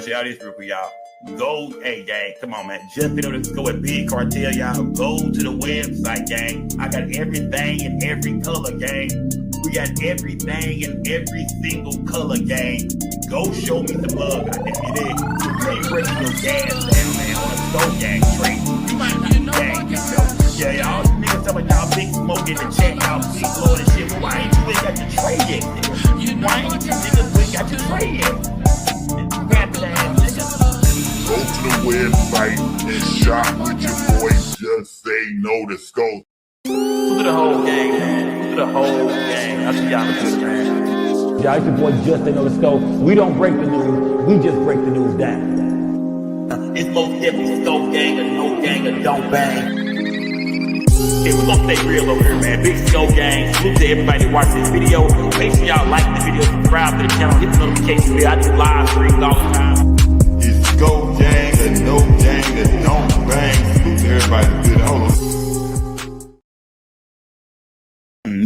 tell y'all this real quick, y'all. Go, hey, gang, come on, man. Just been able to go with Big Cartel, y'all. Go to the website, gang. I got everything in every color, gang. We got everything in every single color, gang. Go show me the love. I think you did. Trade your gas, man, on the stove, gang. Trade, gang. Yeah, y'all niggas talking about y'all big smoke in the chat, y'all big blood and shit. But why ain't you ain't got your trade yet, nigga? Why ain't you niggas ain't got your trade yet? Go to the website and shop with your boys. Just say no to scope. Look at the whole gang, man. Look at the whole gang. I see y'all good, man. Y'all, it's your boy Just Say No to Scope. We don't break the news. We just break the news down. It's most definitely Scope gang or no gang or don't bang. Hey, we're gonna stay real over here, man. Big Scope gang. Salute to everybody that watched this video. Make sure y'all like the video, subscribe to the channel, hit the notification bell. I do live streams all the time. It's Scope gang or no gang or don't bang. Salute to everybody good. Hold on.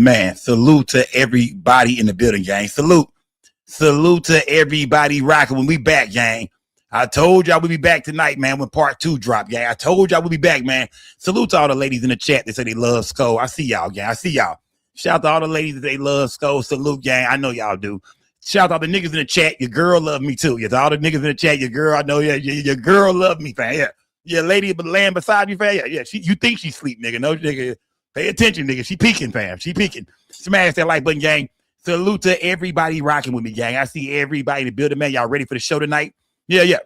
Man, salute to everybody in the building, gang. Salute to everybody rocking when we back, gang. I told y'all we'll be back tonight, man, when part 2 drop, gang. I told y'all we'll be back, man. Salute to all the ladies in the chat that say they love Skull. I see y'all, gang. I see y'all. Shout out to all the ladies that they love Skull. Salute, gang. I know y'all do. Shout out to the niggas in the chat. Your girl love me too. Yeah, to all the niggas in the chat. Your girl, I know, yeah, your girl love me, fam. Yeah, your lady laying beside you, fam. Yeah. You think she sleep, nigga? No, nigga. Pay attention, nigga. She peeking, fam. She peeking. Smash that like button, gang. Salute to everybody rocking with me, gang. I see everybody in the building, man. Y'all ready for the show tonight? Yeah.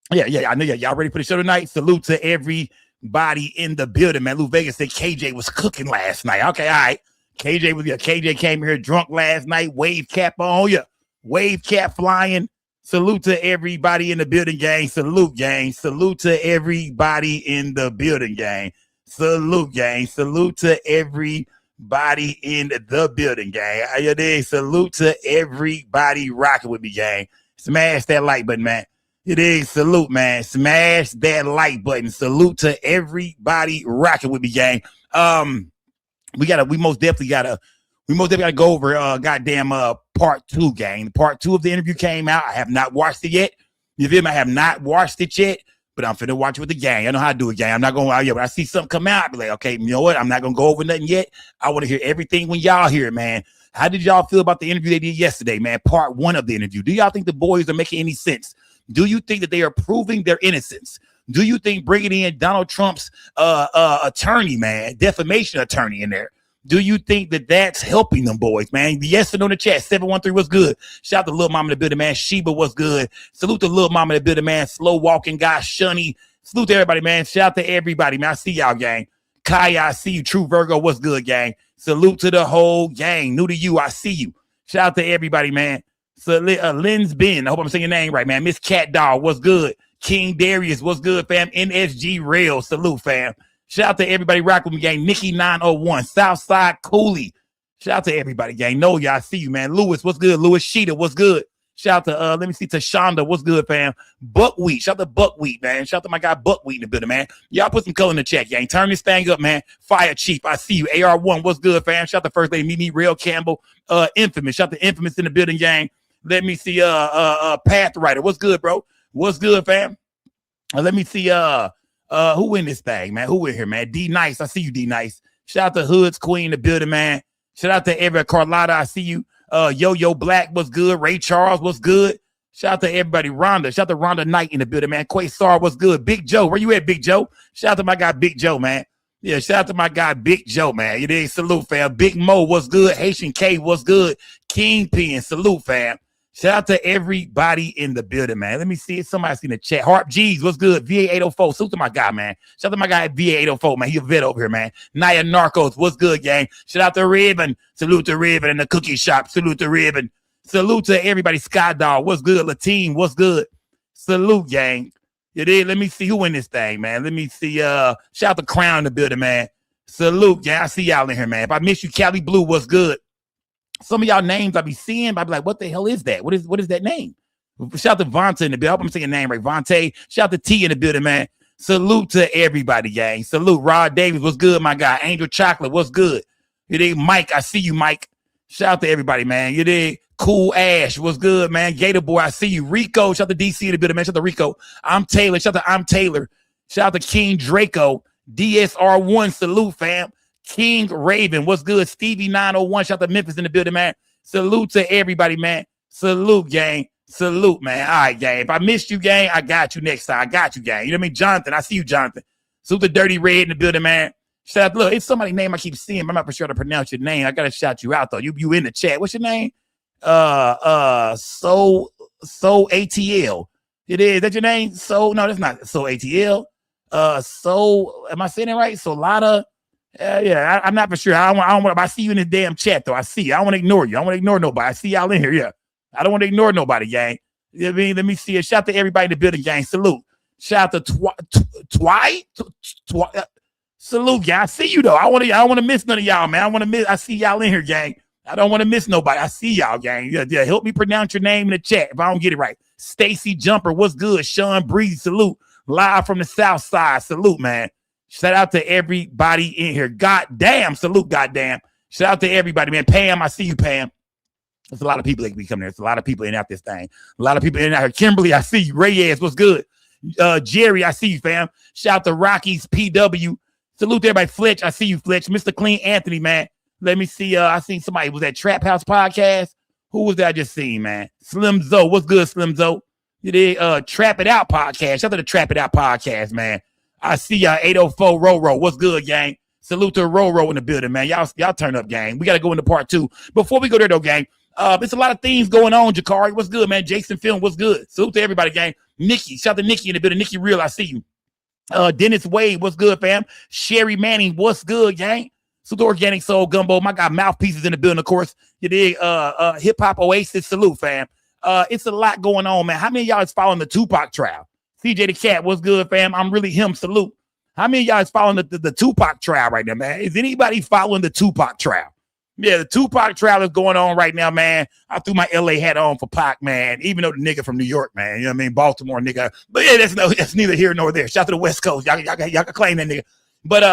I know y'all ready for the show tonight. Salute to everybody in the building, man. Lou Vegas said KJ was cooking last night. Okay, all right. KJ came here drunk last night. Wave cap on, yeah. Wave cap flying. Salute to everybody in the building, gang. Salute, gang. Salute to everybody in the building, gang. Salute, gang. Salute to everybody in the building, gang. You dig? Salute to everybody rocking with me, gang. Smash that like button, man. It is salute, man. Smash that like button. Salute to everybody rocking with me, gang. We most definitely gotta go over part 2, gang. Part 2 of the interview came out. I have not watched it yet. You feel me? I have not watched it yet, but I'm finna watch it with the gang. I know how to do it, gang. I'm not going out yet, but I see something come out. I be like, okay, you know what? I'm not gonna go over nothing yet. I want to hear everything when y'all hear it, man. How did y'all feel about the interview they did yesterday, man? Part 1 of the interview. Do y'all think the boys are making any sense? Do you think that they are proving their innocence? Do you think bringing in Donald Trump's attorney, man, defamation attorney in there, do you think that that's helping them boys, man? Yes or no in the chat. 713 was good. Shout out to Lil Mama in the building, man. Sheba was good. Salute to Lil Mama in the building, man. Slow walking guy, Shunny. Salute to everybody, man. Shout out to everybody, man. I see y'all, gang. Kaya, I see you. True Virgo, what's good, gang? Salute to the whole gang. New to you, I see you. Shout out to everybody, man. So Lynn's Ben, I hope I'm saying your name right, man. Miss Cat Dog, what's good? King Darius, what's good, fam? NSG Rail, salute, fam. Shout out to everybody rocking with me, gang. Nikki 901, Southside Cooley. Shout out to everybody, gang. No, y'all, I see you, man. Lewis, what's good? Lewis Sheeta, what's good? Shout out to, let me see, Tashonda, what's good, fam? Buckwheat, shout out to Buckwheat, man. Shout out to my guy Buckwheat in the building, man. Y'all put some color in the chat, gang. Turn this thing up, man. Fire Chief, I see you. AR1, what's good, fam? Shout out to First Lady Mimi, Real Campbell, Infamous. Shout out to Infamous in the building, gang. Let me see, Pathwriter, what's good, bro? What's good, fam? Let me see, who in this thing, man? Who in here, man? D Nice, I see you, D Nice. Shout out to Hood's Queen in the building, man. Shout out to every Carlotta, I see you. Yo Black, what's good? Ray Charles, what's good? Shout out to everybody. Rhonda, shout out to Rhonda Knight in the building, man. Quasar, what's good? Big Joe, where you at, Big Joe? Shout out to my guy, Big Joe, man. Yeah, shout out to my guy, Big Joe, man. You did salute, fam. Big Mo, what's good? Haitian K, what's good? Kingpin, salute, fam. Shout out to everybody in the building, man. Let me see if somebody seen the chat. Harp G's, what's good? VA804. Salute to my guy, man. Shout out to my guy at VA804, man. He a vet over here, man. Naya Narcos, what's good, gang? Shout out to Ribbon. Salute to Ribbon in the cookie shop. Salute to Ribbon. Salute to everybody. Sky Dog, what's good? Latine, what's good? Salute, gang. You did. Let me see who in this thing, man. Let me see. Shout out to Crown in the building, man. Salute, gang. I see y'all in here, man. If I miss you, Cali Blue, what's good? Some of y'all names I be seeing, I be like, what the hell is that? What is that name? Shout out to Vontae in the building. I hope I'm saying your name right. Vontae. Shout out to T in the building, man. Salute to everybody, gang. Salute. Rod Davis, what's good, my guy? Angel Chocolate, what's good? You dig? Mike, I see you, Mike. Shout out to everybody, man. You dig? Cool Ash, what's good, man? Gator Boy, I see you. Rico, shout out to DC in the building, man. Shout out to Rico. I'm Taylor. Shout out to I'm Taylor. Shout out to King Draco. DSR1, salute, fam. King Raven, what's good? Stevie 901, shout out to Memphis in the building, man. Salute to everybody, man. Salute, gang. Salute, man. All right, gang. If I missed you, gang, I got you next time. I got you, gang. You know what I mean? Jonathan, I see you, Jonathan. Salute to Dirty Red in the building, man. Shout out, look, it's somebody's name I keep seeing, but I'm not for sure to pronounce your name. I gotta shout you out though. You in the chat. What's your name? So ATL. It is. That your name? So no, that's not So ATL. So am I saying it right? Solana. Yeah, I'm not for sure. I don't want. I see you in the damn chat though. I see you. I don't want to ignore you. I don't want to ignore nobody. I see y'all in here. Yeah, I don't want to ignore nobody, gang. You know what I mean? Let me see it. Shout out to everybody in the building, gang. Salute. Shout out to Twi. Salute, gang. I see you though. I don't want to miss none of y'all, man. I see y'all in here, gang. I don't want to miss nobody. I see y'all, gang. Yeah, help me pronounce your name in the chat if I don't get it right. Stacy Jumper, what's good? Sean Breeze, salute. Live from the South Side, salute, man. Shout out to everybody in here. Goddamn, salute, goddamn. Shout out to everybody, man. Pam, I see you, Pam. There's a lot of people that be coming there. There's a lot of people in out this thing. A lot of people in out here. Kimberly, I see you. Reyes, what's good? Jerry, I see you, fam. Shout out to Rockies PW. Salute to everybody. Fletch, I see you, Fletch. Mr. Clean Anthony, man. Let me see. I seen somebody. Was that Trap House podcast? Who was that I just seen, man? Slim Zoe. What's good, Slim Zoe? You did Trap It Out podcast. Shout out to the Trap It Out podcast, man. I see y'all 804 Roro. What's good, gang? Salute to Roro in the building, man. Y'all turn up, gang. We got to go into part 2. Before we go there, though, gang, there's a lot of things going on, Jakari. What's good, man? Jason Film, what's good? Salute to everybody, gang. Nikki, shout out to Nikki in the building. Nikki Real, I see you. Dennis Wade, what's good, fam? Sherry Manning, what's good, gang? Salute to Organic Soul Gumbo. My guy Mouthpieces in the building, of course. You dig? Hip Hop Oasis, salute, fam. It's a lot going on, man. How many of y'all is following the Tupac trial? CJ the Cat, what's good, fam? I'm really him, salute. How many of y'all is following the Tupac trial right now, man? Is anybody following the Tupac trial? Yeah, the Tupac trial is going on right now, man. I threw my LA hat on for Pac, man, even though the nigga from New York, man. You know what I mean? Baltimore nigga. But yeah, that's neither here nor there. Shout out to the West Coast. Y'all can claim that nigga. But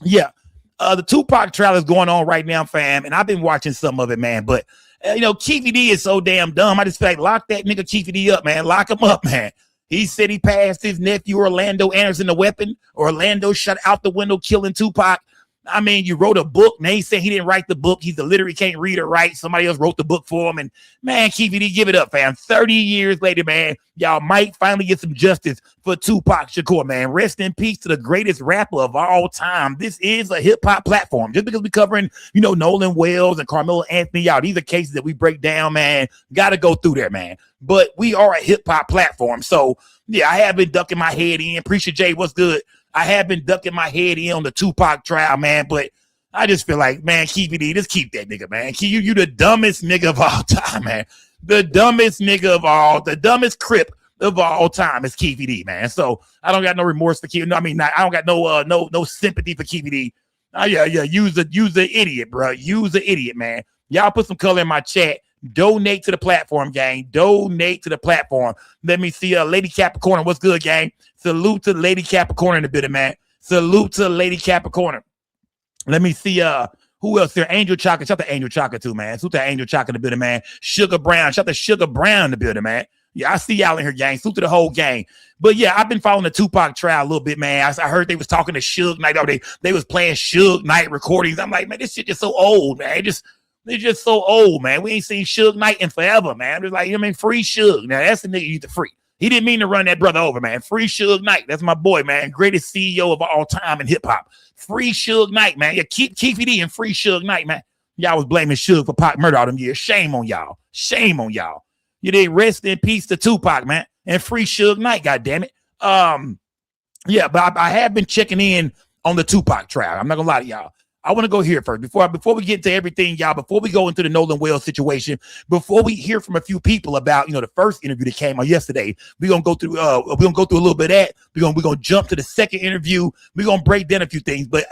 yeah. The Tupac trial is going on right now, fam, and I've been watching some of it, man. But Keefy D is so damn dumb. I just feel like lock that nigga Keefy D up, man. Lock him up, man. He said he passed his nephew Orlando Anderson the weapon. Orlando shot out the window, killing Tupac. I mean, you wrote a book. Now he said he didn't write the book. He's illiterate, can't read or write. Somebody else wrote the book for him. And man, Keefy D, give it up, fam. 30 years later, man, y'all might finally get some justice for Tupac Shakur, man. Rest in peace to the greatest rapper of all time. This is a hip hop platform. Just because we're covering, Nolan Wells and Carmelo Anthony, y'all, these are cases that we break down, man. Got to go through there, man. But we are a hip hop platform. So yeah, I have been ducking my head in. Preacher J, what's good? I have been ducking my head in on the Tupac trial, man, but I just feel like, man, Keefy D, just keep that nigga, man. You the dumbest nigga of all time, man. The dumbest crip of all time is Keefy D, man. So I don't got no remorse for Keefy. I don't got no sympathy for Keefy D. Yeah. Use the idiot, bro. Use the idiot, man. Y'all put some color in my chat. Donate to the platform, gang. Donate to the platform. Let me see Lady Capricorn. What's good, gang? Salute to Lady Capricorn in the bit, man. Salute to Lady Capricorn. Let me see who else there? Angel Chocolate. Shout out to Angel Chocolate too, man. Salute to Angel Chocolate in the building, man. Sugar Brown. Shout out to Sugar Brown in the building, man. Yeah, I see y'all in here, gang. Salute to the whole gang. But yeah, I've been following the Tupac trial a little bit, man. I heard they was talking to Suge Knight. They was playing Suge Knight recordings. I'm like, man, this shit is so old, man. They're just so old, man. We ain't seen Suge Knight in forever, man. It's like, free Suge. Now, that's the nigga you need to free. He didn't mean to run that brother over, man. Free Suge Knight. That's my boy, man. Greatest CEO of all time in hip-hop. Free Suge Knight, man. Yeah, keep Keefy D and free Suge Knight, man. Y'all was blaming Suge for Pac murder all them years. Shame on y'all. Shame on y'all. You did rest in peace to Tupac, man. And free Suge Knight, goddammit. Yeah, but I have been checking in on the Tupac trial. I'm not going to lie to y'all. I want to go here first before we get to everything, y'all. Before we go into the Nolan Wells situation, before we hear from a few people about the first interview that came out yesterday, we're gonna go through a little bit of that. We're gonna jump to the second interview. We're gonna break down a few things. But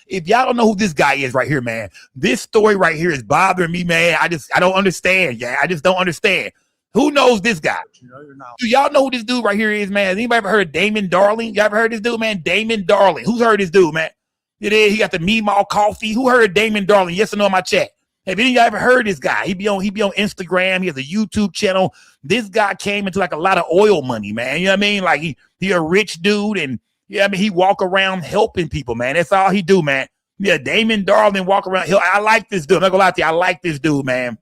if y'all don't know who this guy is right here, man, this story right here is bothering me, man. I don't understand. Yeah, I just don't understand. Who knows this guy? Do y'all know who this dude right here is, man? Has anybody ever heard of Damon Darling? You ever heard of this dude, man? Damon Darling. Who's heard of this dude, man? He got the Meemaw coffee. Who heard of Damon Darling? Yes or no in my chat. Have any of y'all ever heard this guy? He be on Instagram. He has a YouTube channel. This guy came into like a lot of oil money, man. You know what I mean? Like he a rich dude, and I mean he walk around helping people, man. That's all he do, man. Yeah, Damon Darling walk around. I like this dude. I'm not gonna lie to you. I like this dude, man.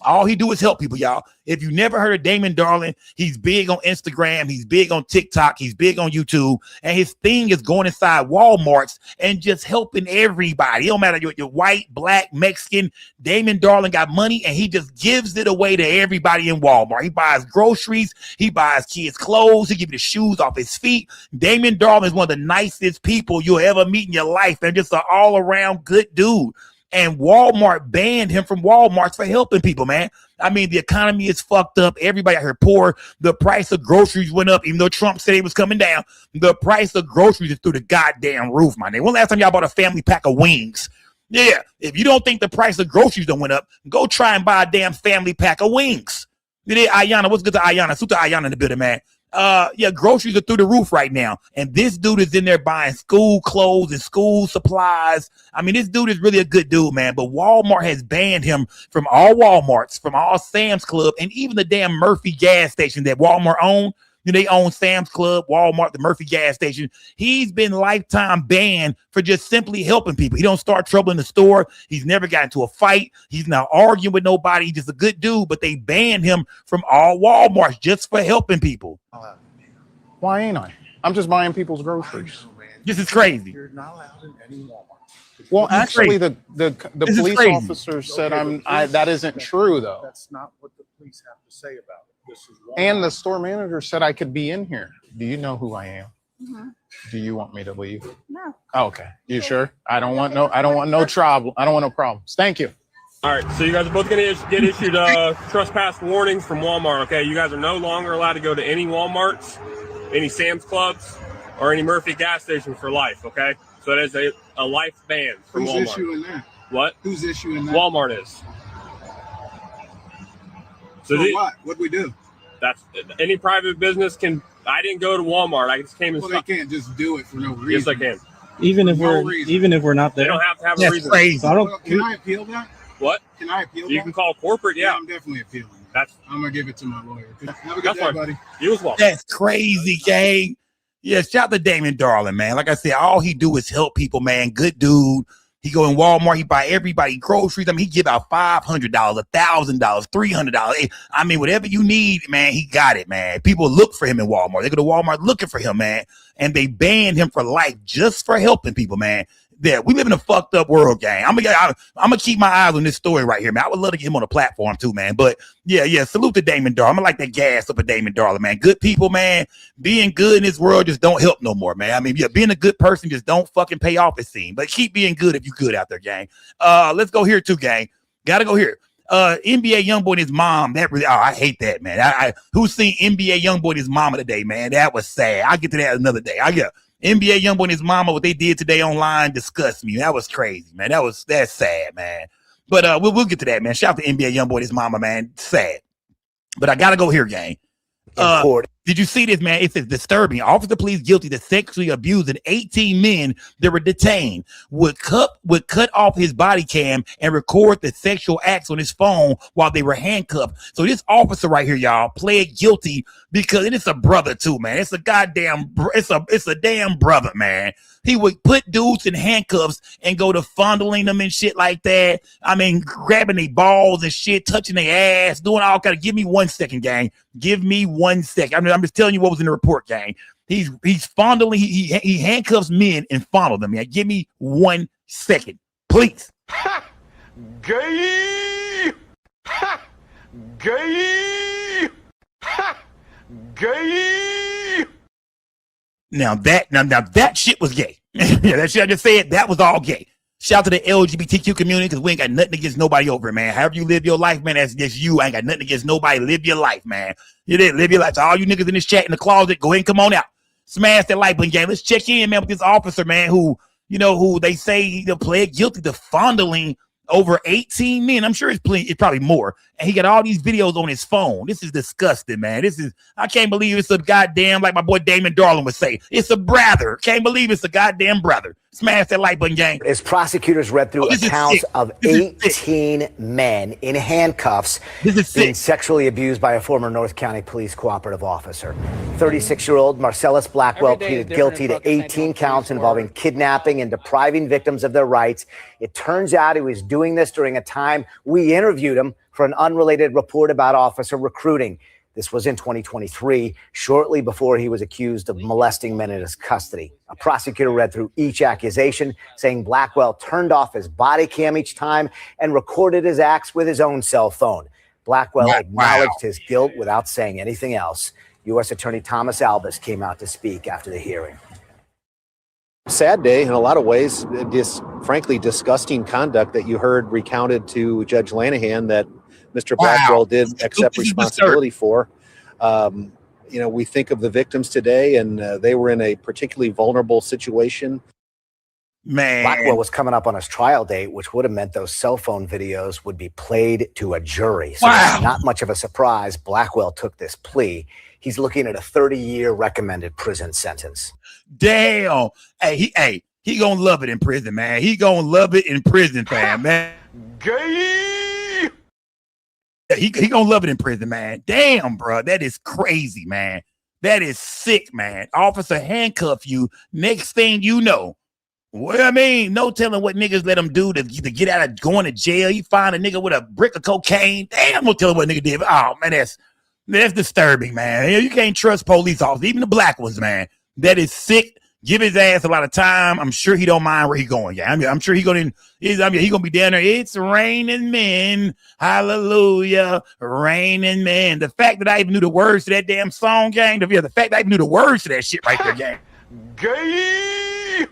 All he do is help people, y'all. If you never heard of Damon Darling, he's big on Instagram. He's big on TikTok. He's big on YouTube. And his thing is going inside Walmarts and just helping everybody. It don't matter you're white, black, Mexican. Damon Darling got money, and he just gives it away to everybody in Walmart. He buys groceries. He buys kids clothes. He gives you the shoes off his feet. Damon Darling is one of the nicest people you'll ever meet in your life, and just an all-around good dude. And Walmart banned him from Walmart for helping people, man. I mean, the economy is fucked up. Everybody out here poor. The price of groceries went up, even though Trump said it was coming down. The price of groceries is through the goddamn roof, my nigga. When last time y'all bought a family pack of wings? Yeah, if you don't think the price of groceries don't went up, go try and buy a damn family pack of wings. Ayana, what's good to Ayana? Suta Ayana in the building, man. Yeah, groceries are through the roof right now. And this dude is in there buying school clothes and school supplies. I mean, this dude is really a good dude, man. But Walmart has banned him from all Walmarts, from all Sam's Club, and even the damn Murphy gas station that Walmart own. They own Sam's Club, Walmart, the Murphy gas station. He's been lifetime banned for just simply helping people. He don't start trouble in the store. He's never got into a fight. He's not arguing with nobody. He's just a good dude, but they banned him from all Walmarts just for helping people. Why ain't I? I'm just buying people's groceries. This is crazy. You're not allowed in any Walmart. Well, actually, the This is police crazy. officer said that isn't true, though. That's not what the police have to say about it. This is Walmart. And the store manager said I could be in here. Do you know who I am? Mm-hmm. Do you want me to leave? No. Oh, okay. You sure? I don't want no trouble. I don't want no problems. Thank you. All right, so you guys are both going to get issued trespass warnings from Walmart, okay? You guys are no longer allowed to go to any Walmarts, any Sam's Clubs, or any Murphy gas station for life, okay? So that is a life ban from Walmart. Who's issuing that? What? Who's issuing that? Walmart is. So what? What'd we do? That's any private business can. I didn't go to Walmart. I just came and Well, they can't just do it for no reason. Yes, I can. Even if we're not They there. don't have to have a That's reason. crazy. So I don't. Well, can I appeal that? What? Can I appeal that? You can call corporate. Yeah, I'm definitely appealing that. that's I'm going to give it to my lawyer. Have a good That's day, fine. buddy. you as well. That's crazy, gang. Yeah, shout out to Damon Darling, man. Like I said, all he do is help people, man. Good dude. He go in Walmart, he buy everybody groceries. I mean, he give out $500, $1,000, $300. I mean, whatever you need, man, he got it, man. People look for him in Walmart. They go to Walmart looking for him, man. And they banned him for life just for helping people, man. Yeah, we live in a fucked up world, gang. I'm gonna keep my eyes on this story right here, man. I would love to get him on the platform too, man. But yeah, salute to Damon Darling. I'm gonna like that gas up at Damon Darling, man. Good people, man. Being good in this world just don't help no more, man. I mean, yeah, being a good person just don't fucking pay off, it seems. But keep being good if you good out there, gang. Let's go here too, gang. Gotta go here. NBA Youngboy and his mom. That really, I hate that, man. I who's seen NBA Youngboy and his mama today, man? That was sad. I'll get to that another day. NBA Youngboy and his mama, what they did today online disgusts me. That was crazy, man. That's sad, man. But we'll get to that, man. Shout out to NBA Youngboy and his mama, man. Sad. But I gotta go here, gang. Did you see this, man? It says disturbing. Officer pleads guilty to sexually abusing 18 men that were detained. Would cut off his body cam and record the sexual acts on his phone while they were handcuffed. So this officer right here, y'all, pled guilty because it's a brother too, man. It's a damn brother, man. He would put dudes in handcuffs and go to fondling them and shit like that. I mean, grabbing their balls and shit, touching their ass, doing all kind of. Give me 1 second, gang. Give me 1 second. I mean, I'm just telling you what was in the report, gang. He's fondling. He handcuffs men and fondle them. Yeah, give me 1 second, please. Ha! Gay! Ha! Gay! Ha! Gay! Now that shit was gay. Yeah, that shit I just said, that was all gay. Shout out to the LGBTQ community because we ain't got nothing against nobody over it, man. However you live your life, man, that's just you. I ain't got nothing against nobody. Live your life, man. You did live your life. So all you niggas in this chat in the closet, go ahead and come on out. Smash that like button, gang. Let's check in, man, with this officer, man, who they say he pled guilty to fondling over 18 men. I'm sure it's probably more. And he got all these videos on his phone. This is disgusting, man. I can't believe it's a goddamn, like my boy Damon Darling would say, it's a brother. Can't believe it's a goddamn brother. Smash that like button, gang. As prosecutors read through accounts of 18 men in handcuffs being sexually abused by a former North County Police cooperative officer. 36-year-old Marcellus Blackwell pleaded guilty to 18 counts involving kidnapping and depriving victims of their rights. It turns out he was doing this during a time we interviewed him for an unrelated report about officer recruiting. This was in 2023, shortly before he was accused of molesting men in his custody. A prosecutor read through each accusation, saying Blackwell turned off his body cam each time and recorded his acts with his own cell phone. Blackwell acknowledged his guilt without saying anything else. U.S. Attorney Thomas Albus came out to speak after the hearing. Sad day in a lot of ways. This frankly disgusting conduct that you heard recounted to Judge Lanahan that Mr. Blackwell did accept responsibility for. We think of the victims today, and they were in a particularly vulnerable situation. Man, Blackwell was coming up on his trial date, which would have meant those cell phone videos would be played to a jury. So it's not much of a surprise Blackwell took this plea. He's looking at a 30-year recommended prison sentence. Damn. Hey, he gonna love it in prison, man. He gonna love it in prison, fam, man. Gay. He gonna love it in prison, man. Damn, bro, that is crazy, man. That is sick, man. Officer handcuff you. Next thing you know, what I mean, no telling what niggas let him do to get out of going to jail. You find a nigga with a brick of cocaine. Damn, no telling what nigga did. Oh man, that's disturbing, man. You can't trust police officers, even the black ones, man. That is sick. Give his ass a lot of time. I'm sure he don't mind where he going. Yeah, I'm sure he gonna be down there. It's raining men. Hallelujah. Raining men. The fact that I even knew the words to that damn song, gang. The fact that I even knew the words to that shit right there, gang. Gay.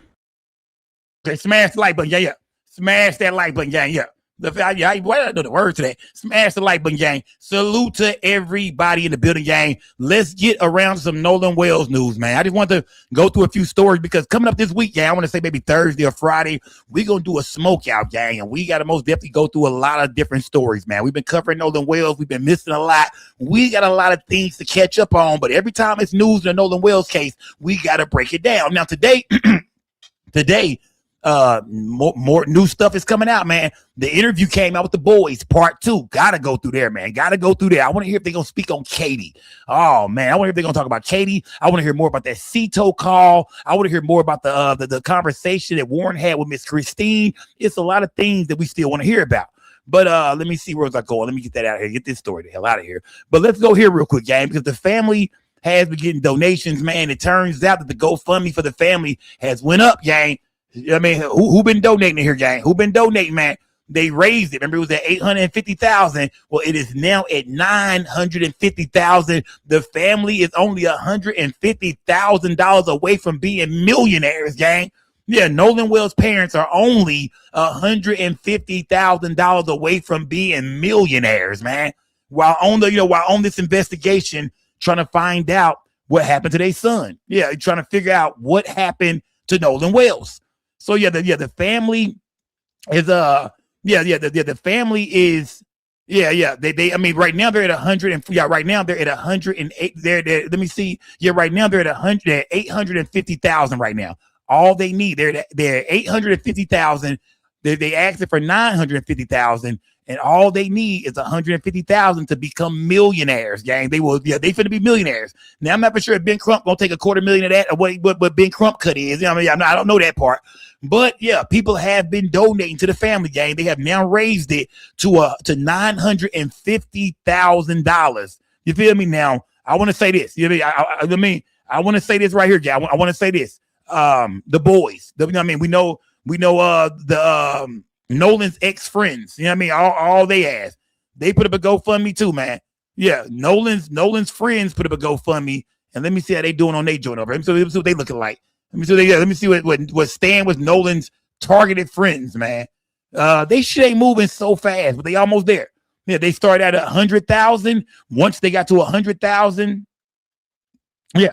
Okay, smash the like button, yeah. Smash that like button, gang, yeah. Why did I know the words to that? Smash the like button, gang. Salute to everybody in the building, gang. Let's get around some Nolan Wells news, man. I just want to go through a few stories because coming up this week, gang, I want to say maybe Thursday or Friday, we're going to do a smoke out, gang, and we got to most definitely go through a lot of different stories, man. We've been covering Nolan Wells. We've been missing a lot. We got a lot of things to catch up on, but every time it's news in the Nolan Wells case, we got to break it down. Now, today, more new stuff is coming out, man. The interview came out with the boys, part 2. Gotta go through there, man. Gotta go through there. I want to hear if they're gonna speak on Katie. Oh man, I want to hear if they're gonna talk about Katie. I want to hear more about that Cito call. I want to hear more about the conversation that Warren had with Miss Christine. It's a lot of things that we still want to hear about. But let me see where's I going. Let me get that out of here. Get this story the hell out of here. But let's go here real quick, gang, because the family has been getting donations, man. It turns out that the GoFundMe for the family has went up, gang. I mean, who been donating here, gang? Who been donating, man? They raised it. Remember, it was at $850,000. Well, it is now at $950,000. The family is only $150,000 away from being millionaires, gang. Yeah, Nolan Wells' parents are only $150,000 away from being millionaires, man. While on this investigation, trying to find out what happened to their son. Yeah, trying to figure out what happened to Nolan Wells. So the family is the family is I mean right now they're at 100 and right now they're at 108 let me see right now they're at 850,000 right now. All they need they're 850,000. They asked for 950,000, and all they need is 150,000 to become millionaires, gang. They finna be millionaires. Now I'm not for sure if Ben Crump gonna take $250,000 of that or what Ben Crump cut is. I mean, I don't know that part, but yeah, people have been donating to the family, gang. They have now raised it to $950,000. You feel me? Now I want to say this. You know what I mean? I want to say this right here, gang. I want to say this. The boys. We know Nolan's ex-friends, you know what I mean? All they ask. They put up a GoFundMe too, man. Yeah, Nolan's friends put up a GoFundMe, and let me see how they doing on their joint over. Let me see what they looking like. Let me see what Stan was Nolan's targeted friends, man. They shit ain't moving so fast, but they almost there. Yeah, they started at 100,000. Once they got to 100,000, yeah.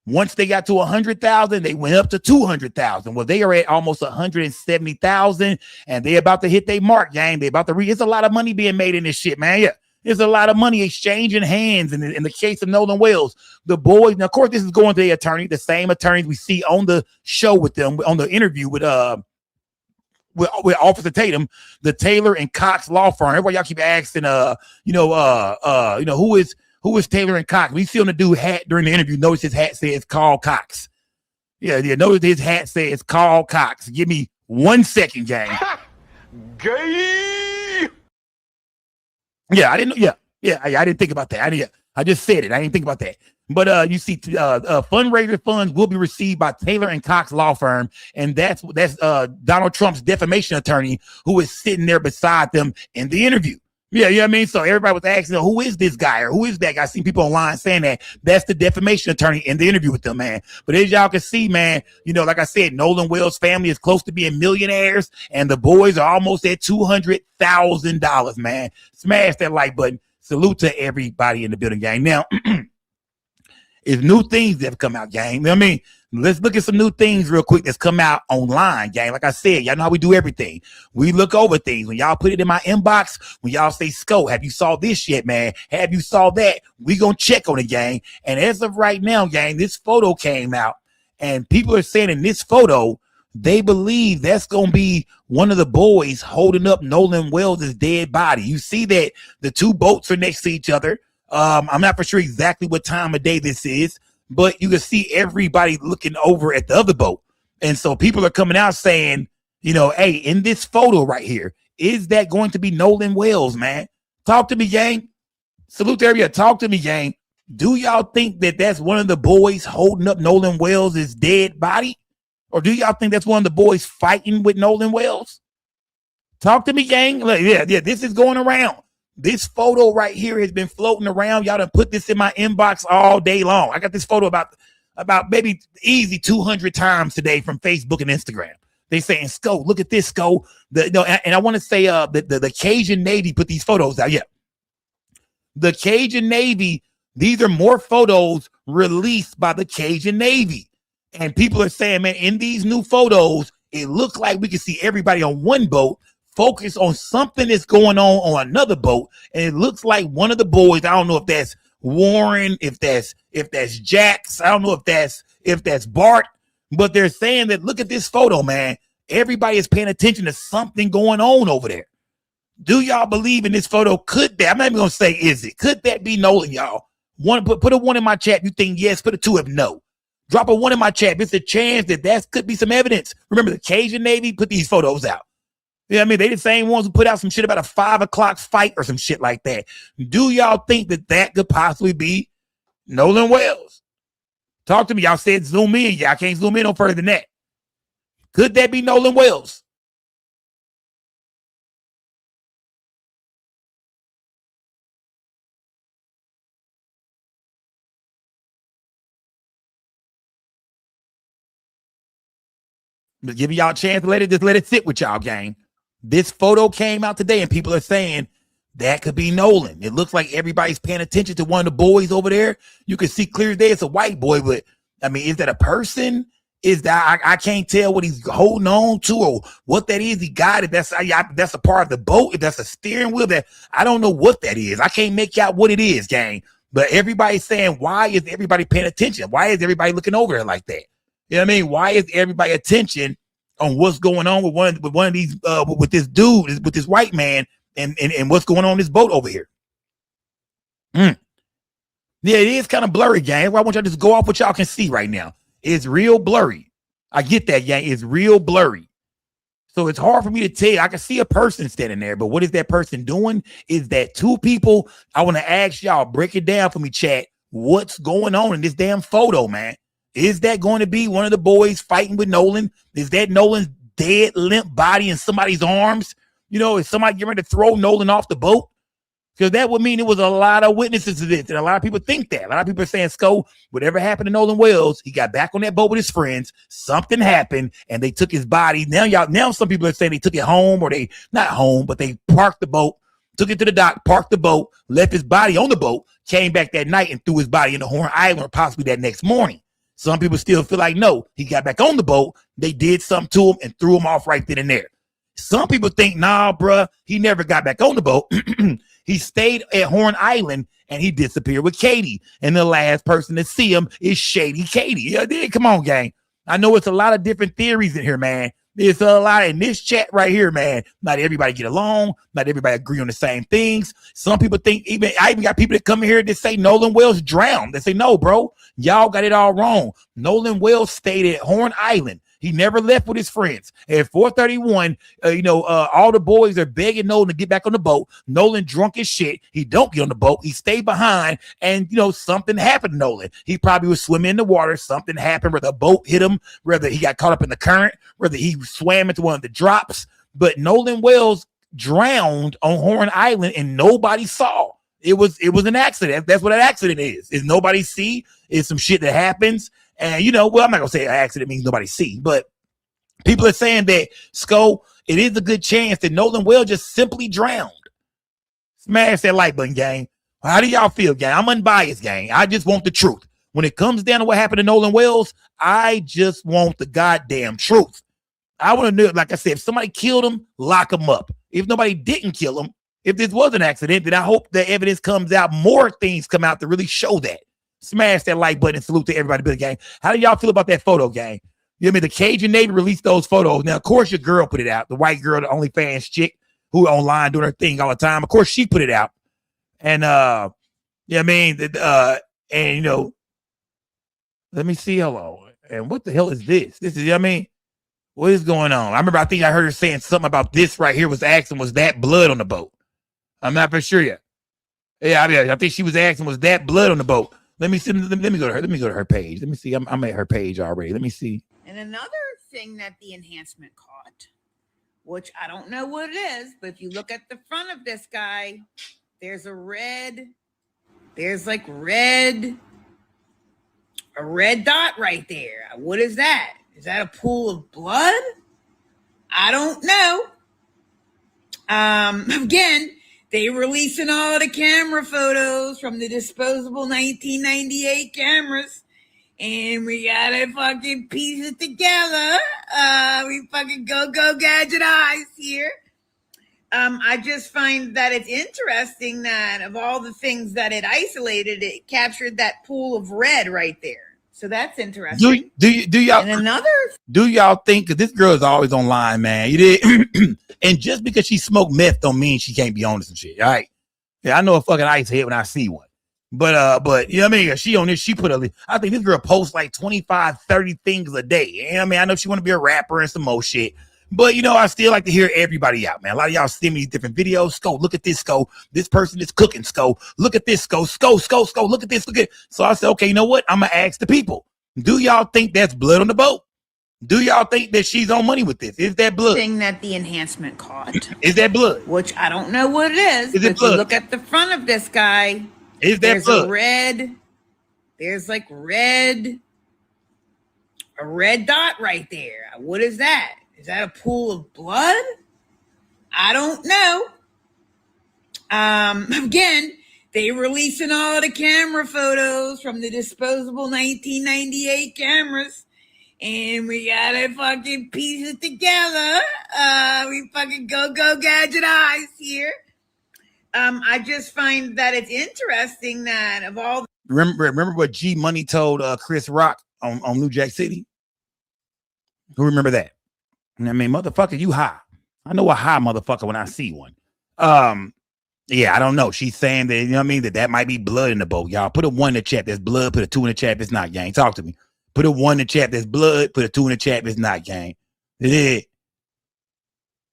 Once they got to 100,000, they went up to 200,000. Well, they are at almost 170,000, and they about to hit their mark, gang. They about to it's a lot of money being made in this shit, man. Yeah. There's a lot of money exchanging hands in the case of Nolan Wells. The boys, now, of course, this is going to the attorney, the same attorneys we see on the show with them, on the interview with Officer Tatum, the Taylor and Cox law firm. Everybody y'all keep asking, who is Taylor and Cox? We see on the dude hat during the interview. Notice his hat says Carl Cox. Yeah. Notice his hat says Carl Cox. Give me 1 second, gang. Gay. Yeah, I didn't. Yeah. I didn't think about that. I just said it. I didn't think about that. But you see, fundraiser funds will be received by Taylor and Cox law firm, and that's Donald Trump's defamation attorney who is sitting there beside them in the interview. Yeah, you know what I mean? So everybody was asking, who is this guy or who is that guy? I seen people online saying that. That's the defamation attorney in the interview with them, man. But as y'all can see, man, like I said, Nolan Wells' family is close to being millionaires, and the boys are almost at $200,000, man. Smash that like button. Salute to everybody in the building, gang. Now, it's new things that have come out, gang. You know what I mean? Let's look at some new things real quick that's come out online, gang. Like I said, y'all know how we do everything. We look over things. When y'all put it in my inbox, when y'all say, Sco, have you saw this yet, man? Have you saw that? We gonna check on it, gang. And as of right now, gang, this photo came out, and people are saying in this photo, they believe that's going to be one of the boys holding up Nolan Wells' dead body. You see that the two boats are next to each other. I'm not for sure exactly what time of day this is, but you can see everybody looking over at the other boat. And so people are coming out saying, hey, in this photo right here, is that going to be Nolan Wells, man? Talk to me, gang. Salute to everybody. Talk to me, gang. Do y'all think that that's one of the boys holding up Nolan Wells' dead body? Or do y'all think that's one of the boys fighting with Nolan Wells? Talk to me, gang. Yeah, this is going around. This photo right here has been floating around. Y'all done put this in my inbox all day long. I got this photo about maybe easy 200 times today from Facebook and Instagram. They saying, Sco, look at this, Sco. And I want to say the Cajun Navy put these photos out. Yeah. The Cajun Navy, these are more photos released by the Cajun Navy. And people are saying, man, in these new photos, it looks like we can see everybody on one boat focus on something that's going on another boat. And it looks like one of the boys, I don't know if that's Warren, if that's Jax, I don't know if that's Bart, but they're saying that look at this photo, man. Everybody is paying attention to something going on over there. Do y'all believe in this photo? Could that? I'm not even gonna say is it. Could that be Nolan, y'all? Put a 1 in my chat. You think yes? Put a 2 if no. Drop a 1 in my chat. There's a chance that could be some evidence. Remember, the Cajun Navy put these photos out. You know what I mean? They the same ones who put out some shit about a 5 o'clock fight or some shit like that. Do y'all think that could possibly be Nolan Wells? Talk to me. Y'all said zoom in. Yeah, I can't zoom in no further than that. Could that be Nolan Wells? Just giving y'all a chance to let it sit with y'all, gang. This photo came out today, and people are saying that could be Nolan. It looks like everybody's paying attention to one of the boys over there. You can see clear as day it's a white boy, but I mean, is that a person? Is that I can't tell what he's holding on to or what that is. He got it. That's a part of the boat. If that's a steering wheel, that I don't know what that is. I can't make out what it is, gang. But everybody's saying, why is everybody paying attention? Why is everybody looking over it like that? You know what I mean? Why is everybody attention on what's going on with one of these with this dude, with this white man, and what's going on this boat over here? Yeah, it is kind of blurry, gang. I want y'all to just go off what y'all can see right now. It's real blurry. I get that, gang. It's real blurry. So it's hard for me to tell. I can see a person standing there, but what is that person doing? Is that two people? I want to ask y'all, break it down for me, chat. What's going on in this damn photo, man? Is that going to be one of the boys fighting with Nolan? Is that Nolan's dead, limp body in somebody's arms? You know, is somebody getting ready to throw Nolan off the boat? Because that would mean it was a lot of witnesses to this. And a lot of people think that. A lot of people are saying, Sco, whatever happened to Nolan Wells, he got back on that boat with his friends. Something happened, and they took his body. Now some people are saying they took it home, or they, not home, but they parked the boat, took it to the dock, parked the boat, left his body on the boat, came back that night and threw his body in the Horn Island, or possibly that next morning. Some people still feel like, no, he got back on the boat. They did something to him and threw him off right then and there. Some people think, nah, bruh, he never got back on the boat. He stayed at Horn Island and he disappeared with Katie. And the last person to see him is Shady Katie. Yeah, come on, gang. I know it's a lot of different theories in here, man. There's a lot in this chat right here, man. Not everybody get along. Not everybody agree on the same things. Some people think, I even got people that come in here that say Nolan Wells drowned. They say, no, bro, y'all got it all wrong. Nolan Wells stayed at Horn Island. He never left with his friends. At 4:31, all the boys are begging Nolan to get back on the boat. Nolan drunk as shit. He don't get on the boat. He stayed behind, and something happened to Nolan. He probably was swimming in the water. Something happened, whether a boat hit him, whether he got caught up in the current, whether he swam into one of the drops. But Nolan Wells drowned on Horn Island, and nobody saw. It was an accident. That's what an accident is. Is nobody see? It's some shit that happens. And, I'm not going to say an accident means nobody see, but people are saying that, Sko, it is a good chance that Nolan Wells just simply drowned. Smash that like button, gang. How do y'all feel, gang? I'm unbiased, gang. I just want the truth. When it comes down to what happened to Nolan Wells, I just want the goddamn truth. I want to know, like I said, if somebody killed him, lock him up. If nobody didn't kill him, if this was an accident, then I hope the evidence comes out, more things come out to really show that. Smash that like button and salute to everybody, Billy gang. How do y'all feel about that photo, gang? You know what I mean? The Cajun Navy released those photos. Now, of course, your girl put it out. The white girl, the OnlyFans chick who online doing her thing all the time. Of course, she put it out. And, let me see. Hello. And what the hell is this? This is, what is going on? I remember, I think I heard her saying something about this right here was asking, was that blood on the boat? I'm not for sure yet. Yeah, I think she was asking, was that blood on the boat? Let me see. Let me go to her. Let me go to her page. Let me see. I'm at her page already. Let me see. And another thing that the enhancement caught, which I don't know what it is, but if you look at the front of this guy, there's a red dot right there. What is that? Is that a pool of blood? I don't know. Again, they releasing all the camera photos from the disposable 1998 cameras, and we gotta fucking piece it together. We fucking go gadget eyes here. I just find that it's interesting that of all the things that it isolated, it captured that pool of red right there. So that's interesting. Do y'all and another? Do y'all think, because this girl is always online, man? You did, and just because she smoked meth don't mean she can't be on this and shit. All right, yeah, I know a fucking ice head when I see one, but you know what I mean? She on this, she put I think this girl posts like 25, 30 things a day. You know what I mean? I know she want to be a rapper and some more shit. But, I still like to hear everybody out, man. A lot of y'all send me these different videos. Sko, look at this, Sko. This person is cooking, Sko. Look at this, Sko. Sko. Look at this. Look at. So I said, okay, you know what? I'm going to ask the people. Do y'all think that's blood on the boat? Do y'all think that she's on money with this? Is that blood? Thing that the enhancement caught. Is that blood? Which I don't know what it is. Is it blood? If you look at the front of this guy. Is that blood? There's a red dot right there. What is that? Is that a pool of blood? I don't know. Again, they releasing all the camera photos from the disposable 1998 cameras, and we gotta fucking piece it together. We fucking go gadget eyes here. I just find that it's interesting that of all. Remember what G Money told Chris Rock on New Jack City? Who remember that? I mean, motherfucker, you high. I know a high motherfucker when I see one. Yeah, I don't know. She's saying that, you know what I mean, that might be blood in the boat. Y'all put a 1 in the chat that's blood, put a 2 in the chat if it's not, gang. Talk to me. Put a 1 in the chat that's blood, put a 2 in the chat if it's not, gang. It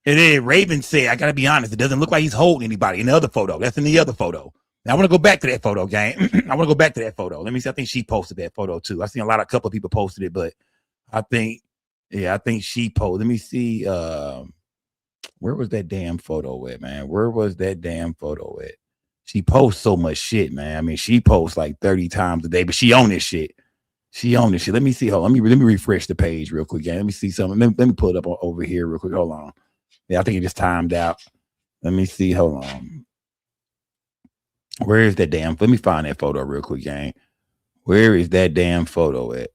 is. Raven said, I gotta be honest, it doesn't look like he's holding anybody in the other photo. That's in the other photo. Now I want to go back to that photo, gang. I want to go back to that photo. Let me see. I think she posted that photo too. I've seen a couple of people posted it, but I think she posted. Let me see. Where was that damn photo at, man? Where was that damn photo at? She posts so much shit, man. I mean, she posts like 30 times a day, but she on this shit. Let me see. Hold on. Let me refresh the page real quick, gang. Let me see something. Let me pull it up over here real quick. Hold on. Yeah, I think it just timed out. Let me see. Hold on. Where is that damn? Let me find that photo real quick, gang. Where is that damn photo at?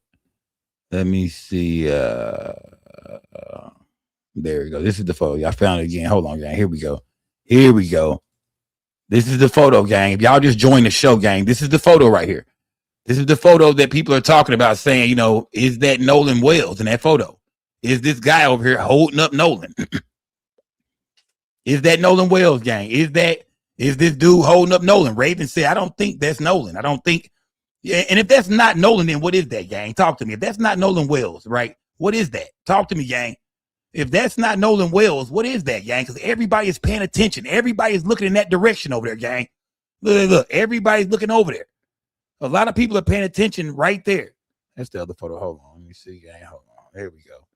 Let me see. There we go. This is the photo. I found it again. Hold on, gang. Here we go. This is the photo, gang. If y'all just join the show, gang, this is the photo right here. This is the photo that people are talking about saying, you know, is that Nolan Wells in that photo? Is this guy over here holding up Nolan? Is that Nolan Wells, gang? Is this dude holding up Nolan? Raven said, I don't think that's Nolan. I don't think. Yeah, and if that's not Nolan, then what is that, gang? Talk to me. If that's not Nolan Wells, right? What is that? Talk to me, gang. If that's not Nolan Wells, what is that, gang? Because everybody is paying attention. Everybody is looking in that direction over there, gang. Look. Everybody's looking over there. A lot of people are paying attention right there. That's the other photo. Hold on. Let me see, gang. Hold on. There we go.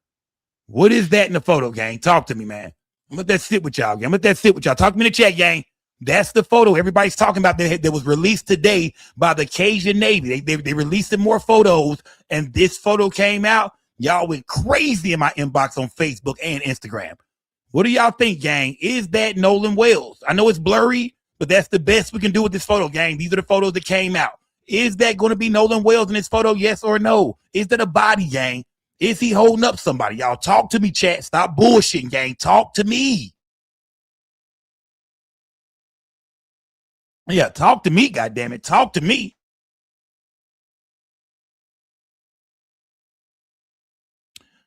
What is that in the photo, gang? Talk to me, man. Let that sit with y'all, gang. Let that sit with y'all. Talk to me in the chat, gang. That's the photo everybody's talking about that was released today by the Cajun Navy. They released some more photos, and this photo came out. Y'all went crazy in my inbox on Facebook and Instagram. What do y'all think, gang? Is that Nolan Wells? I know it's blurry, but that's the best we can do with this photo, gang. These are the photos that came out. Is that going to be Nolan Wells in this photo? Yes or no? Is that a body, gang? Is he holding up somebody? Y'all talk to me, chat. Stop bullshitting, gang. Talk to me. Yeah, talk to me, goddammit. Talk to me.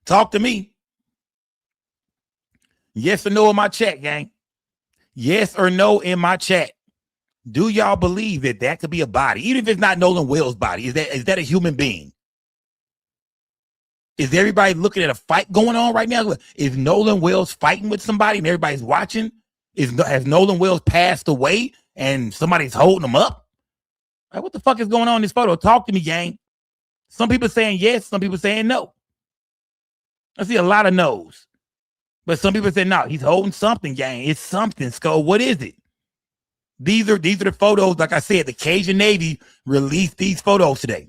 Talk to me. Yes or no in my chat, gang. Yes or no in my chat. Do y'all believe that that could be a body? Even if it's not Nolan Wells' body, is that a human being? Is everybody looking at a fight going on right now? Is Nolan Wells fighting with somebody and everybody's watching? Has Nolan Wells passed away and somebody's holding him up? Like, what the fuck is going on in this photo? Talk to me, gang. Some people saying yes, some people saying no. I see a lot of no's. But some people say, no, he's holding something, gang. It's something, Skull. What is it? These are the photos. Like I said, the Cajun Navy released these photos today.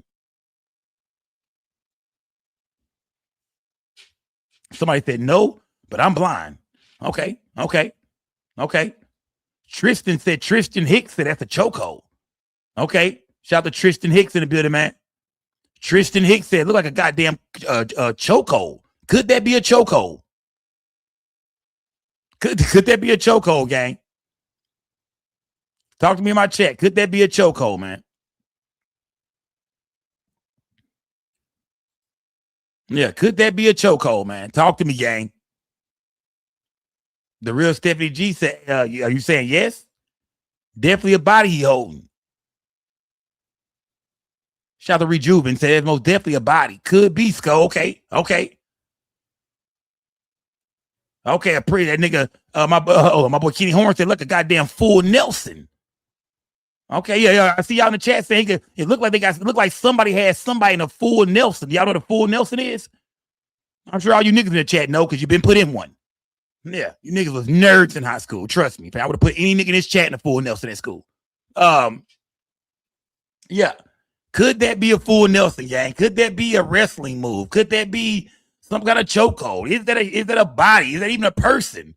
Somebody said no, but I'm blind. Okay. Tristan Hicks said that's a chokehold. Okay. Shout out to Tristan Hicks in the building, man. Tristan Hicks said, look like a goddamn chokehold. Could that be a chokehold? Could that be a chokehold, gang? Talk to me in my chat. Could that be a chokehold, man? Yeah, could that be a chokehold, man? Talk to me, gang. The real Stephanie G said, are you saying yes? Definitely a body he holding. Shout out to Rejuven said it's most definitely a body. Could be, Skull. Okay. I pray that nigga, my boy Kenny Horn said, look, a goddamn full Nelson. Okay, yeah. I see y'all in the chat saying it looked like somebody had somebody in a full Nelson. Y'all know what a full Nelson is? I'm sure all you niggas in the chat know because you've been put in one. Yeah, you niggas was nerds in high school. Trust me. I would have put any nigga in this chat in a full Nelson at school. Yeah. Could that be a full Nelson, gang? Could that be a wrestling move? Could that be some kind of chokehold? Is that a body? Is that even a person?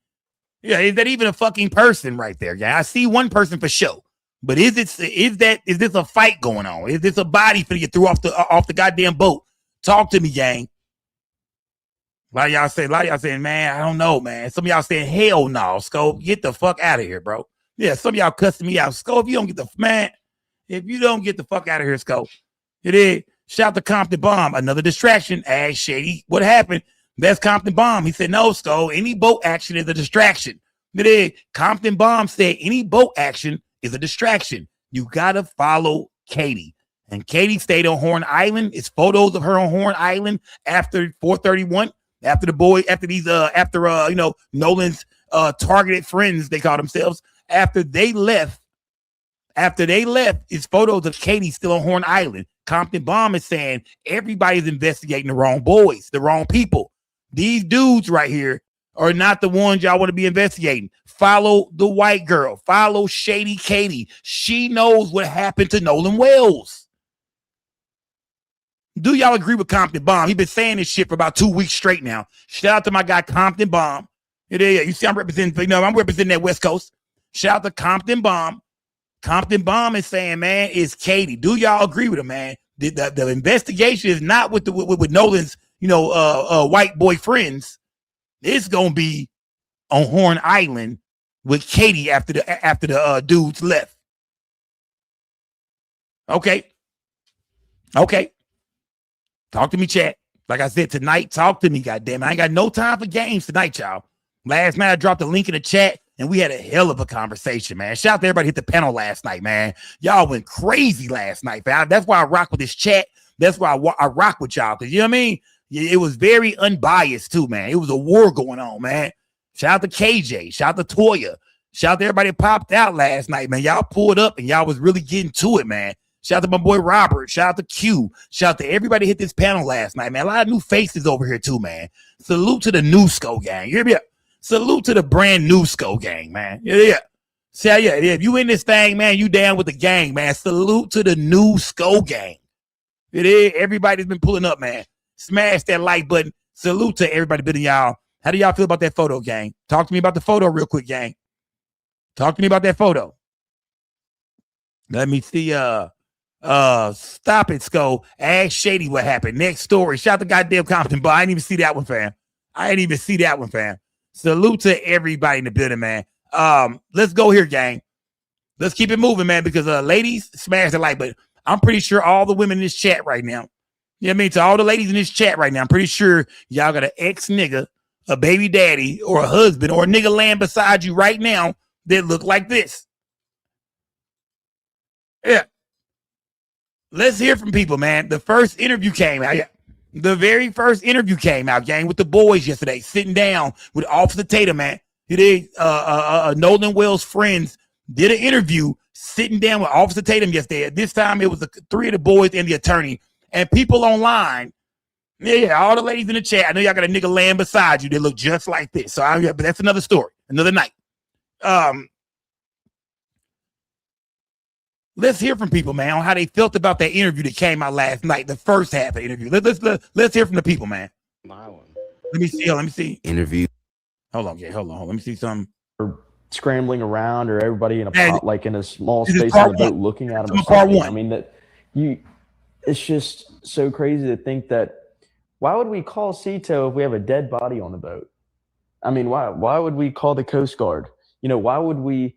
Yeah, is that even a fucking person right there, gang? I see one person for sure. But is this a fight going on? Is this a body finna get threw off the goddamn boat? Talk to me, gang. A lot of y'all saying, man, I don't know, man. Some of y'all saying, hell no, Scope, get the fuck out of here, bro. Yeah, some of y'all cussing me out. Scope, if you don't get the fuck out of here, Scope. It is. Shout to Compton Bomb, another distraction. Ass shady. What happened? That's Compton Bomb. He said, no, Scope, any boat action is a distraction. It is. Compton Bomb said any boat action is a distraction. You gotta follow Katie. And Katie stayed on Horn Island. It's photos of her on Horn Island after 431. After Nolan's targeted friends, they call themselves. After they left, it's photos of Katie still on Horn Island. Compton Bomb is saying everybody's investigating the wrong boys, the wrong people. These dudes right here are not the ones y'all want to be investigating. Follow the white girl. Follow Shady Katie. She knows what happened to Nolan Wells. Do y'all agree with Compton Bomb? He's been saying this shit for about 2 weeks straight now. Shout out to my guy Compton Bomb. Yeah, you see, I'm representing that West Coast. Shout out to Compton Bomb. Compton Bomb is saying, man, it's Katie. Do y'all agree with him, man? The investigation is not with Nolan's, white boy friends. It's gonna be on Horn Island with Katie after the dudes left. Okay. Talk to me, chat. Like I said, tonight, talk to me, goddamn. I ain't got no time for games tonight, y'all. Last night, I dropped a link in the chat, and we had a hell of a conversation, man. Shout out to everybody who hit the panel last night, man. Y'all went crazy last night, man. That's why I rock with this chat. That's why I rock with y'all, because you know what I mean? It was very unbiased, too, man. It was a war going on, man. Shout out to KJ. Shout out to Toya. Shout out to everybody that popped out last night, man. Y'all pulled up, and y'all was really getting to it, man. Shout out to my boy Robert. Shout out to Q. Shout out to everybody hit this panel last night, man. A lot of new faces over here too, man. Salute to the new Sco gang. You hear me? Salute to the brand new Sco gang, man. Yeah. Say yeah. If you in this thing, man, you down with the gang, man. Salute to the new Sco gang. It is. Everybody's been pulling up, man. Smash that like button. Salute to everybody bidding y'all. How do y'all feel about that photo, gang? Talk to me about the photo real quick, gang. Talk to me about that photo. Let me see. Stop it, Sco. Ask Shady what happened. Next story. Shout out to goddamn Compton, but I didn't even see that one, fam. Salute to everybody in the building, man. Let's go here, gang. Let's keep it moving, man, because ladies, smash the like button. I'm pretty sure all the women in this chat right now, you know what I mean? To all the ladies in this chat right now, I'm pretty sure y'all got an ex-nigga, a baby daddy, or a husband, or a nigga laying beside you right now that look like this. Yeah. Let's hear from people, man. The first interview came out. The very first interview came out, gang, with the boys yesterday, sitting down with Officer Tatum, man. Nolan Wells' friends did an interview sitting down with Officer Tatum yesterday. At this time, it was three of the boys and the attorney. And people online, all the ladies in the chat, I know y'all got a nigga laying beside you that look just like this. So, but that's another story, another night. Let's hear from people, man, on how they felt about that interview that came out last night, the first half of the interview. Let's hear from the people, man. Let me see. Interview. Hold on. Let me see something. Scrambling around, or everybody in a pot, like in a small space on the boat looking at them. I mean, it's just so crazy to think that. Why would we call Cito if we have a dead body on the boat? I mean, why would we call the Coast Guard? Why would we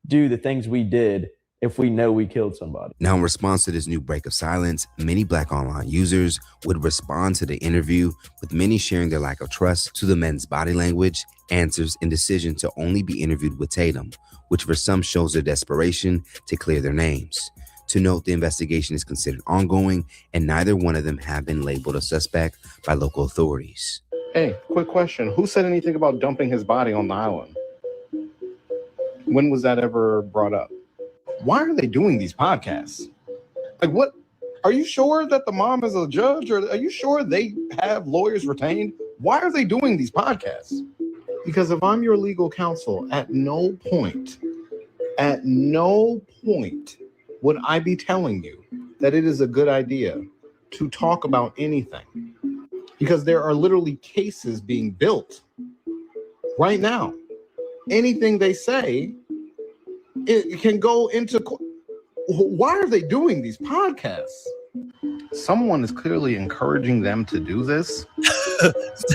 do the things we did if we know we killed somebody? Now, in response to this new break of silence, many Black online users would respond to the interview, with many sharing their lack of trust to the men's body language, answers, and decision to only be interviewed with Tatum, which for some shows their desperation to clear their names. To note, the investigation is considered ongoing, and neither one of them have been labeled a suspect by local authorities. Hey, quick question. Who said anything about dumping his body on the island? When was that ever brought up? Why are they doing these podcasts? Like, what? Are you sure that the mom is a judge, or are you sure they have lawyers retained? Why are they doing these podcasts? Because if I'm your legal counsel, at no point would I be telling you that it is a good idea to talk about anything, because there are literally cases being built right now. Anything they say, it can go into court. Why are they doing these podcasts? Someone is clearly encouraging them to do this.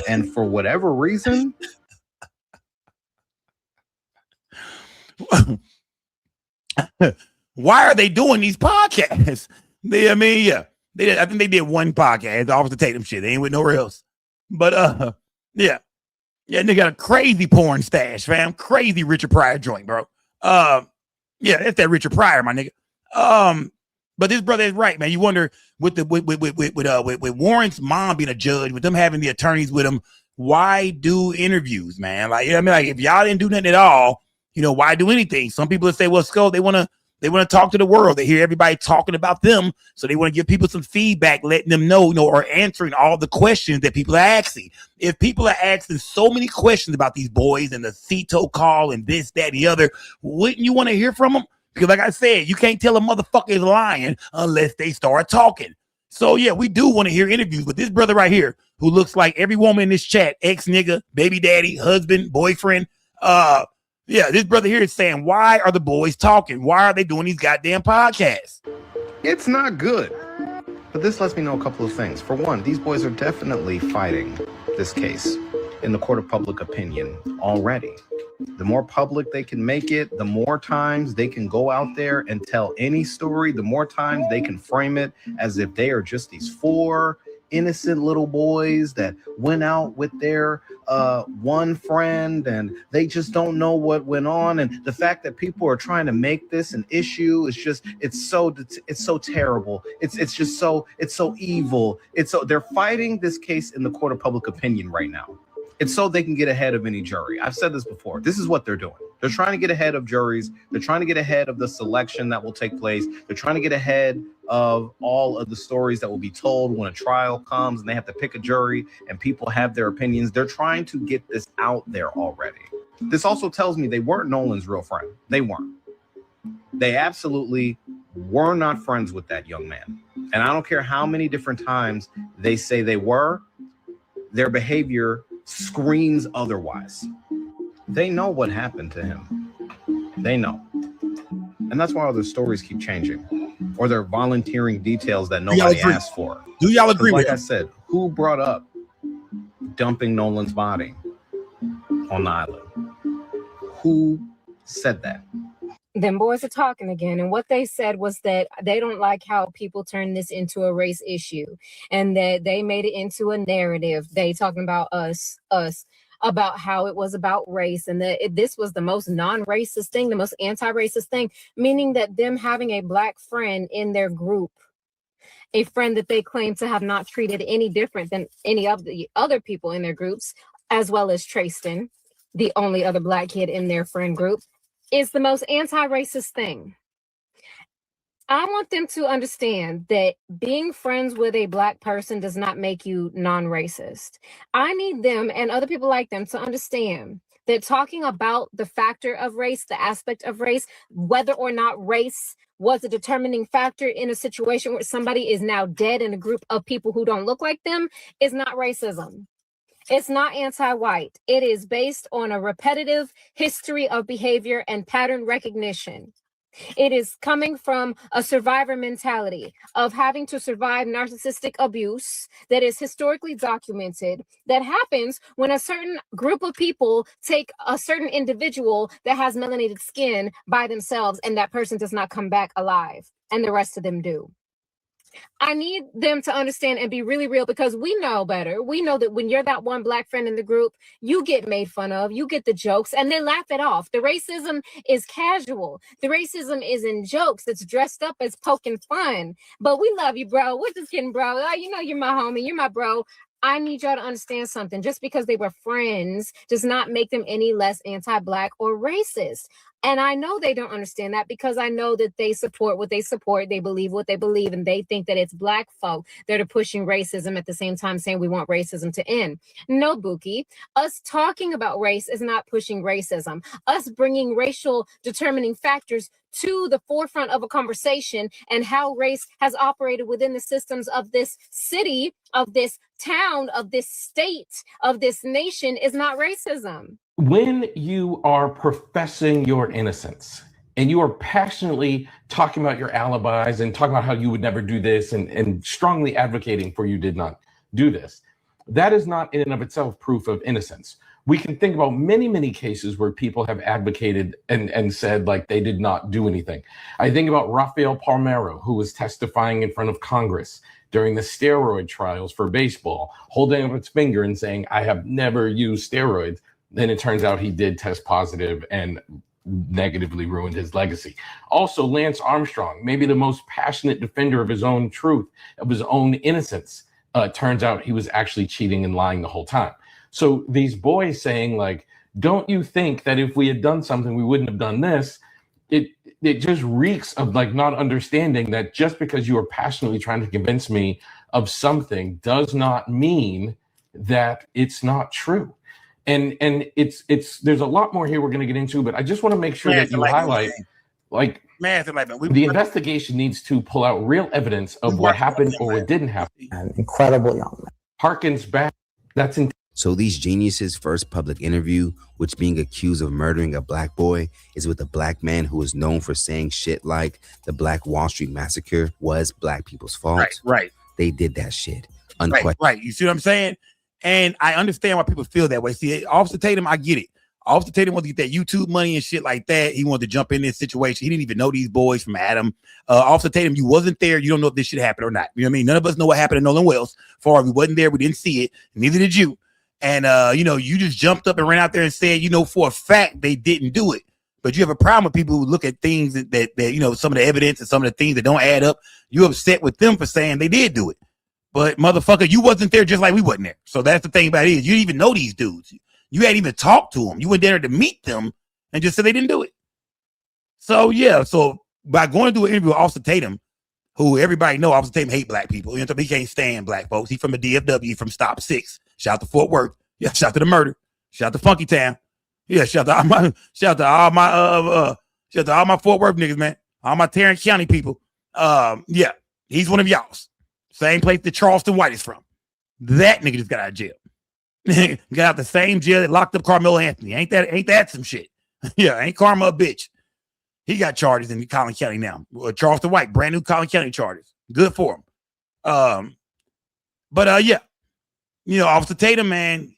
And for whatever reason, why are they doing these podcasts? I think they did one podcast, off the Tatum shit. They ain't with nowhere else. But yeah, they got a crazy porn stash, fam. Crazy Richard Pryor joint, bro. Yeah, it's that Richard Pryor, my nigga. But this brother is right, man. You wonder with Warren's mom being a judge, with them having the attorneys with him, why do interviews, man? Like, like if y'all didn't do nothing at all, why do anything? Some people say, well, Skull, they want to talk to the world. They hear everybody talking about them, so they want to give people some feedback, letting them know, or answering all the questions that people are asking. If people are asking so many questions about these boys and the Cito call and this, that, and the other, wouldn't you want to hear from them? Because like I said, you can't tell a motherfucker is lying unless they start talking. So yeah, we do want to hear interviews with this brother right here, who looks like every woman in this chat, ex-nigga, baby daddy, husband, boyfriend. Yeah, this brother here is saying, why are the boys talking? Why are they doing these goddamn podcasts? it's not good. But this lets me know a couple of things. For one, these boys are definitely fighting this case in the court of public opinion already. The more public they can make it, the more times they can go out there and tell any story, the more times they can frame it as if they are just these 4 innocent little boys that went out with their one friend and they just don't know what went on. And the fact that people are trying to make this an issue is just, it's so terrible. It's so evil. They're fighting this case in the court of public opinion right now. It's so they can get ahead of any jury. I've said this before. This is what they're doing. They're trying to get ahead of juries. They're trying to get ahead of the selection that will take place. They're trying to get ahead of all of the stories that will be told when a trial comes and they have to pick a jury and people have their opinions. They're trying to get this out there already. This also tells me they weren't Nolan's real friend. They weren't. They absolutely were not friends with that young man. And I don't care how many different times they say they were, their behavior screams otherwise. They know what happened to him. They know. And that's why all their stories keep changing. Or they're volunteering details that nobody asked for. Do y'all agree with Like I said, who brought up dumping Nolan's body on the island? Who said that? Them boys are talking again, and what they said was that they don't like how people turn this into a race issue, and that they made it into a narrative. They talking about us, about how it was about race, and that this was the most non-racist thing, the most anti-racist thing, meaning that them having a Black friend in their group, a friend that they claim to have not treated any different than any of the other people in their groups, as well as Tristan, the only other Black kid in their friend group, is the most anti-racist thing. I want them to understand that being friends with a Black person does not make you non-racist. I need them and other people like them to understand that talking about the factor of race, the aspect of race, whether or not race was a determining factor in a situation where somebody is now dead in a group of people who don't look like them, is not racism. It's not anti-white. It is based on a repetitive history of behavior and pattern recognition. It is coming from a survivor mentality of having to survive narcissistic abuse that is historically documented, that happens when a certain group of people take a certain individual that has melanated skin by themselves, and that person does not come back alive, and the rest of them do. I need them to understand and be really real, because we know better. We know that when you're that one Black friend in the group, you get made fun of, you get the jokes, and they laugh it off. The racism is casual. The racism is in jokes. It's dressed up as poking fun. But we love you, bro. We're just kidding, bro. Oh, you know you're my homie. You're my bro. I need y'all to understand something. Just because they were friends does not make them any less anti-Black or racist. And I know they don't understand that, because I know that they support what they support. They believe what they believe, and they think that it's Black folk that are pushing racism at the same time saying we want racism to end. No, Buki. Us talking about race is not pushing racism. Us bringing racial determining factors to the forefront of a conversation and how race has operated within the systems of this city, of this town, of this state, of this nation is not racism. When you are professing your innocence and you are passionately talking about your alibis and talking about how you would never do this and strongly advocating for you did not do this, that is not in and of itself proof of innocence. We can think about many, many cases where people have advocated and said like they did not do anything. I think about Rafael Palmeiro, who was testifying in front of Congress during the steroid trials for baseball, holding up its finger and saying, I have never used steroids. Then it turns out he did test positive and negatively ruined his legacy. Also, Lance Armstrong, maybe the most passionate defender of his own truth, of his own innocence, turns out he was actually cheating and lying the whole time. So these boys saying like, don't you think that if we had done something, we wouldn't have done this? It just reeks of like not understanding that just because you are passionately trying to convince me of something does not mean that it's not true. And it's there's a lot more here we're going to get into, but I just want to make sure that you highlight the investigation needs to pull out real evidence of what happened or what didn't happen. An incredible young man. Harkens back. That's So these geniuses' first public interview, which being accused of murdering a Black boy, is with a Black man who is known for saying shit like the Black Wall Street massacre was Black people's fault. Right. They did that shit. Right. You see what I'm saying? And I understand why people feel that way. See, Officer Tatum, I get it. Officer Tatum wanted to get that YouTube money and shit like that. He wanted to jump in this situation. He didn't even know these boys from Adam. Officer Tatum, you wasn't there. You don't know if this shit happened or not. You know what I mean? None of us know what happened to Nolan Wells. Far we wasn't there. We didn't see it. Neither did you. And, you just jumped up and ran out there and said, for a fact they didn't do it. But you have a problem with people who look at things that some of the evidence and some of the things that don't add up. You upset with them for saying they did do it. But motherfucker, you wasn't there just like we wasn't there. So that's the thing about it is you didn't even know these dudes. You hadn't even talked to them. You went there to meet them and just said they didn't do it. So, yeah. So by going to do an interview with Officer Tatum, who everybody know Officer Tatum hate black people. He can't stand black folks. He's from the DFW, from Stop 6. Shout out to Fort Worth. Yeah, shout out to the murder. Shout out to Funky Town. Yeah, shout out to all my Fort Worth niggas, man. All my Tarrant County people. Yeah, he's one of y'all's. Same place that Charleston White is from. That nigga just got out of jail. Got out the same jail that locked up Carmelo Anthony. Ain't that some shit? Yeah, ain't Karma a bitch? He got charges in Collin County now. Charleston White, brand new Collin County charges. Good for him. Yeah. Officer Tatum, man,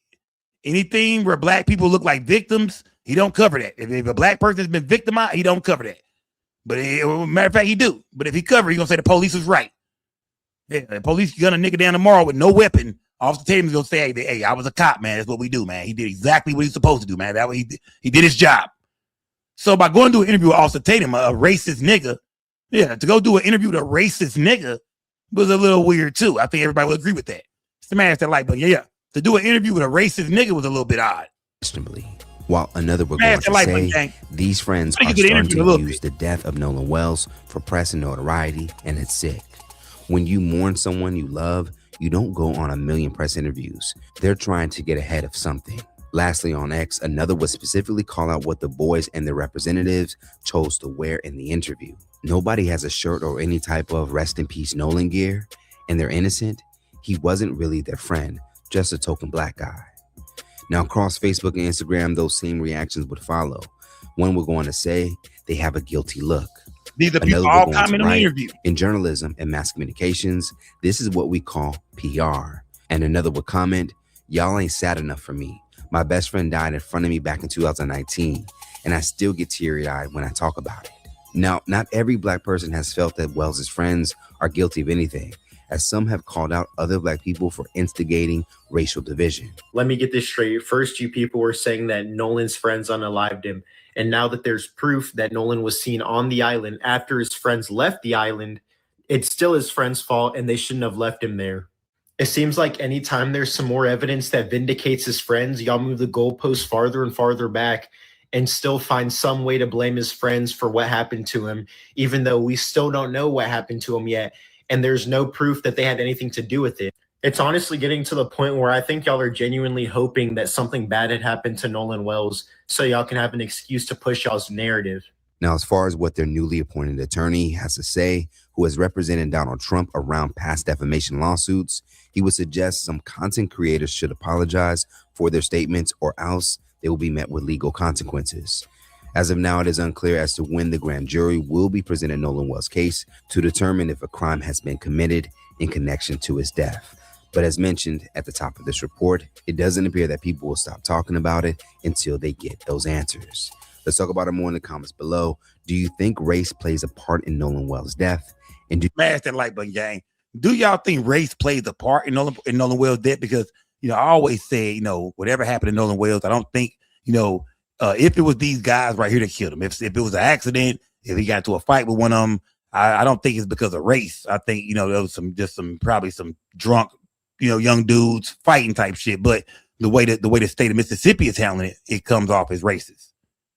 anything where black people look like victims, he don't cover that. If a black person has been victimized, he don't cover that. But matter of fact, he do. But if he cover, he gonna say the police was right. Yeah, the police gun a nigga down tomorrow with no weapon. Officer Tatum's gonna say, hey, I was a cop, man. That's what we do, man. He did exactly what he's supposed to do, man. That way he did his job. So by going to an interview with Officer Tatum, a racist nigga, to go do an interview with a racist nigga was a little weird too. I think everybody would agree with that. Smash that like button. Yeah. To do an interview with a racist nigga was a little bit odd. While another were going to say these friends are starting to use the death of Nolan Wells for press and notoriety, and it's sick. When you mourn someone you love, you don't go on a million press interviews. They're trying to get ahead of something. Lastly, on X, another would specifically call out what the boys and their representatives chose to wear in the interview. Nobody has a shirt or any type of rest in peace Nolan gear, and they're innocent. He wasn't really their friend, just a token black guy. Now, across Facebook and Instagram, those same reactions would follow. One would go on to say they have a guilty look. These are people all comment on the interview. In journalism and mass communications, this is what we call PR. And another would comment, y'all ain't sad enough for me. My best friend died in front of me back in 2019, and I still get teary-eyed when I talk about it. Now, not every black person has felt that Wells's friends are guilty of anything, as some have called out other black people for instigating racial division. Let me get this straight. First, you people were saying that Nolan's friends unalived him. And now that there's proof that Nolan was seen on the island after his friends left the island, it's still his friend's fault and they shouldn't have left him there. It seems like anytime there's some more evidence that vindicates his friends, y'all move the goalposts farther and farther back and still find some way to blame his friends for what happened to him, even though we still don't know what happened to him yet. And there's no proof that they had anything to do with it. It's honestly getting to the point where I think y'all are genuinely hoping that something bad had happened to Nolan Wells so y'all can have an excuse to push y'all's narrative. Now, as far as what their newly appointed attorney has to say, who has represented Donald Trump around past defamation lawsuits, he would suggest some content creators should apologize for their statements or else they will be met with legal consequences. As of now, it is unclear as to when the grand jury will be presenting Nolan Wells' case to determine if a crime has been committed in connection to his death. But as mentioned at the top of this report, it doesn't appear that people will stop talking about it until they get those answers. Let's talk about it more in the comments below. Do you think race plays a part in Nolan Wells' death? And smash that like button, gang. Do y'all think race plays a part in Nolan Wells' death? Because, I always say, whatever happened to Nolan Wells, I don't think, if it was these guys right here that killed him, if it was an accident, if he got into a fight with one of them, I don't think it's because of race. I think, there was probably some drunk, young dudes fighting type shit. But the way the state of Mississippi is handling it, it comes off as racist.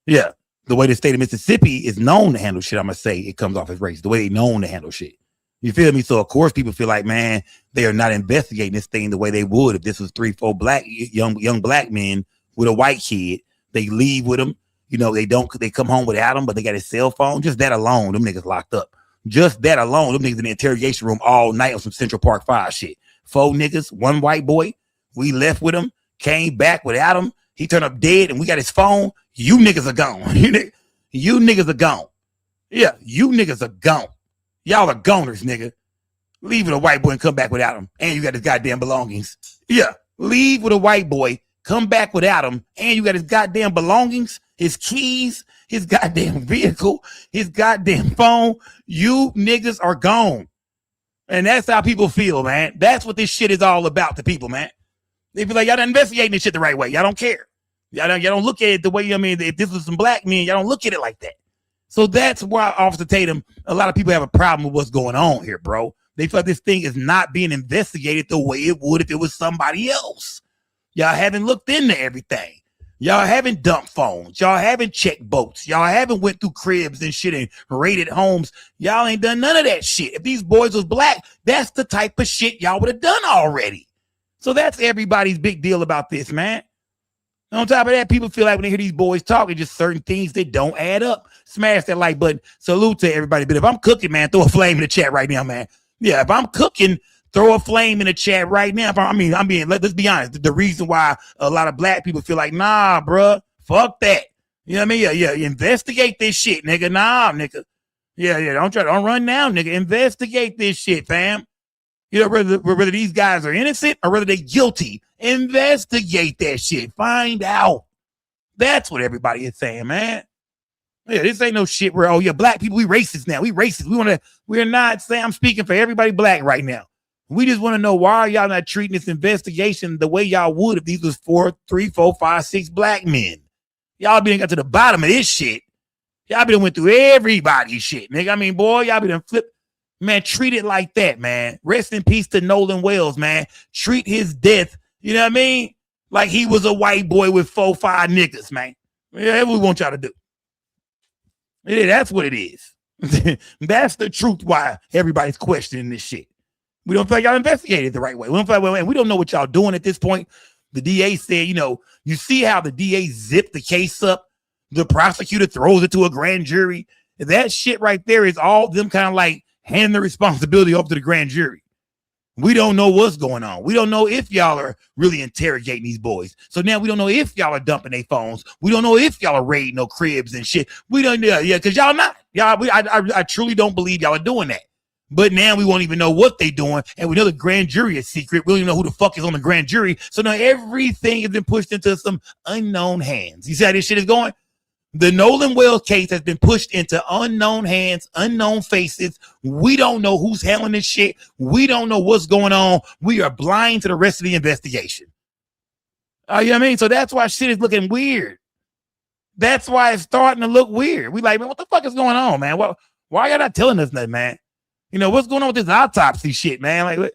Yeah. The way the state of Mississippi is known to handle shit, I'm going to say it comes off as racist. The way they're known to handle shit. You feel me? So, of course, people feel like, man, they are not investigating this thing the way they would if this was 3-4 black young black men with a white kid. They leave with them. They come home without him, but they got his cell phone. Just that alone, them niggas locked up. Just that alone, them niggas in the interrogation room all night on some Central Park 5 shit. 4 niggas, 1 white boy. We left with him, came back without him. He turned up dead and we got his phone. You niggas are gone. You niggas are gone. Yeah, you niggas are gone. Y'all are goners, nigga. Leave with a white boy and come back without him. And you got his goddamn belongings. Yeah, leave with a white boy, come back without him, and you got his goddamn belongings, his keys, his goddamn vehicle, his goddamn phone. You niggas are gone. And that's how people feel, man. That's what this shit is all about to people, man. They feel like y'all not investigating this shit the right way. Y'all don't care. Y'all don't look at it the way, I mean, if this was some black men, y'all don't look at it like that. So that's why, Officer Tatum, a lot of people have a problem with what's going on here, bro. They feel like this thing is not being investigated the way it would if it was somebody else. Y'all haven't looked into everything. Y'all haven't dumped phones. Y'all haven't checked boats. Y'all haven't went through cribs and shit and raided homes. Y'all ain't done none of that shit. If these boys was black, that's the type of shit y'all would have done already. So that's everybody's big deal about this, man. On top of that, people feel like when they hear these boys talking, just certain things that don't add up. Smash that like button. Salute to everybody. But if I'm cooking, man, throw a flame in the chat right now, man. Yeah, if I'm cooking, throw a flame in the chat right now. Let's be honest. The reason why a lot of black people feel like, nah, bruh, fuck that. You know what I mean? Yeah, investigate this shit, nigga. Nah, nigga. Yeah, don't run now, nigga. Investigate this shit, fam. You know, whether these guys are innocent or whether they're guilty, investigate that shit. Find out. That's what everybody is saying, man. Yeah, this ain't no shit where, oh yeah, black people, we racist now. We racist. We're not saying, I'm speaking for everybody black right now. We just want to know, why are y'all not treating this investigation the way y'all would if these was 4, 3, 4, 5, 6 black men? Y'all been got to the bottom of this shit. Y'all been went through everybody's shit, nigga. I mean, boy, y'all been flipped. Man, treat it like that, man. Rest in peace to Nolan Wells, man. Treat his death, you know what I mean? Like he was a white boy with 4, 5 niggas, man. Yeah, that's what we want y'all to do. Yeah, that's what it is. That's the truth why everybody's questioning this shit. We don't feel like y'all investigated the right way. We don't feel like, we don't know what y'all doing at this point. The DA said, you see how the DA zipped the case up? The prosecutor throws it to a grand jury. That shit right there is all them kind of like handing the responsibility over to the grand jury. We don't know what's going on. We don't know if y'all are really interrogating these boys. So now we don't know if y'all are dumping their phones. We don't know if y'all are raiding no cribs and shit. We don't know, because y'all not. I truly don't believe y'all are doing that. But now we won't even know what they're doing, and we know the grand jury is secret. We don't even know who the fuck is on the grand jury. So now everything has been pushed into some unknown hands. You see how this shit is going? The Nolan Wells case has been pushed into unknown hands, unknown faces. We don't know who's handling this shit. We don't know what's going on. We are blind to the rest of the investigation. You know what I mean? So that's why shit is looking weird. That's why it's starting to look weird. We like, man, what the fuck is going on, man? Why y'all not telling us nothing, man? What's going on with this autopsy shit, man?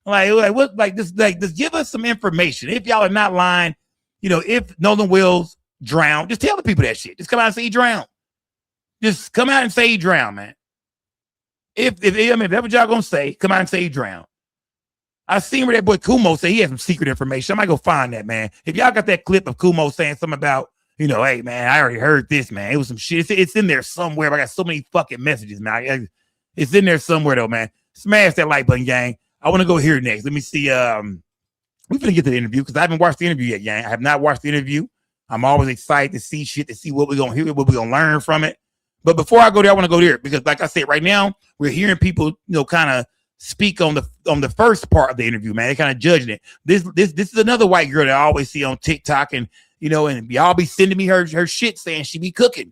Just give us some information. If y'all are not lying, if Nolan Wells drowned, just tell the people that shit. Just come out and say he drowned. Just come out and say he drowned, man. If that's what y'all gonna say, come out and say he drowned. I seen where that boy Kumo say he had some secret information. I might go find that, man. If y'all got that clip of Kumo saying something about, hey, man, I already heard this, man. It was some shit. It's in there somewhere. But I got so many fucking messages, man. It's in there somewhere, though, man. Smash that like button, gang. I want to go here next. Let me see. We're gonna get to the interview because I haven't watched the interview yet, gang. I have not watched the interview. I'm always excited to see shit, to see what we're gonna hear, what we're gonna learn from it. But before I go there, I want to go there because, like I said, right now we're hearing people, kind of speak on the first part of the interview, man. They're kind of judging it. This is another white girl that I always see on TikTok, and and y'all be sending me her shit saying she be cooking.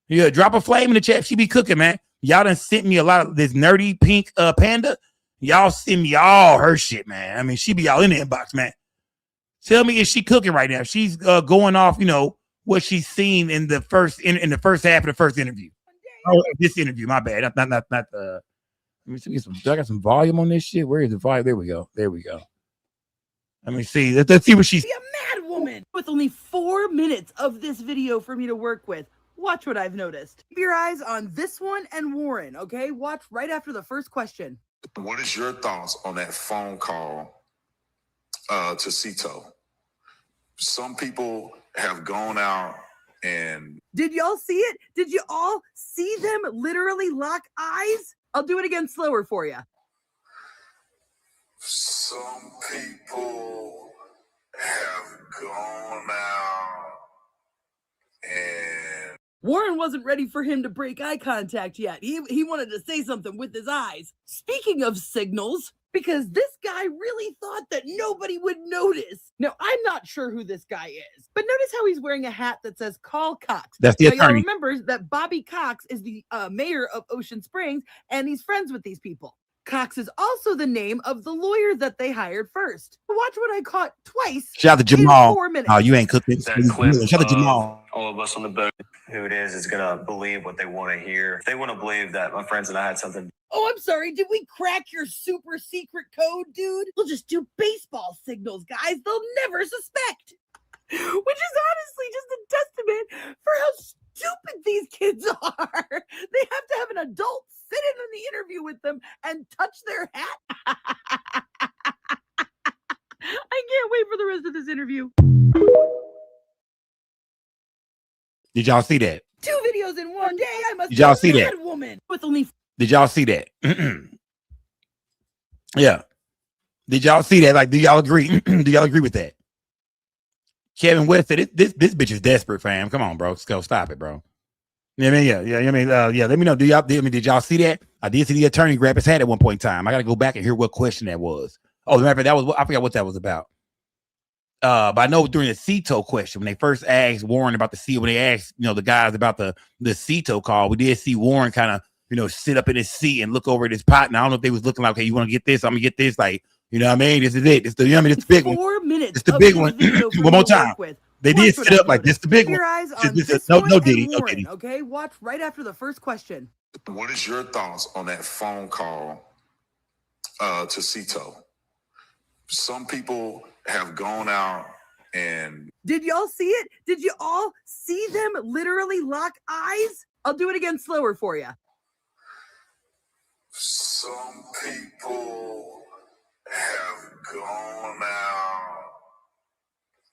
Yeah, drop a flame in the chat. She be cooking, man. Y'all done sent me a lot of this nerdy pink panda. Y'all send me all her shit, man. I mean, she be all in the inbox, man. Tell me, is she cooking right now? She's going off, what she's seen in the first in the first half of the first interview. Oh, this interview, my bad. Not let me see some. Do I got some volume on this shit? Where is the volume? There we go. Let me see. Let's see what she's. Be a mad woman with only 4 minutes of this video for me to work with. Watch what I've noticed. Keep your eyes on this one and Warren, okay? Watch right after the first question. What is your thoughts on that phone call to Cito? Some people have gone out and... Did y'all see it? Did you all see them literally lock eyes? I'll do it again slower for you. Some people have gone out and... Warren wasn't ready for him to break eye contact yet. He wanted to say something with his eyes. Speaking of signals, because this guy really thought that nobody would notice. Now, I'm not sure who this guy is, but notice how he's wearing a hat that says Call Cox. That's the now, y'all attorney. remember that Bobby Cox is the mayor of Ocean Springs, and he's friends with these people. Cox is also the name of the lawyer that they hired first. Watch what I caught twice. Shout out to Jamal. In 4 minutes. Oh, you ain't cooking. That clip Shout out to Jamal. all of us on the boat, who it is gonna believe what they want to hear. If they want to believe that my friends and I had something. Oh, I'm sorry. Did we crack your super secret code, dude? We'll just do baseball signals, guys. They'll never suspect. Which is honestly just a testament for how stupid these kids are. They have to have an adult sit in the interview with them and touch their hat. I can't wait for the rest of this interview. Did y'all see that? 2 videos in one day. I must Did y'all be see a that? mad woman with only. Did y'all see that? Yeah. Did y'all see that? Like, do y'all agree? Do y'all agree with that? Kevin West said, this bitch is desperate, fam. Come on, bro. Let's go. Stop it, bro. Yeah, I mean, yeah. Let me know. Did y'all see that? I did see the attorney grab his hat at one point in time. I got to go back and hear what question that was. Oh, remember I forgot what that was about. But I know during the CETO question, when they first asked Warren about when they asked, the guys about the CETO call, we did see Warren kind of, sit up in his seat and look over at his partner. I don't know if they was looking like, okay, you want to get this? I'm gonna get this. Like, you know what I mean? This is it. It's the, it's the big one. 4 minutes. It's the big one. One more time. They did sit up like this. The big one. Your eyes on This this no one Diddy. and No Warren, Diddy. okay? Watch right after the first question. What is your thoughts on that phone call to CETO? Some people have gone out and. Did y'all see it? Did you all see them literally lock eyes? I'll do it again slower for you. Some people have gone out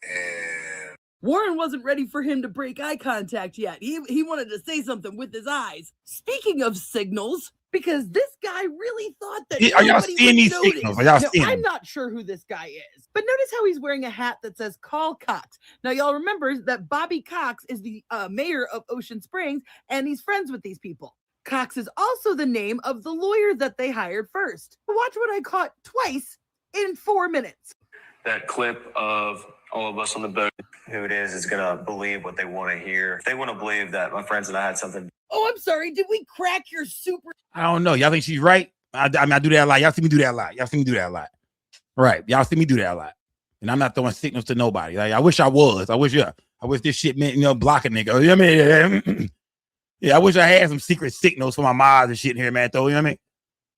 and. Warren wasn't ready for him to break eye contact yet. He wanted to say something with his eyes. Speaking of signals, because this guy really thought that Are y'all nobody seeing would these notice. signals? Are y'all Now, seeing I'm them? not sure who this guy is, but notice how he's wearing a hat that says Call Cox. Now, y'all remember that Bobby Cox is the mayor of Ocean Springs, and he's friends with these people. Cox is also the name of the lawyer that they hired first. Watch what I caught twice in 4 minutes. That clip of all of us on the boat, who it is gonna believe what they want to hear. If they want to believe that my friends and I had something. Oh, I'm sorry. Did we crack your super? I don't know. Y'all think she's right? I mean, I do that a lot. Y'all see me do that a lot. Right. Y'all see me do that a lot. And I'm not throwing signals to nobody. Like, I wish I was. I wish this shit meant, block a nigga. You know what I mean? Yeah, I wish I had some secret signals for my mods and shit in here, man. Though, you know what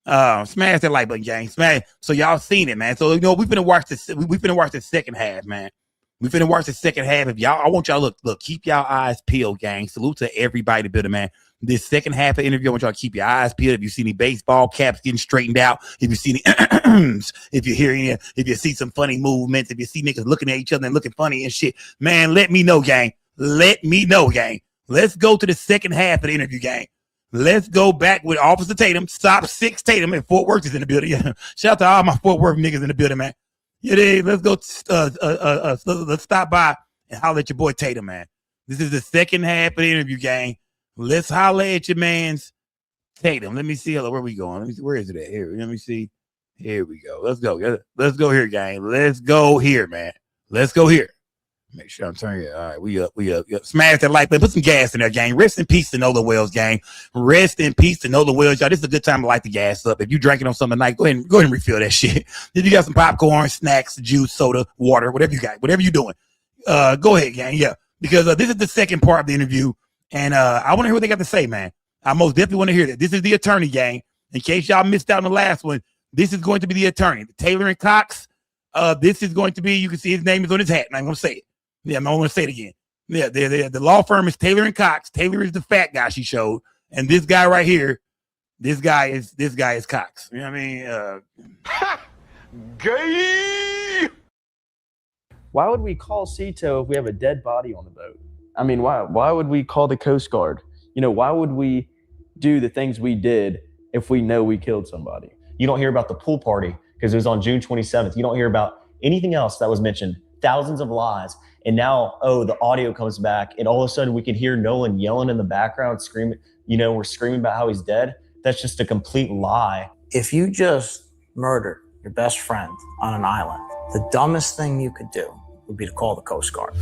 I mean? Smash that like button, gang. Smash. So y'all seen it, man. So we finna watch the second half, man. We finna watch the second half. If y'all, I want y'all look, keep y'all eyes peeled, gang. Salute to everybody to build, man. This second half of the interview, I want y'all to keep your eyes peeled. If you see any baseball caps getting straightened out, if you see any, if you hear any, if you see some funny movements, if you see niggas looking at each other and looking funny and shit, man, let me know, gang. Let me know, gang. Let's go to the second half of the interview, gang. Let's go back with Officer Tatum. Stop 6 Tatum and Fort Worth is in the building. Yeah. Shout out to all my Fort Worth niggas in the building, man. Yeah, let's go. Let's stop by and holler at your boy Tatum, man. This is the second half of the interview, gang. Let's holler at your man's Tatum. Let me see. Where we going? Let me see. Where is it at? Here. Let me see. Here we go. Let's go. Let's go here, gang. Let's go here, man. Let's go here. Make sure I'm turning it. All right, we up. Smash that like button. Put some gas in there, gang. Rest in peace to Nolan Wells, gang. Rest in peace to Nolan Wells, y'all. This is a good time to light the gas up. If you drinking on something tonight, go ahead and refill that shit. If you got some popcorn, snacks, juice, soda, water, whatever you got, whatever you're doing, go ahead, gang. Yeah, because this is the second part of the interview, and I want to hear what they got to say, man. I most definitely want to hear that. This is the attorney, gang. In case y'all missed out on the last one, this is going to be the attorney, Taylor and Cox. This is going to be. You can see his name is on his hat, and I'm going to say it. Yeah, I'm going to say it again. Yeah, the law firm is Taylor and Cox. Taylor is the fat guy she showed, and this guy right here, this guy is Cox. You know what I mean? Gay. Why would we call CETO if we have a dead body on the boat? I mean, why would we call the Coast Guard? Why would we do the things we did if we know we killed somebody? You don't hear about the pool party because it was on June 27th. You don't hear about anything else that was mentioned. Thousands of lies. And now, the audio comes back, and all of a sudden we can hear Nolan yelling in the background, screaming, we're screaming about how he's dead. That's just a complete lie. If you just murder your best friend on an island, the dumbest thing you could do would be to call the Coast Guard.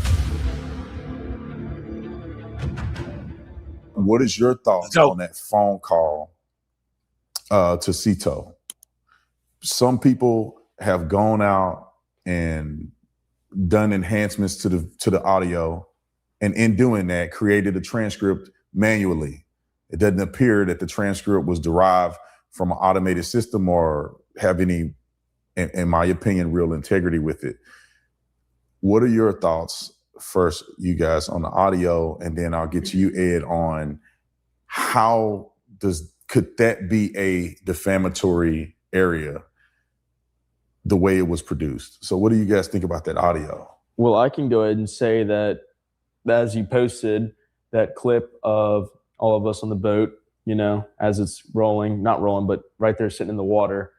What is your thoughts on that phone call to Cito? Some people have gone out and done enhancements to the audio, and in doing that, created a transcript manually. It doesn't appear that the transcript was derived from an automated system or have any, in my opinion, real integrity with it. What are your thoughts, first, you guys, on the audio, and then I'll get to you, Ed, on could that be a defamatory area the way it was produced? So what do you guys think about that audio? Well, I can go ahead and say that as you posted that clip of all of us on the boat, you know, as it's rolling, not rolling, but right there sitting in the water,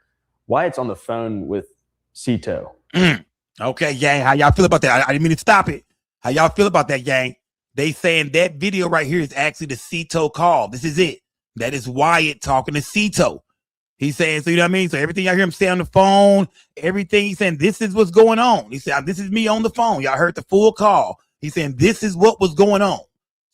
Wyatt's on the phone with Cito. Okay, gang, how y'all feel about that? I didn't mean to stop it. How y'all feel about that, gang? They saying that video right here is actually the Cito call. This is it. That is Wyatt talking to Cito. He's saying, so you know what I mean? So everything y'all hear him say on the phone, everything he's saying, this is what's going on. He said, this is me on the phone. Y'all heard the full call. He's saying, this is what was going on.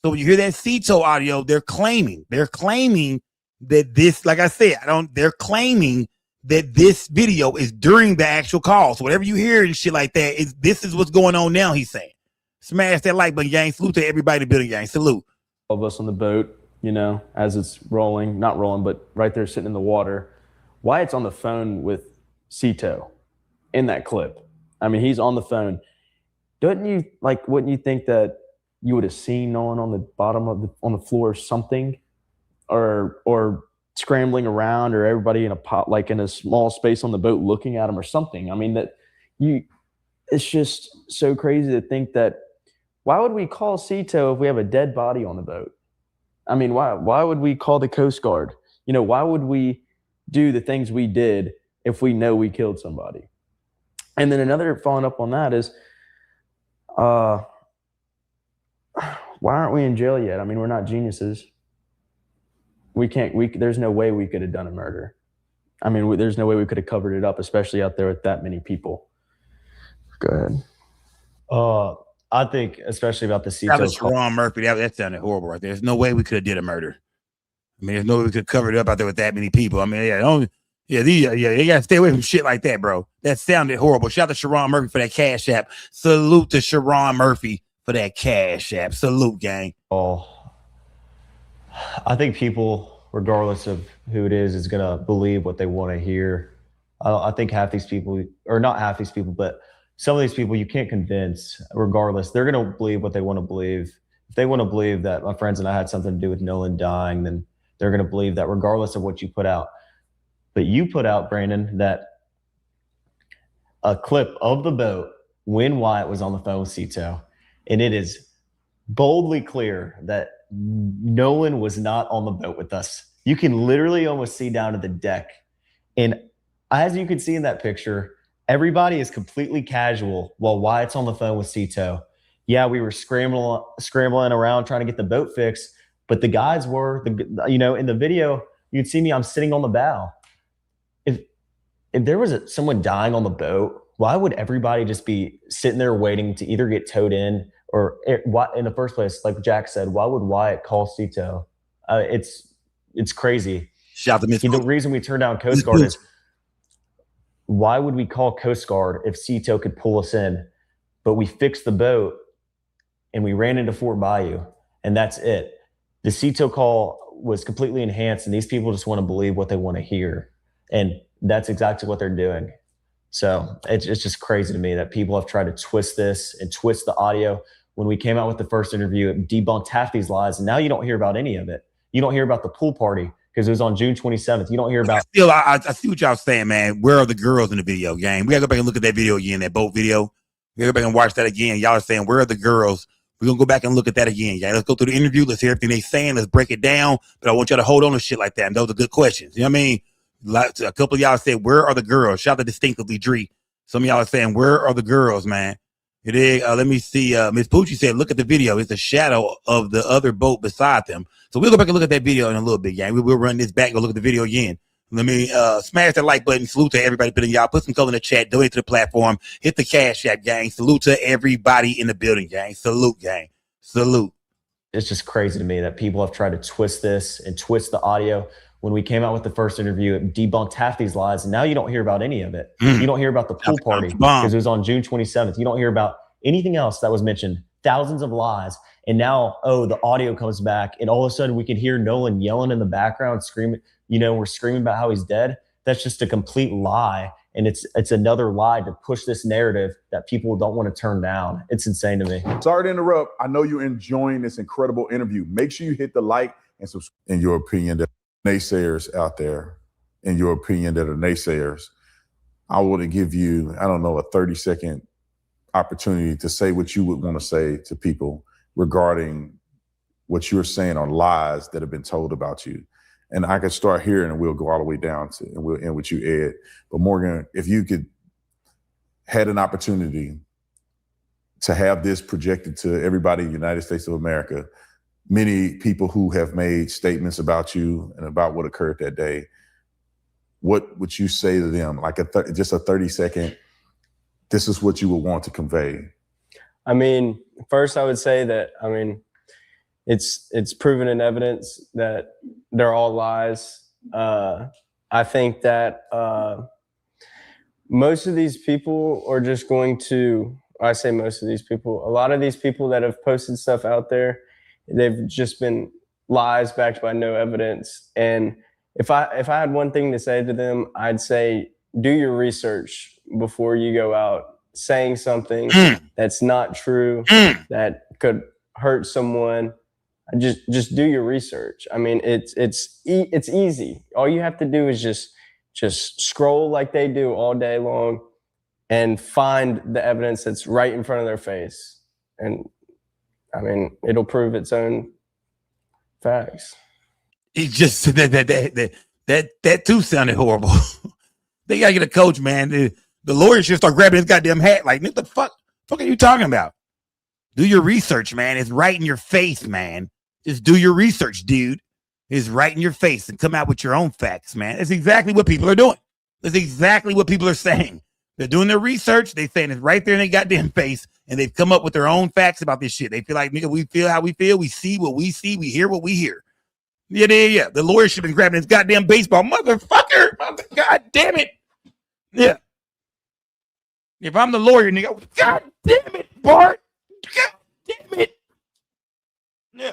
So when you hear that Cito audio, they're claiming that this, like I said, they're claiming that this video is during the actual call. So whatever you hear and shit like that, this is what's going on now, he's saying. Smash that like button, gang. Salute to everybody in the building, gang. Salute. All of us on the boat, you know, as it's rolling, not rolling, but right there sitting in the water. Wyatt's on the phone with Cito in that clip. I mean, he's on the phone. Wouldn't you think that you would have seen Nolan on the bottom of on the floor or something, or scrambling around, or everybody in a pot, like in a small space on the boat looking at him or something? I mean, it's just so crazy to think that. Why would we call Cito if we have a dead body on the boat? I mean, why would we call the Coast Guard? You know, why would we do the things we did if we know we killed somebody? And then another following up on that is, why aren't we in jail yet? I mean, we're not geniuses. There's no way we could have done a murder. I mean, there's no way we could have covered it up, especially out there with that many people. Go ahead. I think, especially about the Cito. That was Sharon Murphy. That sounded horrible right there. There's no way we could have did a murder. I mean, there's no way we could cover it up out there with that many people. I mean, you gotta stay away from shit like that, bro. That sounded horrible. Shout out to Sharon Murphy for that cash app. Salute to Sharon Murphy for that cash app. Salute, gang. Oh, I think people, regardless of who it is gonna believe what they want to hear. I think half these people, or not half these people, but some of these people you can't convince. Regardless, they're going to believe what they want to believe. If they want to believe that my friends and I had something to do with Nolan dying, then they're going to believe that regardless of what you put out. But you put out, Brandon, that a clip of the boat when Wyatt was on the phone with Cito, and it is boldly clear that Nolan was not on the boat with us. You can literally almost see down to the deck. And as you can see in that picture, everybody is completely casual while Wyatt's on the phone with Cito. Yeah, we were scrambling around trying to get the boat fixed, but the guys were, in the video, you'd see me, I'm sitting on the bow. If there was someone dying on the boat, why would everybody just be sitting there waiting to either get towed in or in the first place, like Jack said, why would Wyatt call Cito? It's crazy. Shout out to Miss The reason we turned down Coast Guard is, why would we call Coast Guard if Cito could pull us in? But we fixed the boat and we ran into Fort Bayou, and that's it. The Cito call was completely enhanced, and these people just want to believe what they want to hear. And that's exactly what they're doing. So it's just crazy to me that people have tried to twist this and twist the audio. When we came out with the first interview, it debunked half these lies, and now you don't hear about any of it. You don't hear about the pool party because it was on June 27th. You don't hear about. Still, I see what y'all saying, man. Where are the girls in the video, gang? We gotta go back and look at that video again, that boat video. We gotta go back and watch that again. Y'all are saying, where are the girls? We're gonna go back and look at that again, gang. Let's go through the interview. Let's hear everything they saying. Let's break it down. But I want y'all to hold on to shit like that. And those are good questions. You know what I mean? Like, a couple of y'all said, where are the girls? Shout out to Distinctively Dree. Some of y'all are saying, where are the girls, man? It is, let me see. Miss Poochie said, look at the video. It's a shadow of the other boat beside them. So we'll go back and look at that video in a little bit, gang. We'll run this back and go look at the video again. Let me smash that like button. Salute to everybody building, y'all. Put some color in the chat. Donate to the platform. Hit the Cash App, gang. Salute to everybody in the building, gang. Salute, gang. Salute. It's just crazy to me that people have tried to twist this and twist the audio. When we came out with the first interview, it debunked half these lies, and now you don't hear about any of it. You don't hear about the pool party because it was on June 27th. You don't hear about anything else that was mentioned. Thousands of lies, and now, the audio comes back, and all of a sudden we can hear Nolan yelling in the background, screaming. We're screaming about how he's dead. That's just a complete lie, and it's another lie to push this narrative that people don't want to turn down. It's insane to me. Sorry to interrupt. I know you're enjoying this incredible interview. Make sure you hit the like and subscribe. In your opinion, that naysayers out there, in your opinion, that are naysayers, I want to give you, I don't know, a 30-second opportunity to say what you would want to say to people regarding what you're saying are lies that have been told about you. And I could start here and we'll go all the way down to, and we'll end with you, Ed. But Morgan, if you had an opportunity to have this projected to everybody in the United States of America, many people who have made statements about you and about what occurred that day, what would you say to them? Like just a 30-second, this is what you would want to convey. I mean, first I would say that, it's proven in evidence that they're all lies. I think that most of these people are just going to, I say most of these people, a lot of these people that have posted stuff out there, they've just been lies backed by no evidence. And if I had one thing to say to them, I'd say, do your research before you go out saying something that's not true, that could hurt someone. Just do your research. I mean, it's easy. All you have to do is just scroll like they do all day long and find the evidence that's right in front of their face. And I mean, it'll prove its own facts. He just that too sounded horrible. They gotta get a coach, man. The lawyer should start grabbing his goddamn hat. Like, what the fuck are you talking about? Do your research, man. It's right in your face, man. Just do your research, dude. It's right in your face and come out with your own facts, man. That's exactly what people are doing. That's exactly what people are saying. They're doing their research. They're saying it's right there in their goddamn face, and they've come up with their own facts about this shit. They feel like, nigga, we feel how we feel. We see what we see. We hear what we hear. Yeah. The lawyer should have been grabbing his goddamn baseball. Motherfucker. God damn it. Yeah. If I'm the lawyer, nigga, God damn it, Bart. God damn it. Yeah.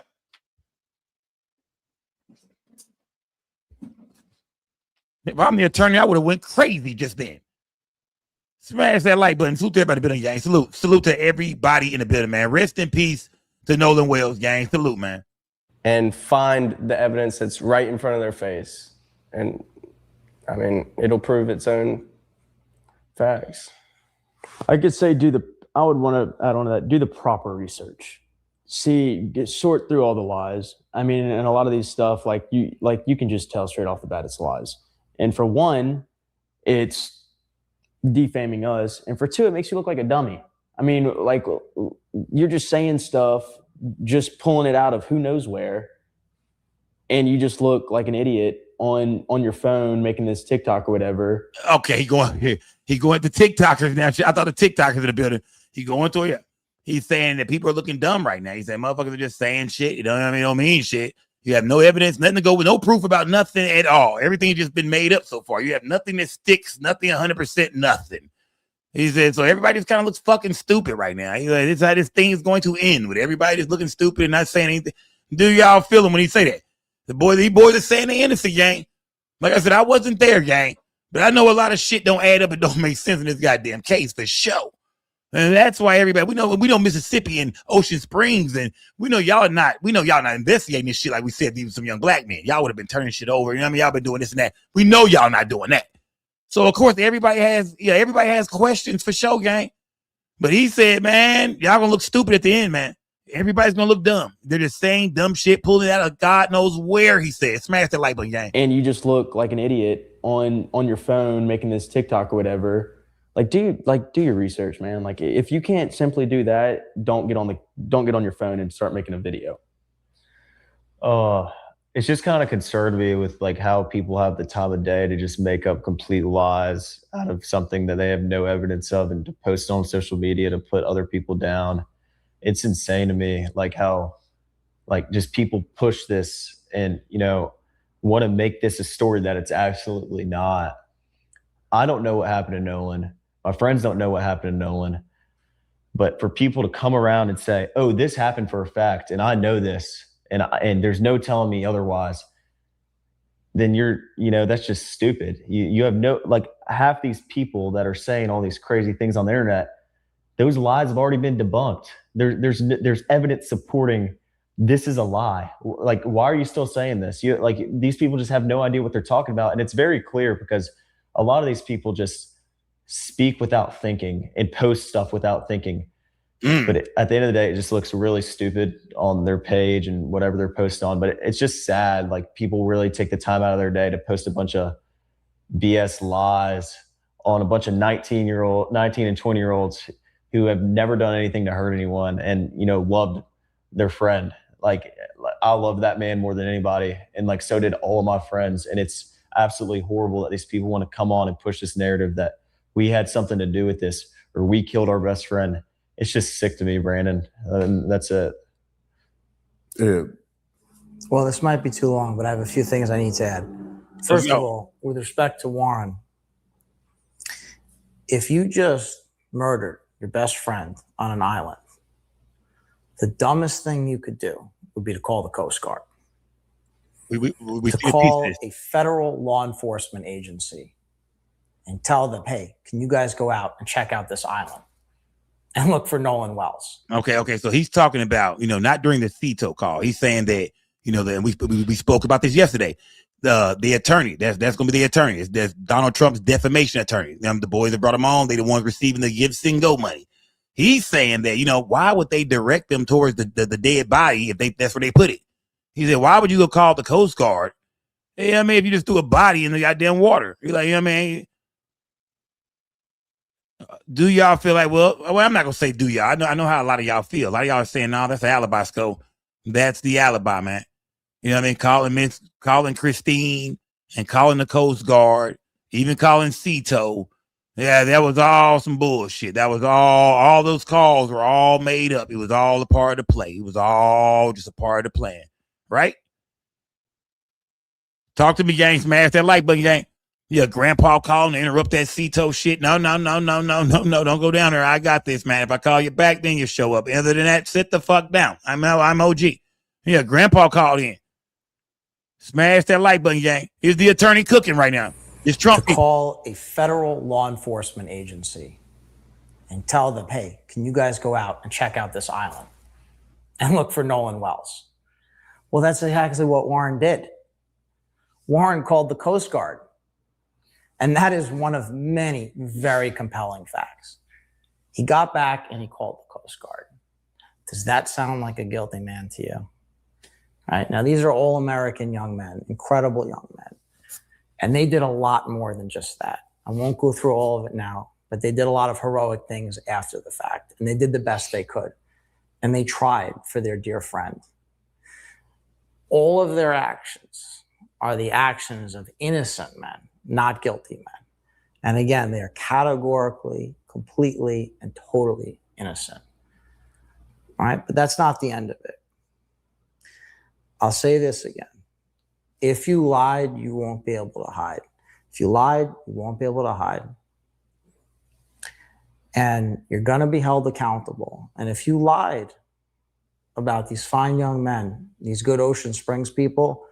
If I'm the attorney, I would have went crazy just then. Smash that like button. Salute to everybody in the building, gang. Salute to everybody in the building, man. Rest in peace to Nolan Wells, gang. Salute, man. And find the evidence that's right in front of their face. And I mean, it'll prove its own facts. I could say I would want to add on to that, do the proper research. Sort through all the lies. I mean, and a lot of these stuff, like you can just tell straight off the bat it's lies. And for one, it's defaming us. And for two, it makes you look like a dummy. I mean, like, you're just saying stuff, just pulling it out of who knows where, and you just look like an idiot on your phone making this TikTok or whatever. Okay, he going to TikTokers now. I thought the TikTokers in the building. He going to it. He's saying that people are looking dumb right now. He said motherfuckers are just saying shit. You know what I mean? Don't mean shit. You have no evidence, nothing to go with, no proof about nothing at all. Everything's just been made up so far. You have nothing that sticks, nothing 100% nothing. He said, so everybody just kind of looks fucking stupid right now. He's like, this is how this thing is going to end, with everybody just looking stupid and not saying anything. Do y'all feel him when he say that? These boys are saying they innocent, gang. Like I said, I wasn't there, gang. But I know a lot of shit don't add up and don't make sense in this goddamn case for sure. And that's why everybody, we know Mississippi and Ocean Springs, and we know y'all not investigating this shit like we said, even some young black men. Y'all would have been turning shit over. You know what I mean? Y'all been doing this and that. We know y'all not doing that. So of course everybody has questions for sure, gang. But he said, man, y'all gonna look stupid at the end, man. Everybody's gonna look dumb. They're just saying dumb shit, pulling it out of God knows where, he said. Smash that like button, gang. And you just look like an idiot on your phone making this TikTok or whatever. Do your research, man. Like, if you can't simply do don't get on your phone and start making a video. it's just kind of concerned me with like how people have the time of day to just make up complete lies out of something that they have no evidence of and to post on social media to put other people down. It's insane to me, like how like just people push this and, you know, want to make this a story that it's absolutely not. I don't know what happened to Nolan. My friends don't know what happened to Nolan. But for people to come around and say, oh, this happened for a fact, and I know this, and there's no telling me otherwise, then that's just stupid. You have no, like half these people that are saying all these crazy things on the internet, those lies have already been debunked. There's evidence supporting this is a lie. Like, why are you still saying this? These people just have no idea what they're talking about. And it's very clear because a lot of these people just speak without thinking and post stuff without thinking. But at the end of the day, it just looks really stupid on their page and whatever they're posting on. But it's just sad. Like, people really take the time out of their day to post a bunch of BS lies on a bunch of 19 and 20-year-olds who have never done anything to hurt anyone and, loved their friend. Like, I love that man more than anybody. And like, so did all of my friends. And it's absolutely horrible that these people want to come on and push this narrative that we had something to do with this or we killed our best friend. It's just sick to me, Brandon. That's it. Yeah. Well, this might be too long, but I have a few things I need to add. First of all, with respect to Warren, if you just murdered your best friend on an island, the dumbest thing you could do would be to call the Coast Guard. To call a federal law enforcement agency and tell them, hey, can you guys go out and check out this island and look for Nolan Wells? Okay. So he's talking about, not during the Cito call. He's saying that, that we spoke about this yesterday. The attorney, that's going to be the attorney. That's Donald Trump's defamation attorney. The boys that brought him on, they the ones receiving the Give, Sing, Go money. He's saying that, why would they direct them towards the dead body if that's where they put it? He said, why would you go call the Coast Guard? Hey, if you just threw a body in the goddamn water. You're like, do y'all feel like, well, I'm not going to say do y'all. I know how a lot of y'all feel. A lot of y'all are saying, no, that's the alibi scope. That's the alibi, man. You know what I mean? Calling Christine and calling the Coast Guard, even calling Cito. Yeah, that was all some bullshit. That was all those calls were all made up. It was all a part of the play. It was all just a part of the plan, right? Talk to me, gang. Smash that like button, gang. Yeah, grandpa calling to interrupt that Cito shit. No, don't go down there. I got this, man. If I call you back, then you show up. Other than that, sit the fuck down. I'm OG. Yeah, grandpa called in. Smash that like button, gang. Is the attorney cooking right now? It's Trump. To call a federal law enforcement agency and tell them, hey, can you guys go out and check out this island and look for Nolan Wells? Well, that's exactly what Warren did. Warren called the Coast Guard. And that is one of many very compelling facts. He got back and he called the Coast Guard. Does that sound like a guilty man to you? All right. Now, these are all American young men, incredible young men. And they did a lot more than just that. I won't go through all of it now, but they did a lot of heroic things after the fact. And they did the best they could. And they tried for their dear friend. All of their actions are the actions of innocent men, not guilty men. And again, they are categorically, completely, and totally innocent. All right, but that's not the end of it. I'll say this again. If you lied, you won't be able to hide. If you lied, you won't be able to hide. And you're going to be held accountable. And if you lied about these fine young men, these good Ocean Springs people,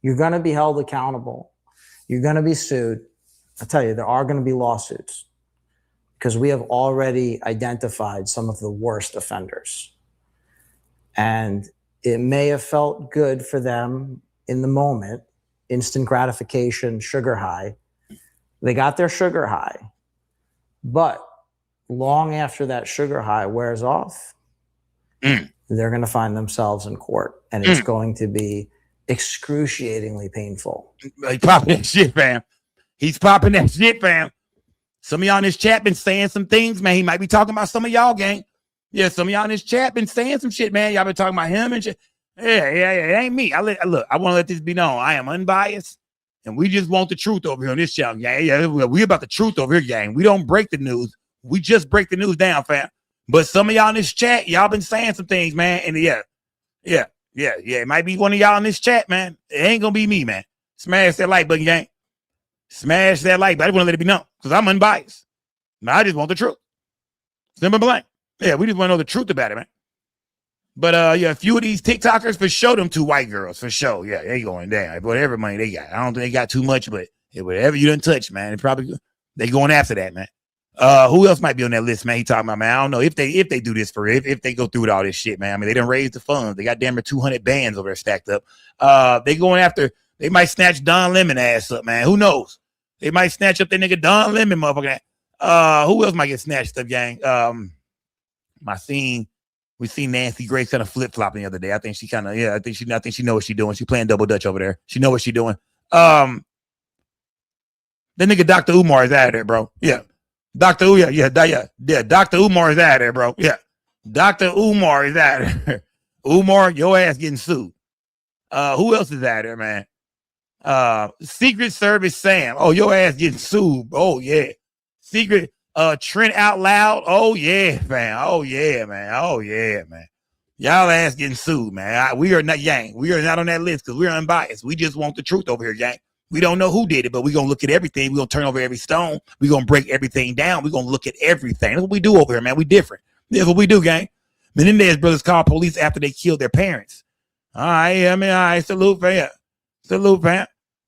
you're going to be held accountable. You're going to be sued. I tell you, there are going to be lawsuits because we have already identified some of the worst offenders. And it may have felt good for them in the moment, instant gratification, sugar high. They got their sugar high. But long after that sugar high wears off, they're going to find themselves in court. And it's going to be excruciatingly painful. He's popping that shit, fam. He's popping that shit, fam. Some of y'all in this chat been saying some things, man. He might be talking about some of y'all, gang. Yeah, some of y'all in this chat been saying some shit, man. Y'all been talking about him and shit. Yeah, it ain't me. Look, I want to let this be known. I am unbiased, and we just want the truth over here on this channel, gang. Yeah, we about the truth over here, gang. We don't break the news. We just break the news down, fam. But some of y'all in this chat, y'all been saying some things, man. And yeah. It might be one of y'all in this chat, man. It ain't gonna be me, man. Smash that like button, gang. Smash that like button. I just want to let it be known because I'm unbiased. I just want the truth. Simple blank. Yeah, we just want to know the truth about it, man. But a few of these TikTokers for sure, them 2 white girls for sure. Yeah, they going down. Whatever money they got, I don't think they got too much, but whatever you done touch, man, they going after that, man. Who else might be on that list, man? He talking about, man. I don't know if they do this for real, if they go through with all this shit, man. I mean, they done raised the funds. They got damn near 200 bands over there stacked up. They going after. They might snatch Don Lemon ass up, man. Who knows? They might snatch up that nigga Don Lemon, motherfucker. Who else might get snatched up, gang? We seen Nancy Grace kind of flip flopping the other day. I think she kind of, I think she know what she's doing. She playing double dutch over there. She know what she's doing. That nigga Dr. Umar is out of there, bro. Yeah, Dr. Dr. Umar is out of there, bro. Yeah, Dr. Umar is out of there. Umar, your ass getting sued. Who else is out there, man? Secret Service Sam. Oh, your ass getting sued. Oh yeah, Secret. Trent Out Loud. Oh yeah, man. Oh yeah, man. Oh yeah, man. Y'all ass getting sued, man. We are not, gang. We are not on that list because we're unbiased. We just want the truth over here, gang. We don't know who did it, but we're gonna look at everything. We're gonna turn over every stone. We're gonna break everything down. We're gonna look at everything. That's what we do over here, man. We different. That's what we do, gang. Menendez brothers called police after they killed their parents. All right, all right. Salute, fam. Salute, fam.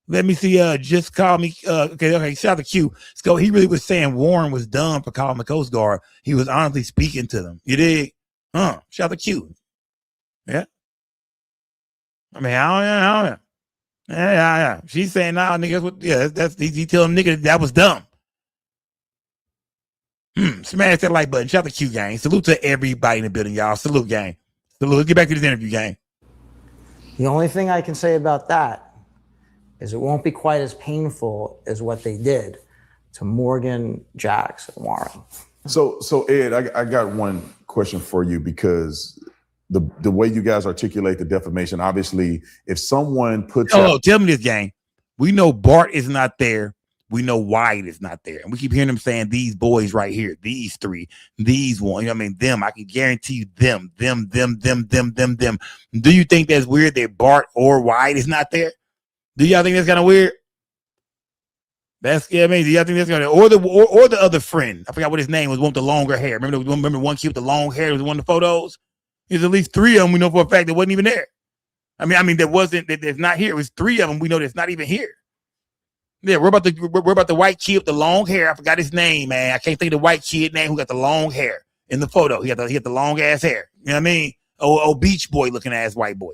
Let me see. Just call me. Okay. Shout out to Q. So he really was saying Warren was dumb for calling the Coast Guard. He was honestly speaking to them. You dig? Shout out to Q. Yeah. I mean, I don't know. Yeah. She's saying now, niggas. He telling nigga that was dumb. Smash that like button. Shout out to Q, gang. Salute to everybody in the building, y'all. Salute, gang. Salute. Let's get back to this interview, gang. The only thing I can say about that is it won't be quite as painful as what they did to Morgan, Jax, and Warren. So Ed, I got one question for you because the way you guys articulate the defamation, obviously, if someone puts tell me this, gang. We know Bart is not there. We know Wyatt is not there. And we keep hearing them saying these boys right here, these 3, these one, you know what I mean? Them, I can guarantee you them. Do you think that's weird that Bart or Wyatt is not there? Do y'all think that's kind of weird? That's scary. Do y'all think that's kind of, or the other friend? I forgot what his name was. One with the longer hair. Remember one kid with the long hair was one of the photos. There's at least 3 of them we know for a fact that wasn't even there. I mean, that's not here. It was 3 of them we know that's not even here. Yeah, we're about the white kid with the long hair. I forgot his name, man. I can't think of the white kid name who got the long hair in the photo. He had the long ass hair. You know what I mean? Oh, beach boy looking ass white boy.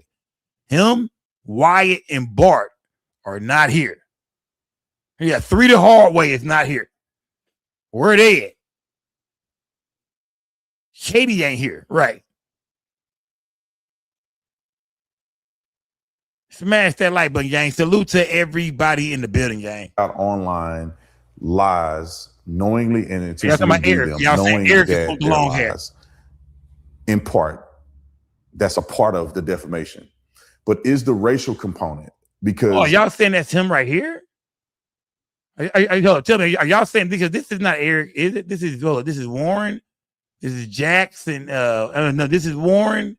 Him, Wyatt, and Bart are not here. Yeah, 3 the hard way is not here. Where they at? Katie ain't here, right? Smash that like button, gang. Salute to everybody in the building, gang. Out online lies knowingly and intentionally do them, knowing Eric that they're long lies. In part, that's a part of the defamation. But is the racial component? Because y'all saying that's him right here? Tell me, are y'all saying because this is not Eric? Is it? This is Warren. This is Jackson. No, this is Warren.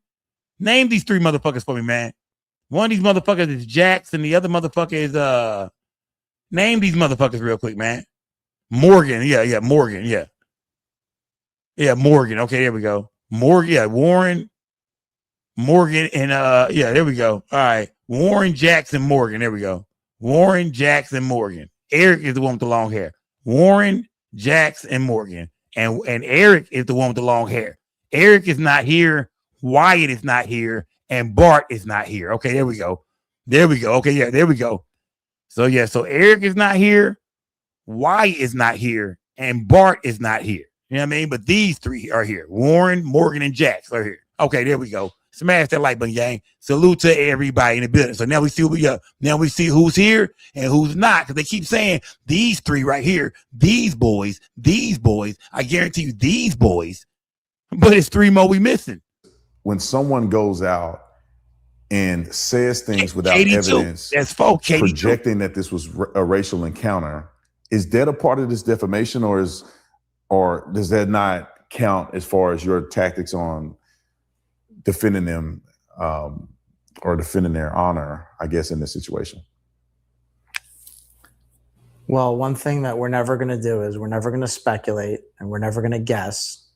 Name these 3 motherfuckers for me, man. One of these motherfuckers is Jackson. The other motherfucker is name these motherfuckers real quick, man. Morgan. Yeah, Morgan. Yeah, Morgan. Okay, there we go. Morgan. Yeah, Warren. Morgan and there we go. All right. Warren, Jackson, Morgan. There we go. Warren, Jackson, Morgan. Eric is the one with the long hair. Warren, Jackson, and Morgan. And Eric is the one with the long hair. Eric is not here. Wyatt is not here. And Bart is not here. Okay, there we go. Okay, yeah, there we go. So Eric is not here. Wyatt is not here. And Bart is not here. You know what I mean? But these 3 are here. Warren, Morgan, and Jax are here. Okay, there we go. Smash that like button, gang. Salute to everybody in the building. So now we see who's here and who's not. Because they keep saying these 3 right here, these boys. I guarantee you these boys. But it's 3 more we missing. When someone goes out and says things without KD2. evidence, That's for KD2. projecting that this was a racial encounter, is that a part of this defamation, or does that not count as far as your tactics on defending them or defending their honor, I guess, in this situation? Well, one thing that we're never going to do is we're never going to speculate and we're never going to guess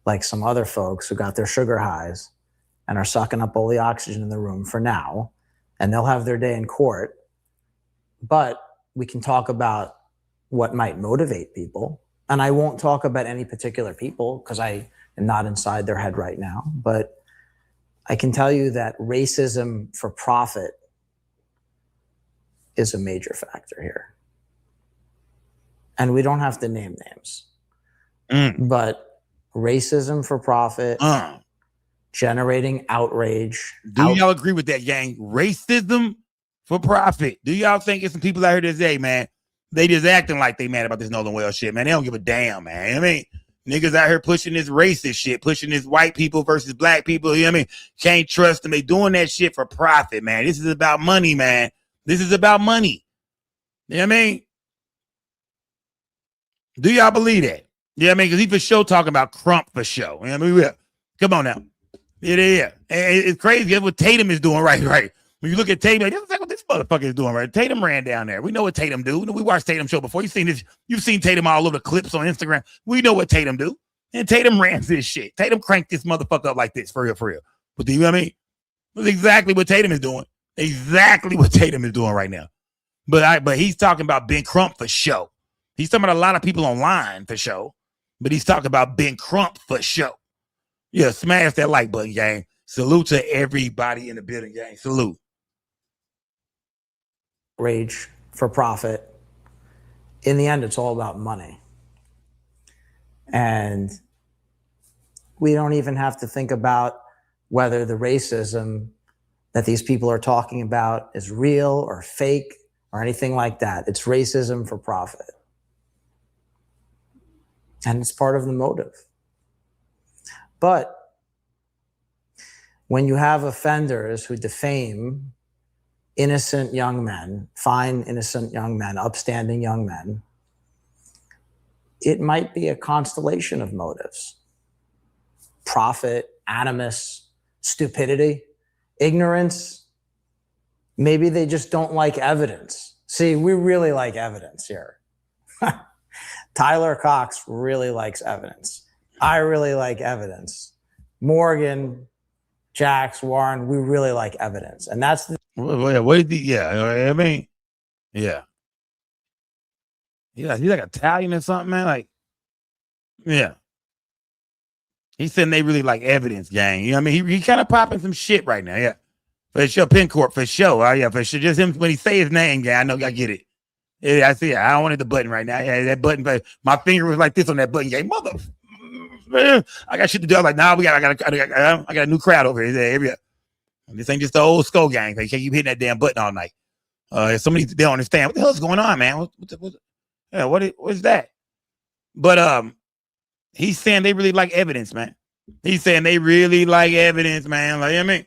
like some other folks who got their sugar highs and are sucking up all the oxygen in the room for now, and they'll have their day in court. But we can talk about what might motivate people. And I won't talk about any particular people because I am not inside their head right now. But I can tell you that racism for profit is a major factor here. And we don't have to name names. But racism for profit, generating outrage. Do y'all agree with that, gang? Racism for profit. Do y'all think it's some people out here that say, man, they just acting like they mad about this Nolan Wells shit, man. They don't give a damn, man. I mean, niggas out here pushing this racist shit, pushing this white people versus black people. You know what I mean? Can't trust them. They doing that shit for profit, man. This is about money, man. This is about money. You know what I mean? Do y'all believe that? Yeah, I mean, because he for sure talking about Crump for sure. You know what I mean? Come on now. Yeah. It's crazy. That's what Tatum is doing, right. When you look at Tatum, that's like what this motherfucker is doing, right? Tatum ran down there. We know what Tatum do. We watched Tatum show before. You've seen Tatum all over the clips on Instagram. We know what Tatum do. And Tatum ran this shit. Tatum cranked this motherfucker up like this, for real. But you know what I mean? That's exactly what Tatum is doing. Exactly what Tatum is doing right now. But he's talking about Ben Crump for show. He's talking about a lot of people online for show. But he's talking about Ben Crump for show. Yeah, smash that like button, gang. Salute to everybody in the building, gang. Salute. Rage for profit. In the end, it's all about money. And we don't even have to think about whether the racism that these people are talking about is real or fake or anything like that. It's racism for profit. And it's part of the motive. But when you have offenders who defame innocent young men, fine innocent young men, upstanding young men, it might be a constellation of motives. Profit, animus, stupidity, ignorance. Maybe they just don't like evidence. See, we really like evidence here. Tyler Cox really likes evidence. I really like evidence. Morgan, Jax, Warren, we really like evidence. And that's the I mean, yeah. He's like Italian or something, man. Like, yeah. He's saying they really like evidence, gang. You know what I mean? He kind of popping some shit right now, yeah. For sure, Pincourt, for sure. Oh, yeah, for sure. Just him, when he say his name, gang, I know I get it. Yeah, I see it. I don't want to hit the button right now. Yeah, that button, but my finger was like this on that button, gang. Mother, man, I got shit to do. I was like, nah, I got a new crowd over here. This ain't just the old skull gang. They can't keep hitting that damn button all night. Somebody they don't understand what the hell's going on, man. What is that? But he's saying they really like evidence, man. He's saying they really like evidence, man. Like, I mean,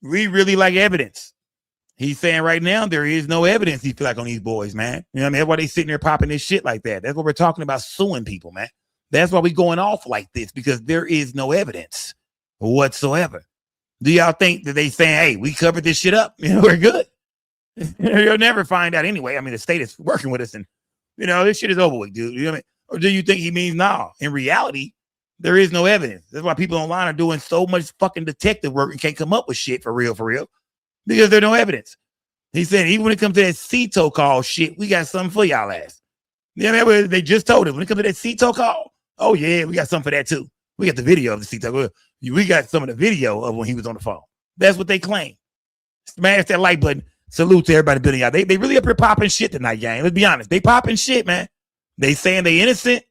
we really like evidence. He's saying right now there is no evidence he feel like on these boys, man. You know what I mean? That's why they sitting there popping this shit like that. That's what we're talking about, suing people, man. That's why we going off like this, because there is no evidence whatsoever. Do y'all think that they saying, hey, we covered this shit up? You know, we're good. You'll never find out anyway. I mean, the state is working with us and, you know, this shit is over with, dude. You know what I mean? Or do you think he means, nah, in reality, there is no evidence. That's why people online are doing so much fucking detective work and can't come up with shit for real, because there's no evidence. He said, even when it comes to that CETO call shit, we got something for y'all ass. Yeah, I mean, they just told him when it comes to that CETO call, oh yeah, we got something for that too. We got the video of the CETO. We got some of the video of when he was on the phone. That's what they claim. Smash that like button. Salute to everybody building out. They really up here popping shit tonight, gang. Let's be honest. They popping shit, man. They saying they innocent.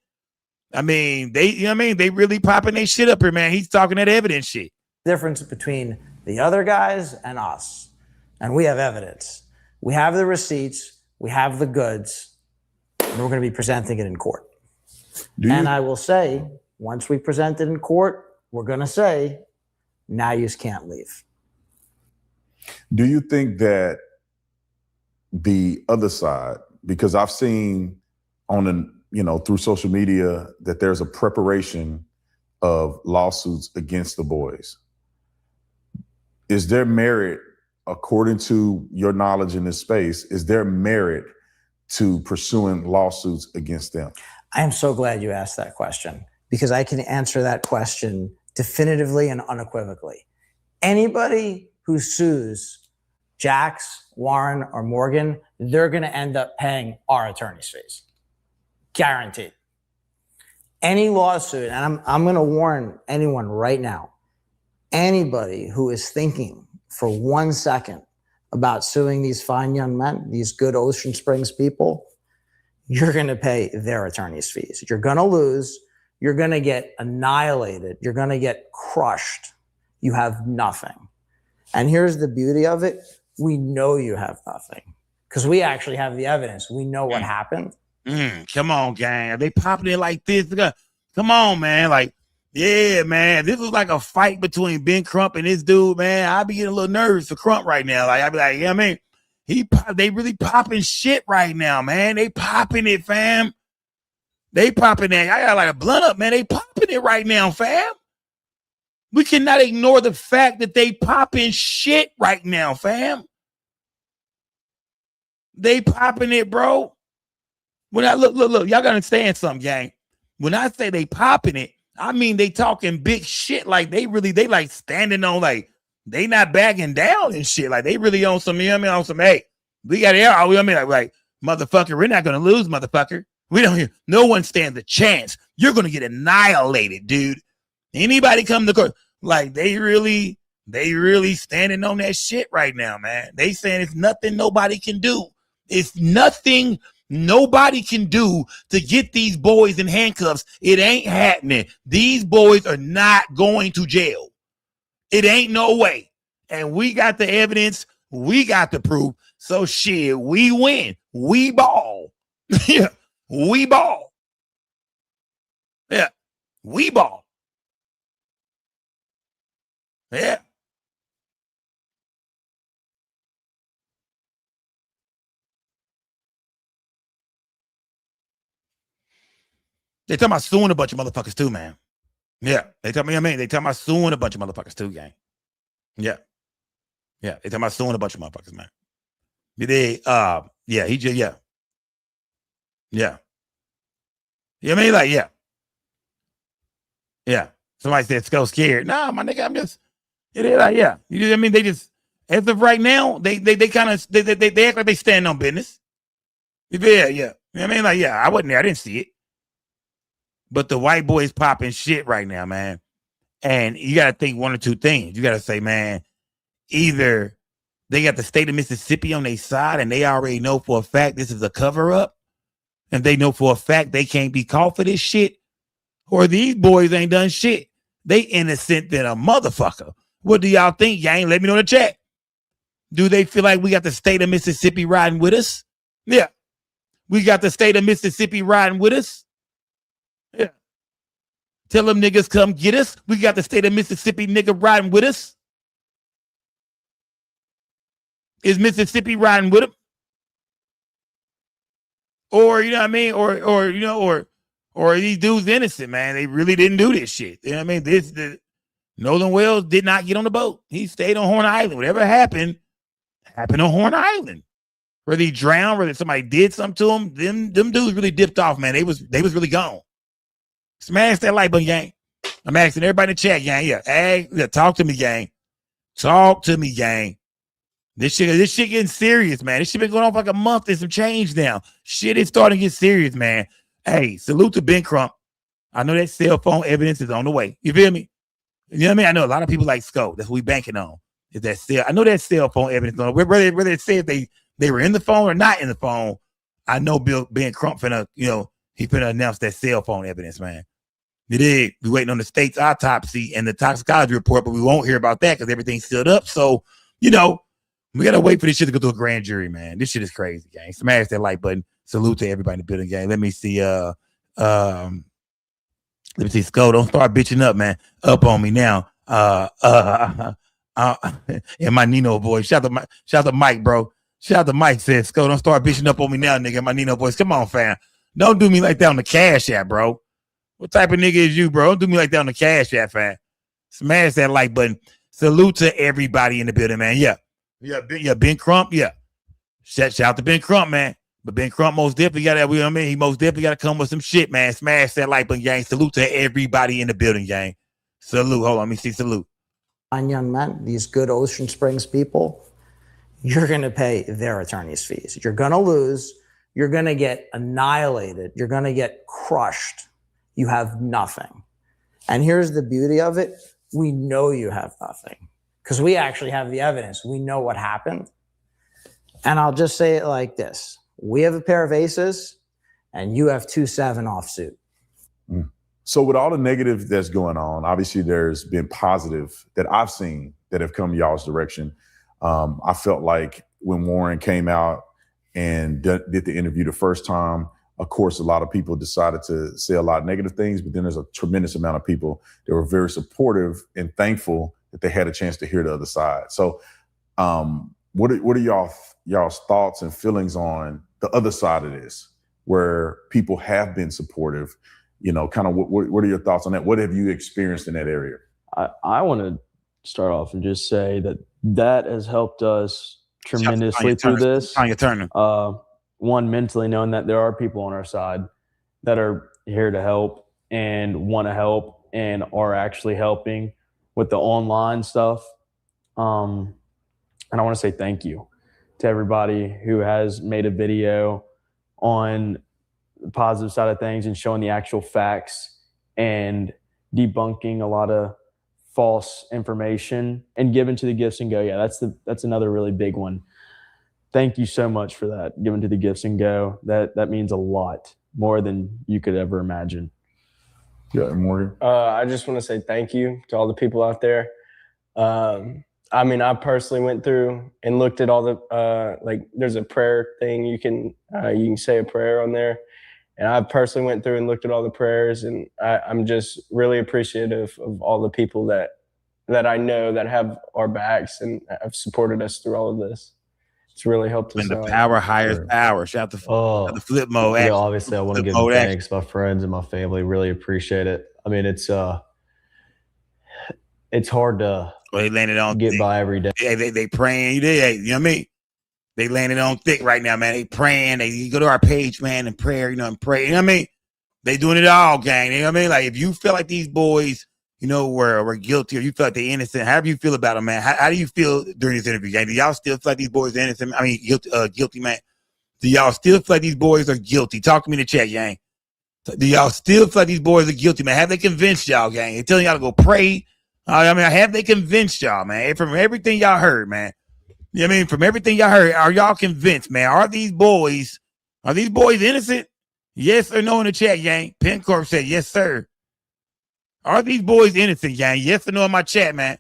I mean, they really popping their shit up here, man. He's talking that evidence shit. difference between the other guys and us. And we have evidence. We have the receipts. We have the goods. And we're going to be presenting it in court. And I will say, once we present it in court, we're going to say, now you can't leave. Do you think that the other side, because I've seen through social media that there's a preparation of lawsuits against the boys. Is there merit, according to your knowledge in this space, is there merit to pursuing lawsuits against them? I am so glad you asked that question, because I can answer that question definitively and unequivocally. Anybody who sues Jax, Warren, or Morgan, they're going to end up paying our attorney's fees. Guaranteed. Any lawsuit, and I'm going to warn anyone right now, anybody who is thinking for 1 second about suing these fine young men, these good Ocean Springs people, you're going to pay their attorney's fees. You're going to lose. You're going to get annihilated. You're going to get crushed. You have nothing. And here's the beauty of it. We know you have nothing because we actually have the evidence. We know what happened. Come on, gang. Are they popping it like this? Come on, man. Like, yeah, man. This was like a fight between Ben Crump and this dude, man. I'd be getting a little nervous for Crump right now. Like, I'd be like, yeah, I mean, they really popping shit right now, man. They popping it, fam. They popping it. I got like a blunt up, man. They popping it right now, fam. We cannot ignore the fact that they popping shit right now, fam. They popping it, bro. When I look, y'all gotta understand something, gang. When I say they popping it, I mean they talking big shit. Like they like standing on, like they not backing down and shit. Like they really on some, you know what I mean? On some, hey, we got it out. You know what I mean? Like, motherfucker, we're not gonna lose, motherfucker. We don't. No one stands a chance. You're gonna get annihilated, dude. Anybody come to court, like they really standing on that shit right now, man. They saying it's nothing nobody can do. It's nothing nobody can do to get these boys in handcuffs. It ain't happening. These boys are not going to jail. It ain't no way. And we got the evidence. We got the proof. So shit, we win. We ball. Yeah, we ball. Yeah, we ball. Yeah. They talking about suing a bunch of motherfuckers too, man. Yeah. They tell me, they talking about suing a bunch of motherfuckers too, gang. Yeah. Yeah. They talking about suing a bunch of motherfuckers, man. Yeah, he just, yeah. Yeah. You know what I mean? Like, yeah. Yeah. Somebody said, "Skull scared." Nah, my nigga, I'm just, it is like, yeah. You know what I mean? They just, as of right now, they kind of, they act like they stand on business. Yeah, yeah. You know what I mean? Like, yeah, I wasn't there. I didn't see it. But the white boys popping shit right now, man. And you got to think one or two things. You got to say, man, either they got the state of Mississippi on their side and they already know for a fact this is a cover up, and they know for a fact they can't be caught for this shit, or these boys ain't done shit. They innocent than a motherfucker. What do y'all think, gang? Let me know in the chat. Do they feel like we got the state of Mississippi riding with us? Yeah. We got the state of Mississippi riding with us. Yeah. Tell them niggas come get us. We got the state of Mississippi nigga riding with us. Is Mississippi riding with them? Or, you know what I mean? Or these dudes innocent, man. They really didn't do this shit. You know what I mean? Nolan Wells did not get on the boat. He stayed on Horn Island. Whatever happened on Horn Island. Whether he drowned, whether somebody did something to him, them dudes really dipped off, man. They was really gone. Smash that like button, gang. I'm asking everybody in the chat, gang. Yeah, talk to me, gang. Talk to me, gang. This shit getting serious, man. This shit been going on for like a month and some change now. Shit is starting to get serious, man. Hey, salute to Ben Crump. I know that cell phone evidence is on the way. You feel me? You know what I mean? I know a lot of people like Scope. That's what we banking on. Is that cell? I know that cell phone evidence on whether it said they were in the phone or not in the phone. I know Ben Crump finna, he finna announce that cell phone evidence, man. It is. We waiting on the state's autopsy and the toxicology report, but we won't hear about that because everything's sealed up. So, we gotta wait for this shit to go to a grand jury, man. This shit is crazy, gang. Smash that like button. Salute to everybody in the building, gang. Let me see. Skull. Don't start bitching up, man. Up on me now. And my Nino boy. Shout out to Mike, bro. Shout out to Mike says, "Sco, don't start bitching up on me now, nigga." My Nino boys, come on, fam. Don't do me like that on the Cash App, bro. What type of nigga is you, bro? Don't do me like that on the Cash App, fam. Smash that like button. Salute to everybody in the building, man. Yeah, Ben Crump, yeah. Shout out to Ben Crump, man. But Ben Crump most definitely got that. You know what I mean? He most definitely got to come with some shit, man. Smash that like button, gang. Salute to everybody in the building, gang. Salute. Hold on, let me see. Salute. Young men, these good Ocean Springs people, you're going to pay their attorney's fees. You're going to lose. You're going to get annihilated. You're going to get crushed. You have nothing. And here's the beauty of it. We know you have nothing because we actually have the evidence. We know what happened. And I'll just say it like this. We have a pair of aces and you have 2-7 offsuit. So with all the negative that's going on, obviously there's been positive that I've seen that have come y'all's direction. I felt like when Warren came out and did the interview the first time, of course, a lot of people decided to say a lot of negative things, but then there's a tremendous amount of people that were very supportive and thankful that they had a chance to hear the other side. So what are y'all's thoughts and feelings on the other side of this, where people have been supportive? You know, kind of what are your thoughts on that? What have you experienced in that area? I want to start off and just say that has helped us tremendously through this. Tanya Turner. One, mentally knowing that there are people on our side that are here to help and want to help and are actually helping with the online stuff. And I want to say thank you to everybody who has made a video on the positive side of things and showing the actual facts and debunking a lot of false information and giving to the Gifts and Go. Yeah, that's another really big one. Thank you so much for that. Giving to the Gifts and Go. That means a lot more than you could ever imagine. Yeah, Morgan. I just want to say thank you to all the people out there. I mean, I personally went through and looked at all the like. There's a prayer thing you can say a prayer on there, and I personally went through and looked at all the prayers, and I'm just really appreciative of all the people that I know that have our backs and have supported us through all of this. It's really helped us. When the power hires power. Shout out to the flip mode. You know, obviously, I want to give thanks. My friends and my family really appreciate it. I mean, it's hard to they landed on get thick. by every day. They praying. You know what I mean? They landed on thick right now, man. They praying. They go to our page, man, and prayer. You know, and pray. You know what I mean? They doing it all, gang. You know what I mean? Like if you feel like these boys, you know, were guilty, or you feel like they're innocent, how do you feel about them, man? How do you feel during this interview, gang? Do y'all still feel like these boys are innocent? I mean, guilty, man. Do y'all still feel like these boys are guilty? Talk to me in the chat, gang. Do y'all still feel like these boys are guilty, man? Have they convinced y'all, gang? They're telling y'all to go pray. I mean, have they convinced y'all, man? From everything y'all heard, man. You know what I mean? From everything y'all heard, are y'all convinced, man? Are these boys innocent? Yes or no in the chat, gang? Pencorp said, yes, sir. Are these boys innocent, gang? Yes or no in my chat, man?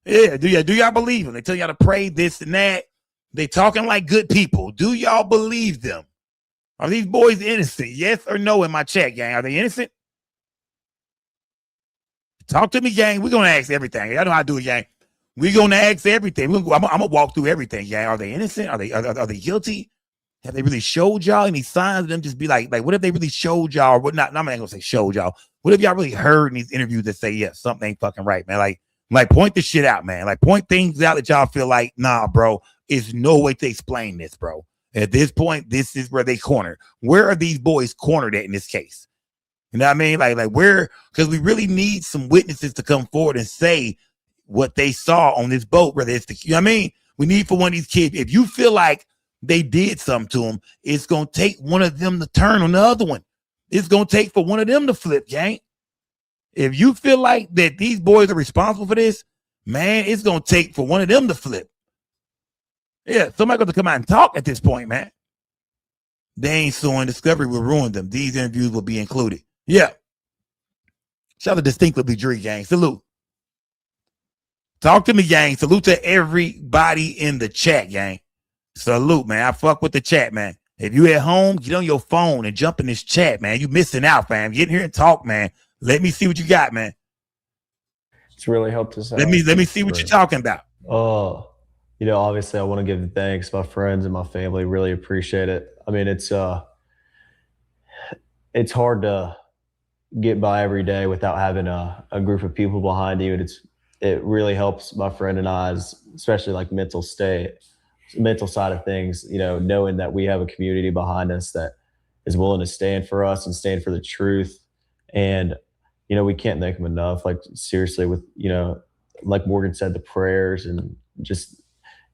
Yeah, do y'all believe them? They tell y'all to pray this and that. They talking like good people. Do y'all believe them? Are these boys innocent? Yes or no in my chat, gang? Are they innocent? Talk to me, gang. We're going to ask everything. Y'all know how to do it, gang. We're going to ask everything. I'm going to walk through everything, gang. Are they innocent? Are they guilty? Have they really showed y'all any signs of them just be like what if they really showed y'all? What not? I'm not going to say showed y'all. What if y'all really heard in these interviews that say, yeah, something ain't fucking right, man? Like point the shit out, man. Like point things out that y'all feel like, nah, bro, there's no way to explain this, bro. At this point, this is where they cornered. Where are these boys cornered at in this case? You know what I mean? Like where, because we really need some witnesses to come forward and say what they saw on this boat, whether it's you know what I mean? We need for one of these kids. If you feel like they did something to them, it's going to take one of them to turn on the other one. It's going to take for one of them to flip, gang. If you feel like that these boys are responsible for this, man, it's going to take for one of them to flip. Yeah, somebody got to come out and talk at this point, man. They ain't suing. Discovery will ruin them. These interviews will be included. Yeah. Shout out to Distinctly Dre, gang. Salute. Talk to me, gang. Salute to everybody in the chat, gang. Salute, man. I fuck with the chat, man. If you at home, get on your phone and jump in this chat, man. You missing out, fam. Get in here and talk, man. Let me see what you got, man. It's really helped us out. Let me see what you're talking about. Obviously I want to give thanks to my friends and my family. Really appreciate it. I mean, it's hard to get by every day without having a group of people behind you. And it really helps my friend and I's, especially like mental state, mental side of things, knowing that we have a community behind us that is willing to stand for us and stand for the truth. And, we can't thank them enough. Like seriously with, like Morgan said, the prayers and just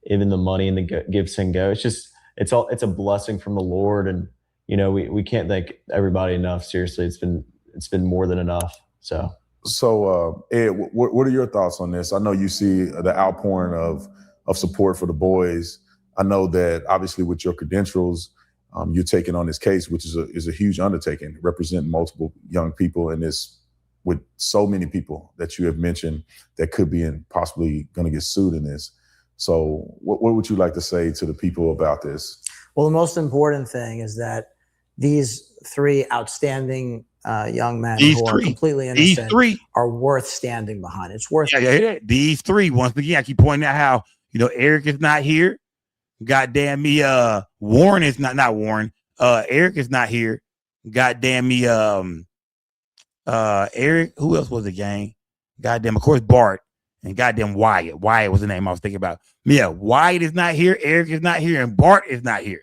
even the money and the gifts and go. It's a blessing from the Lord. And, we can't thank everybody enough. Seriously, it's been more than enough. So Ed, what are your thoughts on this? I know you see the outpouring of support for the boys. I know that obviously with your credentials, you're taking on this case, which is a huge undertaking, representing multiple young people in this, with so many people that you have mentioned that could be possibly going to get sued in this. So what would you like to say to the people about this? Well, the most important thing is that these three outstanding young men who are completely innocent are worth standing behind. It's worth. Yeah. These three, once again, I keep pointing out how, Eric is not here. Goddamn me, Warren is not Warren. Eric is not here. Goddamn me, Eric, who else was the gang? Goddamn, of course, Bart and goddamn Wyatt. Wyatt was the name I was thinking about. Yeah, Wyatt is not here, Eric is not here, and Bart is not here.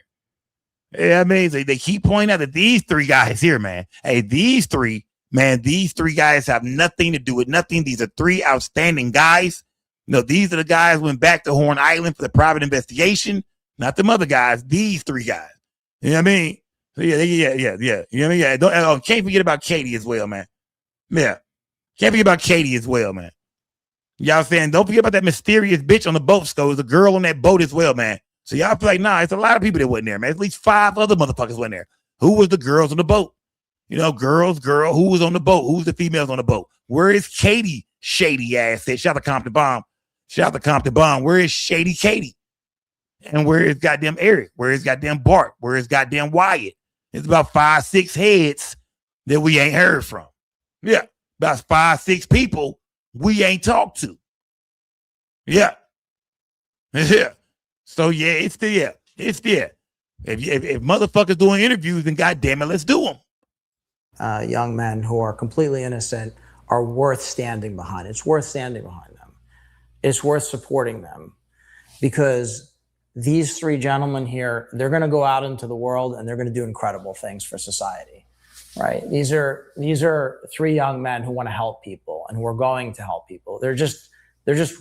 Yeah, I mean, they keep pointing out that these three guys here, man. Hey, these three guys have nothing to do with nothing. These are three outstanding guys. These are the guys who went back to Horn Island for the private investigation, not them other guys. These three guys. You know what I mean? So yeah. You know what I mean? Yeah. Can't forget about Katie as well, man. Yeah. Can't forget about Katie as well, man. Y'all saying, don't forget about that mysterious bitch on the boat, Sco. There's a girl on that boat as well, man. So y'all feel like, nah, it's a lot of people that wasn't there, man. At least 5 other motherfuckers wasn't there. Who was the girls on the boat? Girl, who was on the boat? Who's the females on the boat? Where is Katie, shady ass? Shout out to Compton Bomb. Where is shady Katie? And where is goddamn Eric? Where is goddamn Bart? Where is goddamn Wyatt? It's about 5, 6 heads that we ain't heard from. Yeah, about 5, 6 people we ain't talked to. Yeah. Yeah. So yeah, it's there. If motherfuckers doing interviews, then goddamn it, let's do them. Young men who are completely innocent are worth standing behind. It's worth standing behind them. It's worth supporting them, because these three gentlemen here, they're going to go out into the world and they're going to do incredible things for society, right? These are three young men who want to help people and who are going to help people. They're just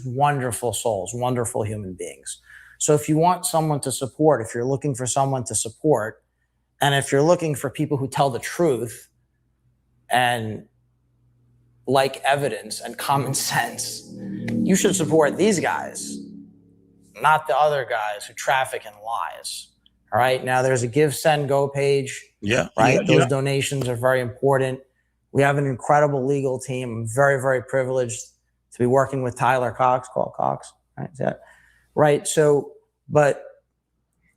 wonderful souls, wonderful human beings. So if you want someone to support, if you're looking for someone to support, and if you're looking for people who tell the truth and like evidence and common sense, you should support these guys, not the other guys who traffic in lies. All right. Now there's a Give, Send, Go page. Yeah. Right. Those donations are very important. We have an incredible legal team. I'm very, very privileged to be working with Tyler Cox, called Cox. Right. Is that right? So, but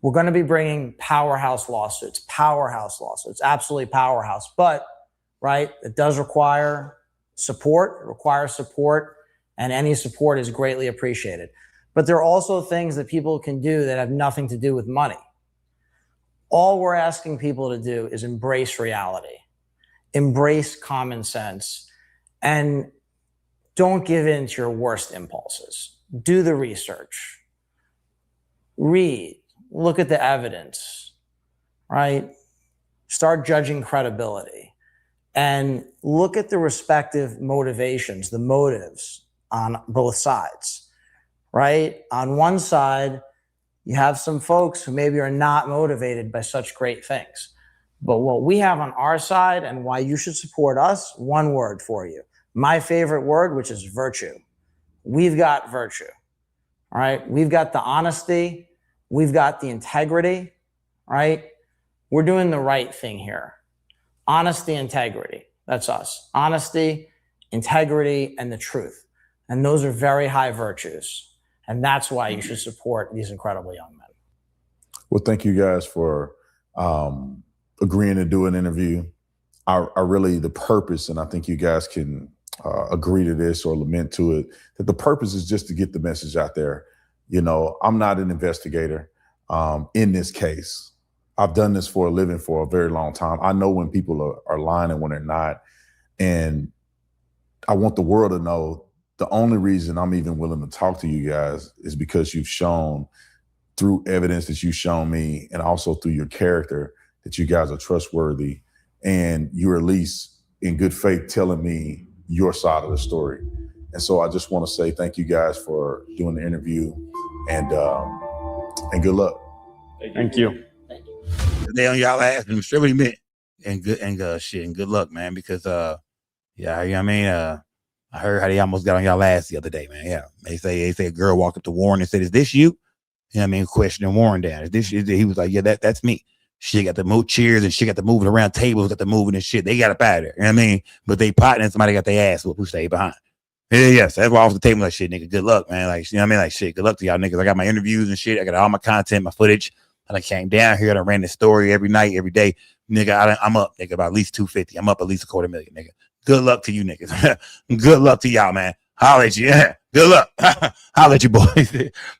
we're going to be bringing powerhouse lawsuits, absolutely powerhouse. But, right, it does require support. It requires support, and any support is greatly appreciated. But there are also things that people can do that have nothing to do with money. All we're asking people to do is embrace reality, embrace common sense, and don't give in to your worst impulses. Do the research. Read. Look at the evidence, right? Start judging credibility and look at the respective motivations, the motives on both sides, right? On one side, you have some folks who maybe are not motivated by such great things. But what we have on our side and why you should support us, one word for you. My favorite word, which is virtue. We've got virtue, all right? We've got the honesty. We've got the integrity, right? We're doing the right thing here. Honesty, integrity. That's us. Honesty, integrity, and the truth. And those are very high virtues. And that's why you should support these incredible young men. Well, thank you guys for agreeing to do an interview. I really, the purpose, and I think you guys can agree to this or lament to it, that the purpose is just to get the message out there. I'm not an investigator in this case. I've done this for a living for a very long time. I know when people are lying and when they're not. And I want the world to know the only reason I'm even willing to talk to you guys is because you've shown through evidence that you've shown me and also through your character that you guys are trustworthy and you're at least in good faith telling me your side of the story. And so I just want to say thank you guys for doing the interview and good luck. Thank you. Today on y'all ass, and sure what he meant. And good luck, man. Because I heard how they almost got on y'all ass the other day, man. Yeah. They say a girl walked up to Warren and said, "Is this you?" Questioning Warren down. He was like, "Yeah, that's me." She got to move chairs and she got to moving around tables, got to moving and shit. They got up out of there. You know what I mean? But they potting and somebody got their ass whooped who stayed behind. Yeah, so that's why off the table like shit, nigga. Good luck, man. Like, you know what I mean? Like shit, good luck to y'all niggas. I got my interviews and shit. I got all my content, my footage. And I came down here and I ran the story every night, every day. Nigga, I'm up, nigga, about at least 250. I'm up at least $250,000, nigga. Good luck to you niggas. Good luck to y'all, man. Holla at you. Yeah. Good luck. Holla at you boys.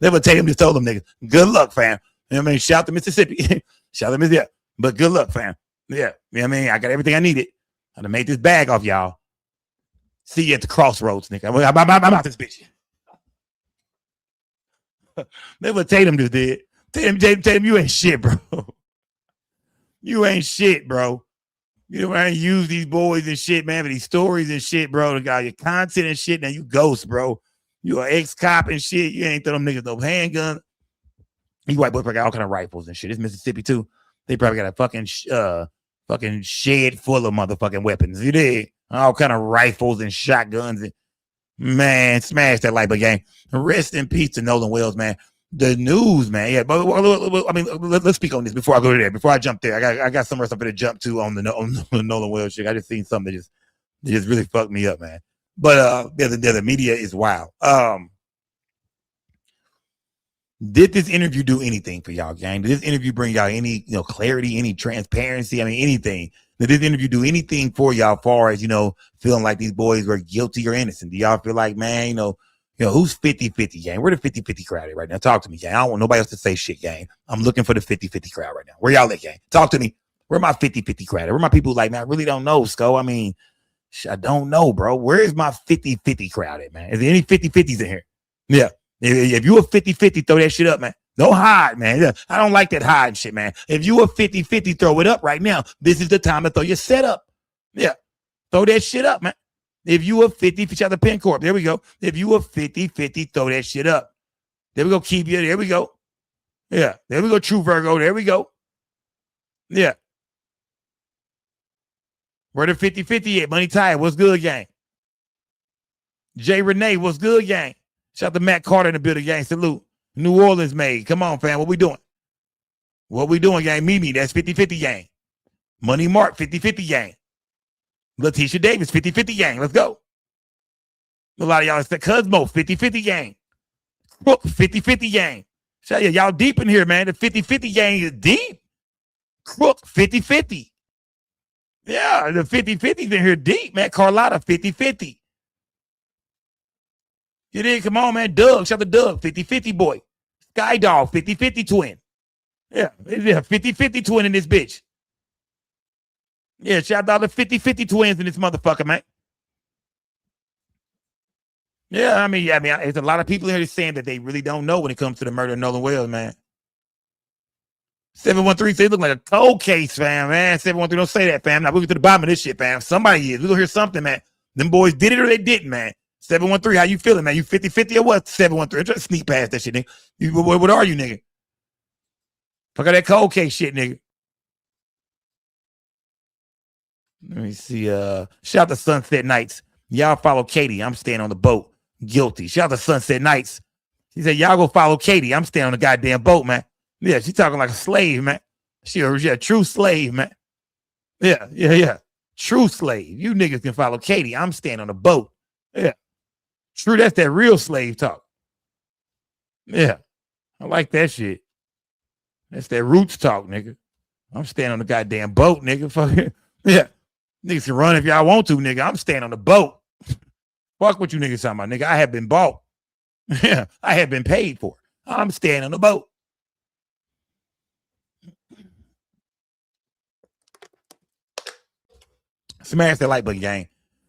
They would take him, just told them niggas. Good luck, fam. You know what I mean? Shout to Mississippi. Shout to Mississippi. But good luck, fam. Yeah. You know what I mean? I got everything I needed. I done made this bag off y'all. See you at the crossroads, nigga. I'm out this bitch. They would Tatum just did. Tatum, you ain't shit, bro. You ain't shit, bro. You know, I ain't use these boys and shit, man, for these stories and shit, bro. They got your content and shit. Now you ghost, bro. You an ex-cop and shit. You ain't throw them niggas no handgun. You white boys probably got all kind of rifles and shit. It's Mississippi too. They probably got a fucking shed full of motherfucking weapons. You did all kind of rifles and shotguns and man, smash that like gang. Rest in peace to Nolan Wells, man. The news, man. Yeah, but I mean, let's speak on this before I go to there. Before I jump there, I got somewhere something to jump to on the Nolan Wells shit. I just seen something that just really fucked me up, man. But the media is wild. Did this interview do anything for y'all, gang? Did this interview bring y'all any clarity, any transparency? I mean, anything? Did this interview do anything for y'all, as far as feeling like these boys were guilty or innocent? Do y'all feel like, man, who's 50-50, gang? Where the 50-50 crowd at right now? Talk to me, gang. I don't want nobody else to say shit, gang. I'm looking for the 50-50 crowd right now. Where y'all at, gang? Talk to me. Where my 50-50 crowd at? Where my people like, man, I really don't know, Sco. I mean, I don't know, bro. Where is my 50-50 crowd at, man? Is there any 50-50s in here? Yeah. If you a 50-50, throw that shit up, man. Don't hide, man. Yeah, I don't like that hiding shit, man. If you a 50-50, throw it up right now. This is the time to throw your set up. Yeah. Throw that shit up, man. If you a 50, shout out to Penn Corp. There we go. If you a 50-50, throw that shit up. There we go. Keep you. There we go. Yeah. There we go. True Virgo. There we go. Yeah. Where the 50-50 at? Money Tide. What's good, gang? Jay Renee. What's good, gang? Shout out to Matt Carter in the building, gang. Salute. New Orleans made. Come on, fam. What we doing? What we doing, gang? Mimi, that's 50-50 gang. Money Mark, 50-50 gang. Letitia Davis, 50-50 gang. Let's go. A lot of y'all said Cosmo, 50-50 gang. Crook, 50-50 gang. Shout out, y'all deep in here, man. The 50-50 gang is deep. Crook, 50-50. Yeah, the 50-50's in here deep, man. Carlotta, 50-50. You did, come on, man. Doug, shout out to Doug, 50-50 boy. Sky Dog, 50-50 twin. Yeah, 50-50 twin in this bitch. Yeah, shout out to the 50-50 twins in this motherfucker, man. Yeah, I mean, there's a lot of people here saying that they really don't know when it comes to the murder of Nolan Wells, man. 713 says it look like a cold case, fam, man. 713 don't say that, fam. Now we'll get to the bottom of this shit, fam. Somebody is. We're gonna hear something, man. Them boys did it or they didn't, man. 713, how you feeling, man? You 50-50 or what? 713. I'm trying to sneak past that shit, nigga. What are you, nigga? Fuck out that cold case shit, nigga. Let me see. Shout out to Sunset Nights. Y'all follow Katie. I'm staying on the boat. Guilty. Shout out to Sunset Nights. She said, y'all go follow Katie. I'm staying on the goddamn boat, man. Yeah, she talking like a slave, man. She a true slave, man. Yeah. True slave. You niggas can follow Katie. I'm staying on the boat. Yeah. True, that's that real slave talk. Yeah. I like that shit. That's that roots talk, nigga. I'm staying on the goddamn boat, nigga. Fuck it. Yeah. Niggas can run if y'all want to, nigga. I'm staying on the boat. Fuck what you niggas talking about, nigga. I have been bought. I have been paid for. I'm staying on the boat. Smash that like button, gang.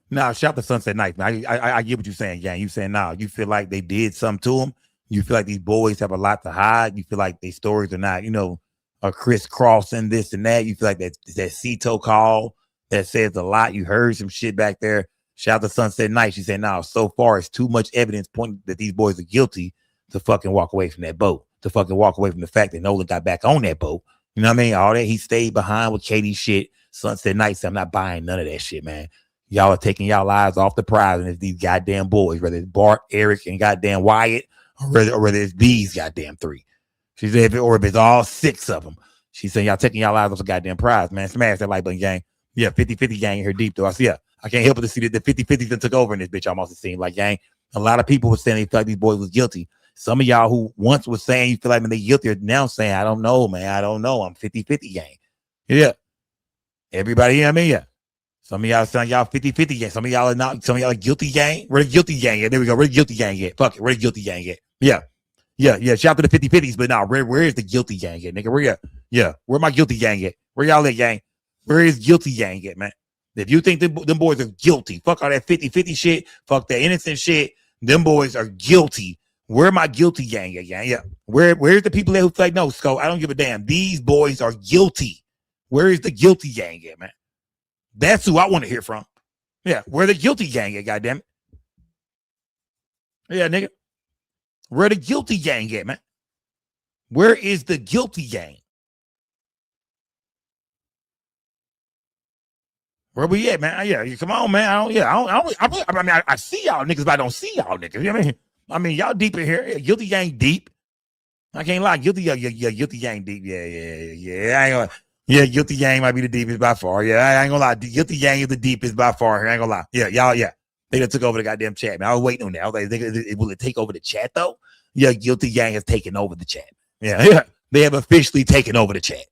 Nah, shout to Sunset Night, man. I get what you're saying, gang. You saying nah, you feel like they did something to them. You feel like these boys have a lot to hide. You feel like their stories are not, are crisscrossing this and that. You feel like that Cito call that says a lot. You heard some shit back there. Shout out to Sunset Night. She said, "Now, so far, it's too much evidence pointing that these boys are guilty to fucking walk away from that boat. To fucking walk away from the fact that Nolan got back on that boat. You know what I mean? All that he stayed behind with Katie shit. Sunset Night said, I'm not buying none of that shit, man. Y'all are taking y'all lives off the prize, and it's these goddamn boys, whether it's Bart, Eric, and goddamn Wyatt, or whether it's these goddamn three. She said, or if it's all six of them. She said, y'all taking y'all lives off the goddamn prize, man. Smash that like button, gang. Yeah, 50-50 gang in here deep, though. I see, I can't help but to see that the 50-50 that took over in this bitch almost, it seemed like, gang. A lot of people were saying they felt like these boys was guilty. Some of y'all who once was saying you feel like when they guilty are now saying, I don't know, man. I don't know. I'm 50-50 gang. Yeah. Everybody, you know what I mean? Yeah. Some of y'all saying y'all 50-50 gang. Some of y'all are not. Some of y'all are guilty gang. Where the guilty gang at? There we go. Where the guilty gang at? Fuck it. Where the guilty gang at? Yeah. Yeah. Shout out to the 50-50s, but now where is the guilty gang at, nigga? Where ya? Yeah. Where my guilty gang at? Where y'all at, gang? Where is guilty gang at, man? If you think them boys are guilty, fuck all that 50-50 shit, fuck that innocent shit. Them boys are guilty. Where my guilty gang at, gang? Yeah. Where's the people that who feel like, no, Sco, I don't give a damn. These boys are guilty. Where is the guilty gang at, man? That's who I want to hear from. Yeah, where the guilty gang at, goddammit. Yeah, nigga. Where the guilty gang at, man? Where is the guilty gang? Where we at, man? Yeah, come on, man. I see y'all niggas, but I don't see y'all niggas. You know what I mean? I mean, y'all deep in here. Yeah, guilty gang deep. I can't lie. Guilty gang deep. Yeah. I ain't gonna. Yeah, guilty gang might be the deepest by far. Yeah, I ain't gonna lie. Guilty gang is the deepest by far. I ain't gonna lie. Yeah, y'all. Yeah, they done took over the goddamn chat, man. I was waiting on that. I was like, will it take over the chat though? Yeah, guilty gang has taken over the chat. Yeah. They have officially taken over the chat.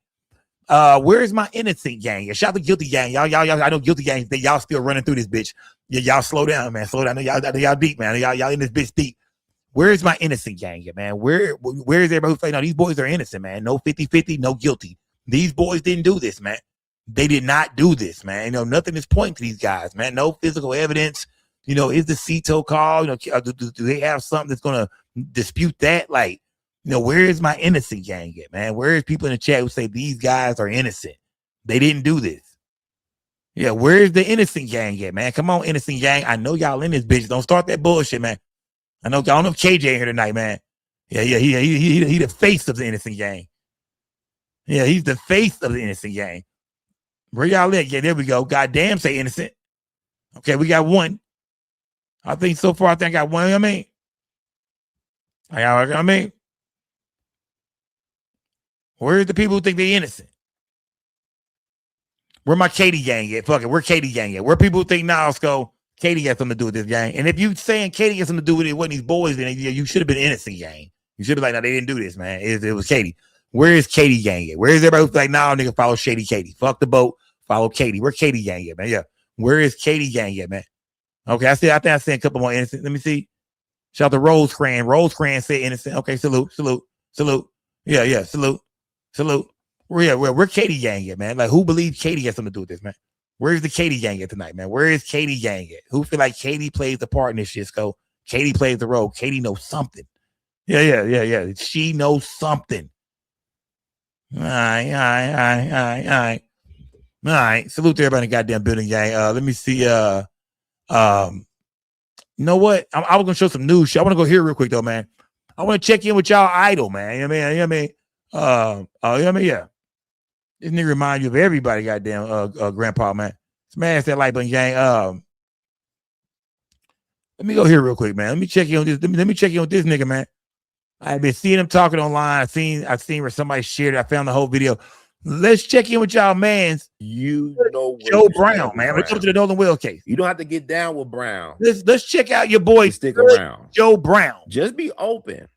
Where's my innocent gang? Yeah, shout out to guilty gang. Y'all. I know guilty gang. Y'all still running through this bitch. Yeah, y'all slow down, man. Slow down. Y'all deep, man. Y'all in this bitch deep. Where's my innocent gang, man? Where is everybody who's like, no, these boys are innocent, man. No 50-50, no guilty. These boys didn't do this, man. They did not do this, man. Nothing is pointing to these guys, man. No physical evidence. Is the Cito call? Do they have something that's gonna dispute that? Like, where is my innocent gang at, man? Where is people in the chat who say these guys are innocent? They didn't do this. Yeah, where is the innocent gang at, man? Come on, innocent gang. I know y'all in this bitch. Don't start that bullshit, man. I don't know if KJ in here tonight, man. Yeah, he the face of the innocent gang. Yeah, he's the face of the innocent gang. Where y'all at? Yeah, there we go. Goddamn, say innocent. Okay, we got one. I think so far, I got one. I mean, where's the people who think they're innocent? Where my Katie gang at? Fuck it, where Katie gang at? Where people who think, let's go. Katie has something to do with this gang. And if you saying Katie has something to do with it, wasn't these boys, then you should have been innocent gang. You should be like, no, they didn't do this, man. It was Katie. Where is Katie gang at? Where is everybody who's like, nigga, follow Shady Katie. Fuck the boat. Follow Katie. Where Katie gang at, man? Yeah. Where is Katie gang at, man? Okay, I think I see a couple more innocent. Let me see. Shout out to Rose Cran. Rose Cran said innocent. Okay, salute. Yeah, salute. Where Katie gang at, man? Like, who believes Katie has something to do with this, man? Where's the Katie gang at tonight, man? Where is Katie gang at? Who feel like Katie plays the part in this shit, Sco? Katie plays the role. Katie knows something. Yeah. She knows something. All right. Salute to everybody in the goddamn building, gang. Let me see. You know what? I was gonna show some news. I want to go here real quick though, man. I want to check in with y'all idol, man. You know what I mean? Yeah. This nigga remind you of everybody, goddamn grandpa, man. Smash that like button, gang. Let me go here real quick, man. Let me check in on this. Let me check in with this nigga, man. I've been seeing him talking online. I've seen where somebody shared it. I found the whole video. Let's check in with y'all, mans. Joe Brown, man. Let's go to the Nolan Will case. You don't have to get down with Brown. Let's check out your boy. Stick around, Joe Brown. Just be open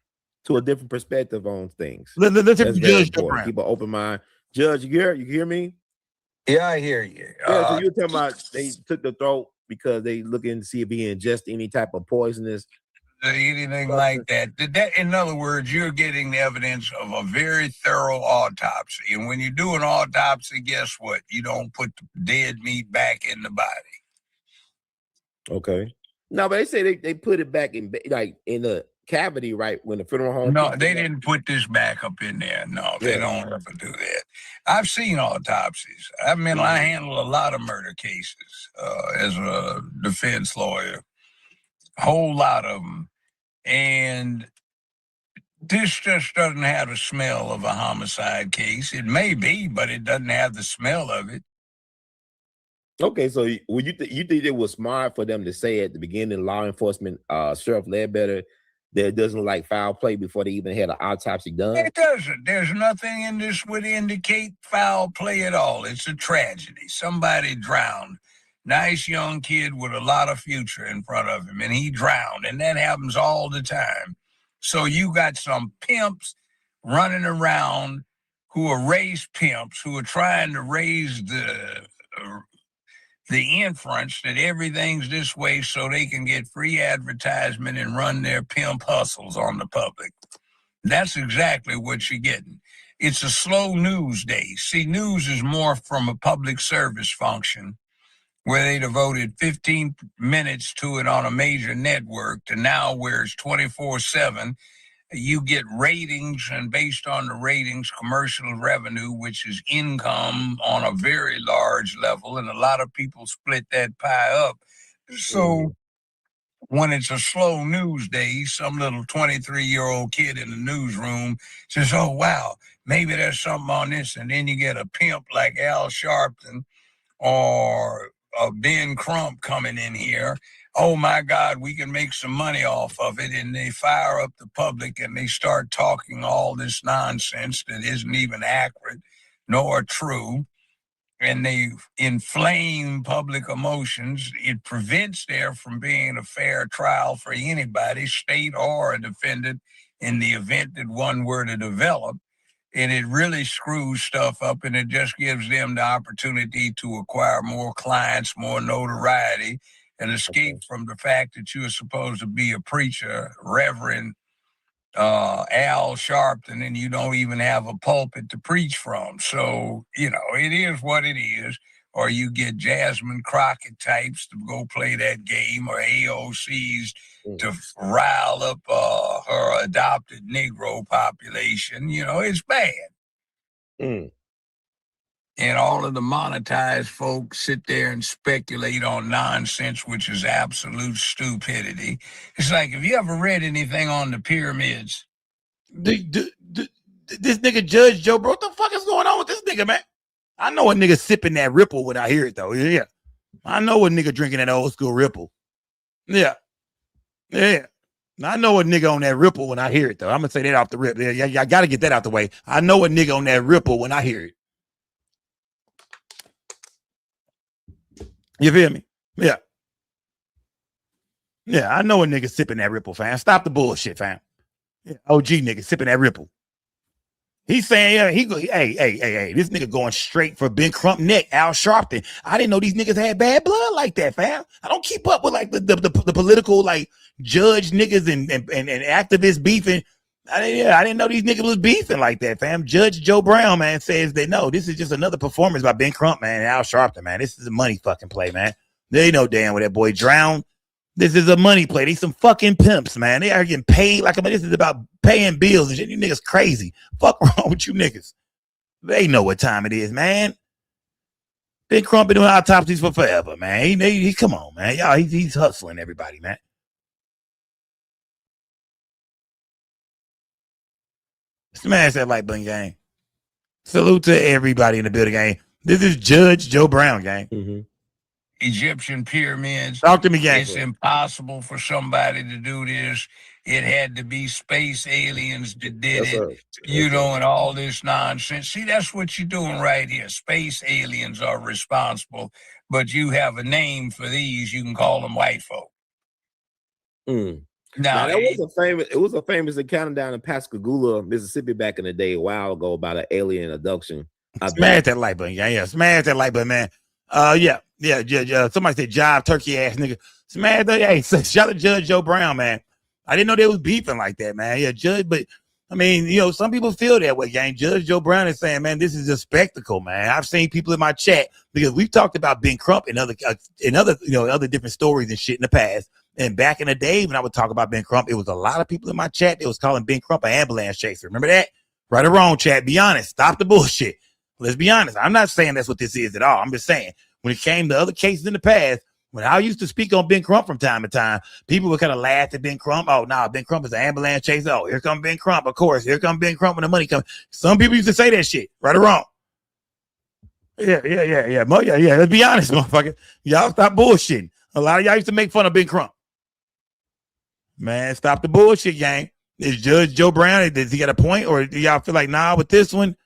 to a different perspective on things. Let's Judge Joe Brown. Keep an open mind. Judge, you hear me? Yeah, I hear you. Yeah, so you were talking about they took the throat because they looking to see if he ingest any type of poisonous. Anything like that. In other words, you're getting the evidence of a very thorough autopsy. And when you do an autopsy, guess what? You don't put the dead meat back in the body. Okay. No, but they say they put it back in the cavity, right? When the funeral home. No, they didn't put this back up in there. No, they don't ever do that. I've seen autopsies. I handle a lot of murder cases as a defense lawyer. A whole lot of them. And this just doesn't have the smell of a homicide case. It may be, but it doesn't have the smell of it. Okay, so you think it was smart for them to say at the beginning, law enforcement, Sheriff Ledbetter, that it doesn't look like foul play before they even had an autopsy done? It doesn't. There's nothing in this would indicate foul play at all. It's a tragedy. Somebody drowned. Nice young kid with a lot of future in front of him, and he drowned, and that happens all the time. So you got some pimps running around who are race pimps who are trying to raise the inference that everything's this way so they can get free advertisement and run their pimp hustles on the public. That's exactly what you're getting. It's a slow news day. See, news is more from a public service function where they devoted 15 minutes to it on a major network to now where it's 24/7. You get ratings, and based on the ratings, commercial revenue, which is income on a very large level, and a lot of people split that pie up. So when it's a slow news day, some little 23-year-old kid in the newsroom says, oh, wow, maybe there's something on this. And then you get a pimp like Al Sharpton or Ben Crump coming in here. Oh my God, we can make some money off of it. And they fire up the public and they start talking all this nonsense that isn't even accurate nor true. And they inflame public emotions. It prevents there from being a fair trial for anybody, state or a defendant, in the event that one were to develop. And it really screws stuff up, and it just gives them the opportunity to acquire more clients, more notoriety, and escape from the fact that you are supposed to be a preacher, Reverend Al Sharpton, and you don't even have a pulpit to preach from. So, it is what it is. Or you get Jasmine Crockett types to go play that game, or AOCs to rile up her adopted Negro population. It's bad. And all of the monetized folks sit there and speculate on nonsense, which is absolute stupidity. It's like, have you ever read anything on the pyramids? This nigga Judge Joe, bro, what the fuck is going on with this nigga, man? I know a nigga sipping that Ripple when I hear it, though. Yeah. I know a nigga drinking that old school Ripple. Yeah. I know a nigga on that Ripple when I hear it, though. I'm going to say that off the rip. Yeah, I got to get that out the way. I know a nigga on that Ripple when I hear it. You feel me? Yeah. Yeah, I know a nigga sipping that Ripple, fam. Stop the bullshit, fam. Yeah, OG nigga sipping that Ripple. He's saying, hey, this nigga going straight for Ben Crump neck, Al Sharpton. I didn't know these niggas had bad blood like that, fam. I don't keep up with like the political like judge niggas and activists beefing. I didn't know these niggas was beefing like that, fam. Judge Joe Brown, man, says that no, this is just another performance by Ben Crump, man, and Al Sharpton, man. This is a money fucking play, man. They know damn well that boy drowned. This is a money play. These some fucking pimps, man. They are getting paid like, this is about paying bills and shit. You niggas crazy. Fuck wrong with you niggas. They know what time it is, man. Ben Crump been doing autopsies for forever, man. He come on, man. Y'all, he's hustling everybody, man. Smash that like button, gang. Salute to everybody in the building, gang. This is Judge Joe Brown, gang. Egyptian pyramids. Talk to me, gang. It's impossible for somebody to do this. It had to be space aliens that did it, and all this nonsense. See, that's what you're doing right here. Space aliens are responsible, but you have a name for these. You can call them white folk. Now that was a famous encounter down in Pascagoula, Mississippi, back in the day, a while ago, about an alien abduction. Smash that like button, yeah. Smash that like button, man. Yeah. Somebody said jive turkey ass nigga. So, man, hey, shout out to Judge Joe Brown, man. I didn't know they was beefing like that, man. Yeah, Judge, but I mean, you know, some people feel that way, gang. Judge Joe Brown is saying, man, this is a spectacle, man. I've seen people in my chat because we've talked about Ben Crump and other different stories and shit in the past. And back in the day when I would talk about Ben Crump, it was a lot of people in my chat that was calling Ben Crump an ambulance chaser. Remember that? Right or wrong, chat? Be honest. Stop the bullshit. Let's be honest. I'm not saying that's what this is at all. I'm just saying when it came to other cases in the past, when I used to speak on Ben Crump from time to time, people would kind of laugh at Ben Crump. Oh, no, Ben Crump is an ambulance chaser. Oh, here comes Ben Crump. Of course, here comes Ben Crump when the money comes. Some people used to say that shit. Right or wrong? Yeah. Let's be honest, motherfucker. Y'all stop bullshitting. A lot of y'all used to make fun of Ben Crump. Man, stop the bullshit, gang. Is Judge Joe Brown, does he got a point? Or do y'all feel like, nah, with this one,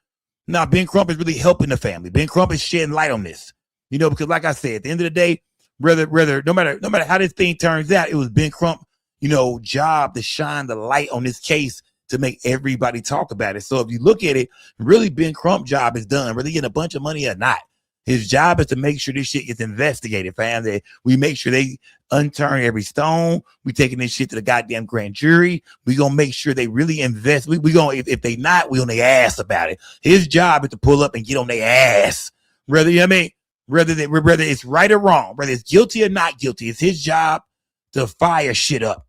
nah, Ben Crump is really helping the family. Ben Crump is shedding light on this. You know, because like I said, at the end of the day, no matter how this thing turns out, it was Ben Crump, you know, job to shine the light on this case to make everybody talk about it. So if you look at it, really Ben Crump's job is done, whether he getting a bunch of money or not. His job is to make sure this shit gets investigated, fam. That we make sure they unturn every stone. We taking this shit to the goddamn grand jury. We gonna make sure they really invest. We gonna if they not, we on their ass about it. His job is to pull up and get on their ass. Whether you know what I mean, whether it's right or wrong, whether it's guilty or not guilty, it's his job to fire shit up,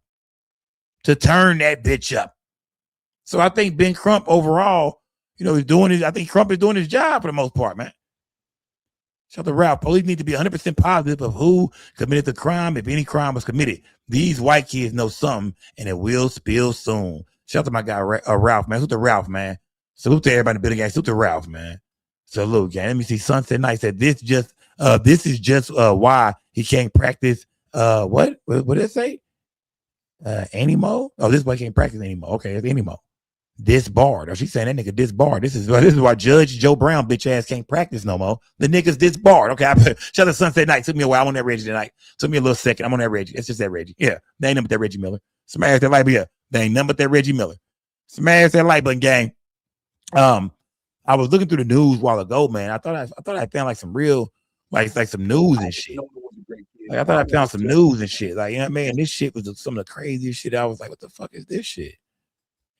to turn that bitch up. So I think Ben Crump overall, you know, I think Crump is doing his job for the most part, man. Shout out to Ralph. Police need to be 100% positive of who committed the crime, if any crime was committed. These white kids know something, and it will spill soon. Shout out to my guy, Ralph, man. Salute to Ralph, man. Salute to everybody in the building, gang. Salute to Ralph, man. Salute, gang. Let me see. Sunset Night said this is just why he can't practice. What did it say? Anymore? Oh, this is why he can't practice anymore. Okay, it's anymore. Disbarred. Oh, she's saying that nigga disbarred. This is why Judge Joe Brown bitch ass can't practice no more. The nigga's disbarred. Okay, shout out to Sunset Night. Took me a while. I'm on that Reggie tonight. Took me a little second. I'm on that Reggie. It's just that Reggie. Yeah, they ain't nothing but that Reggie Miller. Smash that light button. Yeah, they ain't nothing but that Reggie Miller. Smash that light button, gang. I was looking through the news a while ago, man. I thought I found like some real like some news and shit. Like I thought I found some news and shit. Like, you know what I mean? This shit was some of the craziest shit. I was like, what the fuck is this shit?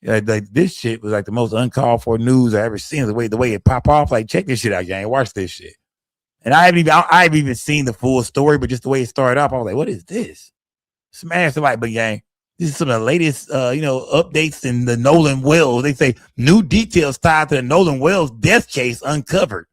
Like this shit was like the most uncalled for news I ever seen. The way it pop off. Like, check this shit out, gang. Watch this shit. And I haven't even seen the full story, but just the way it started off, I was like, what is this? Smash the light, but gang. This is some of the latest updates in the Nolan Wells. They say new details tied to the Nolan Wells death case uncovered.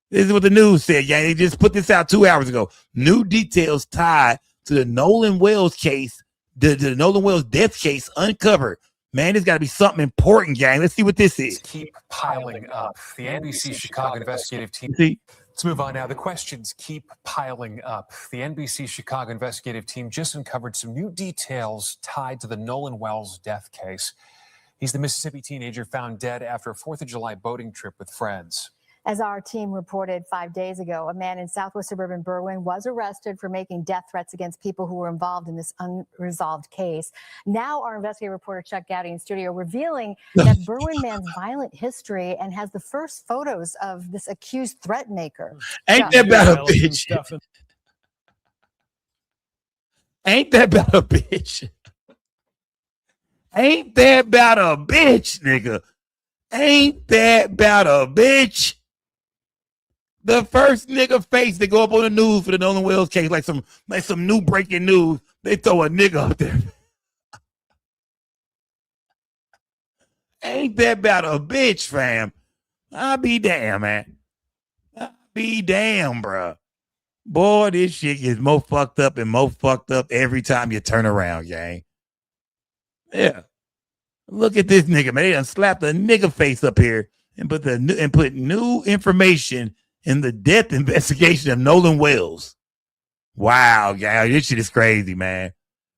This is what the news said, gang. They just put this out 2 hours ago. New details tied to the Nolan Wells case, the Nolan Wells death case uncovered. Man, there's got to be something important, gang. Let's see what this is. Keep piling up. The NBC Chicago investigative team. Let's move on now. The questions keep piling up. The NBC Chicago investigative team just uncovered some new details tied to the Nolan Wells death case. He's the Mississippi teenager found dead after a 4th of July boating trip with friends. As our team reported 5 days ago, a man in southwest suburban Berwyn was arrested for making death threats against people who were involved in this unresolved case. Now our investigative reporter Chuck Gowdy in studio revealing that Berwyn man's violent history and has the first photos of this accused threat maker. Ain't that about a bitch? Ain't that about a bitch? Ain't that about a bitch, nigga? Ain't that about a bitch? The first nigga face that go up on the news for the Nolan Wells case, like some new breaking news, they throw a nigga up there. Ain't that about a bitch, fam? I'll be damn, man. I'll be damn, bro. Boy, this shit gets more fucked up and more fucked up every time you turn around, gang. Yeah. Look at this nigga, man. They done slapped a nigga face up here and put new information in the death investigation of Nolan Wells. Wow, gang. This shit is crazy, man.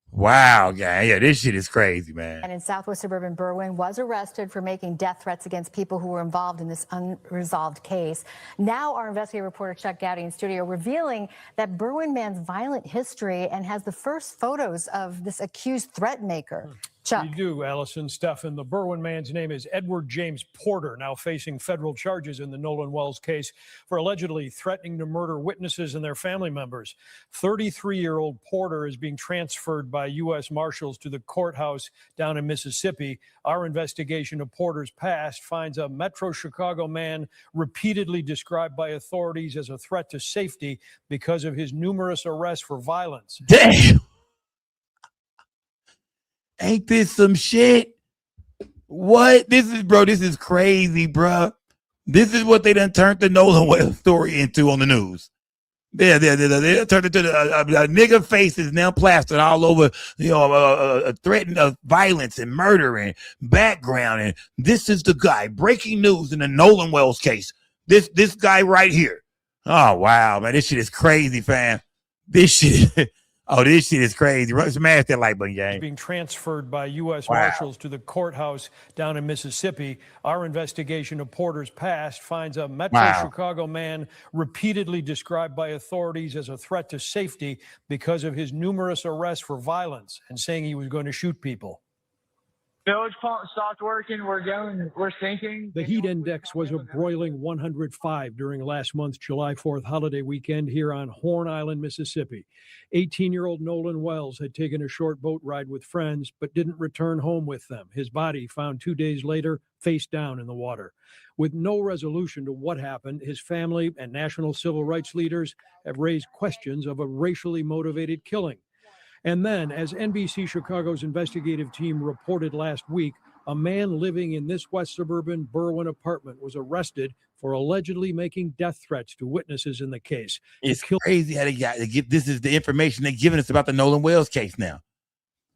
Wow, gang. Yeah, this shit is crazy, man. And in southwest suburban Berwyn was arrested for making death threats against people who were involved in this unresolved case. Now our investigative reporter Chuck Gowdy in studio revealing that Berwyn man's violent history and has the first photos of this accused threat maker. Chuck. You do, Allison. Stefan. The Berwyn man's name is Edward James Porter, now facing federal charges in the Nolan Wells case for allegedly threatening to murder witnesses and their family members. 33-year-old Porter is being transferred by U.S. Marshals to the courthouse down in Mississippi. Our investigation of Porter's past finds a Metro Chicago man repeatedly described by authorities as a threat to safety because of his numerous arrests for violence. Damn. Ain't this some shit? What? This is crazy, bro. This is what they done turned the Nolan Wells story into on the news. They turned it to a nigga face is now plastered all over, a threat of violence and murder and background. And this is the guy. Breaking news in the Nolan Wells case. This guy right here. Oh, wow, man. This shit is crazy, fam. This shit is crazy. Smash that like button, gang. Being transferred by U.S. Marshals to the courthouse down in Mississippi. Our investigation of Porter's past finds a Metro Chicago man repeatedly described by authorities as a threat to safety because of his numerous arrests for violence and saying he was going to shoot people. Village pump stopped working. We're sinking. The heat index was a broiling 105 during last month's July 4th holiday weekend here on Horn Island, Mississippi. 18-year-old Nolan Wells had taken a short boat ride with friends, but didn't return home with them. His body found 2 days later, face down in the water. With no resolution to what happened, his family and national civil rights leaders have raised questions of a racially motivated killing. And then, as NBC Chicago's investigative team reported last week, a man living in this West suburban Berwyn apartment was arrested for allegedly making death threats to witnesses in the case. It's crazy how they got to get. This is the information they're giving us about the Nolan Wells case now.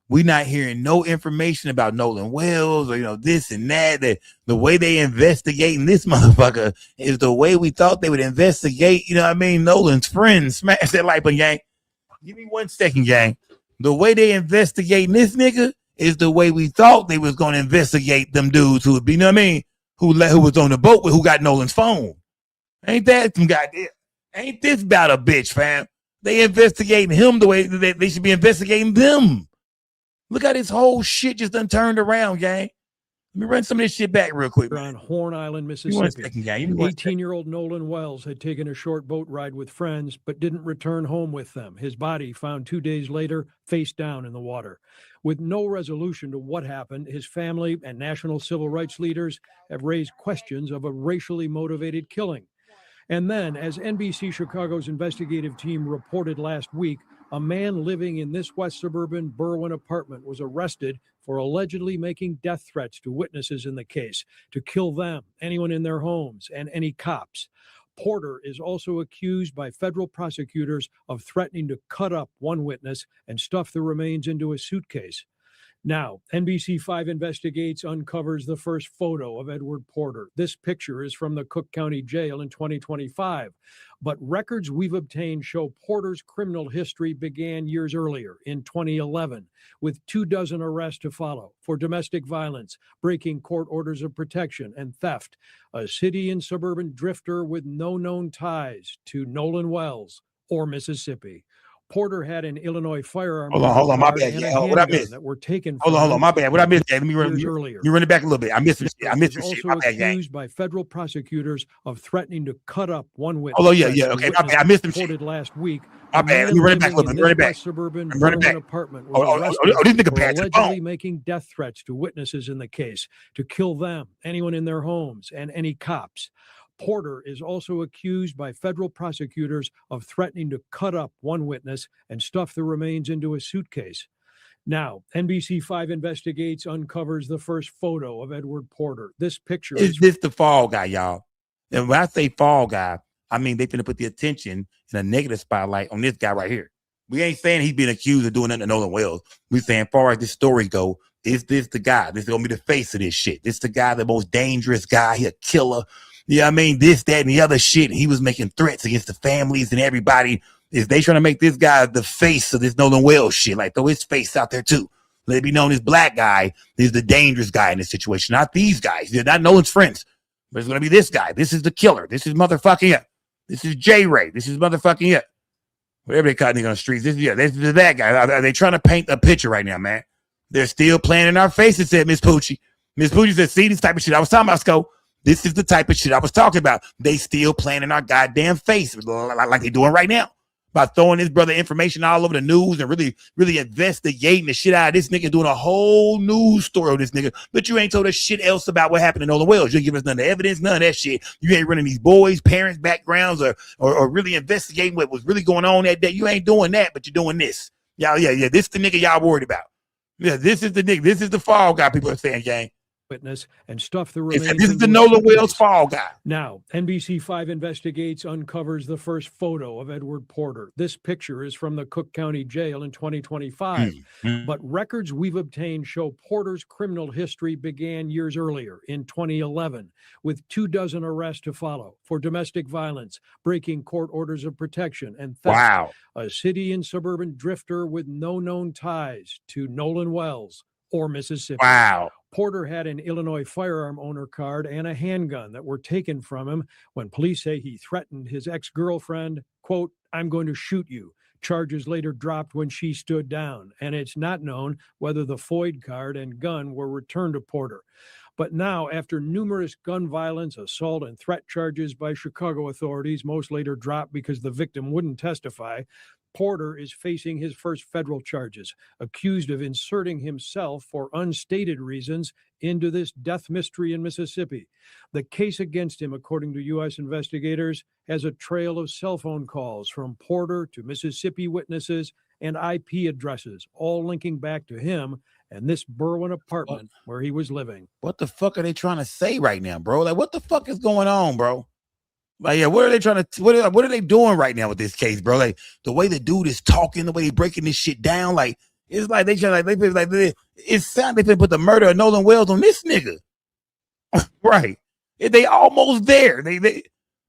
We're not hearing no information about Nolan Wells or, this and that. The way they investigating this motherfucker is the way we thought they would investigate, Nolan's friends. Smash that like button, gang. Give me 1 second, gang. The way they investigating this nigga is the way we thought they was going to investigate them dudes who would be, who was on the boat with who got Nolan's phone. Ain't that some goddamn? Ain't this about a bitch, fam? They investigating him the way they should be investigating them. Look how this whole shit just done turned around, gang. Let me run some of this shit back real quick. On Horn Island, Mississippi. 18-year-old Nolan Wells had taken a short boat ride with friends, but didn't return home with them. His body found 2 days later, face down in the water. With no resolution to what happened, his family and national civil rights leaders have raised questions of a racially motivated killing. And then, as NBC Chicago's investigative team reported last week, a man living in this West suburban Berwyn apartment was arrested for allegedly making death threats to witnesses in the case to kill them, anyone in their homes, and any cops. Porter is also accused by federal prosecutors of threatening to cut up one witness and stuff the remains into a suitcase. Now, NBC5 Investigates uncovers the first photo of Edward Porter. This picture is from the Cook County Jail in 2025, but records we've obtained show Porter's criminal history began years earlier, in 2011, with 24 arrests to follow for domestic violence, breaking court orders of protection, and theft. A city and suburban drifter with no known ties to Nolan Wells or Mississippi. Porter had an Illinois firearm. Hold on, my bad. Yeah, what I missed? That were taken. Hold on, my bad. What I missed? Let me run it back a little bit. I missed it. Also accused by federal prosecutors of threatening to cut up one witness. Oh yeah. Okay, my bad. I missed him. Reported last week. My bad. Let me run it back a little bit. Run it back. Suburban run it back. Apartment this nigga Patrick. Allegedly making death threats to witnesses in the case to kill them, anyone in their homes, and any cops. Porter is also accused by federal prosecutors of threatening to cut up one witness and stuff the remains into a suitcase. Now, NBC5 Investigates uncovers the first photo of Edward Porter. This picture is this the fall guy, y'all. And when I say fall guy, I mean they finna put the attention in a negative spotlight on this guy right here. We ain't saying he's been accused of doing nothing to Nolan Wells. We saying, as far as this story go, is this the guy? This is gonna be the face of this shit. This the guy, the most dangerous guy. He a killer. Yeah, I mean, this, that, and the other shit. He was making threats against the families and everybody. Is they trying to make this guy the face of this Nolan Wells shit? Like, throw his face out there too. Let it be known this black guy is the dangerous guy in this situation. Not these guys. They're not Nolan's friends. But it's going to be this guy. This is the killer. This is motherfucking it. This is J-Ray. This is motherfucking it. Whatever they call nigga on the streets. This is that guy. Are they trying to paint a picture right now, man? They're still playing in our faces, said Miss Poochie. Miss Poochie said, see, this type of shit I was talking about, Sco. This is the type of shit I was talking about. They still playing in our goddamn face like they're doing right now. By throwing this brother information all over the news and really investigating the shit out of this nigga, doing a whole news story on this nigga. But you ain't told us shit else about what happened in Nolan Wells. You ain't give us none of the evidence, none of that shit. You ain't running these boys' parents' backgrounds or really investigating what was really going on that day. You ain't doing that, but you're doing this. Y'all, yeah. This is the nigga y'all worried about. Yeah, this is the nigga. This is the fall guy people are saying, gang. Witness and stuff the remains. This is the Nolan Wells fall guy. Now, NBC5 Investigates uncovers the first photo of Edward Porter. This picture is from the Cook County Jail in 2025, but records we've obtained show Porter's criminal history began years earlier in 2011, with 24 arrests to follow for domestic violence, breaking court orders of protection, and theft. Wow. A city and suburban drifter with no known ties to Nolan Wells or Mississippi. Wow. Porter had an Illinois firearm owner card and a handgun that were taken from him when police say he threatened his ex-girlfriend, quote, "I'm going to shoot you." Charges later dropped when she stood down, and it's not known whether the FOID card and gun were returned to Porter. But now, after numerous gun violence, assault, and threat charges by Chicago authorities, most later dropped because the victim wouldn't testify, Porter is facing his first federal charges, accused of inserting himself for unstated reasons into this death mystery in Mississippi. The case against him, according to U.S. investigators, has a trail of cell phone calls from Porter to Mississippi witnesses and IP addresses, all linking back to him and this Berwyn apartment where he was living. What the fuck are they trying to say right now, bro? Like, what the fuck is going on, bro? Like, yeah, what are they trying to? What are they doing right now with this case, bro? Like, the way the dude is talking, the way they breaking this shit down, like it's like they trying it sounds like they put the murder of Nolan Wells on this nigga, right? They almost there. They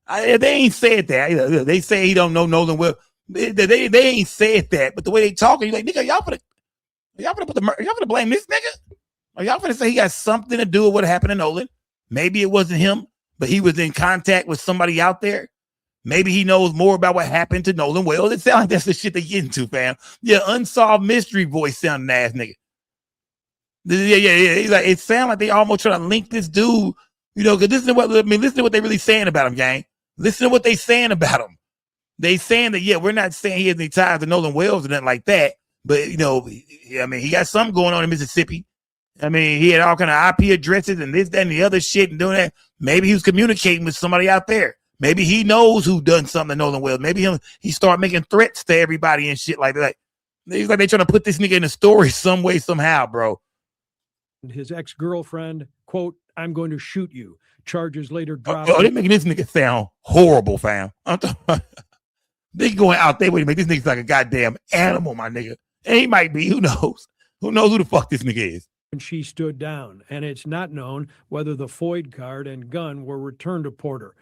ain't said that. They say he don't know Nolan Wells. They ain't said that, but the way they talking, you like, nigga, y'all gonna blame this nigga? Are y'all gonna say he got something to do with what happened to Nolan? Maybe it wasn't him, but he was in contact with somebody out there. Maybe he knows more about what happened to Nolan Wells. It sounds like that's the shit they get into, fam. Yeah, unsolved mystery voice sounding ass nigga. Yeah. He's like, it sounds like they almost trying to link this dude, because listen to what they're really saying about him, gang. Listen to what they saying about him. They saying that, yeah, we're not saying he has any ties to Nolan Wells or nothing like that, but he got something going on in Mississippi. He had all kind of IP addresses and this, that, and the other shit and doing that. Maybe he was communicating with somebody out there. Maybe he knows who done something to Nolan Wells. Maybe he started making threats to everybody and shit like that. It's like they trying to put this nigga in a story some way, somehow, bro. His ex-girlfriend, quote, "I'm going to shoot you." Charges later dropped. They're making this nigga sound horrible, fam. They going out there to make this nigga like a goddamn animal, my nigga. And he might be. Who knows? Who knows who the fuck this nigga is? And she stood down, and it's not known whether the FOID card and gun were returned to Porter.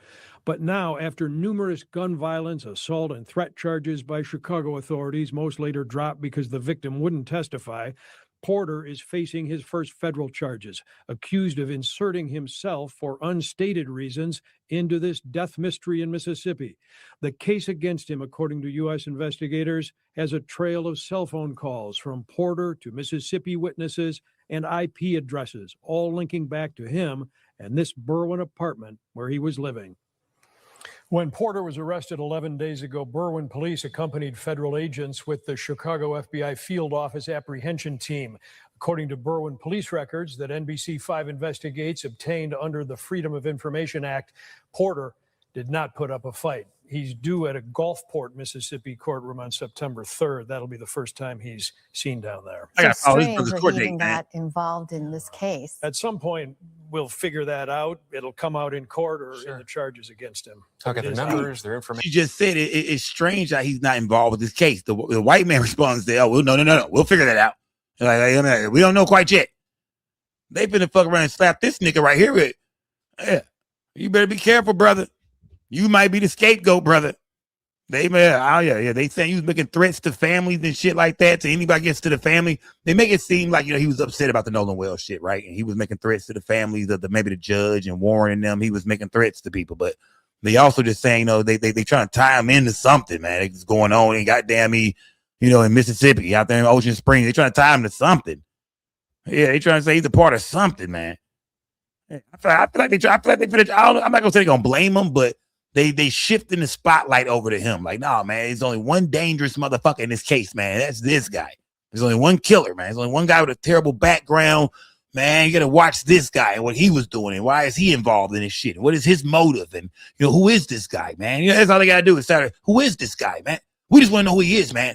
But now, after numerous gun violence, assault, and threat charges by Chicago authorities, most later dropped because the victim wouldn't testify, Porter is facing his first federal charges, accused of inserting himself for unstated reasons into this death mystery in Mississippi. The case against him, according to U.S. investigators, has a trail of cell phone calls from Porter to Mississippi witnesses and IP addresses, all linking back to him and this Berwyn apartment where he was living. When Porter was arrested 11 days ago, Berwyn police accompanied federal agents with the Chicago FBI field office apprehension team. According to Berwyn police records that NBC5 Investigates obtained under the Freedom of Information Act, Porter did not put up a fight. He's due at a Gulfport, Mississippi courtroom on September 3rd. That'll be the first time he's seen down there. It's strange that he even got involved in this case. At some point, we'll figure that out. It'll come out in court or in the charges against him. Okay, the numbers, their information. She just said it's strange that he's not involved with this case. The white man responds to, "Oh, no. We'll figure that out. Like, we don't know quite yet." They finna fuck around and slap this nigga right here with. Yeah, you better be careful, brother. You might be the scapegoat, brother. They saying he was making threats to families and shit like that, to anybody gets to the family. They make it seem like, he was upset about the Nolan Wells shit, right? And he was making threats to the families of maybe the judge and warning them. He was making threats to people, but they also just saying, they trying to tie him into something, man. It's going on. And goddamn in Mississippi, out there in Ocean Springs, they trying to tie him to something. Yeah, they trying to say he's a part of something, man. I feel like they try. I feel like they finish. I'm not gonna say they're gonna blame him, but they shifting the spotlight over to him. Like, nah, man, there's only one dangerous motherfucker in this case, man. That's this guy. There's only one killer, man. There's only one guy with a terrible background, man. You gotta watch this guy and what he was doing, and why is he involved in this shit? What is his motive? And who is this guy, man? That's all they gotta do is start. Who is this guy, man? We just want to know who he is, man.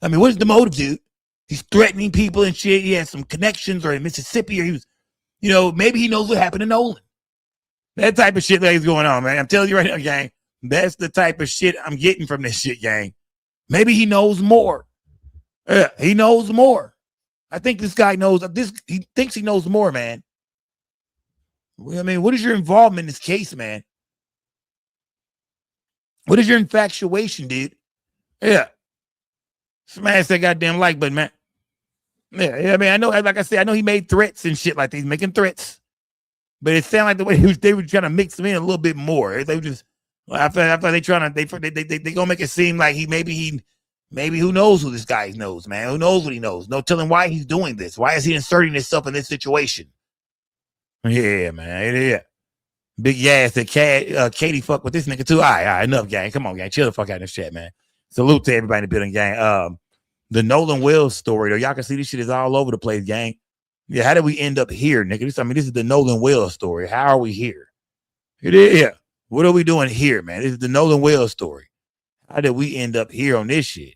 I mean, what is the motive, dude? He's threatening people and shit. He has some connections, or in Mississippi, or he was. Maybe he knows what happened to Nolan. That type of shit that is going on, man. I'm telling you right now, gang. That's the type of shit I'm getting from this shit, gang. Maybe he knows more. Yeah, he knows more. I think this guy knows this. He thinks he knows more, man. I mean, what is your involvement in this case, man? What is your infatuation, dude? Yeah. Smash that goddamn like button, man. Yeah, I mean, I know, like I said, I know he made threats and shit like that. He's making threats. But it sounded like the way they were trying to mix him in a little bit more. They were just, I thought they trying to, they gonna make it seem like maybe who knows who this guy knows, man. Who knows what he knows? No telling why he's doing this. Why is he inserting himself in this situation? Yeah, man. Yeah. Big ass that Katie fuck with this nigga too. All right, enough, gang. Come on, gang. Chill the fuck out of this chat, man. Salute to everybody in the building, gang. The Nolan Wells story, though. Y'all can see this shit is all over the place, gang. Yeah, how did we end up here, nigga? This is the Nolan Wells story. How are we here? It is, yeah. What are we doing here, man? This is the Nolan Wells story. How did we end up here on this shit?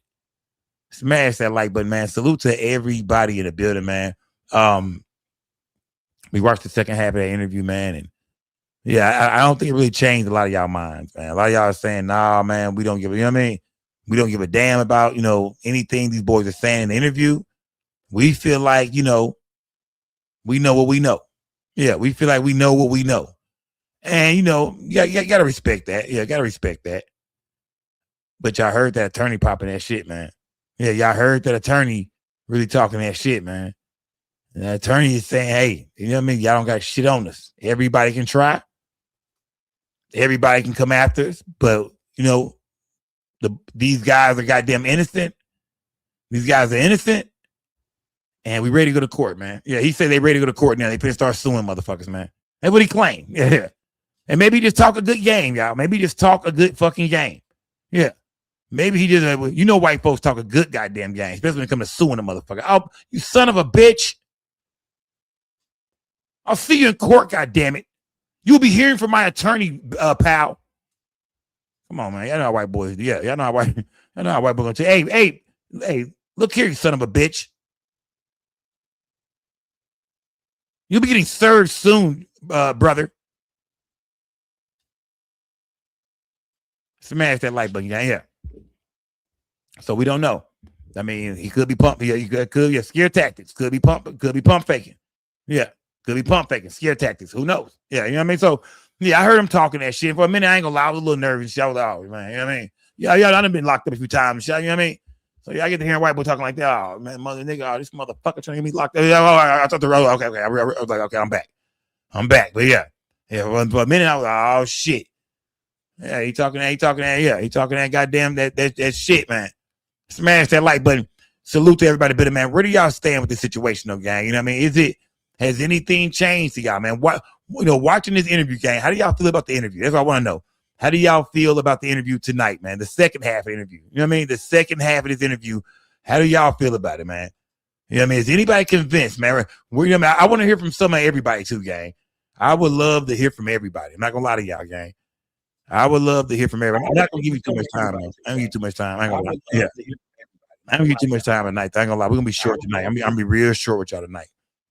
Smash that like button, man. Salute to everybody in the building, man. We watched the second half of that interview, man, and yeah, I don't think it really changed a lot of y'all minds, man. A lot of y'all are saying, nah, man, we don't give a, you know what I mean? We don't give a damn about, anything these boys are saying in the interview. We feel like, we know what we know. Yeah, we feel like we know what we know. And, you got to respect that. Yeah, got to respect that. But y'all heard that attorney popping that shit, man. Yeah, y'all heard that attorney really talking that shit, man. And the attorney is saying, hey, you know what I mean? Y'all don't got shit on us. Everybody can try. Everybody can come after us. But, these guys are goddamn innocent. These guys are innocent. And we ready to go to court, man. Yeah, he said they ready to go to court now. They finna start suing motherfuckers, man. That's what he claimed. Yeah. And maybe just talk a good game, y'all. Maybe just talk a good fucking game. Yeah. Maybe he just, white folks talk a good goddamn game, especially when it comes to suing a motherfucker. Oh, you son of a bitch. I'll see you in court, goddammit. You'll be hearing from my attorney, pal. Come on, man. Y'all know how white boys do. Yeah, y'all know how white boys gonna tell you, hey, look here, you son of a bitch. You'll be getting served soon, brother. Smash that like button, yeah. So we don't know. I mean, he could be pumping. Yeah, he could yeah, scare tactics. Could be pump faking. Yeah, could be pump faking, scare tactics. Who knows? Yeah, you know what I mean? So yeah, I heard him talking that shit. For a minute, I ain't gonna lie, I was a little nervous. I was like, oh man, you know what I mean? Yeah, I done been locked up a few times. You know what I mean? So yeah, I get to hearing white boy talking like that. Oh man, mother nigga, this motherfucker trying to get me locked up. Yeah, I thought the road. Okay. I was like, okay, I'm back. But yeah, for a minute, I was like, oh shit. Yeah, he talking that goddamn that shit, man. Smash that like button. Salute to everybody, better man. Where do y'all stand with this situation, though, gang? You know what I mean? Has anything changed to y'all, man? What watching this interview, gang? How do y'all feel about the interview? That's what I want to know. How do y'all feel about the interview tonight, man? The second half of the interview. You know what I mean? The second half of this interview. How do y'all feel about it, man? You know what I mean? Is anybody convinced, man? I want to hear from some of everybody too, gang. I would love to hear from everybody. I'm not gonna lie to y'all, gang. I would love to hear from everybody. I'm not gonna give you too much time, man. I ain't gonna give you too much time. I ain't gonna lie. Yeah. I don't get too much time tonight. I ain't gonna lie. We're gonna be short tonight. I'm gonna be real short with y'all tonight.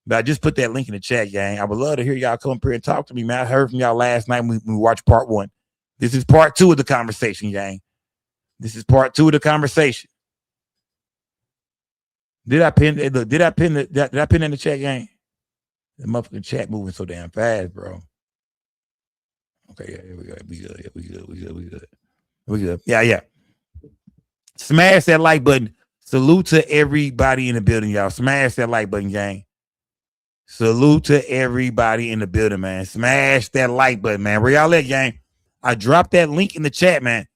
But I just put that link in the chat, gang. I would love to hear y'all come up here and talk to me, man. I heard from y'all last night when we watched part 1. This is part 2 of the conversation, gang. This is part 2 of the conversation. Did I pin in the chat, gang? The motherfucking chat moving so damn fast, bro. Okay, yeah, we good. Yeah. Smash that like button. Salute to everybody in the building, y'all. Smash that like button, gang. Salute to everybody in the building, man. Smash that like button, man. Where y'all at, gang? I dropped that link in the chat, man.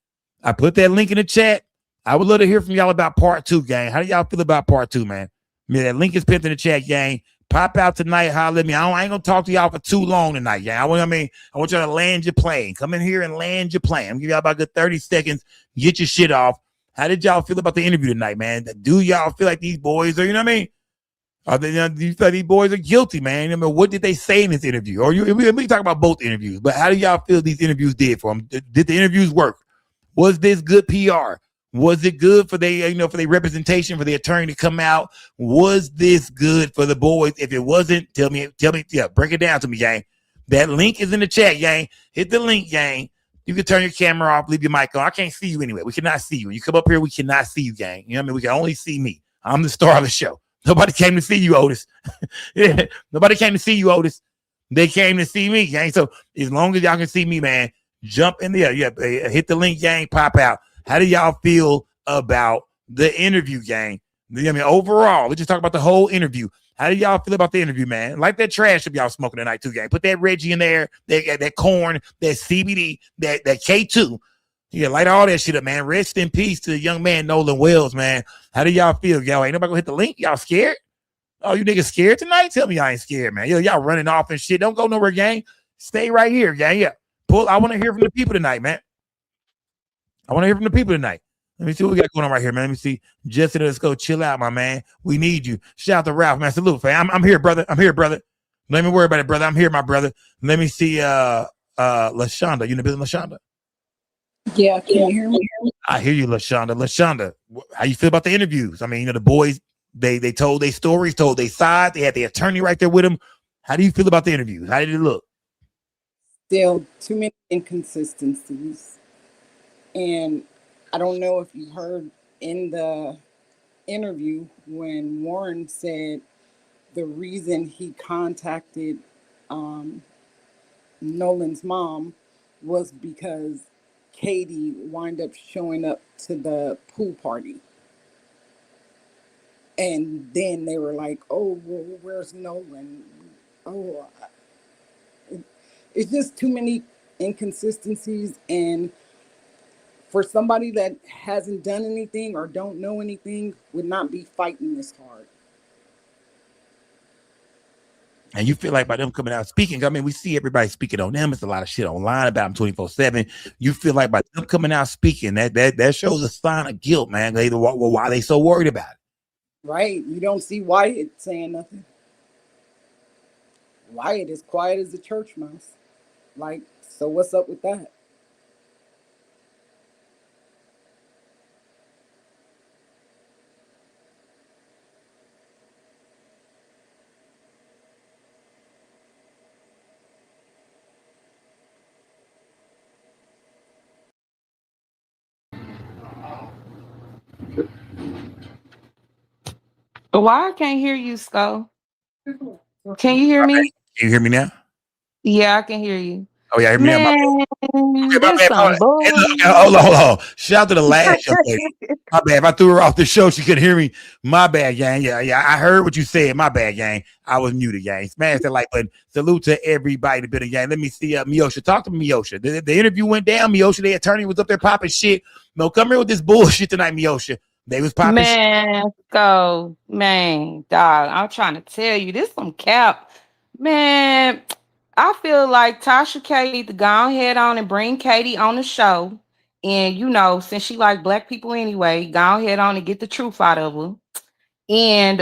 I put that link in the chat. I would love to hear from y'all about part 2, gang. How do y'all feel about part 2, man? I mean, that link is pinned in the chat, gang. Pop out tonight, holler at me. I ain't gonna talk to y'all for too long tonight, yeah. I want y'all to land your plane. Come in here and land your plane. I'm gonna give y'all about a good 30 seconds. Get your shit off. How did y'all feel about the interview tonight, man? Do y'all feel like these boys are, you know what I mean? Are they, do you feel like these boys are guilty, man? I mean, what did they say in this interview? Or we talk about both interviews, but how do y'all feel these interviews did for them? Did the interviews work? Was this good PR? Was it good for for their representation, for the attorney to come out? Was this good for the boys? If it wasn't, tell me, yeah, break it down to me, gang. That link is in the chat, gang. Hit the link, gang. You can turn your camera off, leave your mic on. I can't see you anyway. We cannot see you. When you come up here, we cannot see you, gang. You know what I mean? We can only see me. I'm the star of the show. Nobody came to see you, Otis. Yeah, nobody came to see you, Otis. They came to see me, gang. So as long as y'all can see me, man, jump in there. Yeah, hit the link, gang. Pop out. How do y'all feel about the interview, gang? I mean, overall, let's just talk about the whole interview. How do y'all feel about the interview, man? Like that trash if y'all smoking tonight too, gang. Put that Reggie in there, that corn, that CBD, that K2. Yeah, light all that shit up, man. Rest in peace to the young man, Nolan Wells, man. How do y'all feel, y'all? Ain't nobody gonna hit the link? Y'all scared? Oh, you niggas scared tonight? Tell me y'all ain't scared, man. Yo, y'all running off and shit. Don't go nowhere, gang. Stay right here, gang. Yeah. I want to hear from the people tonight, man. I want to hear from the people tonight. Let me see what we got going on right here, man. Let me see. Jesse, let's go chill out, my man. We need you. Shout out to Ralph, man. Salute, fam. I'm here, brother. I'm here, brother. Let me worry about it, brother. I'm here, my brother. Let me see LaShonda. You in the business, LaShonda? Yeah, can you hear me? I hear you, LaShonda. LaShonda, how you feel about the interviews? I mean, the boys, they told their stories, told their side. They had the attorney right there with them. How do you feel about the interviews? How did it look? Still too many inconsistencies. And I don't know if you heard in the interview when Warren said the reason he contacted Nolan's mom was because Katie wound up showing up to the pool party. And then they were like, oh, well, where's Nolan? Oh, it's just too many inconsistencies. And for somebody that hasn't done anything or don't know anything, would not be fighting this hard. And you feel like by them coming out speaking, I mean, we see everybody speaking on them. It's a lot of shit online about them 24/7. You feel like by them coming out speaking, that shows a sign of guilt, man. Why they so worried about it? Right. You don't see Wyatt saying nothing. Wyatt is quiet as a church mouse. Like, so what's up with that? Why I can't hear you, Sko? Can you hear me? Can you hear me now? Yeah, I can hear you. Oh, yeah, hear me now? Man, My that's bad. some bull. Hold on. Shout out to the last young lady. My bad. If I threw her off the show, she couldn't hear me. My bad, gang. Yeah. I heard what you said. My bad, gang. I was muted, gang. Smash that like button. Salute to everybody in the building, gang. Let me see Miosha. Talk to me, Miosha. The interview went down. Miosha, the attorney, was up there popping shit. No, come here with this bullshit tonight, Miosha. They was popping shit. Man, Sko, man, dog. I'm trying to tell you, this some cap. Man, I feel like Tasha K need to go ahead on and bring Katie on the show. And since she like black people anyway, go ahead on and get the truth out of her. And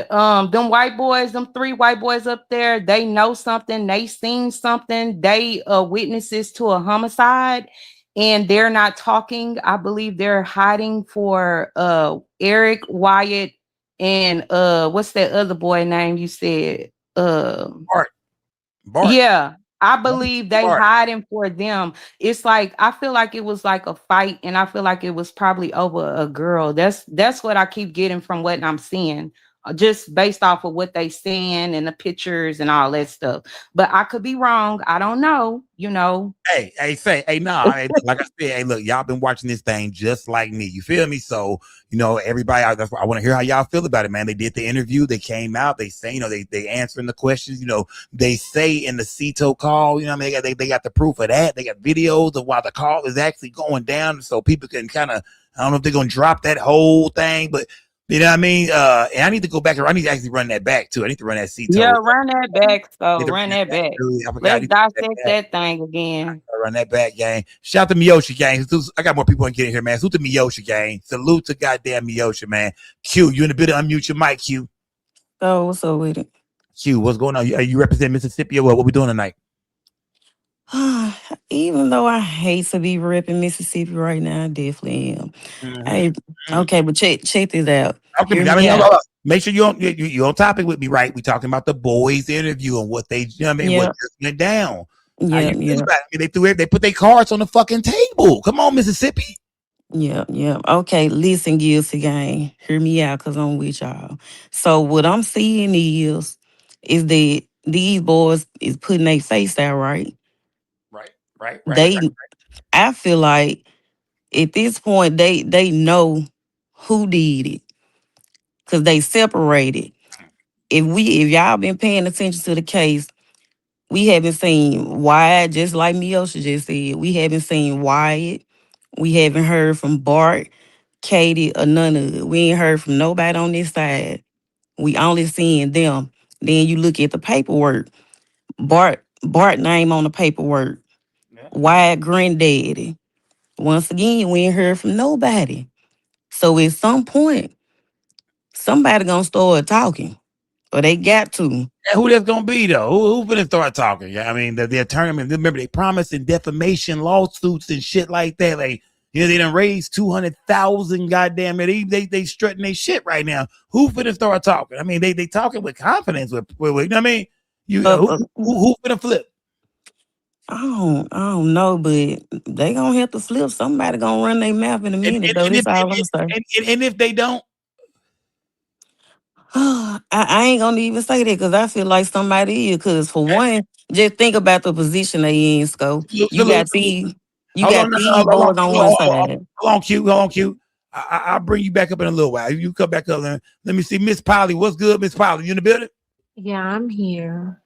them white boys, them 3 white boys up there, they know something, they seen something, they witnesses to a homicide, and they're not talking. I believe they're hiding for Eric, Wyatt, and what's that other boy name you said? Bart. Yeah, I believe they hiding for them. It's like I feel like it was like a fight, and I feel like it was probably over a girl. That's what I keep getting from what I'm seeing, just based off of what they saying and the pictures and all that stuff. But I could be wrong. I don't know. Hey, like I said, hey, look, y'all been watching this thing just like me. You feel me? So, everybody, I want to hear how y'all feel about it, man. They did the interview. They came out. They say, they answering the questions. They say in the CETO call, they got the proof of that. They got videos of why the call is actually going down, so people can kind of, I don't know if they're gonna drop that whole thing, but You know what I mean? And I need to go back. I need to actually run that back too. I need to run that Cito. Yeah, run that back. So run that back. I forgot. Let's dissect that thing again. Run that back, gang. Shout out to Miyoshi, gang. I got more people in here, man. Salute to Miyoshi, gang. Salute to goddamn Miyoshi, man. Q, you in the building? Unmute your mic, Q. Oh, what's up with it? Q, what's going on? Are you represent Mississippi or what we doing tonight? Even though I hate to be repping Mississippi right now, I definitely am. Hey, okay, but check this out. Make sure you're on topic with me, right? We talking about the boys' interview and what they, what just went down. Yeah. They put their cards on the fucking table. Come on, Mississippi. Yeah. Okay, listen, Guilty Gang. Hear me out, cause I'm with y'all. So what I'm seeing is that these boys is putting their face out, right? Right. I feel like at this point they know who did it, cause they separated. If y'all been paying attention to the case, we haven't seen Wyatt, just like Miosha just said. We haven't seen Wyatt. We haven't heard from Bart, Katie, or none of it. We ain't heard from nobody on this side. We only seeing them. Then you look at the paperwork. Bart name on the paperwork. Wyatt granddaddy. Once again, we ain't heard from nobody. So at some point, somebody gonna start talking. Or they got to. And who that's gonna be though? Who gonna start talking? Yeah, I mean the attorney. Remember they promised in defamation lawsuits and shit like that. Like they done raised 200,000. Goddamn it, they strutting their shit right now. Who finna start talking? I mean they talking with confidence. With you know what I mean? Who finna flip? I don't know, but they gonna have to flip. Somebody gonna run their mouth in a minute, though. That's all I'm saying. And if they don't, I ain't gonna even say that because I feel like somebody is. Because for one, just think about the position they in, Sco. You got these boys on one side. Hold on, Q. I'll bring you back up in a little while. You come back up there. Let me see, Miss Polly. What's good, Miss Polly? You in the building? Yeah, I'm here.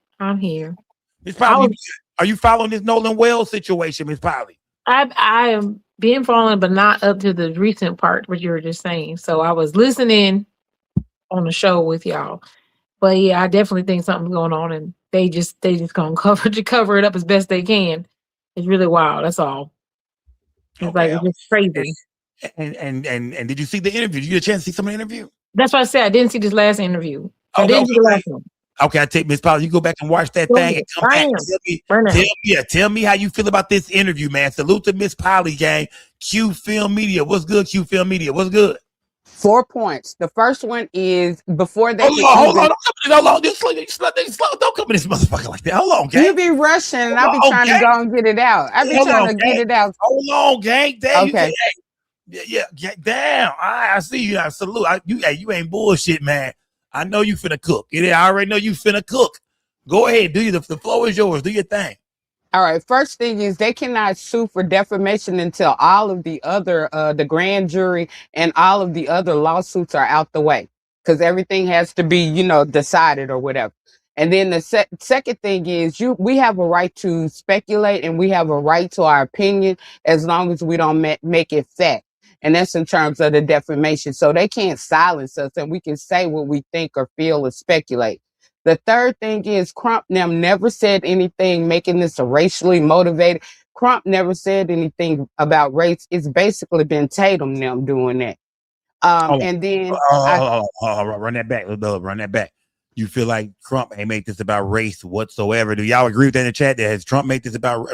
Miss Polly, are you following this Nolan Wells situation, Miss Polly? I am being following, but not up to the recent part what you were just saying. So I was listening on the show with y'all. But yeah, I definitely think something's going on, and they just gonna cover it up as best they can. It's really wild. That's all. It's it's just crazy. And did you see the interview? Did you get a chance to see some of the interview? That's why I said I didn't see this last interview. I didn't see the last one. Okay, I take Miss Polly. You go back and watch that thing and come back. Tell me how you feel about this interview, man. Salute to Miss Polly, gang. Q Film Media. What's good, Q Film Media? What's good? 4 points. The first one is before they hold on. Just don't come in this motherfucker like that. Hold on, gang. You be rushing, and I be trying to go and get it out. I be trying to get it out. Hold on, gang. Damn, okay. Yeah. Damn. I see you. I salute. You ain't bullshit, man. I know you finna cook. I already know you finna cook. Go ahead, the floor is yours. Do your thing. All right. First thing is they cannot sue for defamation until all of the other, the grand jury and all of the other lawsuits are out the way, because everything has to be, decided or whatever. And then the second thing is we have a right to speculate, and we have a right to our opinion as long as we don't make it fact. And that's in terms of the defamation. So they can't silence us, and we can say what we think or feel or speculate. The third thing is Crump never said anything making this a racially motivated. Crump never said anything about race. It's basically been Tatum them doing that. And then run that back. Run that back. You feel like Trump ain't made this about race whatsoever? Do y'all agree with that in the chat? Has Trump made this about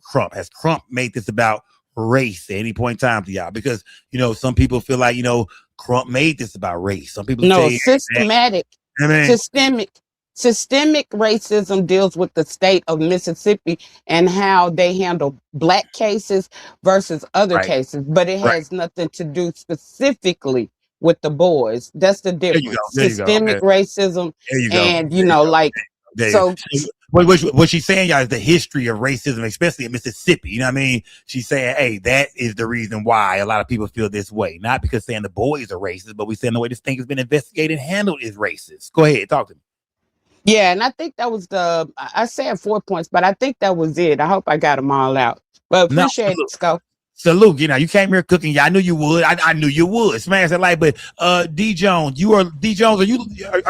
Crump? Has Crump made this about race at any point in time to y'all? Because some people feel like Crump made this about race. Some people say systematic. Systemic racism deals with the state of Mississippi and how they handle black cases versus other cases, but it has nothing to do specifically with the boys. That's the difference. Systemic racism, and what she's saying, y'all, is the history of racism, especially in Mississippi. You know what I mean? She's saying, hey, that is the reason why a lot of people feel this way. Not because saying the boys are racist, but we saying the way this thing has been investigated and handled is racist. Go ahead, talk to me. Yeah, and I think that was I said 4 points, but I think that was it. I hope I got them all out. But appreciate it, Sco. Salute. You know, you came here cooking. Yeah, I knew you would. I knew you would. Smash that like. But D Jones, are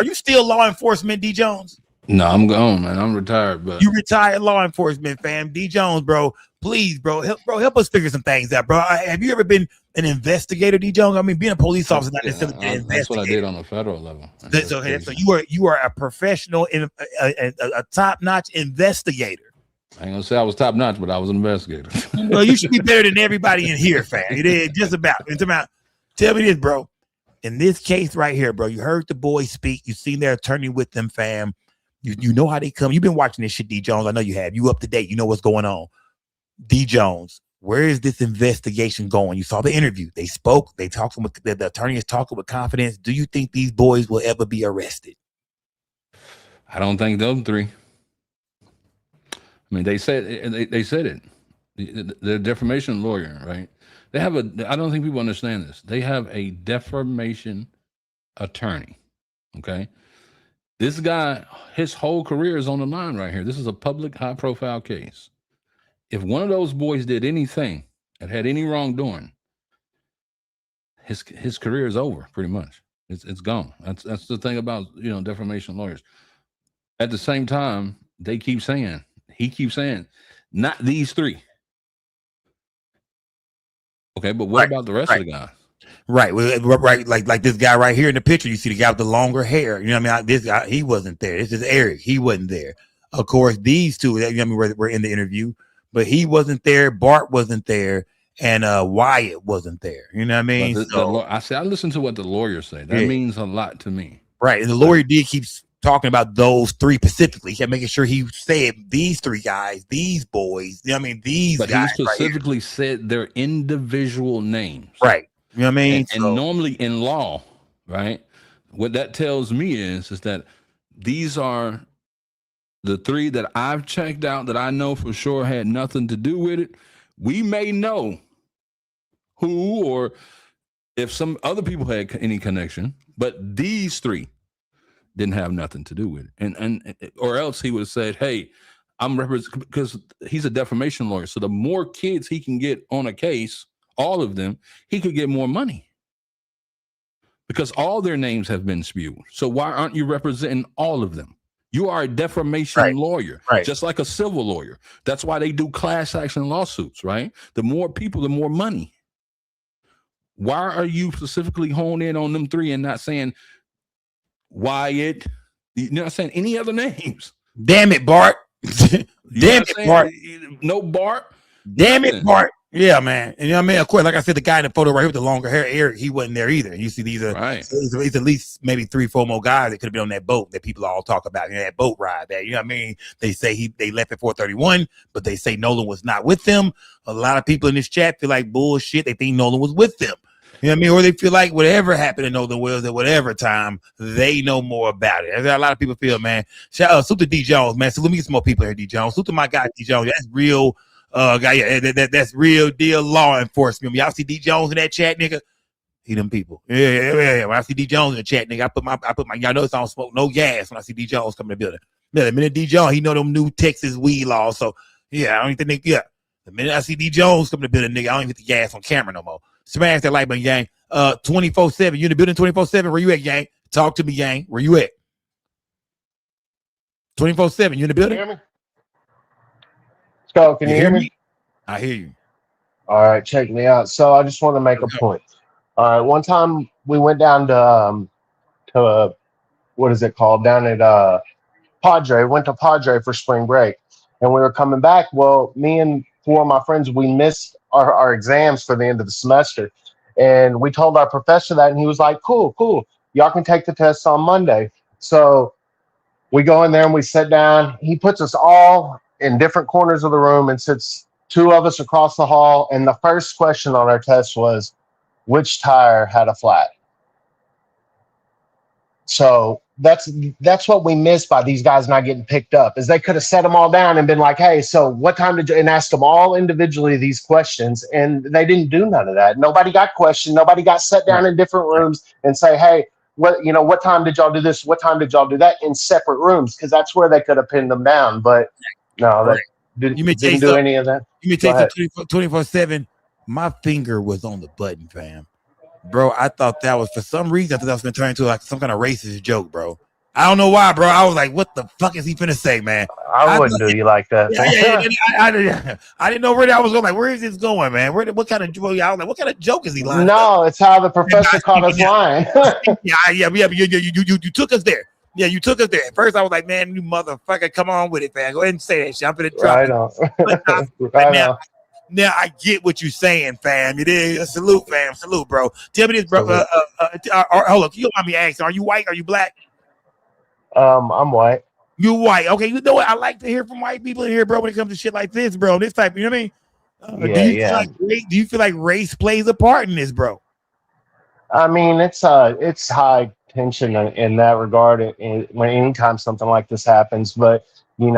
you still law enforcement, D Jones? No, I'm gone, man. I'm retired, but you retired law enforcement, fam. D Jones, bro. Please, bro, help us figure some things out, bro. Have you ever been an investigator, D Jones? I mean, being a police officer, not necessarily that's what I did on a federal level. So you are a professional, a top-notch investigator. I ain't gonna say I was top notch, but I was an investigator. Well, you should be better than everybody in here, fam. It is just about. It's about. Tell me this, bro. In this case right here, bro, you heard the boys speak. You seen their attorney with them, fam. You know how they come. You've been watching this shit, D Jones. I know you have. You up to date. You know what's going on. D Jones, where is this investigation going? You saw the interview. They spoke. They talked with the attorney is talking with confidence. Do you think these boys will ever be arrested? I don't think those three. I mean, they said it. The defamation lawyer, right? They have I don't think people understand this. They have a defamation attorney. Okay. This guy, his whole career is on the line right here. This is a public, high-profile case. If one of those boys did anything that had any wrongdoing, his career is over, pretty much. It's gone. That's the thing about defamation lawyers. At the same time, he keeps saying, not these three. Okay, but what about the rest of the guys? Right, right, like this guy right here in the picture. You see the guy with the longer hair. You know what I mean? This guy, he wasn't there. This is Eric. He wasn't there. Of course, these two, you know what I mean, were in the interview, but he wasn't there. Bart wasn't there, and Wyatt wasn't there. You know what I mean? I listened to what the lawyer said. That means a lot to me. Right, and the lawyer did keep talking about those three specifically. He kept making sure he said these three guys, these boys. You know what I mean? These but guys. He specifically said their individual names. Right. You know what I mean? And normally in law, right, what that tells me is that these are the three that I've checked out that I know for sure had nothing to do with it. We may know who or if some other people had any connection, but these three didn't have nothing to do with it. And or else he would have said, hey, I'm representing, because he's a defamation lawyer. So the more kids he can get on a case, all of them, he could get more money because all their names have been spewed. So why aren't you representing all of them? You are a defamation lawyer, just like a civil lawyer. That's why they do class action lawsuits, right? The more people, the more money. Why are you specifically honed in on them three and not saying Wyatt? You're not saying any other names. Damn it, Bart. Damn it, Bart. No Bart. Damn it, Bart. Yeah, man. And you know what I mean? Of course, like I said, the guy in the photo right here with the longer hair, Eric, he wasn't there either. And you see these are it's at least maybe 3-4 more guys that could have been on that boat that people all talk about. That boat ride that, you know what I mean? They say they left at 4:31, but they say Nolan was not with them. A lot of people in this chat feel like bullshit. They think Nolan was with them. You know what I mean? Or they feel like whatever happened to Nolan Wells at whatever time, they know more about it. That's how a lot of people feel, man. Salute to D Jones, man. So let me get some more people here, D Jones. Salute to my guy, D Jones. That's real. Guy, that's real deal law enforcement. Y'all see D Jones in that chat, nigga? He them people. Yeah. When I see D Jones in the chat, nigga, I put my. Y'all notice I don't smoke no gas when I see D Jones come in the building. The minute D Jones, he know them new Texas weed laws. So yeah, I don't even think. Yeah, the minute I see D Jones come in the building, nigga, I don't even get the gas on camera no more. Smash that like button, gang. 24/7. You in the building 24/7? Where you at, gang? Talk to me, gang. Where you at? 24/7. You in the building? Hear me? So, can you hear me? I hear you. All right, check me out. So I just want to make a point. All right, one time we went down to what is it called? Down at Padre. Went to Padre for spring break, and we were coming back. Well, me and 4 of my friends, we missed our exams for the end of the semester, and we told our professor that, and he was like, "Cool. Y'all can take the test on Monday." So we go in there and we sit down. He puts us all in different corners of the room and sits 2 of us across the hall. And the first question on our test was, which tire had a flat? So that's what we missed by these guys not getting picked up, is they could have set them all down and been like, hey, so what time did you, and asked them all individually these questions, and they didn't do none of that. Nobody got questioned. Nobody got set down in different rooms and say, hey, what time did y'all do this? What time did y'all do that, in separate rooms? Because that's where they could have pinned them down. But no, they didn't do any of that. You may take the 24/7 my finger was on the button, fam. Bro, I thought that was, for some reason, I thought that was going to turn into like some kind of racist joke, bro. I don't know why, bro. I was like, what the fuck is he finna say, man? I wouldn't do you like that. I didn't know where that was going. Like, where is this going, man? What kind of joke? I was like, what kind of joke is he lying? No, it's how the professor caught us lying. You took us there. Yeah, you took us there. At first, I was like, man, you motherfucker, come on with it, man. Go ahead and say that shit. I'm finna drop Right it. on. But now I get what you're saying, fam. It is. Salute, fam. Salute, bro. Tell me this, bro. Hold on. You want me to ask? Are you white? Are you black? I'm white. You white. Okay, you know what? I like to hear from white people in here, bro, when it comes to shit like this, bro. This type, you know what I mean? Do you feel like race plays a part in this, bro? I mean, it's high tension in that regard when anytime something like this happens. But I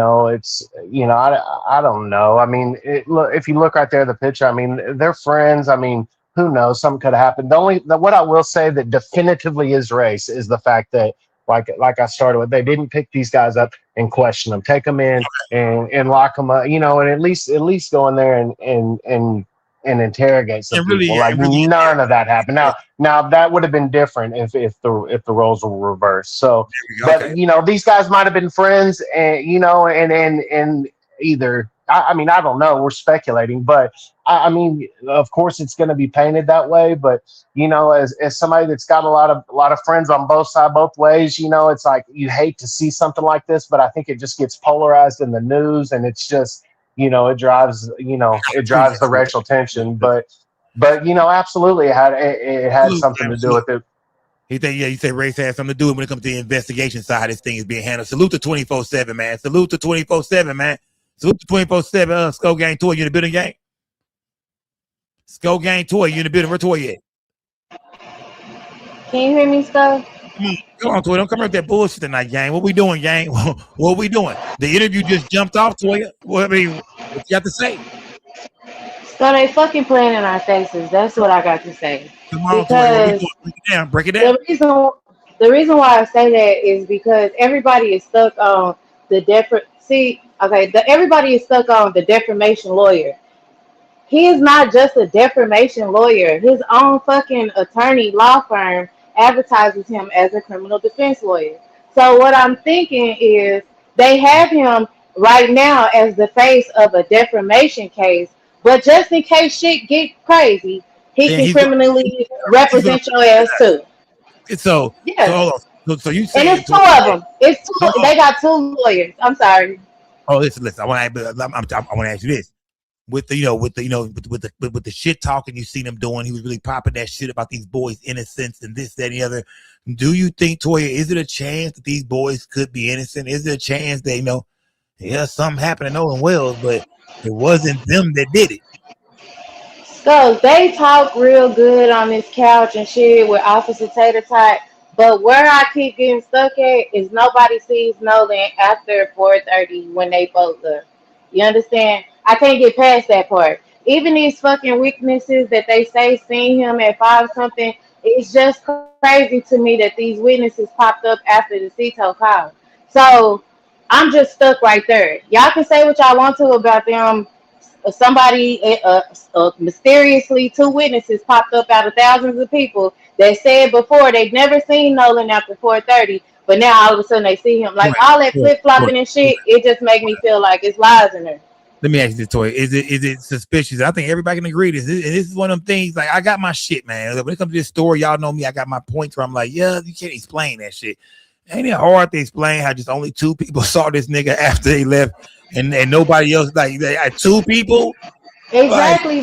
don't know. I mean, look, if you look right there, the picture. I mean, they're friends. I mean, who knows? Something could have happened. What I will say that definitively is race is the fact that, like I started with, they didn't pick these guys up and question them, take them in and lock them up, and at least go in there and interrogate some people. None of that happened. Now that would have been different if the roles were reversed. So, but these guys might have been friends, and and either. I mean, I don't know. We're speculating, but I mean, of course, it's going to be painted that way. But as somebody that's got a lot of friends on both sides, both ways, it's like you hate to see something like this, but I think it just gets polarized in the news, and it's just it drives the racial tension. But absolutely, it had something to do with it. You say race has something to do with when it comes to the investigation side. This thing is being handled. Salute to 24/7, man. Salute to 24/7, man. Salute to 24/7. Skull Gang Toy, you in the building, gang? Skull Gang Toy, you in the building? Where Toy at? Can you hear me, Skull? Come on, Toy. Don't come with that bullshit tonight, gang. What we doing, gang? What we doing? The interview just jumped off, Toya. What you got to say? So they fucking playing in our faces. That's what I got to say. Come on, Toya. Break it down. The reason why I say that is because everybody is stuck on the everybody is stuck on the defamation lawyer. He is not just a defamation lawyer. His own fucking attorney law firm advertises him as a criminal defense lawyer. So what I'm thinking is they have him right now as the face of a defamation case, but just in case shit get crazy, he can criminally represent your ass too. So hold on. So you saying, and it's two of them. It's two. They got two lawyers. I'm sorry. Oh, listen. I want to ask you this. With the shit talking you seen him doing, he was really popping that shit about these boys' innocence and this, that, and the other. Do you think, Toya, is it a chance that these boys could be innocent? Is there a chance that something happened to Nolan Wells, but it wasn't them that did it? So they talk real good on this couch and shit with Officer Tater Tot, but where I keep getting stuck at is nobody sees Nolan after 4:30 when they both left. You understand? I can't get past that part. Even these fucking witnesses that they say seen him at 5 something, it's just crazy to me that these witnesses popped up after the CETO call. So I'm just stuck right there. Y'all can say what y'all want to about them. Somebody mysteriously, 2 witnesses popped up out of thousands of people that said before they'd never seen Nolan after 4:30, but now all of a sudden they see him. Like all that flip flopping and shit, it just make me feel like it's lies in there. Let me ask you this, Toy. Is it suspicious? I think everybody can agree this. This is one of them things. Like, I got my shit, man. When it comes to this story, y'all know me. I got my points where I'm like, yeah, you can't explain that shit. Ain't it hard to explain how just only 2 people saw this nigga after they left, and nobody else? Like, they had 2 people. Exactly.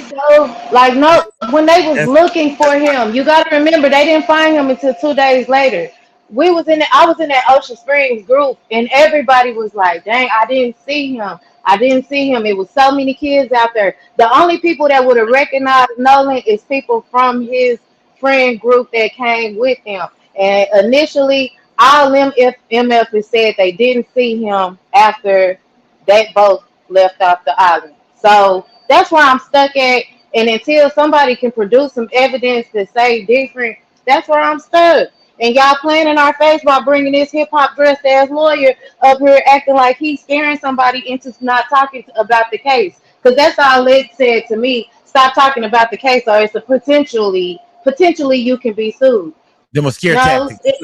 When they was looking for him, you got to remember they didn't find him until 2 days later. I was in that Ocean Springs group, and everybody was like, "Dang, I didn't see him. I didn't see him." It was so many kids out there. The only people that would have recognized Nolan is people from his friend group that came with him. And initially, all MFs said they didn't see him after they both left off the island. So that's where I'm stuck at. And until somebody can produce some evidence to say different, that's where I'm stuck. And y'all playing in our face by bringing this hip hop dressed ass lawyer up here acting like he's scaring somebody into not talking about the case. Because that's all it said to me. stop talking about the case, or it's a potentially you can be sued. Them a scare No, tactics.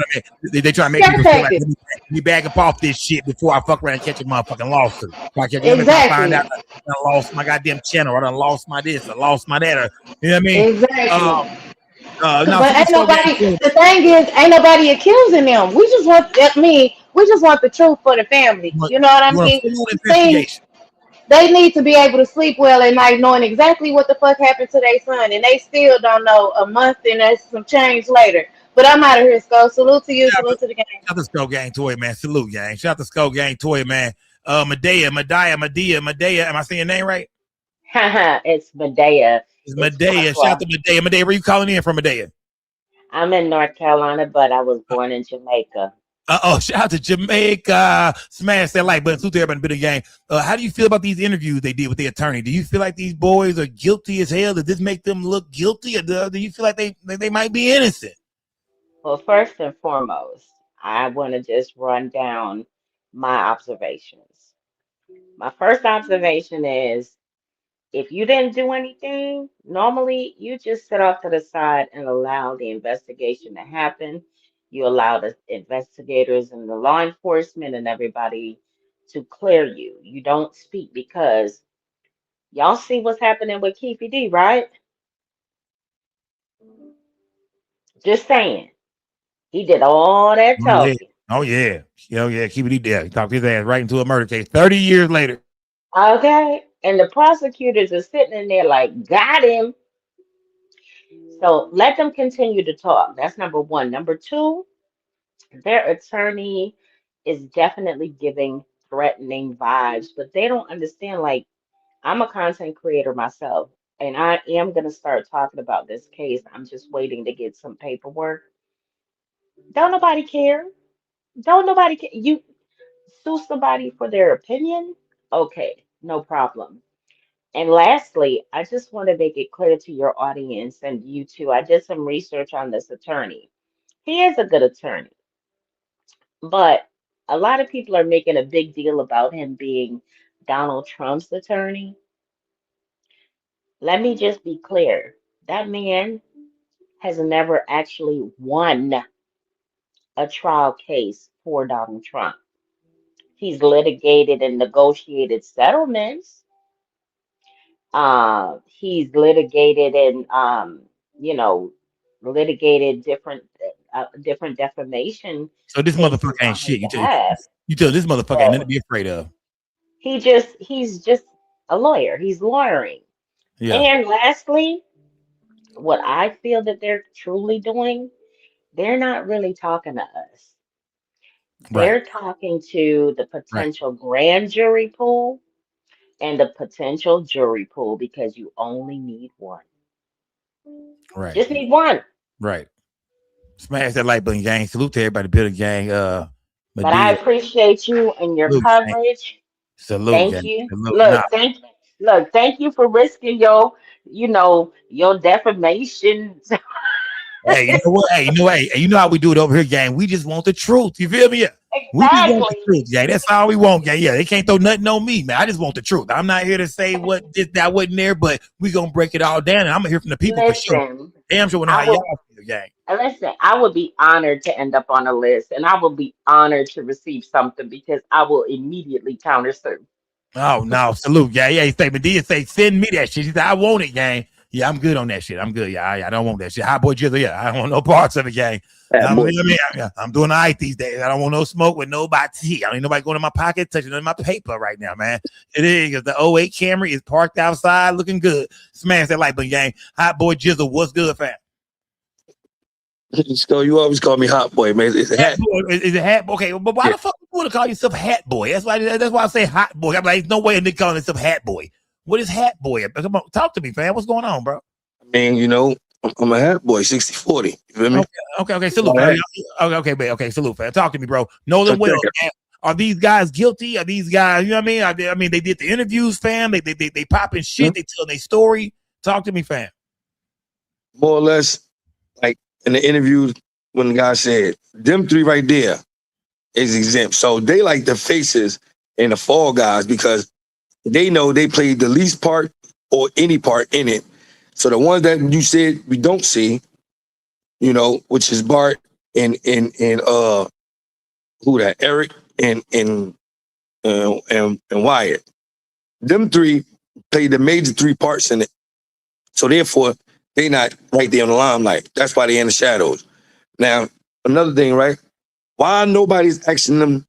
They try to make scare people feel like tactics. let me back up off this shit before I fuck around and catch a motherfucking lawsuit. If I find Exactly. out I lost my goddamn channel, or I done lost my this, or lost my that, or you know what I mean? Exactly. Now But for the ain't show game nobody. too. The thing is, ain't nobody accusing them. We just want. We just want the truth for the family. You know what I You want a mean? full Things investigation. they need to be able to sleep well at night, knowing exactly what the fuck happened to their son, and they still don't know a month and that's some change later. But I'm out of here, Skull. Salute to you. Salute to the game. Shout out to Skull Gang Toy, man. Salute, gang. Shout out to Skull Gang Toy, man. Medea. Am I saying your name right? It's Medea. It's It's Medea. Shout out to Medea. Medea, where you calling in from, Medea? I'm in North Carolina, but I was born in Jamaica. Shout out to Jamaica. Smash that like button. Salute to everybody in the game. How do you feel about these interviews they did with the attorney? Do you feel like these boys are guilty as hell? Does this make them look guilty? Or do you feel like they might be innocent? Well, first and foremost, I want to just run down my observations. My first observation is if you didn't do anything, normally you just sit off to the side and allow the investigation to happen. You allow the investigators and the law enforcement and everybody to clear you. You don't speak because y'all see what's happening with Keefe D, right? Just saying. He did all that Oh yeah. talking. Oh yeah. Oh yeah. Keep it there. He talked his ass right into a murder case 30 years later. Okay. And the prosecutors are sitting in there like, got him. So let them continue to talk. That's number one. Number two, their attorney is definitely giving threatening vibes, but they don't understand. Like, I'm a content creator myself, and I am going to start talking about this case. I'm just waiting to get some paperwork. Don't nobody care. Don't nobody care. You sue somebody for their opinion? Okay, no problem. And lastly, I just want to make it clear to your audience and you too. I did some research on this attorney. He is a good attorney, but a lot of people are making a big deal about him being Donald Trump's attorney. Let me just be clear. That man has never actually won a trial case for Donald Trump. He's litigated and negotiated settlements. He's litigated and you know, litigated different defamation So this cases motherfucker ain't on his shit. behalf. You tell this motherfucker ain't nothing to But be afraid of. he's just a lawyer. He's lawyering. Yeah. And lastly, what I feel that they're truly doing, they're not really talking to us. Right. They're talking to the Right. potential grand jury pool and the potential jury pool because you only need one. Right. Just need one. Right. Smash that like button, gang. Salute to everybody building gang. But I Medea. appreciate you and your Salute, gang. coverage. Salute, Thank gang. you. Salute. Nah. Thank you for risking your, your defamation. Hey, you know what? Hey, you know how we do it over here, gang. We just want the truth. You feel me? Yeah. We just want the Exactly. truth, gang. That's all we want, gang. Yeah, they can't throw nothing on me, man. I just want the truth. I'm not here to say what this, that wasn't there, but we gonna break it all down, and I'm gonna hear from the people for sure. Listen, Damn sure know how I would y'all feel, gang. listen. I would be honored to end up on a list, and I would be honored to receive something because I will immediately counter sue. Oh no, salute, yeah, yeah. He say, Medea say, send me that shit. He said, I want it, gang. Yeah, I'm good on that shit. I'm good. Yeah, I don't want that shit. Hot boy jizzle, yeah, I don't want no parts of it, gang. I'm doing all right these days. I don't want no smoke with nobody. I don't need nobody going in my pocket, touching none of my paper right now, man. It is. The 08 Camry is parked outside looking good. Smash that light button, gang. Hot boy jizzle, what's good, fam? So you always call me Hot Boy, man. It's a hat. Is it Hat Boy? Okay, but why the fuck you want to call yourself Hat Boy? That's why I say Hot Boy. I'm like, there's no way a nigga calling himself Hat Boy. What is Hat Boy? Come on, talk to me, fam. What's going on, bro? I mean, I'm a hat boy, 60-40. You feel me? Okay, salute, fam. Okay, salute, fam. Talk to me, bro. Nolan Wells, man. Are these guys guilty? Are these guys, you know what I mean? I mean, they did the interviews, fam. They popping shit. They tell their story. Talk to me, fam. More or less, like in the interview when the guy said, them three right there is exempt. So they like the faces and the fall guys because they know they played the least part or any part in it. So the ones that you said we don't see, you know, which is Bart and who that, Eric and Wyatt. Them three played the major three parts in it. So therefore, they not right there on the limelight. That's why they in the shadows. Now, another thing, right? Why nobody's asking them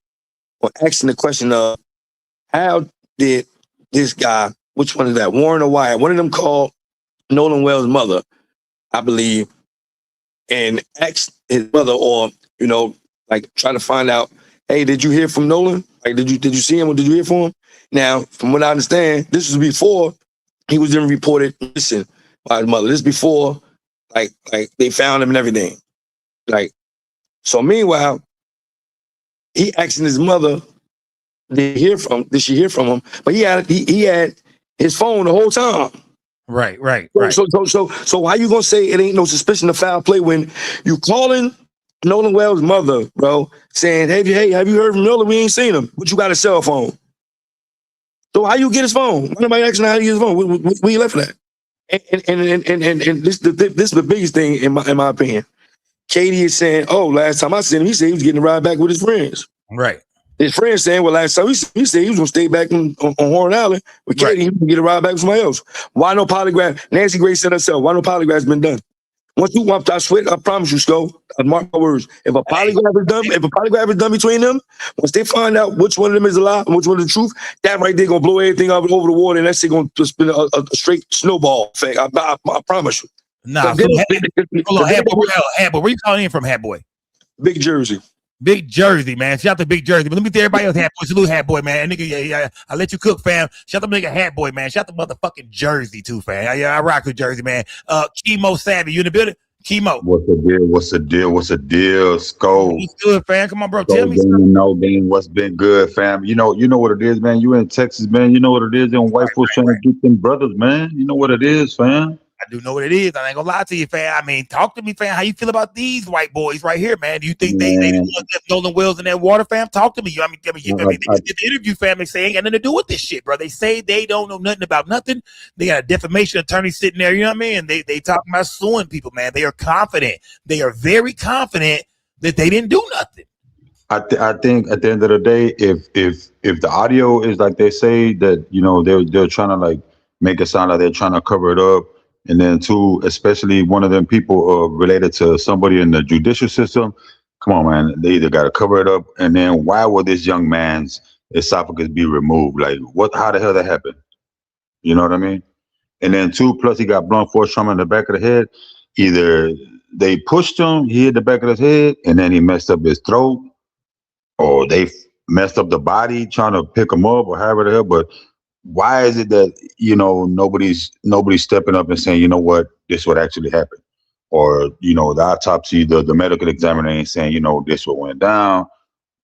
or asking the question of how did this guy, which one is that, Warren or Wyatt? One of them called Nolan Wells' mother, I believe, and asked his mother, or you know, like try to find out, hey, did you hear from Nolan? Like, did you see him or did you hear from him? Now, from what I understand, this was before he was then reported missing by his mother. This is before, like they found him and everything. Like, so meanwhile, he asking his mother, did she hear from him? But he had his phone the whole time. Right. So why you gonna say it ain't no suspicion of foul play when you calling Nolan Wells' mother, bro, saying, hey, have you heard from Nolan? We ain't seen him, but you got a cell phone. So how you get his phone? Why nobody asking how you get his phone? Where you left it at? And this is the biggest thing in my opinion. Katie is saying, oh, last time I seen him, he said he was getting a ride back with his friends. Right. His friends saying, well, last time he said he was gonna stay back on Horn Island with Katie. He was gonna get a ride back with somebody else. Why no polygraph? Nancy Grace said herself, why no polygraph's been done? Once you want, I swear, I promise you, Sco, I mark my words. If a polygraph is done between them, once they find out which one of them is a lie and which one is the truth, that right there gonna blow everything up over the water, and that's gonna spin a straight snowball effect. I promise you. Nah, hold on, Hat Boy. Where you calling in from, Hat Boy? Big Jersey. Big Jersey, man. Shout out to Big Jersey. But let me tell everybody else, Hat Boy. Salute, Hat Boy, man. Nigga, yeah. I let you cook, fam. Shout out to nigga Hat Boy, man. Shout out to motherfucking Jersey, too, fam. I rock with Jersey, man. Chemo Savvy, you in the building? Chemo. What's the deal? Sco. What's good, fam? Come on, bro. Tell me something. No game. What's been good, fam? You know what it is, man. You in Texas, man. You know what it is. Them white folks trying to get them brothers, man. You know what it is, fam. I do know what it is. I ain't gonna lie to you, fam. I mean, talk to me, fam. How you feel about these white boys right here, man? Do you think they left Nolan Wells in that water, fam? Talk to me. I mean, they did the interview, fam. They say ain't got nothing to do with this shit, bro. They say they don't know nothing about nothing. They got a defamation attorney sitting there, you know what I mean? And they talking about suing people, man. They are confident. They are very confident that they didn't do nothing. I think at the end of the day, if the audio is like they say that, you know, they're trying to like make it sound like they're trying to cover it up. And then two, especially one of them people related to somebody in the judicial system. Come on, man. They either got to cover it up. And then why would this young man's esophagus be removed? Like how the hell that happened? You know what I mean? And then two, plus he got blunt force trauma in the back of the head. Either they pushed him, he hit the back of his head, and then he messed up his throat, or they messed up the body trying to pick him up or however the hell. But why is it that, you know, nobody's stepping up and saying, you know what, this is what actually happened? Or, you know, the autopsy, the medical examiner ain't saying, you know, this what went down,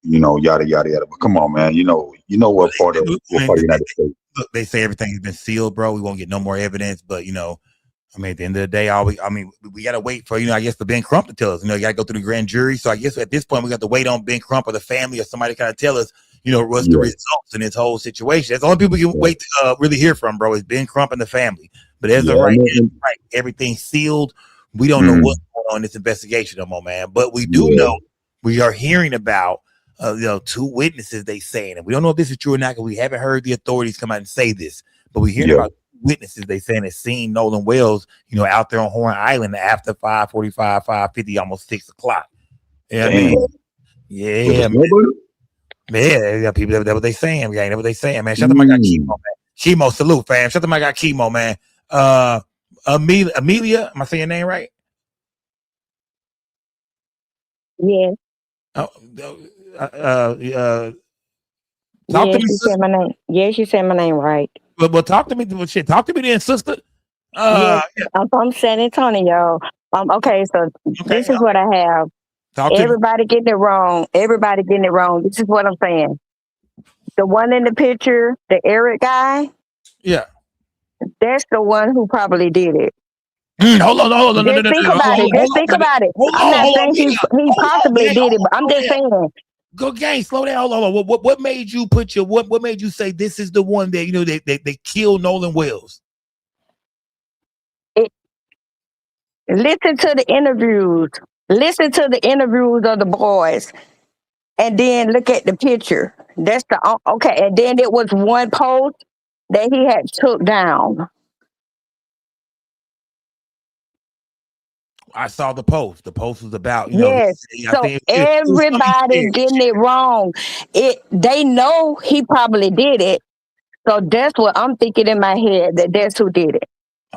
you know, yada, yada, yada. But come on, man, you know what part of the United States. Look, they say everything's been sealed, bro. We won't get no more evidence, but, you know, I mean, at the end of the day, we got to wait for, you know, I guess for Ben Crump to tell us, you know, you got to go through the grand jury. So I guess at this point, we got to wait on Ben Crump or the family or somebody to kind of tell us, you know, what's the results in this whole situation. That's the only people we can wait to really hear from, bro, is Ben Crump and the family. But as of right now, everything's sealed. We don't know what's going on in this investigation no more, man. But we do know we are hearing about, you know, two witnesses they saying, and we don't know if this is true or not because we haven't heard the authorities come out and say this, but we're hearing about witnesses they saying they seen Nolan Wells, you know, out there on Horn Island after 5:45, 5:50, almost 6 o'clock. Yeah, I mean, yeah, man. Yeah, people. That's what they saying. That's what they saying, man. Shout out to my guy Chemo, man. Chemo, salute, fam. Shout out to my guy Chemo, man. Amelia, am I saying your name right? Yeah. Talk to me. She said my name. Yeah, she said my name right. But talk to me. Shit, talk to me then, sister. I'm from San Antonio. Okay, so this is what I have. Everybody getting it wrong. Everybody getting it wrong. This is what I'm saying. The one in the picture, the Eric guy. Yeah. That's the one who probably did it. Hold on. Just think about it. Just think about it. I'm not saying he possibly did it, but I'm just saying. Go gang, slow down. Hold on. What made you put your what made you say this is the one that, you know, they killed Nolan Wells? Listen to the interviews. Listen to the interviews of the boys, and then look at the picture. That's the okay. And then it was one post that he had took down. I saw the post. The post was about, Yes. I So think it was everybody getting it wrong. They know he probably did it. So that's what I'm thinking in my head, that that's who did it.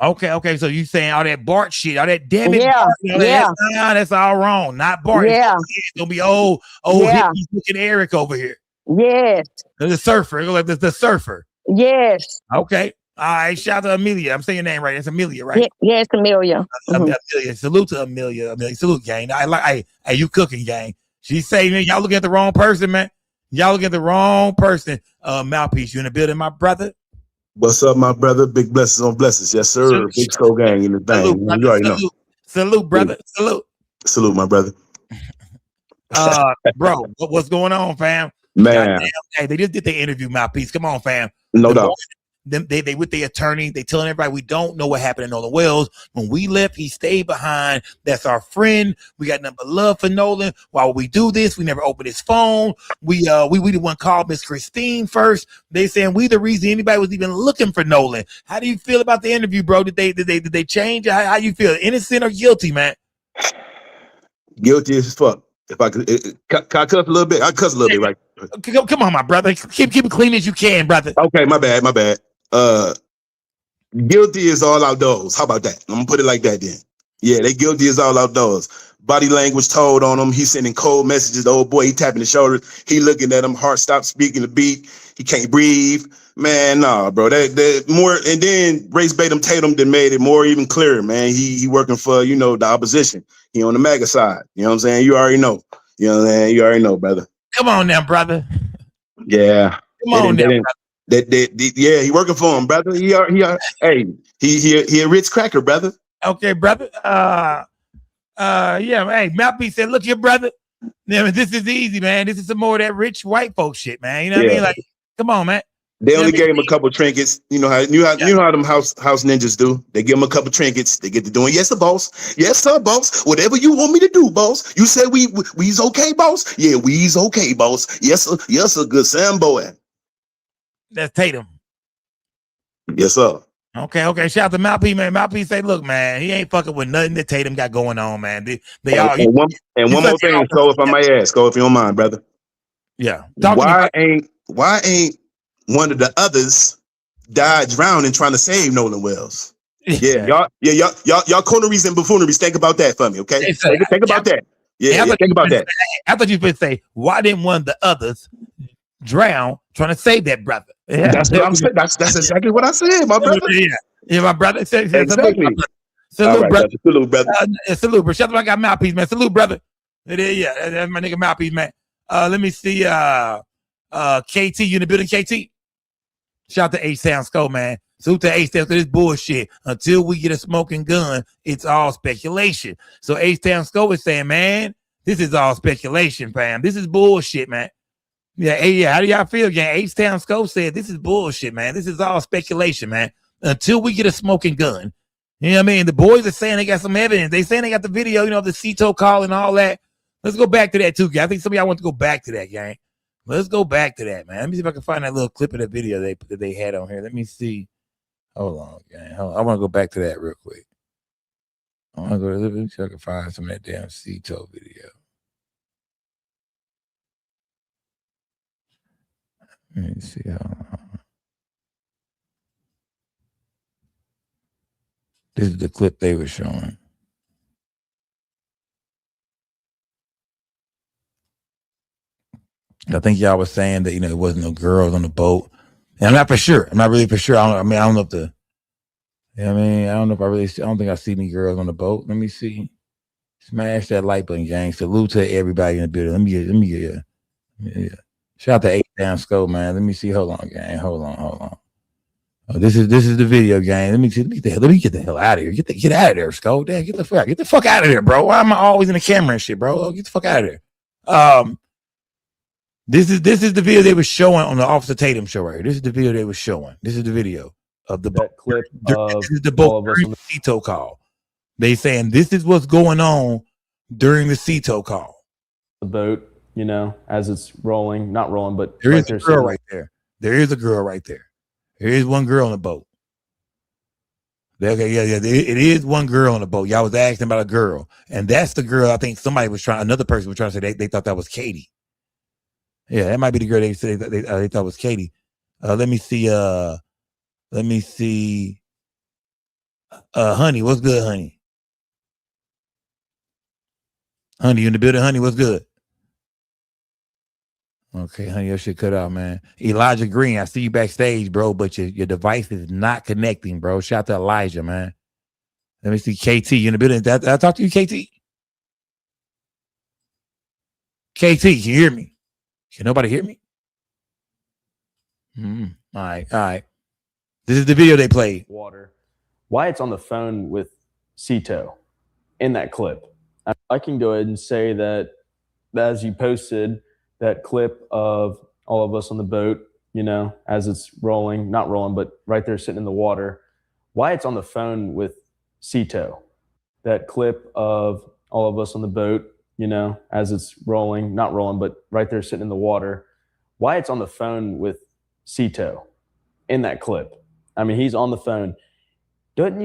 Okay. So you saying all that Bart shit, all that damn it, Yeah, Bart, that's all wrong. Not Bart. Yeah. It's gonna be old Yeah. hippie looking Eric over here. Yes. The surfer. Like the surfer. Yes. Okay. All right. Shout out to Amelia. I'm saying your name right. It's Amelia, right? Yes, Amelia. Amelia. Salute to Amelia. Salute, gang. Hey, you cooking, gang. She say, man, y'all looking at the wrong person, man. Y'all looking at the wrong person. Mouthpiece, you in the building, my brother? What's up, my brother? Big blessings on blessings. Yes, sir. Big Skull Gang in the thing. You already know. Salute, brother. Salute. Salute, my brother. Bro, what's going on, fam? Man. Goddamn, hey, they just did the interview, Mouthpiece. Come on, fam. No doubt. They with the attorney, they telling everybody we don't know what happened to Nolan Wells. When we left, he stayed behind. That's our friend. We got nothing but love for Nolan. While we do this, we never opened his phone. We the one called Miss Christine first. They saying we the reason anybody was even looking for Nolan. How do you feel about the interview, bro? Did they change? How you feel? Innocent or guilty, man? Guilty as fuck. If I could, can I cuss a little bit? I cuss a little bit, right? Come on, my brother. Keep it clean as you can, brother. Okay, my bad. Guilty is all outdoors. How about that? I'm gonna put it like that then. Yeah, they guilty is all outdoors. Body language told on him. He's sending cold messages. The old boy, he tapping the shoulders. He looking at him. Heart stopped speaking the beat. He can't breathe. Man, nah, bro. That more, and then race bait him Tatum that made it more even clearer, man. He working for, the opposition. He on the MAGA side. You know what I'm saying? You already know. You know what I'm saying? You already know, brother. Come on now, brother. Yeah. Come on now, brother. Yeah, he working for him, brother. He a Ritz cracker, brother. Okay, brother. Yeah, hey, Mouthpiece said, look here, brother. This is easy, man. This is some more of that rich white folk shit, man. You know what I mean? Like, come on, man. They only gave him a couple trinkets. You know how them house ninjas do. They give him a couple trinkets. They get to doing, yes, sir, boss. Yes, sir, boss. Whatever you want me to do, boss. You said we's okay, boss. Yeah, we's okay, boss. Yes, sir. Yes, sir. Good Sam boy. That's Tatum. Yes, sir. Okay. Shout out to Mouthpiece, man. Mouthpiece say, look, man, he ain't fucking with nothing that Tatum got going on, man. One more thing, so if I might ask, if you don't mind, brother. Yeah. Why ain't one of the others died drowning trying to save Nolan Wells? Y'all corneries and buffooneries. Think about that for me, okay? Think about that. Think about that. I thought you were going to say, why didn't one of the others drown trying to save that brother? Yeah. That's what I'm saying. That's exactly what I said, my brother. Yeah, my brother said exactly. Salute, right, brother. Salute, brother. Salute, bro. Shout out to my guy Mouthpiece, man. Salute, brother. Yeah, that's my nigga Mouthpiece, man. Let me see. KT, you in the building, KT? Shout out to H-Town Skull, man. Salute to H-Town, this bullshit. Until we get a smoking gun, it's all speculation. So H-Town Skull is saying, man, this is all speculation, fam. This is bullshit, man. Yeah. How do y'all feel, gang? H-Town Skull said, this is bullshit, man. This is all speculation, man. Until we get a smoking gun. You know what I mean? The boys are saying they got some evidence. They saying they got the video, of the Cito call and all that. Let's go back to that too, gang. I think some of y'all want to go back to that, gang. Let's go back to that, man. Let me see if I can find that little clip of the video that they had on here. Let me see. Hold on, gang. I want to go back to that real quick. I want to go to let me see if I can find some of that damn Cito video. Let me see. This is the clip they were showing. I think y'all was saying that there wasn't no girls on the boat, and I'm not for sure. I'm not really for sure. I don't know if I don't know if I don't think I see any girls on the boat. Let me see. Smash that like button, gang. Salute to everybody in the building. Let me get. Shout out to H-Town Skull, man. Let me see. Hold on, gang. Hold on. Oh, this is the video, gang. Let me get the hell out of here. Get out of there, Skull. Damn, get the fuck out of there, bro. Why am I always in the camera and shit, bro? Get the fuck out of there. This is the video they were showing on the Officer Tatum show right here. This is the video they were showing. This is the video of the clip of this is the boat Cito call. They saying this is what's going on during the Cito call. The boat, you know, as it's rolling, not rolling, but there is there a girl right there. There is a girl right there. There is one girl on the boat. Okay, yeah. It is one girl on the boat. Y'all was asking about a girl, and that's the girl. I think another person was trying to say they thought that was Katie. Yeah, that might be the girl they said they thought was Katie. Let me see. Honey, what's good, honey? Honey, you in the building? Honey, what's good? Okay, honey, your shit cut out, man. Elijah Green, I see you backstage, bro, but your device is not connecting, bro. Shout out to Elijah, man. Let me see KT. You in the building? Did I talk to you, KT? KT, can you hear me? Can nobody hear me? All right. This is the video they played. Water. Wyatt's on the phone with Cito in that clip. I can go ahead and say that as you posted that clip of all of us on the boat, you know, as it's rolling, not rolling, but right there sitting in the water. Wyatt's on the phone with Cito. That clip of all of us on the boat, you know, as it's rolling, not rolling, but right there sitting in the water. Wyatt's on the phone with Cito in that clip. I mean, he's on the phone. Wouldn't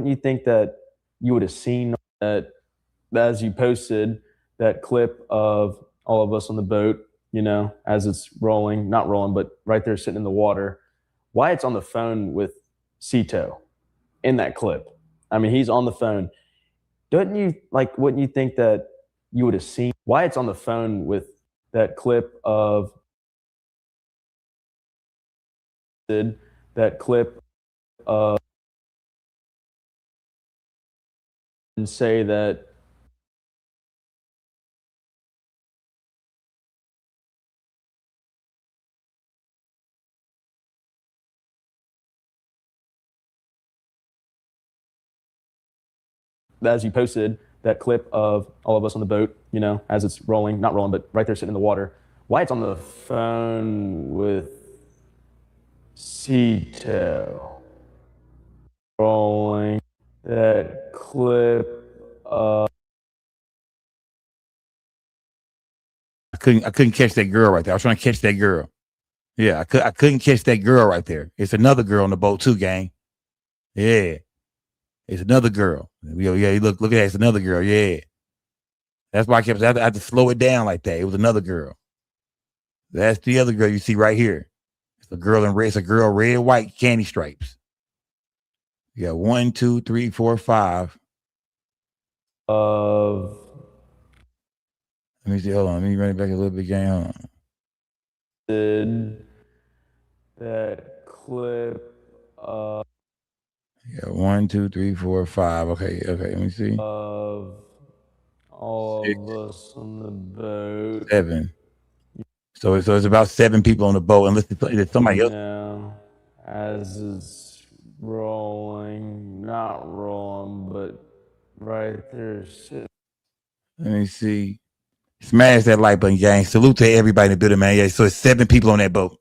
you think that you would have seen that as you posted that clip of all of us on the boat, you know, as it's rolling, not rolling, but right there sitting in the water. Wyatt's on the phone with Cito in that clip. I mean, he's on the phone. Wouldn't you think that you would have seen Wyatt's on the phone with that clip of that clip of and say that as you posted that clip of all of us on the boat, you know, as it's rolling, not rolling, but right there sitting in the water. Wyatt's on the phone with Cito. Rolling that clip of I couldn't catch that girl right there. I was trying to catch that girl. Yeah, I couldn't catch that girl right there. It's another girl on the boat too, gang. Yeah. It's another girl. Yeah, look at that. It's another girl. Yeah. That's why I had to slow it down like that. It was another girl. That's the other girl you see right here. It's a girl in red. It's a girl red, white, candy stripes. You got 1, 2, 3, 4, 5. Let me see. Hold on. Let me run it back a little bit, gang. Hold on. Did that clip of Yeah, 1, 2, 3, 4, 5. Okay. Let me see. Of all 6, of us on the boat. 7. So it's about 7 people on the boat, unless it's somebody else. Now, as it's rolling, not rolling, but right there sitting. Let me see. Smash that like button, gang. Salute to everybody in the building, man. Yeah, so it's 7 people on that boat.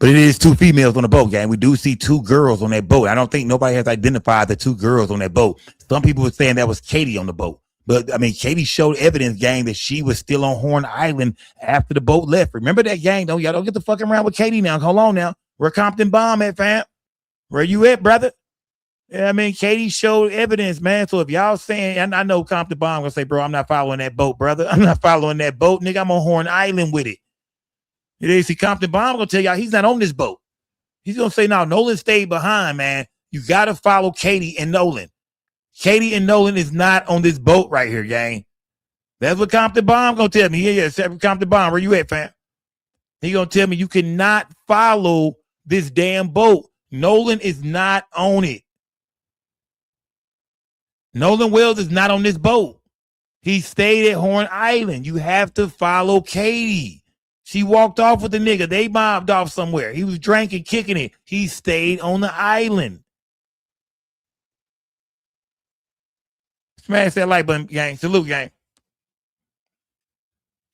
But it is 2 females on the boat, gang. We do see 2 girls on that boat. I don't think nobody has identified the 2 girls on that boat. Some people were saying that was Katie on the boat. But, I mean, Katie showed evidence, gang, that she was still on Horn Island after the boat left. Remember that, gang? Y'all don't get the fucking around with Katie now. Hold on now. Where Compton Bomb at, fam? Where you at, brother? Yeah, I mean, Katie showed evidence, man. So if y'all saying, and I know Compton Bomb gonna say, bro, I'm not following that boat, brother. I'm not following that boat, nigga. I'm on Horn Island with it. You see, Compton Bomb gonna tell y'all he's not on this boat. He's gonna say, no, Nolan stayed behind, man. You gotta follow Katie and Nolan. Katie and Nolan is not on this boat right here, gang. That's what Compton Bomb gonna tell me. Yeah, Compton Bomb, where you at, fam? He gonna tell me you cannot follow this damn boat. Nolan is not on it. Nolan Wells is not on this boat. He stayed at Horn Island. You have to follow Katie. She walked off with the nigga. They mobbed off somewhere. He was drinking, kicking it. He stayed on the island. Smash that like button, gang. Salute, gang.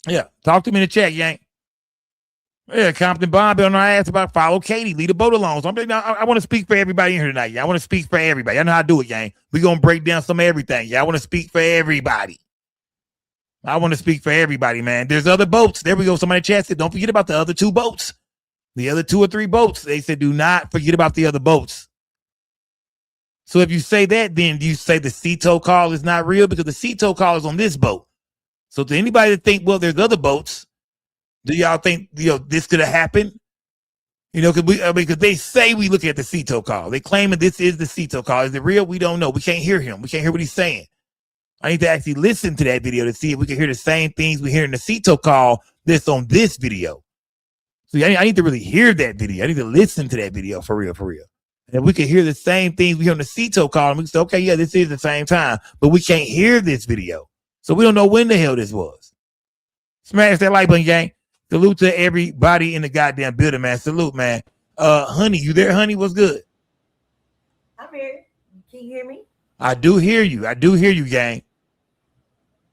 Yeah, talk to me in the chat, gang. Yeah, Compton Bond on our ass about follow Katie, leave the boat alone. So I want to speak for everybody in here tonight. Yeah, I want to speak for everybody. I know how to do it, gang. We're going to break down some of everything. Yeah, I want to speak for everybody. I want to speak for everybody, man. There's other boats. There we go. Somebody chat said, don't forget about the other 2 boats. The other 2 or 3 boats. They said, do not forget about the other boats. So if you say that, then do you say the Cito call is not real? Because the Cito call is on this boat. So to anybody that think, well, there's other boats, do y'all think this could have happened? Because they say we look at the Cito call. They claim that this is the Cito call. Is it real? We don't know. We can't hear him. We can't hear what he's saying. I need to actually listen to that video to see if we can hear the same things we hear in the Cito call that's on this video. So I need to really hear that video. I need to listen to that video for real, for real. And if we can hear the same things we hear on the Cito call, and we can say, okay, yeah, this is the same time, but we can't hear this video. So we don't know when the hell this was. Smash that like button, gang. Salute to everybody in the goddamn building, man. Salute, man. Honey, you there, honey? What's good? I'm here. Can you hear me? I do hear you. I do hear you, gang.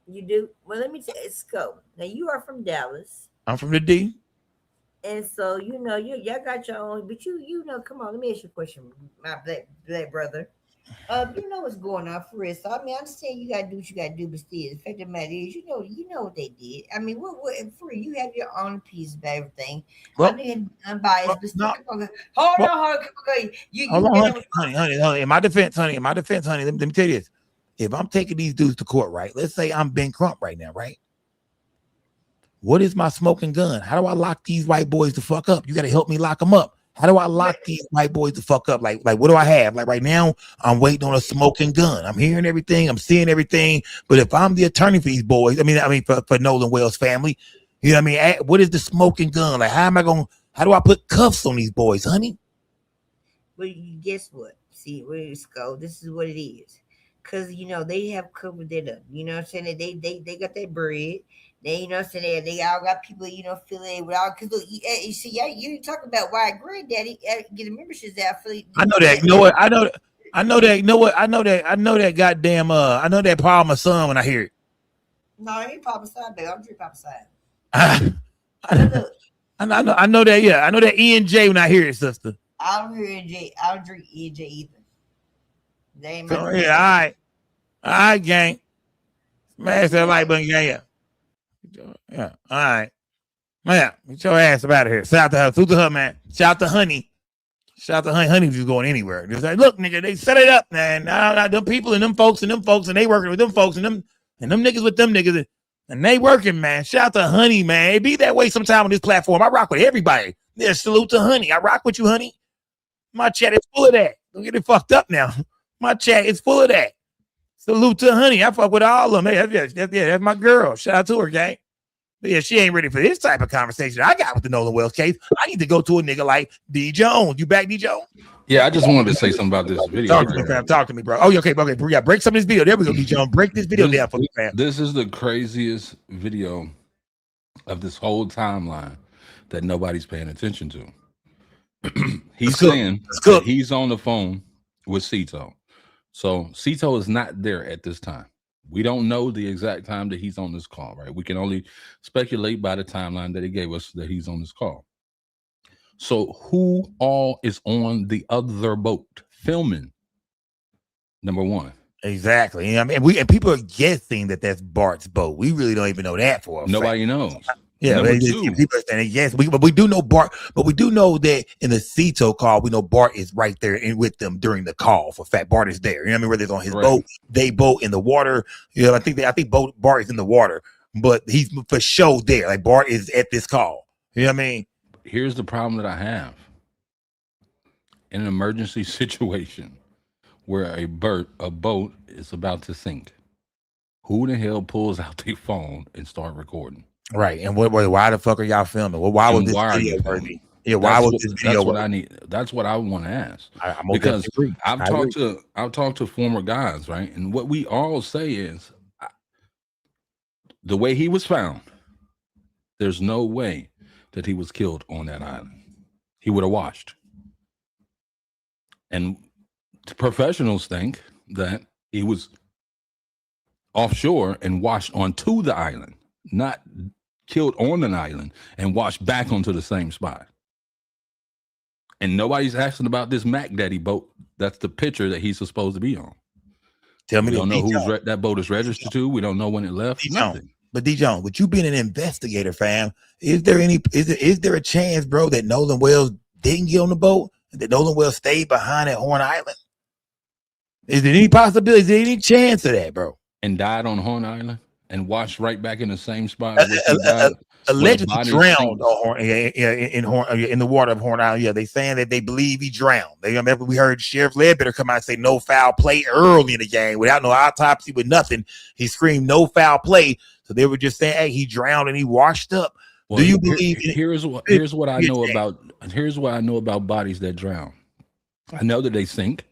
You do? Well, let me tell you, Scope. Now, you are from Dallas. I'm from the D. And so, y'all got your own, but come on, let me ask you a question, my black brother. You know what's going on for real. So I understand you gotta do what you gotta do, but still, the fact of the matter is, you know what they did. I mean, what for real, you have your own piece of everything. Well, I mean, unbiased, but still, no. come on, hold on. Hold on, honey. In my defense, honey. Let me tell you this. If I'm taking these dudes to court, right? Let's say I'm Ben Crump right now, right? What is my smoking gun? How do I lock these white boys the fuck up? You got to help me lock them up. How do I lock these white boys the fuck up? Like what do I have? Like right now, I'm waiting on a smoking gun. I'm hearing everything. I'm seeing everything. But if I'm the attorney for these boys, for Nolan Wells' family, you know what I mean? What is the smoking gun? Like how do I put cuffs on these boys, honey? Well, guess what? See, let's go. This is what it is. Because, they have covered it up. You know what I'm saying? They got that bread. They, they all got people, affiliated with all. Because look, you see, you talking about why granddaddy getting memberships out for. I know that. You know what? I know that. You know what? I know that goddamn. I know that Palmer son when I hear it. No, it ain't Papa side, baby. I'm drink Papa side. I know that. Yeah, I know that E&J when I hear it, sister. I don't hear E&J. I don't drink E&J either. They ain't so, yeah, all right, gang. Smash that like button, gang. Yeah, all right. Man, get your ass up out of here. Shout out to her. Salute to her, man. Shout out to Honey. Shout out to Honey. Honey's just going anywhere. It's like, look, nigga, they set it up, man. Now, them people and them folks, and they working with them folks, and them niggas with them niggas, and they working, man. Shout out to Honey, man. It be that way sometime on this platform. I rock with everybody. Yeah, salute to Honey. I rock with you, Honey. My chat is full of that. Don't get it fucked up now. My chat is full of that. Salute to Honey. I fuck with all of them. Hey, that's my girl. Shout out to her, gang. But yeah, she ain't ready for this type of conversation I got with the Nolan Wells case. I need to go to a nigga like D. Jones. You back, D. Jones? Yeah, I just wanted to say something about this video. Talk to me, fam. Talk to me, bro. Oh, okay. We got break some of this video. There we go, D. Jones. Break this video down for me, fam. This is the craziest video of this whole timeline that nobody's paying attention to. He's saying that he's on the phone with Cito. So Cito is not there at this time. We don't know the exact time that he's on this call, right? We can only speculate by the timeline that he gave us that he's on this call. So who all is on the other boat filming? Number one. Exactly. I mean, and people are guessing that that's Bart's boat. We really don't even know that for a Nobody fact. knows. Yeah, people are saying yes, but we do know Bart. But we do know that in the Cito call, we know Bart is right there and with them during the call. For fact, Bart is there. You know what I mean? Whether it's on his boat, they boat in the water. You know, I think Bart is in the water, but he's for sure there. Like Bart is at this call. You know what I mean? Here's the problem that I have. In an emergency situation where a boat is about to sink, who the hell pulls out their phone and start recording? Right, and why the fuck are y'all filming? Well, why was this video worthy? Yeah, why was this video? That's what I need. That's what I want to ask. Because I've talked to former guys, right? And what we all say is, the way he was found, there's no way that he was killed on that island. He would have washed. And professionals think that he was offshore and washed onto the island, not killed on an island and washed back onto the same spot. And nobody's asking about this Mac Daddy boat. That's the picture that he's supposed to be on. Tell me, we don't know who's that boat is registered to. We don't know when it left. Nothing. But D. Jones, with you being an investigator, fam, is there a chance, bro, that Nolan Wells didn't get on the boat? That Nolan Wells stayed behind at Horn Island? Is there any possibility? Is there any chance of that, bro? And died on Horn Island and washed right back in the same spot. He died, allegedly drowned in the water of Horn Island. Yeah, they saying that they believe he drowned. They remember we heard Sheriff Ledbetter come out and say no foul play early in the game without no autopsy, with nothing. He screamed no foul play. So they were just saying, hey, he drowned and he washed up. Well, do you believe? Here's what I know about. Here's what I know about bodies that drown. I know that they sink,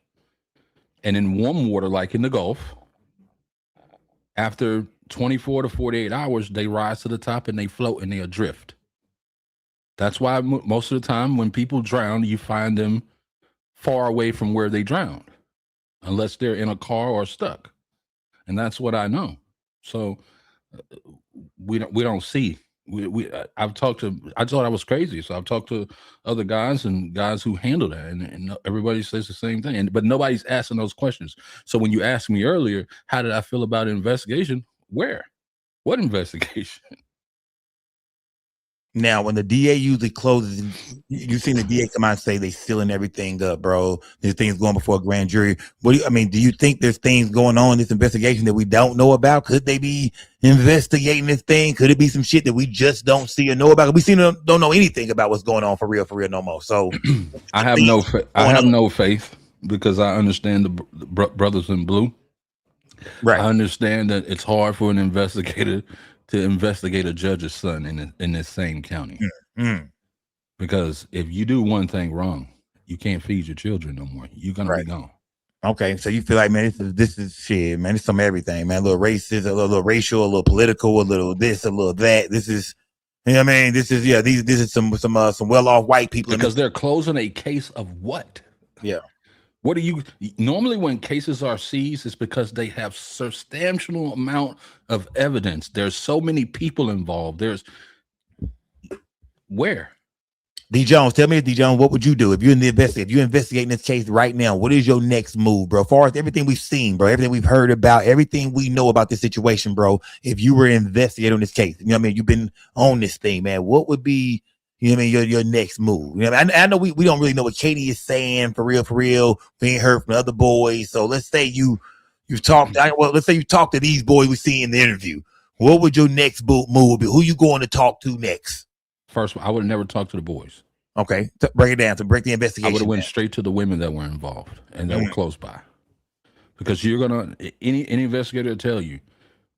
and in warm water, like in the Gulf, after 24 to 48 hours, they rise to the top and they float and they adrift. That's why most of the time when people drown, you find them far away from where they drowned, unless they're in a car or stuck. And that's what I know. So we don't see. I thought I was crazy. So I've talked to other guys and guys who handle that, and everybody says the same thing. But nobody's asking those questions. So when you asked me earlier, how did I feel about an investigation? Where? What investigation? Now, when the DA usually closes, you've seen the DA come out and say they sealing everything up, bro. There's things going before a grand jury. Do you think there's things going on in this investigation that we don't know about? Could they be investigating this thing? Could it be some shit that we just don't see or know about? We don't know anything about what's going on for real no more. So I have no faith because I understand the brothers in blue. Right. I understand that it's hard for an investigator to investigate a judge's son in this same county. Mm-hmm. Because if you do one thing wrong, you can't feed your children no more. You're gonna be gone. Okay, so you feel like, man, this is shit, man. It's some everything, man. A little racist, a little racial, a little political, a little this, a little that. This is, you know what I mean? This is some well-off white people. Because they're closing a case of what? Yeah. What do you normally when cases are seized? It's because they have substantial amount of evidence. There's so many people involved. There's where? D. Jones, tell me, D. Jones, what would you do if you're in the investigation? If you're investigating this case right now, what is your next move, bro? As far as everything we've seen, bro, everything we've heard about, everything we know about this situation, bro. If you were investigating on this case, you know what I mean? You've been on this thing, man. What would be, you know what I mean, your next move? You know what I mean? I know we don't really know what Katie is saying for real. We ain't heard from the other boys. So let's say you've talked. Let's say you talked to these boys we see in the interview. What would your next move be? Who you going to talk to next? First, I would never talk to the boys. Okay, break it down. To break the investigation, I would have went straight to the women that were involved and that were close by. Because you're gonna any investigator will tell you.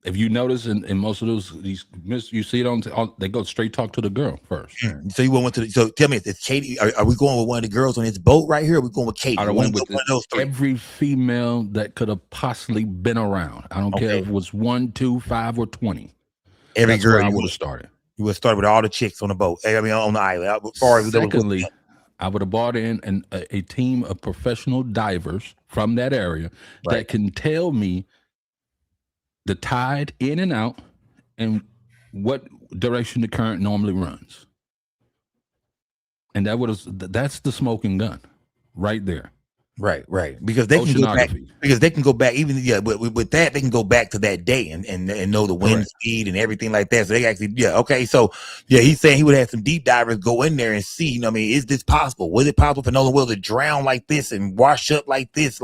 If you notice in most of these you see it on they go straight talk to the girl first. So you went to so tell me, is Katie? Are we going with one of the girls on this boat right here? Or are we going with Katie? I went with every female that could have possibly been around. I don't care if it was 1, 2, 5, or 20. Every That's girl where I would have started. You would start with all the chicks on the boat. I mean, on the island. Secondly, I would have brought in a team of professional divers from that area that can tell me the tide in and out and what direction the current normally runs. And that's the smoking gun right there. Right. Because they can go back. Because they can go back even with that they can go back to that day and know the wind speed and everything like that. So they actually So he's saying he would have some deep divers go in there and see. You know, what I mean, is this possible? Was it possible for Nolan Wells to drown like this and wash up like this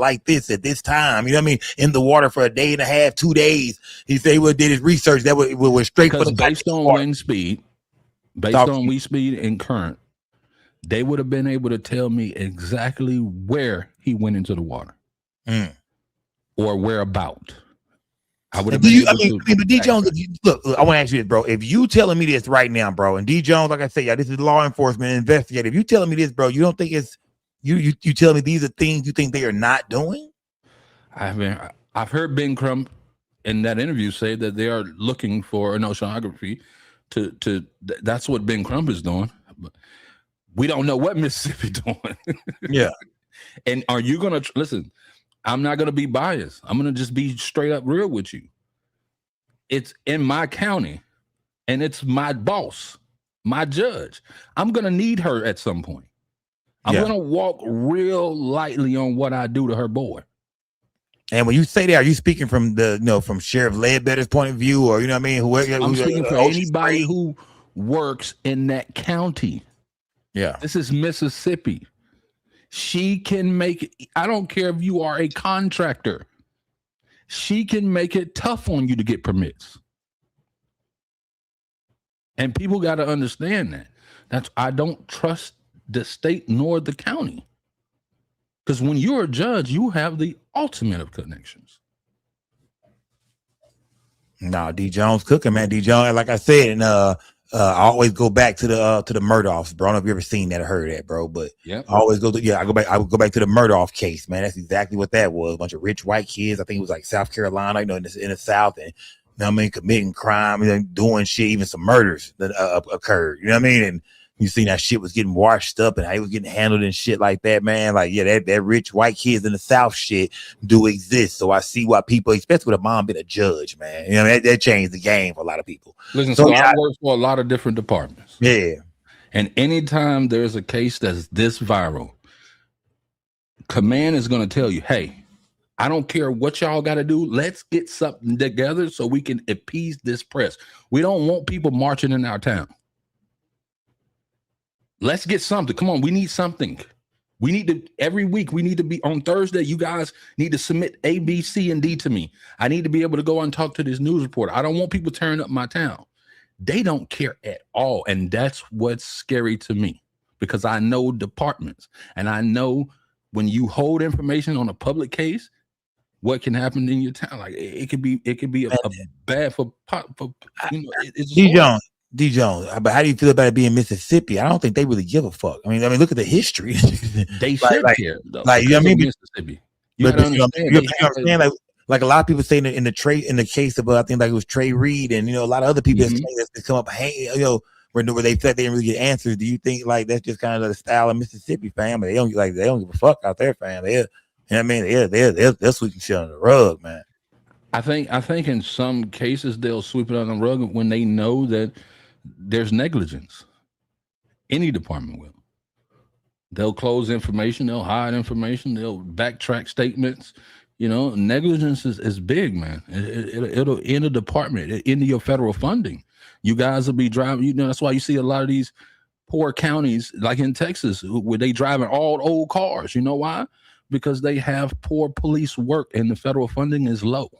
at this time? You know what I mean? In the water for a day and a half, 2 days. He said he would have did his research. That was straight because based on wind speed, wind speed and current. They would have been able to tell me exactly where he went into the water or whereabout. I would have been able to. But D. Jones, look, I want to ask you this, bro. If you telling me this right now, bro, and D. Jones, like I said, this is law enforcement investigator. If you telling me this, bro, you don't think it's you telling me these are things you think they are not doing? I've heard Ben Crump in that interview say that they are looking for an oceanography to that's what Ben Crump is doing. We don't know what Mississippi doing. Yeah. And are you going to listen? I'm not going to be biased. I'm going to just be straight up real with you. It's in my county. and it's my boss, my judge. I'm gonna need her at some point. I'm gonna walk real lightly on what I do to her boy. And when you say that, are you speaking from from Sheriff Ledbetter's point of view, or you know what I mean? I'm speaking for anybody who works in that county. Yeah, this is Mississippi. She can make it. I don't care if you are a contractor. She can make it tough on you to get permits. And people got to understand that. I don't trust the state nor the county. Because when you're a judge, you have the ultimate of connections. No, D Jones cooking, man. D Jones, like I said, and I always go back to the Murdochs, bro. I don't know if you ever seen that or heard that, bro. But I always go to I would go back to the Murdoch case, man. That's exactly what that was. A bunch of rich white kids. I think it was like South Carolina, in the South, and committing crime, doing shit, even some murders that occurred. You know what I mean? And you seen that shit was getting washed up and how it was getting handled and shit like that, man. Like, that rich white kids in the South shit do exist. So I see why people, especially with a mom being a judge, man, that changed the game for a lot of people. Listen, so I work for a lot of different departments. Yeah. And anytime there's a case that's this viral, command is going to tell you, hey, I don't care what y'all got to do. Let's get something together so we can appease this press. We don't want people marching in our town. Let's get something. Come on, we need something. We need to, every week, we need to be on Thursday. You guys need to submit A, B, C, and D to me. I need to be able to go and talk to this news reporter. I don't want people tearing up my town. They don't care at all. And that's what's scary to me, because I know departments and I know when you hold information on a public case, what can happen in your town. Like it could be a bad for it's D Jones, but how do you feel about it being Mississippi? I don't think they really give a fuck. I mean, look at the history. They should care, though. Like, you know what I mean? Mississippi. You gotta understand. Like a lot of people say in the case of I think like it was Trey Reed and a lot of other people that come up where they felt they didn't really get answers. Do you think like that's just kind of the style of Mississippi family? They don't give a fuck out there, fam. They'll sweep shit under the rug, man. I think in some cases they'll sweep it under the rug when they know that there's negligence. Any department will. They'll close information, they'll hide information, they'll backtrack statements. Negligence is big, man. It'll end a department, it'll end your federal funding. You guys will be driving, that's why you see a lot of these poor counties, like in Texas, where they driving all old cars. You know why? Because they have poor police work and the federal funding is low.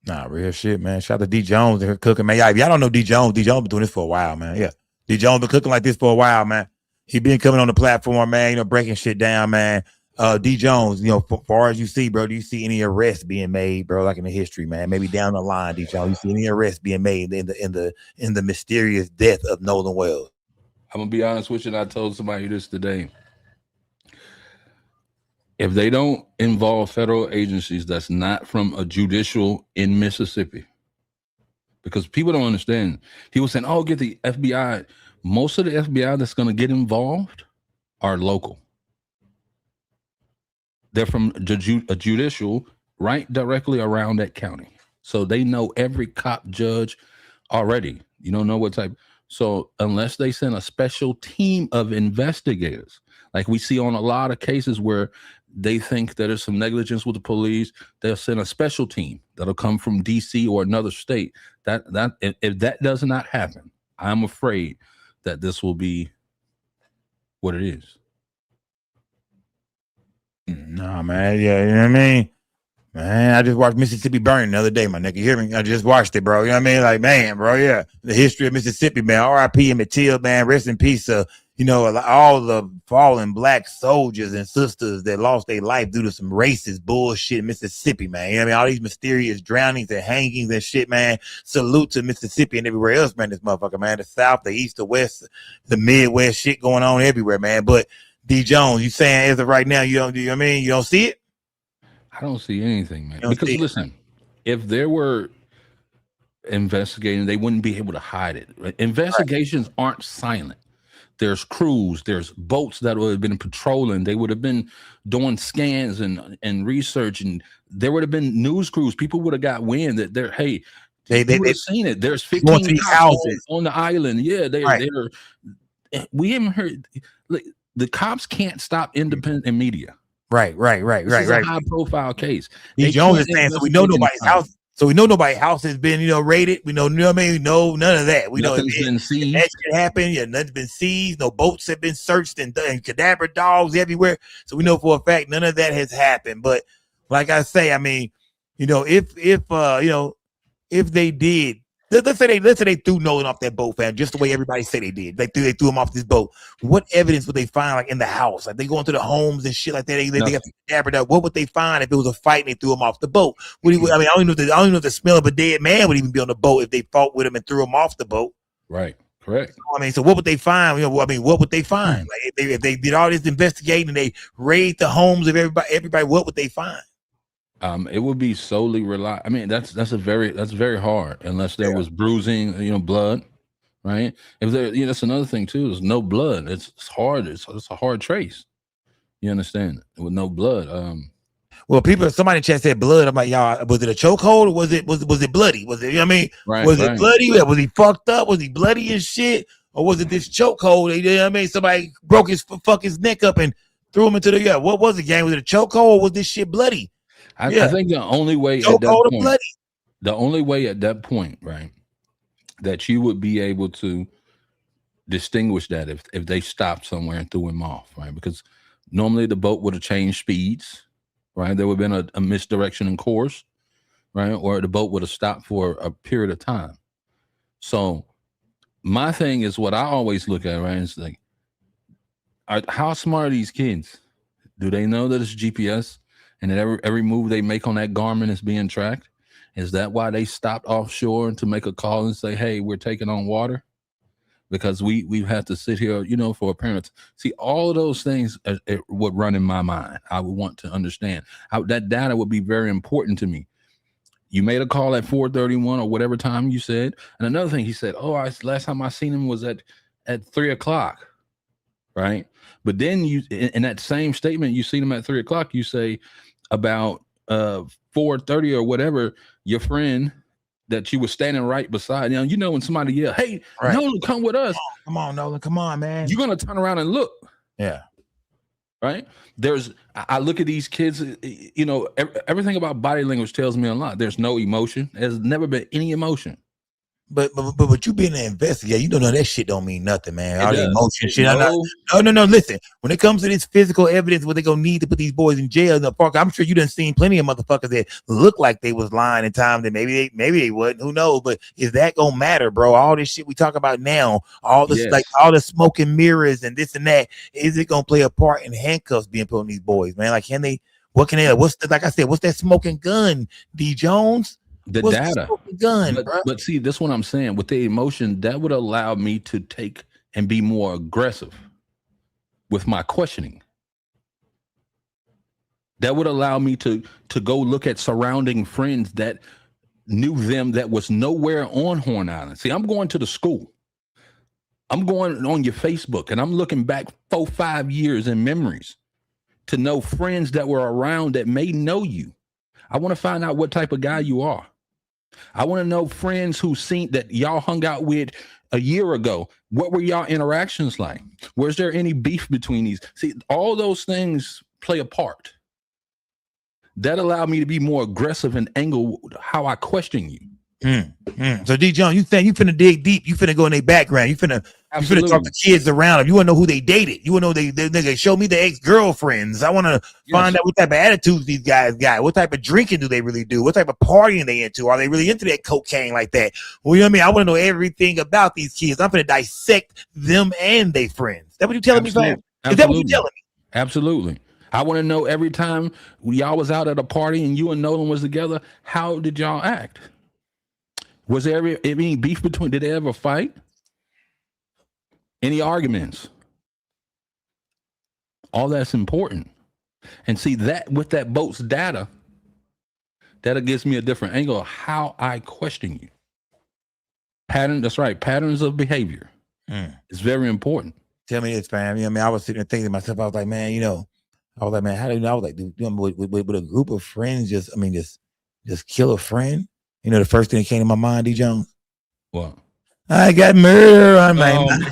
Nah, real shit, man. Shout out to D Jones and her cooking, man. Y'all don't know D Jones. D Jones been doing this for a while, man. Yeah. D Jones been cooking like this for a while, man. He been coming on the platform, man, breaking shit down, man. D Jones, far as you see, bro, do you see any arrests being made, bro, like in the history, man? Maybe down the line, D Jones, you see any arrests being made in the mysterious death of Nolan Wells? I'm gonna be honest with you, and I told somebody this today. If they don't involve federal agencies that's not from a judicial in Mississippi, because people don't understand. People saying, oh, get the FBI. Most of the FBI that's going to get involved are local. They're from a judicial right directly around that county. So they know every cop, judge already. You don't know what type. So unless they send a special team of investigators, like we see on a lot of cases where they think that there's some negligence with the police, they'll send a special team that'll come from DC or another state. That if that does not happen, I'm afraid that this will be what it is. Nah, man. Yeah, you know what I mean? Man, I just watched Mississippi Burning the other day, my nigga. You hear me? I just watched it, bro. You know what I mean? Like, man, bro, yeah. The history of Mississippi, man. R.I.P. and Matilda, man. Rest in peace. All the fallen black soldiers and sisters that lost their life due to some racist bullshit in Mississippi, man. You know what I mean? All these mysterious drownings and hangings and shit, man. Salute to Mississippi and everywhere else, man. This motherfucker, man. The South, the East, the West, the Midwest, shit going on everywhere, man. But D Jones, you saying as of right now, you know what I mean? You don't see it? I don't see anything, man. Because listen, if there were investigating, they wouldn't be able to hide it. Investigations aren't silent. There's crews, there's boats that would have been patrolling. They would have been doing scans and research, and there would have been news crews. People would have got wind that you would have seen it. There's 15 cops on the island. Yeah, they're we haven't heard. Like, the cops can't stop independent media. Right. This is a high profile case. D. Jones is saying, so we know nobody's house. So we know nobody's house has been, raided. We know, you know what I mean? No, none of that. We Nothing's been seized. That shit happened. Yeah, nothing's been seized. No boats have been searched and cadaver dogs everywhere. So we know for a fact none of that has happened. But like I say, I mean, if they did, let's say they threw Nolan off that boat, fam, just the way everybody said they did. They threw him off this boat. What evidence would they find, like, in the house? Like, they go into the homes and shit like that. They got the cadaver. What would they find if it was a fight and they threw him off the boat? I don't even know if the smell of a dead man would even be on the boat if they fought with him and threw him off the boat. Right. Correct. So what would they find? What would they find? Like, if they did all this investigating and they raid the homes of everybody, what would they find? It would be solely that's very hard unless there was bruising, blood, right? If there, that's another thing too. There's no blood. It's hard. It's a hard trace. You understand? With no blood. Well, somebody in chat said blood. I'm like, y'all, was it a chokehold or was it bloody? Was it? Was it bloody? Was he fucked up? Was he bloody and shit? Or was it this chokehold? Somebody broke his neck up and threw him into the what was the game? Was it a chokehold or was this shit bloody? I think the only way at that point, right, that you would be able to distinguish that if they stopped somewhere and threw him off, right? Because normally the boat would have changed speeds, right? There would have been a misdirection in course, right? Or the boat would have stopped for a period of time. So my thing is what I always look at, right? It's like, how smart are these kids? Do they know that it's GPS? And that every move they make on that Garmin is being tracked? Is that why they stopped offshore to make a call and say, hey, we're taking on water? Because we've had to sit here, for a parent. See, all of those things it would run in my mind. I would want to understand. That data would be very important to me. You made a call at 4:31 or whatever time you said. And another thing, he said, last time I seen him was at 3:00, right? But then in that same statement, you seen him at 3:00, you say, about 4:30 or whatever, your friend that you were standing right beside, when somebody yell, hey, Nolan, come with us. Come on, Nolan, come on, man. You're gonna turn around and look. Yeah. Right. I look at these kids, everything about body language tells me a lot. There's no emotion. There's never been any emotion. But you being an investigator, that shit don't mean nothing, man. All the emotion shit. No. Listen, when it comes to this physical evidence, what they gonna need to put these boys in jail in the park, I'm sure you done seen plenty of motherfuckers that look like they was lying in time that maybe they wasn't. Who knows? But is that gonna matter, bro? All this shit we talk about now, all this all the smoke and mirrors and this and that, is it gonna play a part in handcuffs being put on these boys, man? Like, what's that smoking gun, D. Jones? The data gun, but see, that's what I'm saying. With the emotion, that would allow me to take and be more aggressive with my questioning. That would allow me to go look at surrounding friends that knew them that was nowhere on Horn Island. See, I'm going to the school. I'm going on your Facebook and I'm looking back 4-5 years in memories to know friends that were around that may know you. I want to find out what type of guy you are. I want to know friends who seen that y'all hung out with a year ago. What were y'all interactions like? Was there any beef between these? See, all those things play a part. That allowed me to be more aggressive and angle how I question you. So D. John, you think you finna dig deep? You finna go in their background? You finna talk to kids around them? You wanna know who they dated? You wanna know they show me the ex-girlfriends? I wanna find out what type of attitudes these guys got. What type of drinking do they really do? What type of partying they into? Are they really into that cocaine like that? Well, you know what I mean? I wanna know everything about these kids. I'm finna dissect them and their friends. Is that what you telling me, fam? Is that what you telling me? Absolutely. I want to know every time y'all was out at a party and you and Nolan was together, how did y'all act? Was there ever any beef between? Did they ever fight? Any arguments? All that's important. And see that with that boat's data, that gives me a different angle of how I question you. That's right. Patterns of behavior is very important. Tell me this, fam. You know what I mean? I was sitting there thinking to myself, I was like, man, how do you know? I was like, dude, with a group of friends, just kill a friend. You know, the first thing that came to my mind, D. Jones. What? I got murder on my mind.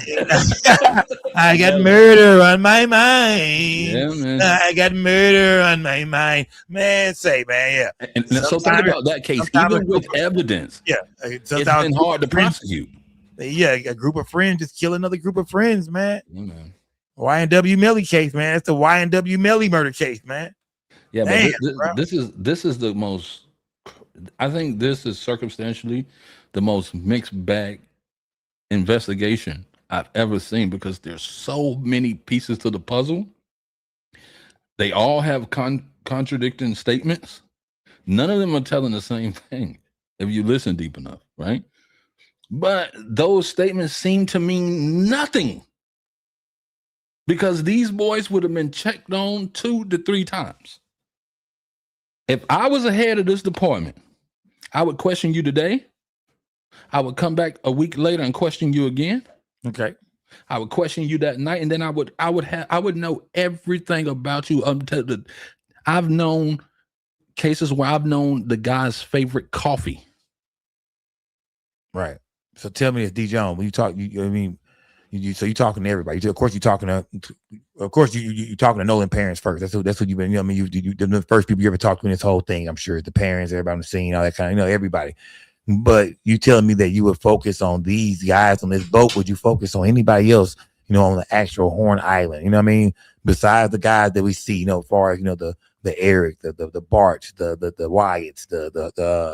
I got murder on my mind. Yeah, man. I got murder on my mind. Man, yeah. And so think about that case. Even with evidence, it's been hard to prosecute. Yeah, a group of friends just kill another group of friends, man. Yeah, man. YNW Melly case, man. It's the YNW Melly murder case, man. Yeah, damn, but this is the most. I think this is circumstantially the most mixed bag investigation I've ever seen because there's so many pieces to the puzzle. They all have contradicting statements. None of them are telling the same thing if you listen deep enough, right? But those statements seem to mean nothing because these boys would have been checked on 2 to 3 times. If I was ahead of this department, I would question you today. I would come back a week later and question you again. Okay. I would question you that night, and then I would know everything about you. I've known cases where I've known the guy's favorite coffee. Right. So tell me this, D. Jones, when you talk, so you're talking to everybody. Of course, you're talking to talking to Nolan parents first. That's what you've been. You know, what I mean, you the first people you ever talked to in this whole thing. I'm sure the parents, everybody on the scene, all that kind of, everybody. But you telling me that you would focus on these guys on this boat? Would you focus on anybody else? On the actual Horn Island? You know what I mean? Besides the guys that we see, as far as the Eric, the Bart, the Wyatts, the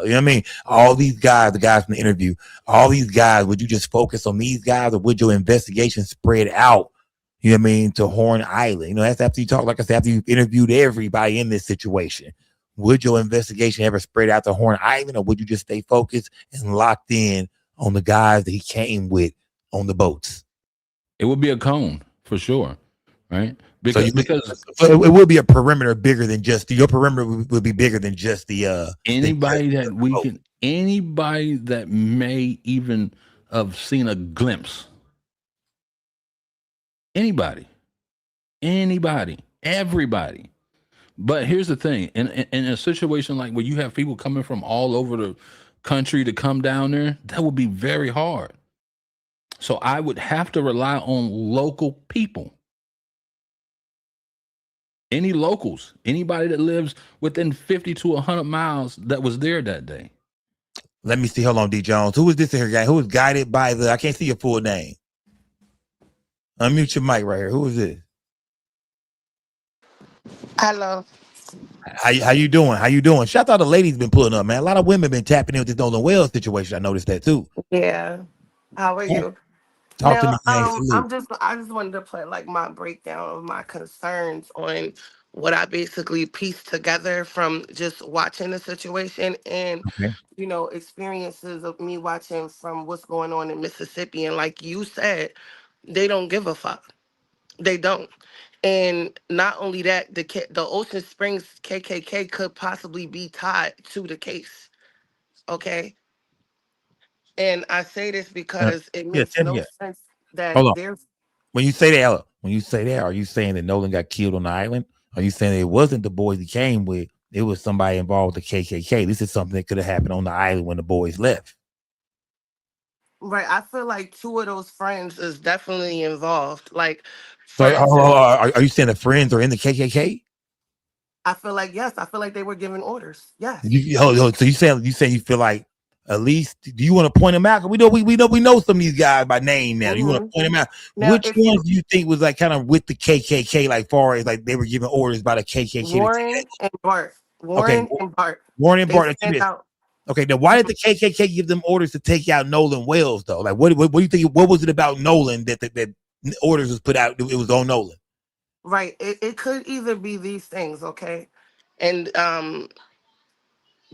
you know what I mean? All these guys, the guys from the interview, all these guys, would you just focus on these guys or would your investigation spread out, you know what I mean, to Horn Island? That's after you talk, like I said, after you've interviewed everybody in this situation. Would your investigation ever spread out to Horn Island or would you just stay focused and locked in on the guys that he came with on the boats? It would be a cone for sure, right? Because it would be a perimeter bigger than just your perimeter would be bigger than just the anybody that may even have seen a glimpse. Anybody, everybody. But here's the thing: in a situation like where you have people coming from all over the country to come down there, that would be very hard. So I would have to rely on local people. Any locals, anybody that lives within 50 to 100 miles that was there that day. Let me see. Hold on, D. Jones. Who is this here guy? Who is guided by I can't see your full name. Unmute your mic right here. Who is this? Hello. How you doing? How you doing? Shout out to the ladies been pulling up, man. A lot of women been tapping in with this Nolan Wells situation. I noticed that too. Yeah. How are you? Talk to me, man. I just wanted to put like my breakdown of my concerns on what I basically pieced together from just watching the situation and experiences of me watching from what's going on in Mississippi. And like you said, they don't give a fuck. They don't. And not only that, the Ocean Springs KKK could possibly be tied to the case. Okay. And I say this because it makes no sense that there's. When you say that, are you saying that Nolan got killed on the island? Are you saying that it wasn't the boys he came with? It was somebody involved with the KKK. This is something that could have happened on the island when the boys left. Right. I feel like 2 of those friends is definitely involved. Like, so are you saying the friends are in the KKK? I feel like yes. I feel like they were giving orders. Yes. So you saying you feel like at least do you want to point them out? We know some of these guys by name now. You want to point them out? Now, which ones do you think was like kind of with the KKK, like far as like they were giving orders by the KKK? Warren and Bart. Warren and Bart. Okay, now why did the KKK give them orders to take out Nolan Wells though? Like what do you think? What was it about Nolan that orders was put out? It was on Nolan. Right. It could either be these things, okay? And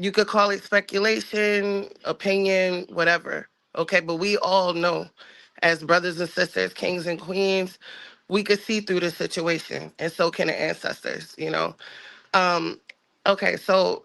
you could call it speculation, opinion, whatever. Okay, but we all know as brothers and sisters, kings and queens, we could see through the situation. And so can the ancestors, Okay, so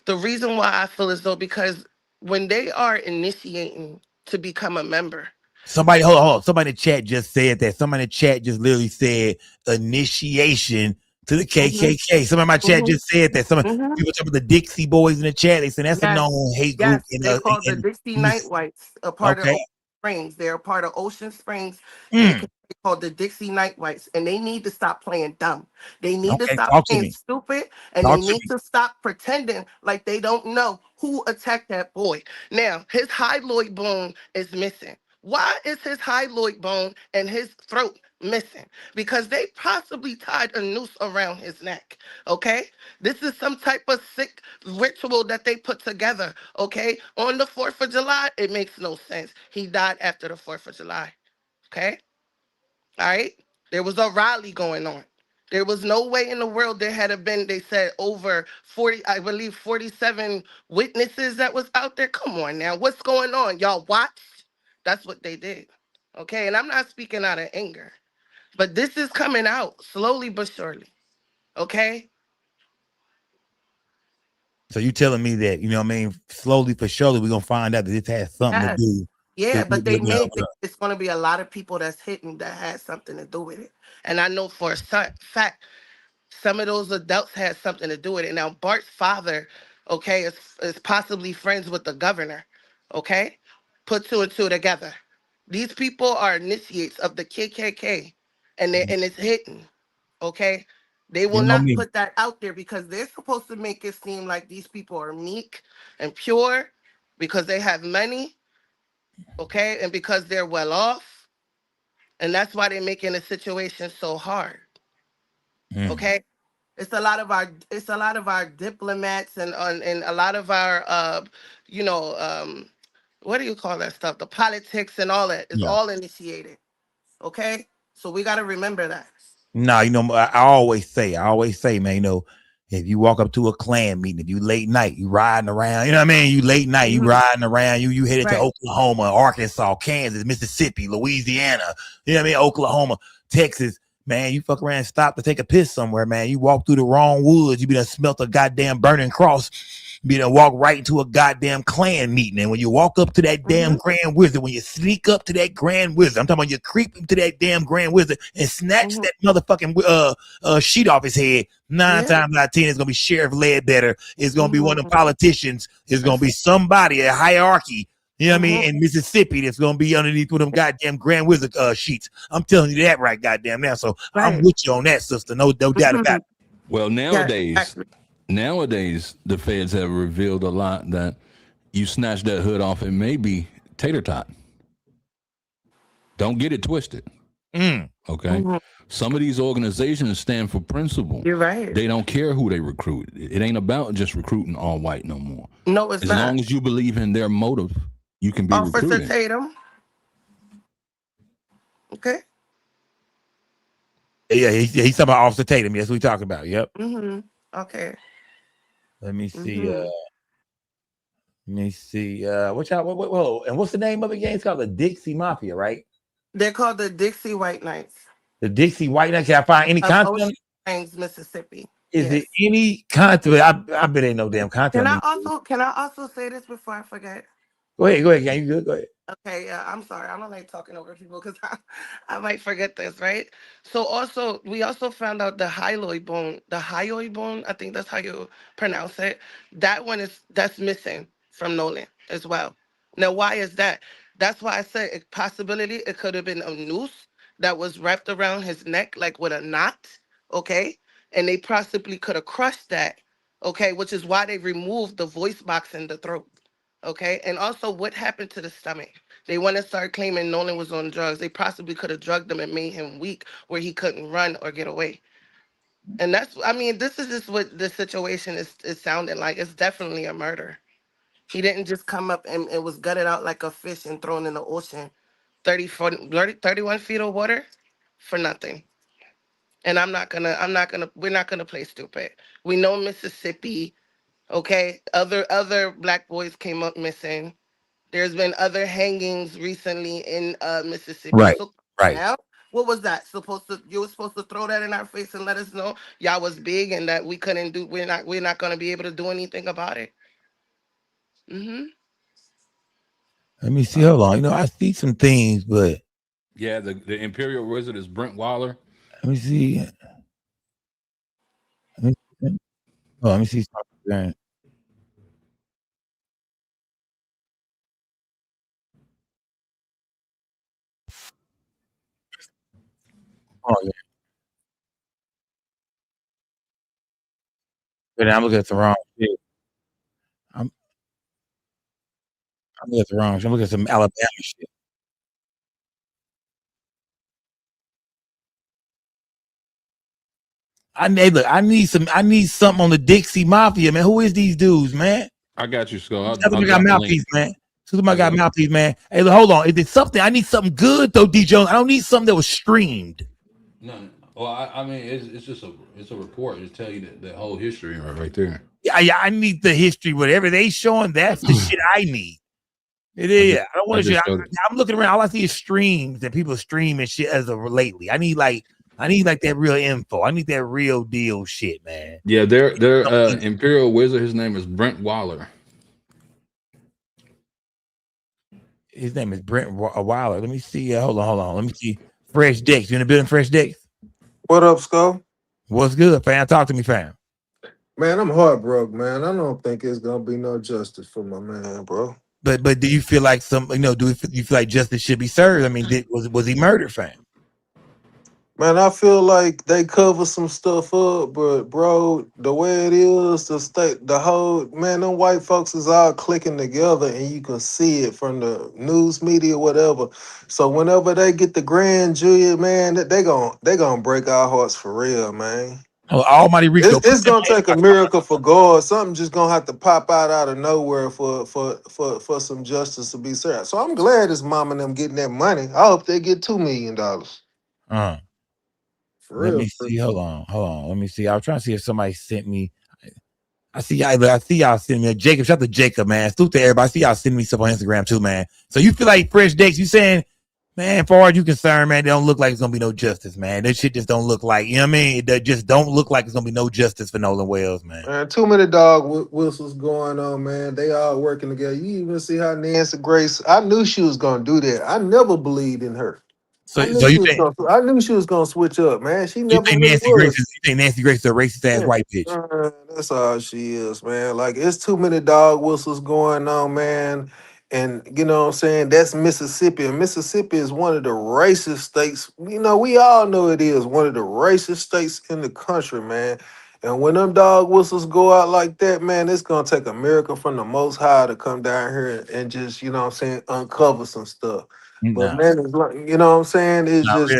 the reason why I feel as though because when they are initiating to become a member, Somebody, hold on. Somebody in the chat just said that. Somebody in the chat just literally said initiation to the KKK. Somebody in my chat just said that. Some people talking about the Dixie Boys in the chat. They said that's a known hate group. They call the Dixie Night Whites a part of okay. Ocean Springs. They're a part of Ocean Springs. Mm. They called the Dixie Night Whites, and they need to stop playing dumb. They need to Okay, stop talk to playing me. stupid, and Talk they to need to stop pretending like they don't know who attacked that boy. Now, his hyaloid bone is missing. Why is his hyaloid bone and his throat missing? Because they possibly tied a noose around his neck. Okay? This is some type of sick ritual that they put together. Okay? On the 4th of July, it makes no sense. He died after the 4th of July. Okay? All right? There was a rally going on. There was no way in the world there had been, they said, over 40, I believe 47 witnesses that was out there. Come on now. What's going on? Y'all watched? That's what they did. Okay? And I'm not speaking out of anger. But this is coming out slowly but surely. Okay? So you telling me that, you know what I mean, slowly but surely we're gonna find out that this has something to do. Yeah, but it's going to be a lot of people that's hitting that has something to do with it. And I know for a fact, some of those adults had something to do with it. Now, Bart's father, okay, is possibly friends with the governor, okay? Put two and two together. These people are initiates of the KKK, and it's hidden, okay? They will You know not me. put that out there because they're supposed to make it seem like these people are meek and pure because they have money, okay, and because they're well off, and that's why they're making the situation so hard, okay. It's a lot of our diplomats and a lot of our you know what do you call that stuff, the politics and all that is Yeah. all initiated, okay, so we got to remember that. Nah, you know, I always say, man, you know, if you walk up to a Klan meeting, if you late night, you riding around, you know what I mean? You late night, you riding around, you headed to Oklahoma, Arkansas, Kansas, Mississippi, Louisiana, you know what I mean? Oklahoma, Texas, man, you fuck around and stop to take a piss somewhere, man. You walk through the wrong woods, you be done smelt a goddamn burning cross. You know, walk right into a goddamn Klan meeting. And when you walk up to that damn Grand Wizard, when you sneak up to that Grand Wizard, I'm talking about you creep into that damn Grand Wizard and snatch that motherfucking sheet off his head. 9 times out of 10, it's gonna be Sheriff Ledbetter. It's gonna be one of the politicians. It's gonna be somebody, a hierarchy. You know what I mean? In Mississippi, that's gonna be underneath one of them goddamn Grand Wizard sheets. I'm telling you that right goddamn now. So I'm with you on that, sister. No doubt about it. Well, nowadays, the feds have revealed a lot that you snatch that hood off, it may be tater tot. Don't get it twisted. Okay. Some of these organizations stand for principle. You're right. They don't care who they recruit. It ain't about just recruiting all white no more. No, it's not. As long as you believe in their motive, you can be Officer recruiting. Tatum. Okay. Yeah, he's talking about Officer Tatum. Yes, we talking about. Yep. Okay. Let me see. What y'all? Whoa, and what's the name of the game? It's called the Dixie Mafia, right? They're called the Dixie White Knights. The Dixie White Knights. Can I find any content? Ocean Springs, Mississippi. Is it any content? I bet ain't no damn content. Can I also say this before I forget? Go ahead. Gang, you good? Go ahead. Okay, yeah, I'm sorry. I don't like talking over people because I might forget this, right? So also, we also found out the hyaloid bone, I think that's how you pronounce it. That's missing from Nolan as well. Now, why is that? That's why I said it could have been a noose that was wrapped around his neck, like with a knot, okay? And they possibly could have crushed that, okay? Which is why they removed the voice box in the throat. Okay, and also what happened to the stomach? They want to start claiming Nolan was on drugs. They possibly could have drugged him and made him weak where he couldn't run or get away. And this is just what the situation is sounding like. It's definitely a murder. He didn't just come up and it was gutted out like a fish and thrown in the ocean. 31 feet of water for nothing. And we're not gonna play stupid. We know Mississippi, okay? Other black boys came up missing. There's been other hangings recently in Mississippi. Right. So Right. now, what was that? You were supposed to throw that in our face and let us know y'all was big and that we couldn't do. We're not going to be able to do anything about it. Let me see. Hold on. I see some things, but yeah, the Imperial Wizard is Brent Waller. Let me see. Let me see something. Oh yeah. But I'm looking at the wrong shit. I'm looking at the wrong shit. I'm looking at some Alabama shit. I need something on the Dixie Mafia, man. Who is these dudes, man? I got you, Skull. I'll got mouthpiece, man. I got mouthpiece, man. Hey, look, hold on. Is it something? I need something good though, D Jones. I don't need something that was streamed. No. Well, I mean, it's just a report. It tell you that whole history right there. Yeah. I need the history. Whatever they showing, that's the shit I need. It is. I don't want to shit. I'm looking around. All I see is streams and people streaming shit as of lately. I need like that real info. I need that real deal shit, man. Yeah, their Imperial Wizard. His name is Brent Waller. His name is Brent Waller. Let me see. Hold on. Let me see. Fresh Dex. You in the building, Fresh Dex? What up, Skull? What's good, fam? Talk to me, fam. Man, I'm heartbroken, man. I don't think it's gonna be no justice for my man, bro. But do you feel like do you feel like justice should be served? I mean, was he murdered, fam? Man, I feel like they cover some stuff up, but bro, the way it is, the whole man, them white folks is all clicking together, and you can see it from the news media, whatever. So whenever they get the grand jury, man, they gonna break our hearts for real, man. Oh, Almighty Rico. It's gonna take a miracle for God. Something just gonna have to pop out of nowhere for some justice to be served. So I'm glad his mom and them getting that money. I hope they get $2 million. For Let real. me see. Hold on. Let me see. I was trying to see if somebody sent me. I see y'all sending me. Jacob, shout out to Jacob, man. Salute to everybody. I see y'all sending me stuff on Instagram too, man. So you feel like Fresh Dex? You saying, man, as far as you concerned, man, they don't look like it's gonna be no justice, man. That shit just don't look like, you know what I mean? That just don't look like it's gonna be no justice for Nolan Wells, man. Man, too many dog whistles going on, man. They all working together. You even see how Nancy Grace. I knew she was gonna do that. I never believed in her. I knew she was gonna switch up, man. She never really was. You think Nancy Grace is a racist ass white bitch? That's all she is, man. Like, it's too many dog whistles going on, man. And you know what I'm saying? That's Mississippi. And Mississippi is one of the racist states. You know, we all know it is one of the racist states in the country, man. And when them dog whistles go out like that, man, it's gonna take a miracle from the Most High to come down here and just, you know what I'm saying, uncover some stuff. But man, it's like, you know what I'm saying? It's just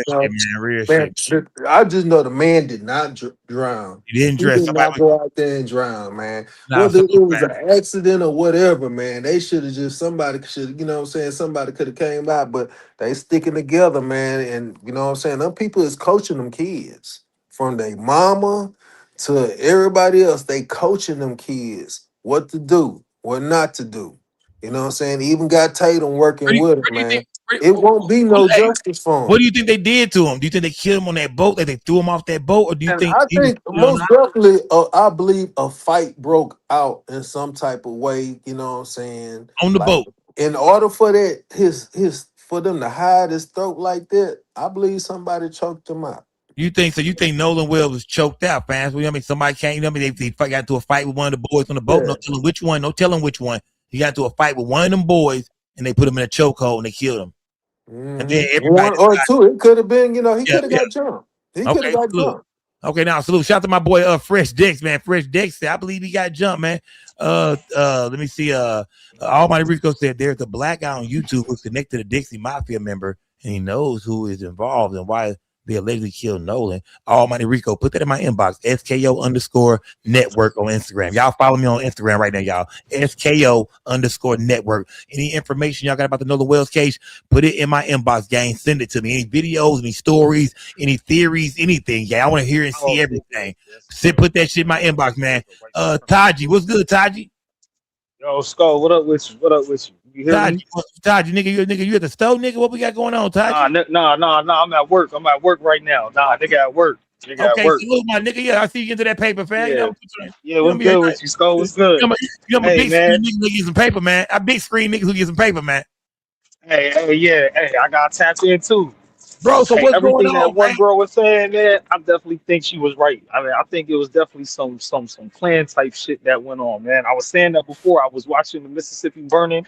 real shit. I just know the man did not drown. He didn't He did not go out there and drown, man. Whether it was an accident or whatever, man, they should have just somebody should, you know what I'm saying? Somebody could have came out, but they sticking together, man. And you know what I'm saying? Them people is coaching them kids from their mama to everybody else. They coaching them kids what to do, what not to do. You know what I'm saying? Even got Tatum working with it, man. It won't be no justice for him. What do you think they did to him? Do you think they killed him on that boat? Like they threw him off that boat, or do you think? I think most definitely, I believe a fight broke out in some type of way. You know what I'm saying? On the boat. In order for that, for them to hide his throat like that, I believe somebody choked him out. You think so? You think Nolan Wells was choked out, fans? Well, I mean, somebody can't. You know, they got into a fight with one of the boys on the boat. Yeah. No telling which one. No telling which one. He got into a fight with one of them boys, and they put him in a chokehold and they killed him. Mm-hmm. And then everybody one or two, it could have been. You know, he could have got jumped. He could have got jumped. Okay, now salute. Shout out to my boy Fresh Dex, man. Fresh Dex, I believe he got jumped, man. Let me see. Almighty Rico said there's a black guy on YouTube who's connected to Dixie Mafia member, and he knows who is involved and why they allegedly killed Nolan. Almighty Rico, put that in my inbox. SKO_network on Instagram. Y'all follow me on Instagram right now, y'all. SKO_network. Any information y'all got about the Nolan Wells case, put it in my inbox, gang. Send it to me. Any videos, any stories, any theories, anything. Yeah, I want to hear and see everything. Put that shit in my inbox, man. Taji, what's good, Taji? Yo, Skull, what up with you? What up with you? You hear me? Taji, nigga, you at the stove, nigga? What we got going on, Taji? Nah, I'm at work. I'm at work right now. Nah, nigga at work. Okay, salute my nigga. Yeah, I see you into that paper, fam. Yeah, what's good with you, Skull? What's good? You know, big screen niggas who get some paper, man. I big screen niggas who get some paper, man. Yeah. Hey, I got tapped in too. Bro, so Hey, what's going everything that on, one man? girl was saying, man, I definitely think she was right. I mean, I think it was definitely some clan type shit that went on, man. I was saying that before. I was watching the Mississippi burning,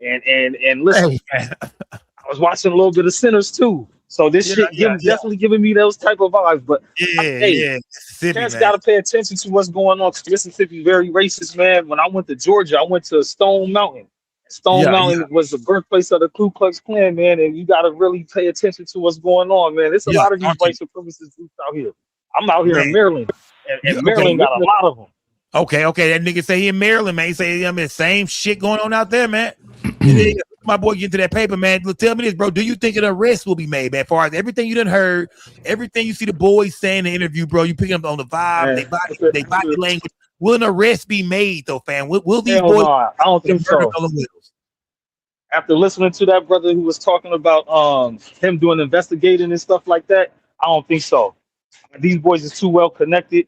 and listen, Hey, man. I was watching a little bit of Sinners too. So this Yeah, shit definitely giving me those type of vibes. But hey, Mississippi, cats man. got to pay attention to what's going on. 'Cause Mississippi very racist, man. When I went to Georgia, I went to Stone Mountain. Stone Yeah, Mountain was the birthplace of the Ku Klux Klan, man, and you got to really pay attention to what's going on, man. There's a lot of these talk to white me, supremacist groups out here. I'm out here in man. Maryland, and Maryland got a lot of them. Okay. That nigga say he in Maryland, man. He say, I mean, same shit going on out there, man. My boy, get into that paper, man. Look, tell me this, bro. Do you think an arrest will be made, man? As far as everything you done heard, everything you see the boys saying in the interview, bro, you picking up on the vibe, Man, they body language. Will an arrest be made, though, fam? Will these hell boys? no, I don't think so. After listening to that brother who was talking about him doing investigating and stuff like that, I don't think so. These boys is too well connected.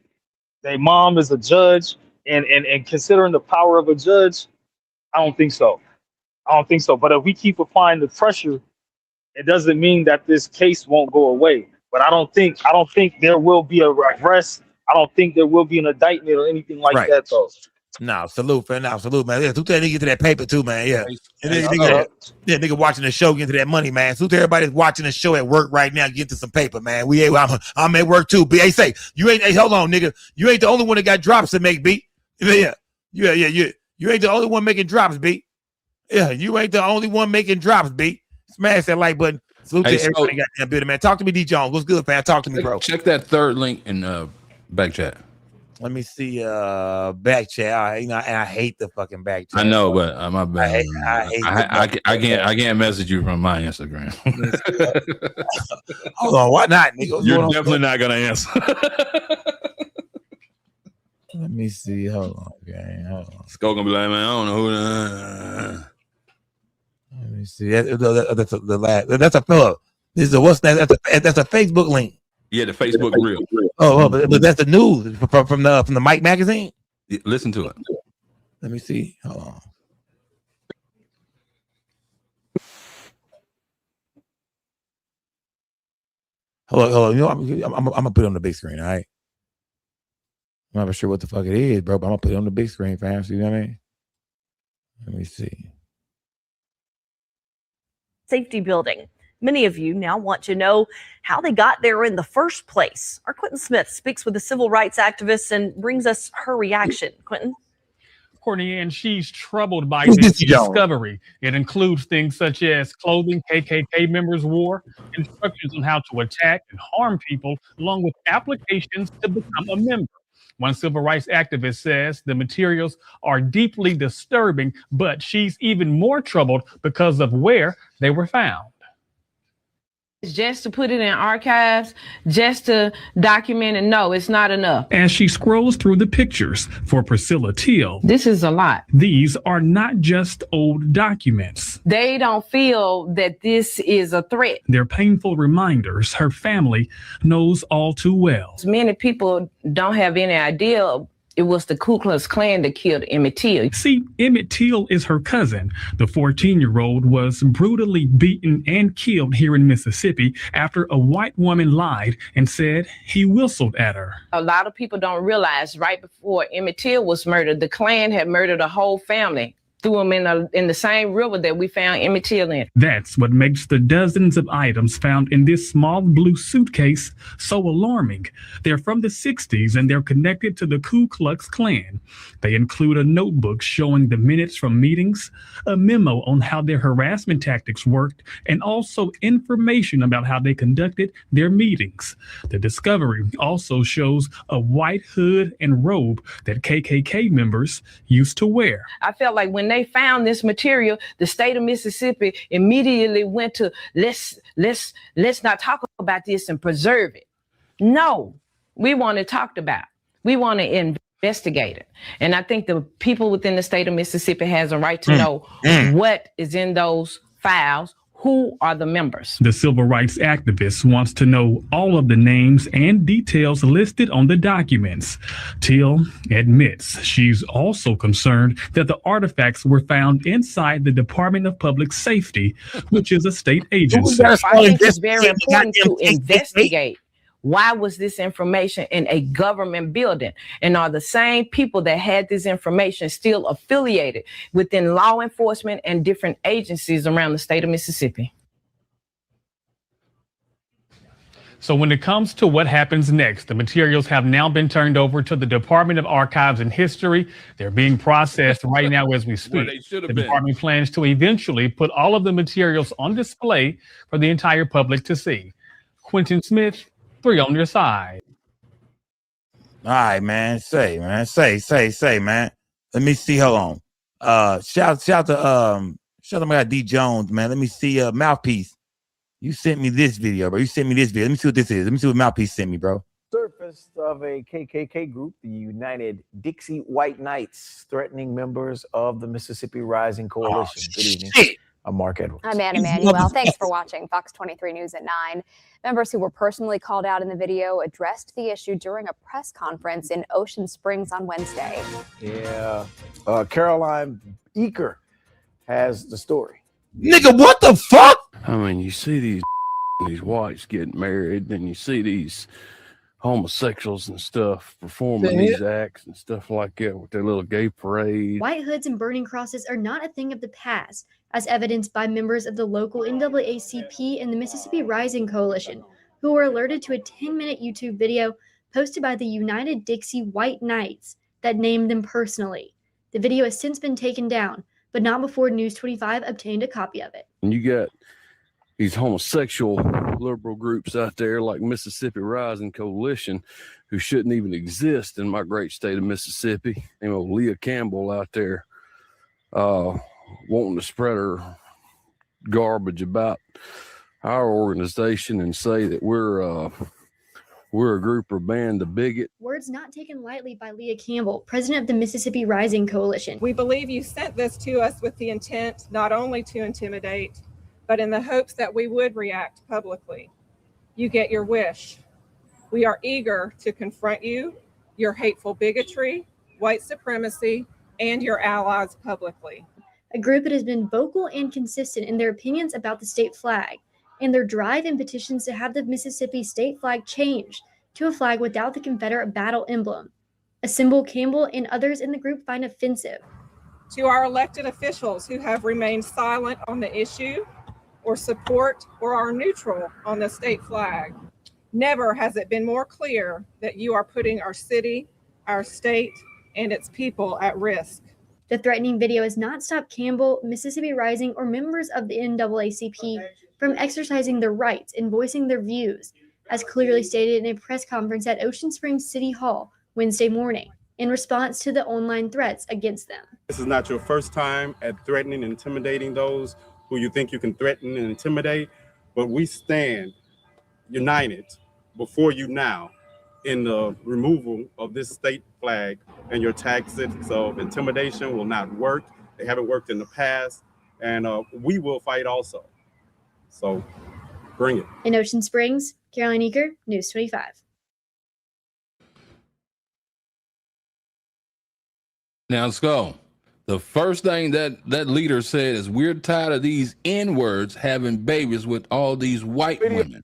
Their mom is a judge, and considering the power of a judge, I don't think so. I don't think so. But if we keep applying the pressure, it doesn't mean that this case won't go away. But I don't think there will be a arrest. I don't think there will be an indictment or anything like that, though. No, salute, man. No, salute, man. Yeah, salute that nigga to that paper too, man. Yeah. And nigga watching the show, get to that money, man. Salute to everybody that's watching the show at work right now, get to some paper, man. I'm at work too. B, hey, say, you ain't, hey, hold on, nigga. You ain't the only one that got drops to make, B. Yeah. You ain't the only one making drops, B. Yeah, you ain't the only one making drops, B. Smash that like button. Salute to everybody got that building, man. Talk to me, D Jones. What's good, man? Talk to me, bro. Check that third link in back chat. Let me see back chat. And I hate the fucking back chat. I know, but my bad. I can't message you from my Instagram. Hold on, why not, nigga? You're definitely not gonna answer. Let me see. Hold on, okay. Hold on. Skull gonna be like, man, I don't know who. Let me see. That's the last. That's a fellow. This is a what's that? That's a Facebook link. Yeah, the Facebook reel. But that's the news from the Mike magazine. Listen to it. Let me see. Hold on. Hold on. You know, I'm gonna put it on the big screen. All right. I'm not sure what the fuck it is, bro. But I'm gonna put it on the big screen, fam. You know what I mean? Let me see. Safety building. Many of you now want to know how they got there in the first place. Our Quentin Smith speaks with a civil rights activist and brings us her reaction. Quentin? Courtney, and she's troubled by this discovery. It includes things such as clothing KKK members wore, instructions on how to attack and harm people, along with applications to become a member. One civil rights activist says the materials are deeply disturbing, but she's even more troubled because of where they were found. Just to put it in archives, just to document it, no, it's not enough. As she scrolls through the pictures for Priscilla Teal, this is a lot. These are not just old documents. They don't feel that this is a threat. They're painful reminders her family knows all too well. Many people don't have any idea it was the Ku Klux Klan that killed Emmett Till. See, Emmett Till is her cousin. The 14-year-old was brutally beaten and killed here in Mississippi after a white woman lied and said he whistled at her. A lot of people don't realize right before Emmett Till was murdered, the Klan had murdered a whole family. Threw him in the same river that we found Emmett Till in. That's what makes the dozens of items found in this small blue suitcase so alarming. They're from the 60s and they're connected to the Ku Klux Klan. They include a notebook showing the minutes from meetings, a memo on how their harassment tactics worked, and also information about how they conducted their meetings. The discovery also shows a white hood and robe that KKK members used to wear. I felt like when they found this material, the state of Mississippi immediately went to let's not talk about this and preserve it. No, we want it talked about. We want to investigate it. And I think the people within the state of Mississippi has a right to know what is in those files, Who are the members? The civil rights activist wants to know all of the names and details listed on the documents. Teal admits she's also concerned that the artifacts were found inside the Department of Public Safety, which is a state agency. I think it's very important to investigate. Why was this information in a government building? And are the same people that had this information still affiliated within law enforcement and different agencies around the state of Mississippi? So when it comes to what happens next, the materials have now been turned over to the Department of Archives and History. They're being processed right now as we speak. The department plans to eventually put all of the materials on display for the entire public to see. Quentin Smith, 3 on your side. All right, man. Say, man. Say, man. Let me see. Hold on. Shout to my guy D Jones, man. Let me see Mouthpiece. You sent me this video, bro. Let me see what this is. Let me see what Mouthpiece sent me, bro. Surface of a KKK group, the United Dixie White Knights, threatening members of the Mississippi Rising Coalition. Good evening. I'm Mark Edwards. I'm Anna Manuel. Thanks for watching Fox 23 News at 9. Members who were personally called out in the video addressed the issue during a press conference in Ocean Springs on Wednesday. Yeah. Caroline Eaker has the story. Nigga, what the fuck? I mean, you see these whites getting married, and you see these homosexuals and stuff performing these acts and stuff like that with their little gay parade. White hoods and burning crosses are not a thing of the past, as evidenced by members of the local NAACP and the Mississippi Rising Coalition, who were alerted to a 10-minute YouTube video posted by the United Dixie White Knights that named them personally. The video has since been taken down, but not before News 25 obtained a copy of it. And you got these homosexual liberal groups out there like Mississippi Rising Coalition who shouldn't even exist in my great state of Mississippi. You know, Leah Campbell out there wanting to spread her garbage about our organization and say that we're a group or band of bigot. Words not taken lightly by Leah Campbell, president of the Mississippi Rising Coalition. We believe you sent this to us with the intent not only to intimidate, but in the hopes that we would react publicly. You get your wish. We are eager to confront you, your hateful bigotry, white supremacy, and your allies publicly. A group that has been vocal and consistent in their opinions about the state flag and their drive and petitions to have the Mississippi state flag changed to a flag without the Confederate battle emblem, a symbol Campbell and others in the group find offensive. To our elected officials who have remained silent on the issue, or support or are neutral on the state flag, never has it been more clear that you are putting our city, our state, and its people at risk. The threatening video has not stopped Campbell, Mississippi Rising, or members of the NAACP from exercising their rights and voicing their views, as clearly stated in a press conference at Ocean Springs City Hall Wednesday morning, in response to the online threats against them. This is not your first time at threatening and intimidating those who you think you can threaten and intimidate, but we stand united before you now in the removal of this state flag, and your tactics of intimidation will not work. They haven't worked in the past, and we will fight also. So bring it. In Ocean Springs, Caroline Eaker, News 25. Now let's go. The first thing that leader said is, we're tired of these N-words having babies with all these white women.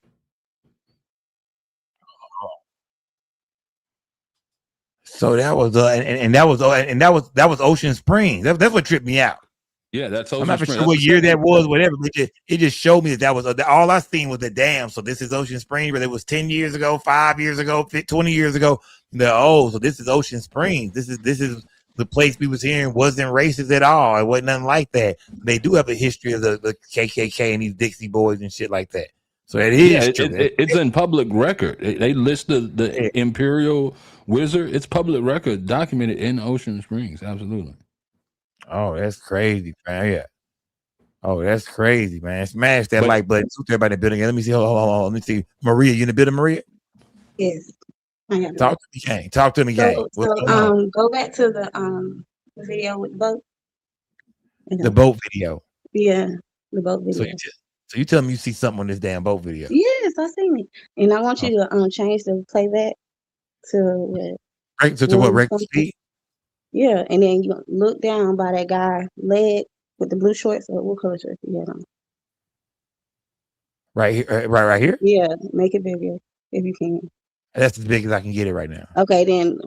So that was that was Ocean Springs. That's what tripped me out. Yeah, that's Ocean Springs. I'm not sure what year that was, whatever. But it just showed me that was all I seen was the dam. So this is Ocean Springs, whether it was 10 years ago, 5 years ago, 20 years ago. So this is Ocean Springs. This is the place we was hearing wasn't racist at all. It wasn't nothing like that. They do have a history of the KKK and these Dixie boys and shit like that. So it is true. It's in public record. They list the Imperial Wizard. It's public record documented in Ocean Springs. Absolutely. Oh, that's crazy, man. Yeah. Oh, that's crazy, man. Smash that like button. Everybody in the building. Let me see. Hold on. Let me see. Maria, you in the building, Maria? Yes. Talk to me, gang. Talk to me, gang. Go back to the video with the boat. The boat video. Yeah, the boat video. So you tell me you see something on this damn boat video? Yes, I seen it, and I want you to change the playback to what? Right. So to what? Regular speed. Yeah, and then you look down by that guy leg with the blue shorts, or what color shorts he had on? Right here. Right here. Yeah, make it bigger if you can. That's as big as I can get it right now. Okay, then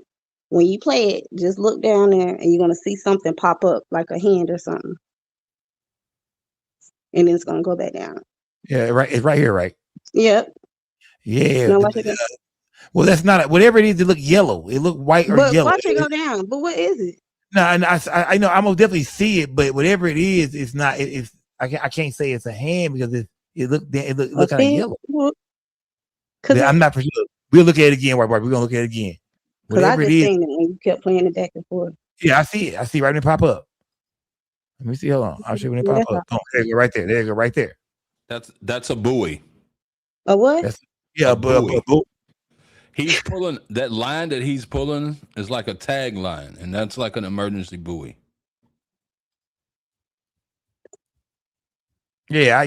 when you play it, just look down there, and you're gonna see something pop up like a hand or something, and then it's gonna go back down. Yeah, right. It's right here, right? Yep. Yeah. Now watch it go. Well, that's not whatever it is. It look yellow. It look white or yellow. Watch it go down. But what is it? No, and I know I'm gonna definitely see it, but whatever it is, it's not. It's I can't say it's a hand because it look kind of yellow. I'm not for sure. We'll look at it again, right? We're gonna look at it again. Whatever it is. Seen it and you kept playing it back and forth. Yeah, I see it. I see right when it pop up. Let me see. Hold on. I'll show you when it pop up. Oh, there you go, right there. There you go, right there. That's a buoy. A what? A buoy. He's pulling that line that he's pulling is like a tag line, and that's like an emergency buoy. Yeah. I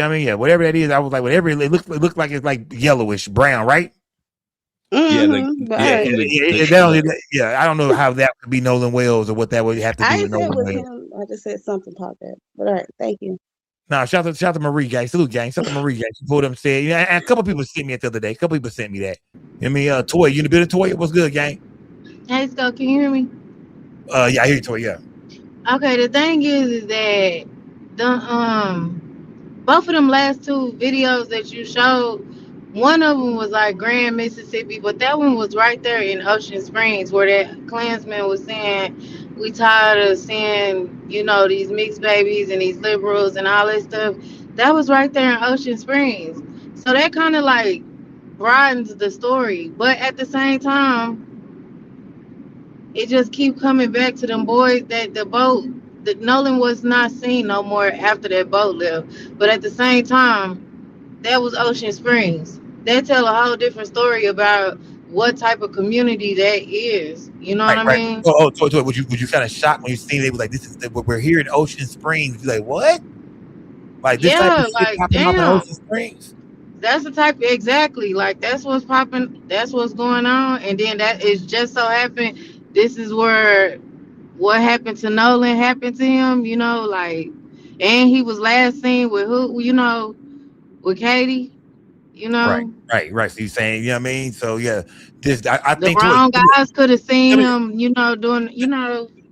mean, whatever that is, I was like, whatever it looks like, it's like yellowish brown, right? Mm-hmm. I don't know how that could be Nolan Wells or what that would have to do with Nolan Wells. I just said something popped up. But all right, thank you. No, shout out to Marie, gang. Salute, gang. Shout out to Marie, gang. She pulled up and said, and a couple people sent me it the other day. A couple people sent me that. I mean, Toy, you in the building, Toy? What's good, gang? Hey, Scott, can you hear me? Yeah, I hear you, Toy, yeah. Okay, the thing is that both of them last two videos that you showed, one of them was like Grand Mississippi, but that one was right there in Ocean Springs where that Klansman was saying, we tired of seeing, these mixed babies and these liberals and all that stuff. That was right there in Ocean Springs. So that kind of like broadens the story. But at the same time, it just keep coming back to them boys that the boat, that Nolan was not seen no more after that boat left. But at the same time, that was Ocean Springs. They tell a whole different story about what type of community that is. You know what I mean? Toy, would you kind of shocked when you seen it was like, this is we're here in Ocean Springs? You're like, what? Like this type of shit popping up in Ocean Springs? That's the type, exactly. Like that's what's popping. That's what's going on. And then that is just so happened. This is where what happened to Nolan happened to him. And he was last seen with who? With Katie. Right. So you're saying, you know what I mean? So yeah, I the think wrong guys could have seen him, doing.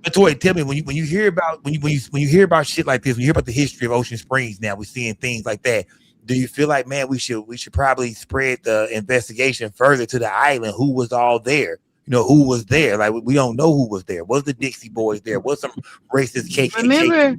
But Toy, tell me when you hear about when you hear about shit like this, when you hear about the history of Ocean Springs, now we're seeing things like that. Do you feel like, man, we should probably spread the investigation further to the island? Who was all there? Who was there? Like we don't know who was there. Was the Dixie Boys there? Was some racist KKK?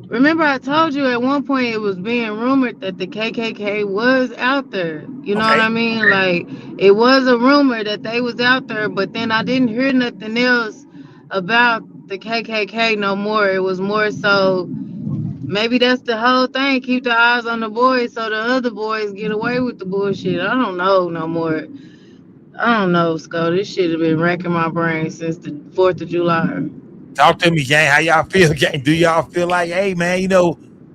Remember, I told you at one point it was being rumored that the KKK was out there. You know what I mean? Like it was a rumor that they was out there, but then I didn't hear nothing else about the KKK no more. It was more so maybe that's the whole thing. Keep the eyes on the boys so the other boys get away with the bullshit. I don't know no more. I don't know, Scott. This shit have been wrecking my brain since the 4th of July. Talk to me, gang. How y'all feel, gang? Do y'all feel like, hey, man,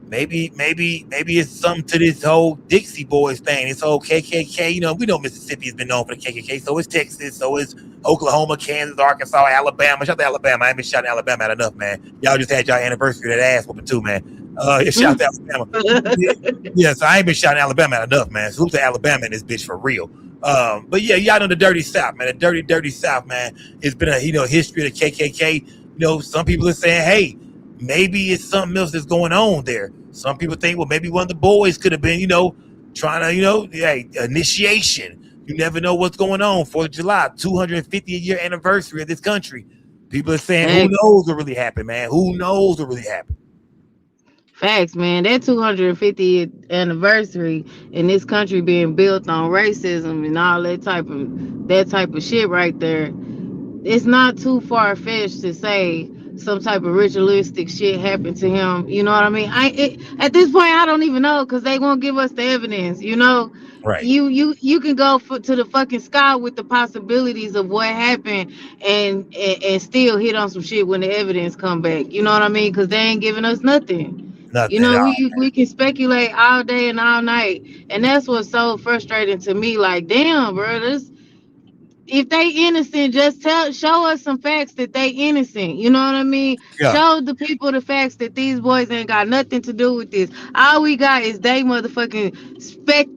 maybe it's something to this whole Dixie Boys thing, this whole KKK? We know Mississippi has been known for the KKK, so is Texas, so is Oklahoma, Kansas, Arkansas, Alabama. Shout out to Alabama. I ain't been shouting Alabama out enough, man. Y'all just had y'all anniversary of that ass whooping too, man. Shout out to Alabama. Yeah, so I ain't been shouting Alabama out enough, man. So who's the Alabama in this bitch for real? But yeah, y'all know the dirty South, man. The dirty South, man. It's been a history of the KKK. Some people are saying, hey, maybe it's something else that's going on there. Some people think, well, maybe one of the boys could have been, trying to, initiation. You never know what's going on. 4th of July, 250th year anniversary of this country. People are saying, who knows what really happened, man? Who knows what really happened? Facts, man. That 250th anniversary in this country being built on racism and all that type of shit right there. It's not too far-fetched to say some type of ritualistic shit happened to him. You know what I mean? At this point, I don't even know because they won't give us the evidence. Right. You can go to the fucking sky with the possibilities of what happened and still hit on some shit when the evidence come back. You know what I mean? Because they ain't giving us nothing. You Nothing at know, all. we can speculate all day and all night, and that's what's so frustrating to me. Like, damn, bro, this if they innocent, just show us some facts that they innocent. You know what I mean? Yeah. Show the people the facts that these boys ain't got nothing to do with this. All we got is they motherfucking spec.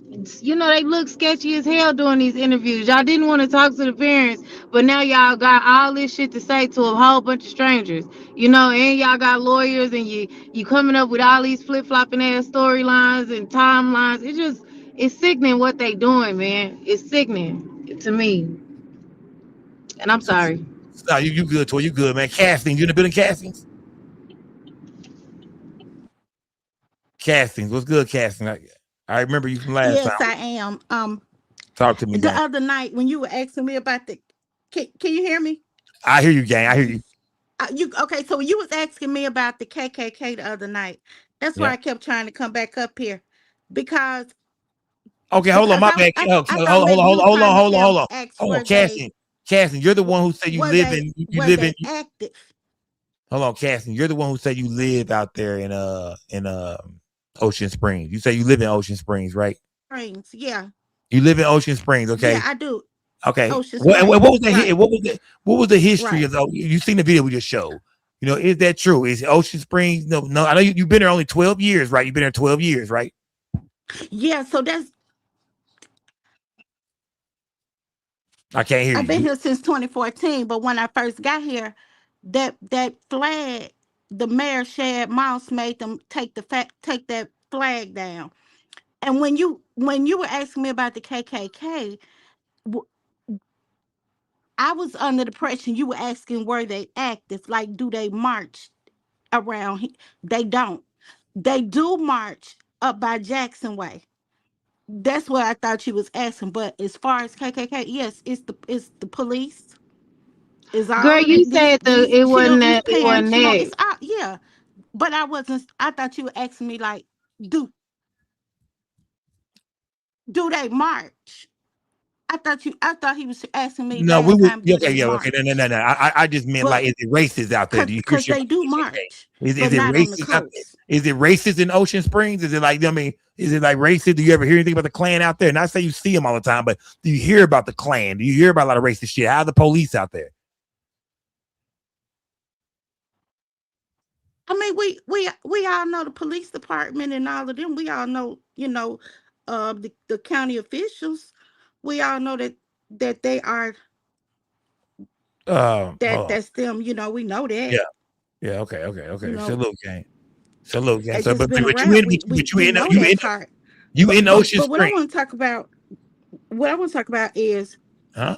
You know, they look sketchy as hell doing these interviews. Y'all didn't want to talk to the parents, but now y'all got all this shit to say to a whole bunch of strangers. You know, and y'all got lawyers, and you coming up with all these flip flopping ass storylines and timelines. It's sickening what they doing, man. It's sickening to me. And I'm sorry. No, you good, Toy. You good, man. Castings. You in the building castings? Castings. What's good, casting? I remember you from last time. Yes, I am. Talk to me, The gang. other night when you were asking me about the, can you hear me? I hear you, gang. I hear you. Okay, so when you was asking me about the KKK the other night, that's why Yeah. I kept trying to come back up here, because Okay, hold on, my bad. I thought Hold maybe you were trying to ask on, were they Casting. You're the one who said you live in. You were live in. they active? Hold on, Casting. You're the one who said you live out there in Ocean Springs. You say you live in Ocean Springs, right? Springs, yeah, You live in Ocean Springs, okay? yeah, I do. Okay. Ocean What Springs, was that? right? What was the history Right. of the? You seen the video we just showed? You know, is that true? Is Ocean Springs? No. I know you've been there only 12 years, right? You've been there 12 years, right? Yeah, so that's I can't hear I've been you. here since 2014, but when I first got here, that flag, the mayor Shad Mouse made them take that flag down. And when you were asking me about the KKK, I was under the impression you were asking were they active, like do they march around here? They don't. They do march up by Jackson Way. That's what I thought you was asking. But as far as KKK, yes, it's the police. Is Girl, all of you said these it wasn't children's that. It wasn't parents, that. it's all, yeah. But I wasn't. I thought you were asking me like, do they march? I thought he was asking me No, we last would. time, do Okay, they yeah, okay. march? No. I just meant like, But is it racist out there? Do you hear because shit they about do KKK? march, Is but it not on the racist out there? coast. Is it racist in Ocean Springs? Is it like, I mean, is it like racist? Do you ever hear anything about the Klan out there? Not say you see them all the time, but do you hear about the Klan? Do you hear about a lot of racist shit? How are the police out there? I mean, we all know the police department and all of them. We all know, the county officials. We all know that they are that's them. We know that. Yeah. Okay. You know, Salute, gang. Salute, gang. they So, just been but around. you We know that in part. you in Ocean But what I Springs? want to talk about, is, Huh?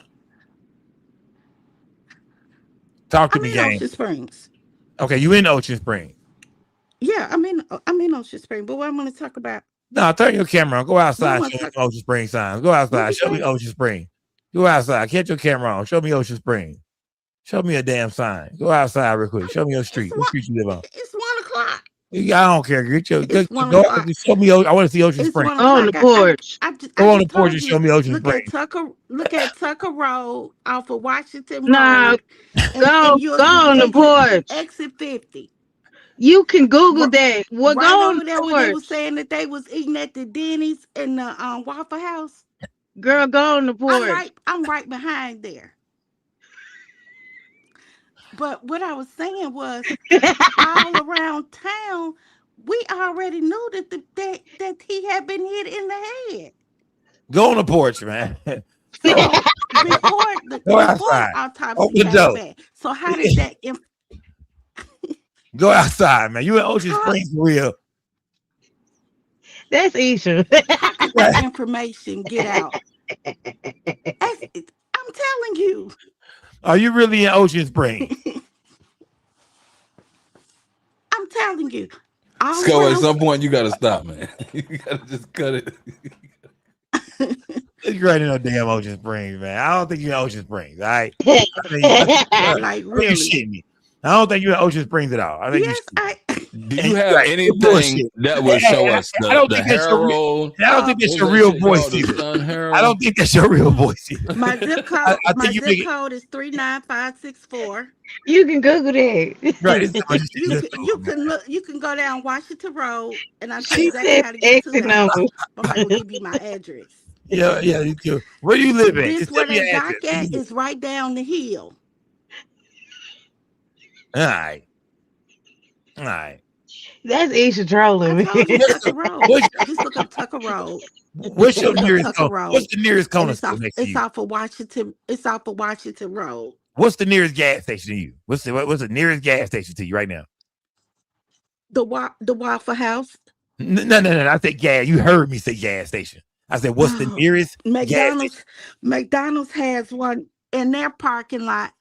Talk to I'm me, in gang. Ocean Springs. Okay, you in Ocean Springs? Yeah, I'm in Ocean Springs. But what I'm going to talk about, No, turn your camera on. Go what I outside and want show to me talk. some Ocean Springs signs. Go What outside. you Show me say? Ocean Springs. Go outside. Catch your camera on. Show me Ocean Springs. Show me a damn sign. Go outside real quick. Show me your street. What street you live on? It's 1 o'clock. I don't care. It's 1 Go o'clock. show me. I want to see Ocean It's Springs. 1 o'clock. I Go on the just porch told and show you. me Ocean Look at Springs. Tucker Road off of Washington Nah, Road, and you'll go see on the porch. exit 50. You can Google that. Well, Right go on over the there where they was porch. saying that they was eating at the Denny's and the Waffle House. Girl, go on the porch. I'm right behind there. But what I was saying was, all around town, we already knew that he had been hit in the head. Go on the porch, man. So before outside. the autopsy Open the came door. back. So how did that Go outside, man. You in Ocean Springs for real? That's Isha. How could that information get out? I'm telling you. Are you really in Ocean Springs? I'm telling you. Sco, at some point you gotta stop, man. You gotta just cut it. You're right in no damn Ocean Springs, man. I don't think you're in Ocean Springs. All right. Like You really. shitting me. I don't think you're in Ocean Springs at all. I think Yes, Do you have anything that would show us I don't the think that's your Herald? I don't think that's your real voice either. I don't think that's your real voice either. My zip code. My zip code is 39564. You can Google that. Right. You can look. You can go down Washington Road, and I'll tell you She exactly said how to get to exit the number. house. I'm not gonna give you my address. Yeah. Where do you live at? This Just where tell me they your dock address. at is right down the hill. All right. That's Isha trolling me. Tucker Road. Just look up Tucker Road. What's your nearest Tucker corner? Road. What's the nearest corner store next to It's you? off of Washington. It's off of Washington Road. What's the nearest gas station to you? What's the nearest gas station to you right now? The Waffle House. No. I said gas. You heard me say gas station. I said, what's the nearest gas station? McDonald's has one in their parking lot.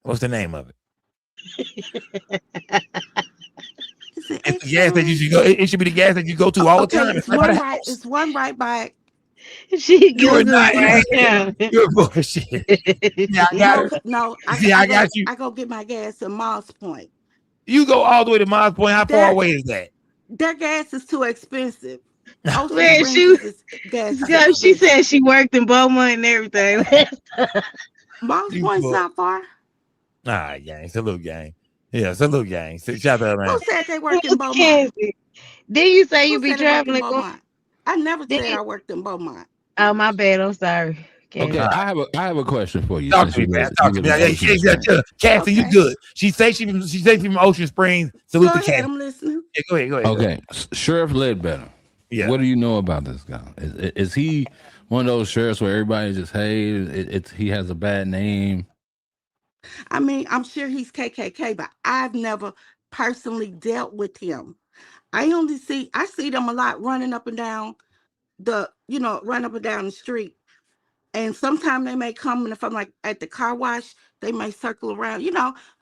What's the name of it? It's the gas that you should go. It should be the gas that you go to all the time. It's one right by. She You're not. right now. You're bullshit. Yeah, I got her. No, I got you. I go get my gas at Moss Point. You go all the way to Moss Point. How far away is that? Their gas is too expensive. Man, she said she worked in Beaumont and everything. Moss Point's not far. All right, gang. It's a little gang. Yeah, it's a little gang. So shout out, man. Who said they work in Beaumont? Did you say you be traveling? I never said I worked in Beaumont. Oh, my bad. I'm sorry. Okay, I have a question for you. Talk to me, man. Talk to me. Cassie, you good? She say she from Ocean Springs. Salute to Cassie. I'm listening. Yeah, go ahead. Okay, Sheriff Ledbetter. Yeah. What do you know about this guy? Is he one of those sheriffs where everybody just he has a bad name? I mean, I'm sure he's KKK, but I've never personally dealt with him. I see them a lot running up and down the street. And sometimes they may come, and if I'm like at the car wash, they may circle around,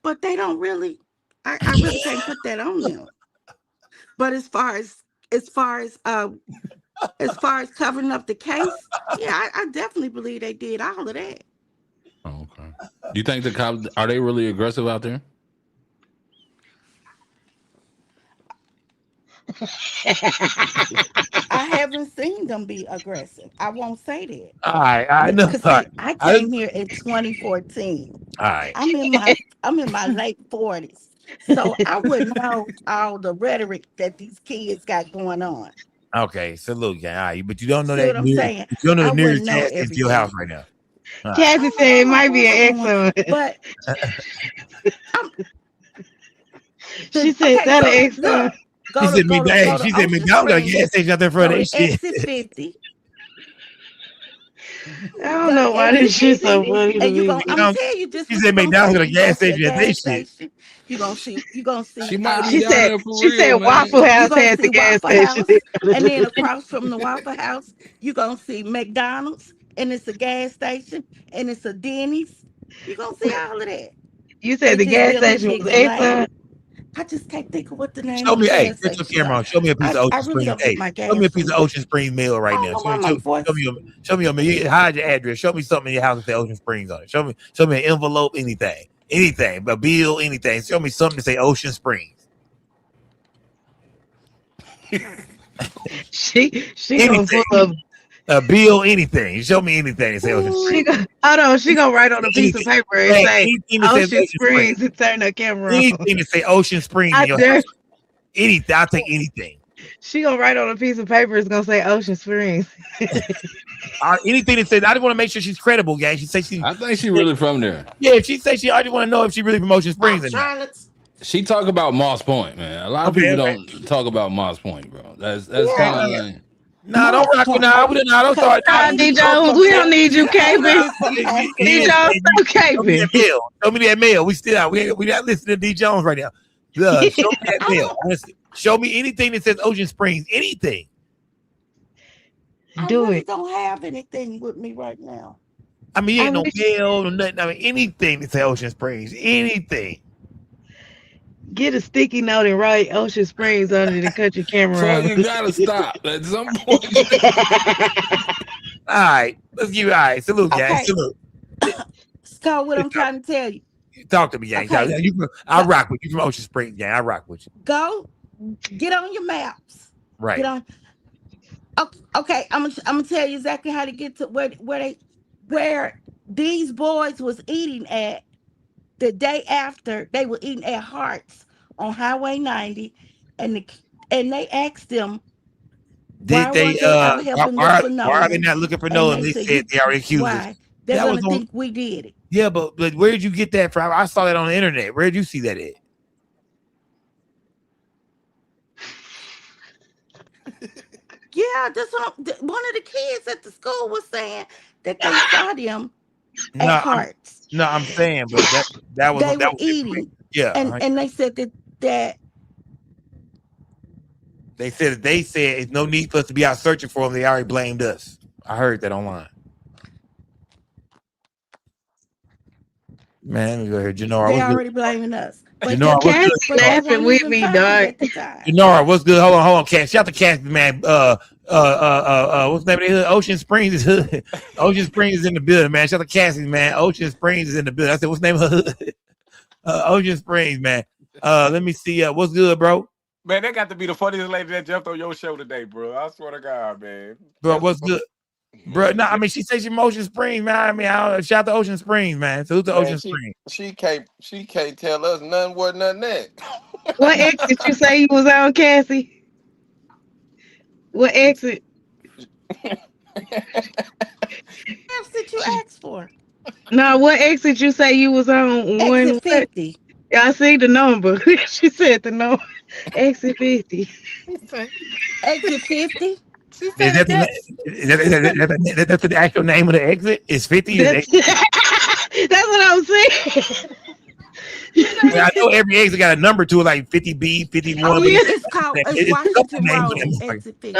but they don't really, I really can't put that on them. But as far as covering up the case, yeah, I definitely believe they did all of that. Oh, okay. Do you think the cops are they really aggressive out there? I haven't seen them be aggressive. I won't say that. I know. I came here in 2014. All right. I'm in my late 40s. So I wouldn't know all the rhetoric that these kids got going on. Okay, salute, gang. All right, but you don't know See that. what I'm saying? You don't know the nearest gas gas to your house right now. Cassie said it might be an excellent. But she said that an excellent. She said McDonald's got a gas station out there for that shit. Exit 50. I don't know why this shit's so funny. And I'm gonna tell you just. She said McDonald's got a gas station at this shit. You gonna see. She said Waffle House has the gas station. And then across from the Waffle House, you gonna see McDonald's, and it's a gas station, and it's a Denny's. You gonna see all of that. You said the gas station was excellent. I just can't think of what the name. Show me, put your camera on. Show me a piece of Ocean Springs. Show me a piece of Ocean Springs Mill right now. Show me. Hide your address. Show me something in your house that say Ocean Springs on it. Show me an envelope, anything, a bill, anything. Show me something to say Ocean Springs. She gonna pull up a bill, anything. Show me anything to say Ocean Springs. She gonna write on a piece of paper and say Ocean Springs and turn her camera on. Anything to say Ocean Springs in your house. Anything. I'll take anything. She gonna write on a piece of paper. It's gonna say Ocean Springs. Anything that says. I just want to make sure she's credible, gang. She says I think she's really from there. Yeah, if she says she, I just want to know if she really from Ocean Springs. She talk about Moss Point, man. A lot of people don't talk about Moss Point, bro. That's kind of like. Nah, don't rock me now. Don't start. D Jones, we don't need you, KB. D Jones, KB. Show me that mail. We still out. We not listening to D Jones right now. Show me that mail. Show me anything that says Ocean Springs. Anything. I really don't have anything with me right now. I mean, ain't no mail or nothing. I mean, anything that says Ocean Springs. Anything. Get a sticky note and write Ocean Springs under the country camera. So you gotta stop at some point. All right, let's give you. All right, salute, guys. Salute. Scott, what I'm trying to tell you, Talk to me, gang. Okay. I rock with you from Ocean Springs, gang. I rock with you. Go, get on your maps. Right. Get on. Okay, I'm gonna tell you exactly how to get to where these boys was eating at the day after. They were eating at Hearts on Highway 90, and they asked them why Did they weren't they out helping look for why are they Nolan? not looking for And Nolan? they They said, said they already accused us. why? They're That was gonna on, think we did it. yeah, but where did you get that from? I saw that on the internet. Where did you see that at? Yeah, that's what one of the kids at the school was saying that they saw them at Hearts. I'm saying, but that was They were was eating. yeah, And they said that they said it's no need for us to be out searching for them. They already blamed us. I heard that online. Man, let me go here. Janora, they what's already good? blaming us. But Janora, what's good? they weren't even talking at the time. Janora, what's good? Hold on, Cass. Shout out to Cass, man. What's the name of the hood? Ocean Springs is hood. Ocean Springs is in the building, man. Shout out to Cassie, man. Ocean Springs is in the building. I said, what's the name of the hood? Ocean Springs, man. Let me see. What's good, bro? Man, that got to be the funniest lady that jumped on your show today, bro. I swear to God, man. Bro, what's good? Bro, no, I mean, she said she's from Ocean Springs, man. I mean, shout out to Ocean Springs, man. Salute to Ocean Springs. She can't tell us nothing worth nothing that. What exit you say you was on, Cassie? What exit? Exit you asked for. No, what exit you say you was on? Exit 50. Yeah, I see the number. She said the number. Exit 50. Exit 50? Is that the actual name of the exit? Is 50? That's what I'm saying. I know every exit got a number to it, like 50B, 51. Oh, yeah. It's Washington Road, exit 50.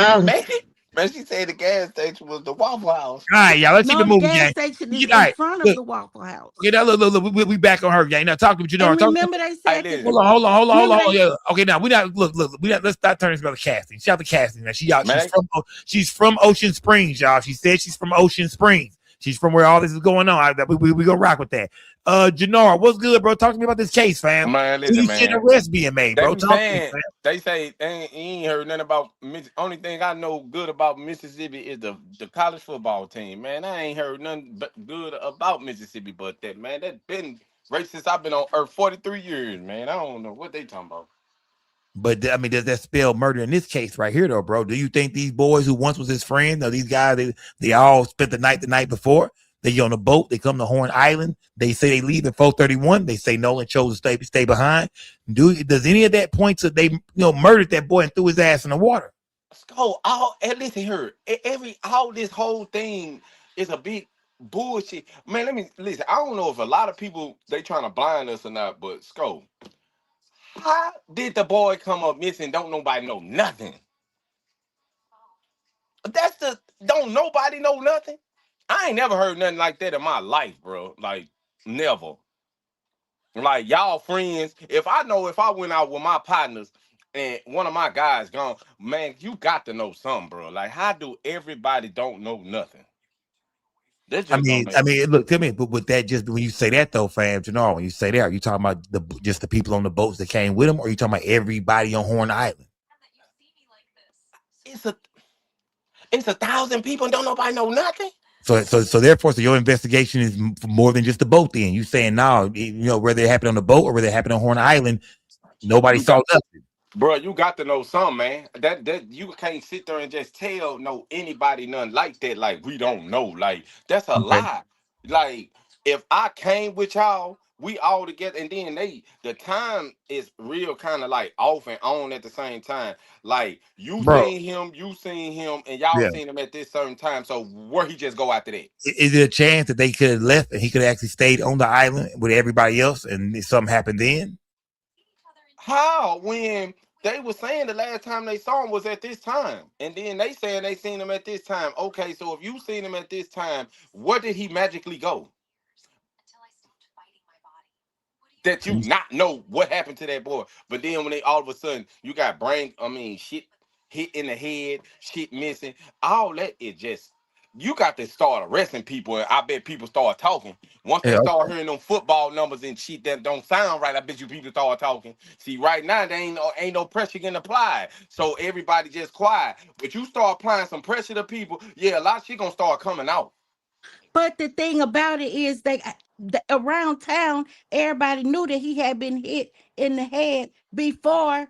Man, she said the gas station was the Waffle House. All right, y'all. Let's keep it moving, gas gang. station is in front of the Waffle House. Okay, now look. We back on her, gang. Now talk to you. And remember they said that. Hold on. Yeah. Okay, now we not look. Let's not turn this about the casting. Shout out to casting. Now she's from Ocean Springs, y'all. She said she's from Ocean Springs. She's from where all this is going on. We gonna rock with that. Janora, what's good, bro? Talk to me about this case, fam. Man, listen, man. An arrest being made, bro. They say they ain't heard nothing about. Only thing I know good about Mississippi is the college football team, man. I ain't heard nothing but good about Mississippi, but that, man, that's been right since I've been on Earth 43 years, man. I don't know what they talking about. But I mean, does that spell murder in this case right here, though, bro? Do you think these boys who once was his friends, these guys, they all spent the night before? They get on a boat. They come to Horn Island. They say they leave at 4:31. They say Nolan chose to stay behind. Does any of that point to they murdered that boy and threw his ass in the water? So listen here. This whole thing is a big bullshit, man. Let me listen. I don't know if a lot of people they trying to blind us or not, but Sco, how did the boy come up missing? Don't nobody know nothing. Don't nobody know nothing. I ain't never heard nothing like that in my life, bro. Like, never. Like, y'all friends. If I went out with my partners and one of my guys gone, man, you got to know something, bro. Like, how do everybody don't know nothing? I mean, look, tell me, but with that, just when you say that though, fam, when you say that, are you talking about just the people on the boats that came with him, or are you talking about everybody on Horn Island? It's 1,000 people and don't nobody know nothing. So therefore, your investigation is more than just the boat. Then you saying now, whether it happened on the boat or whether it happened on Horn Island, nobody saw nothing. Bro, you got to know something, man. That you can't sit there and just tell anybody nothing like that. Like, we don't know. Like, that's a lie. Like, if I came with y'all, we all together, and then the time is real kind of like off and on at the same time. Like, you seen him, and y'all seen him at this certain time. So where he just go after that? Is there a chance that they could have left and he could have actually stayed on the island with everybody else, and something happened then? How? When they were saying the last time they saw him was at this time, and then they saying they seen him at this time. Okay, so if you seen him at this time, where did he magically go? That you not know what happened to that boy. But then when they all of a sudden you got shit hit in the head, shit missing, all that is just you got to start arresting people, and I bet people start talking. Once they Yeah. start hearing them football numbers and shit that don't sound right, I bet you people start talking. See, right now there ain't no pressure getting applied, so everybody just quiet. But you start applying some pressure to people, yeah, a lot of shit gonna start coming out. But the thing about it is, around town, everybody knew that he had been hit in the head before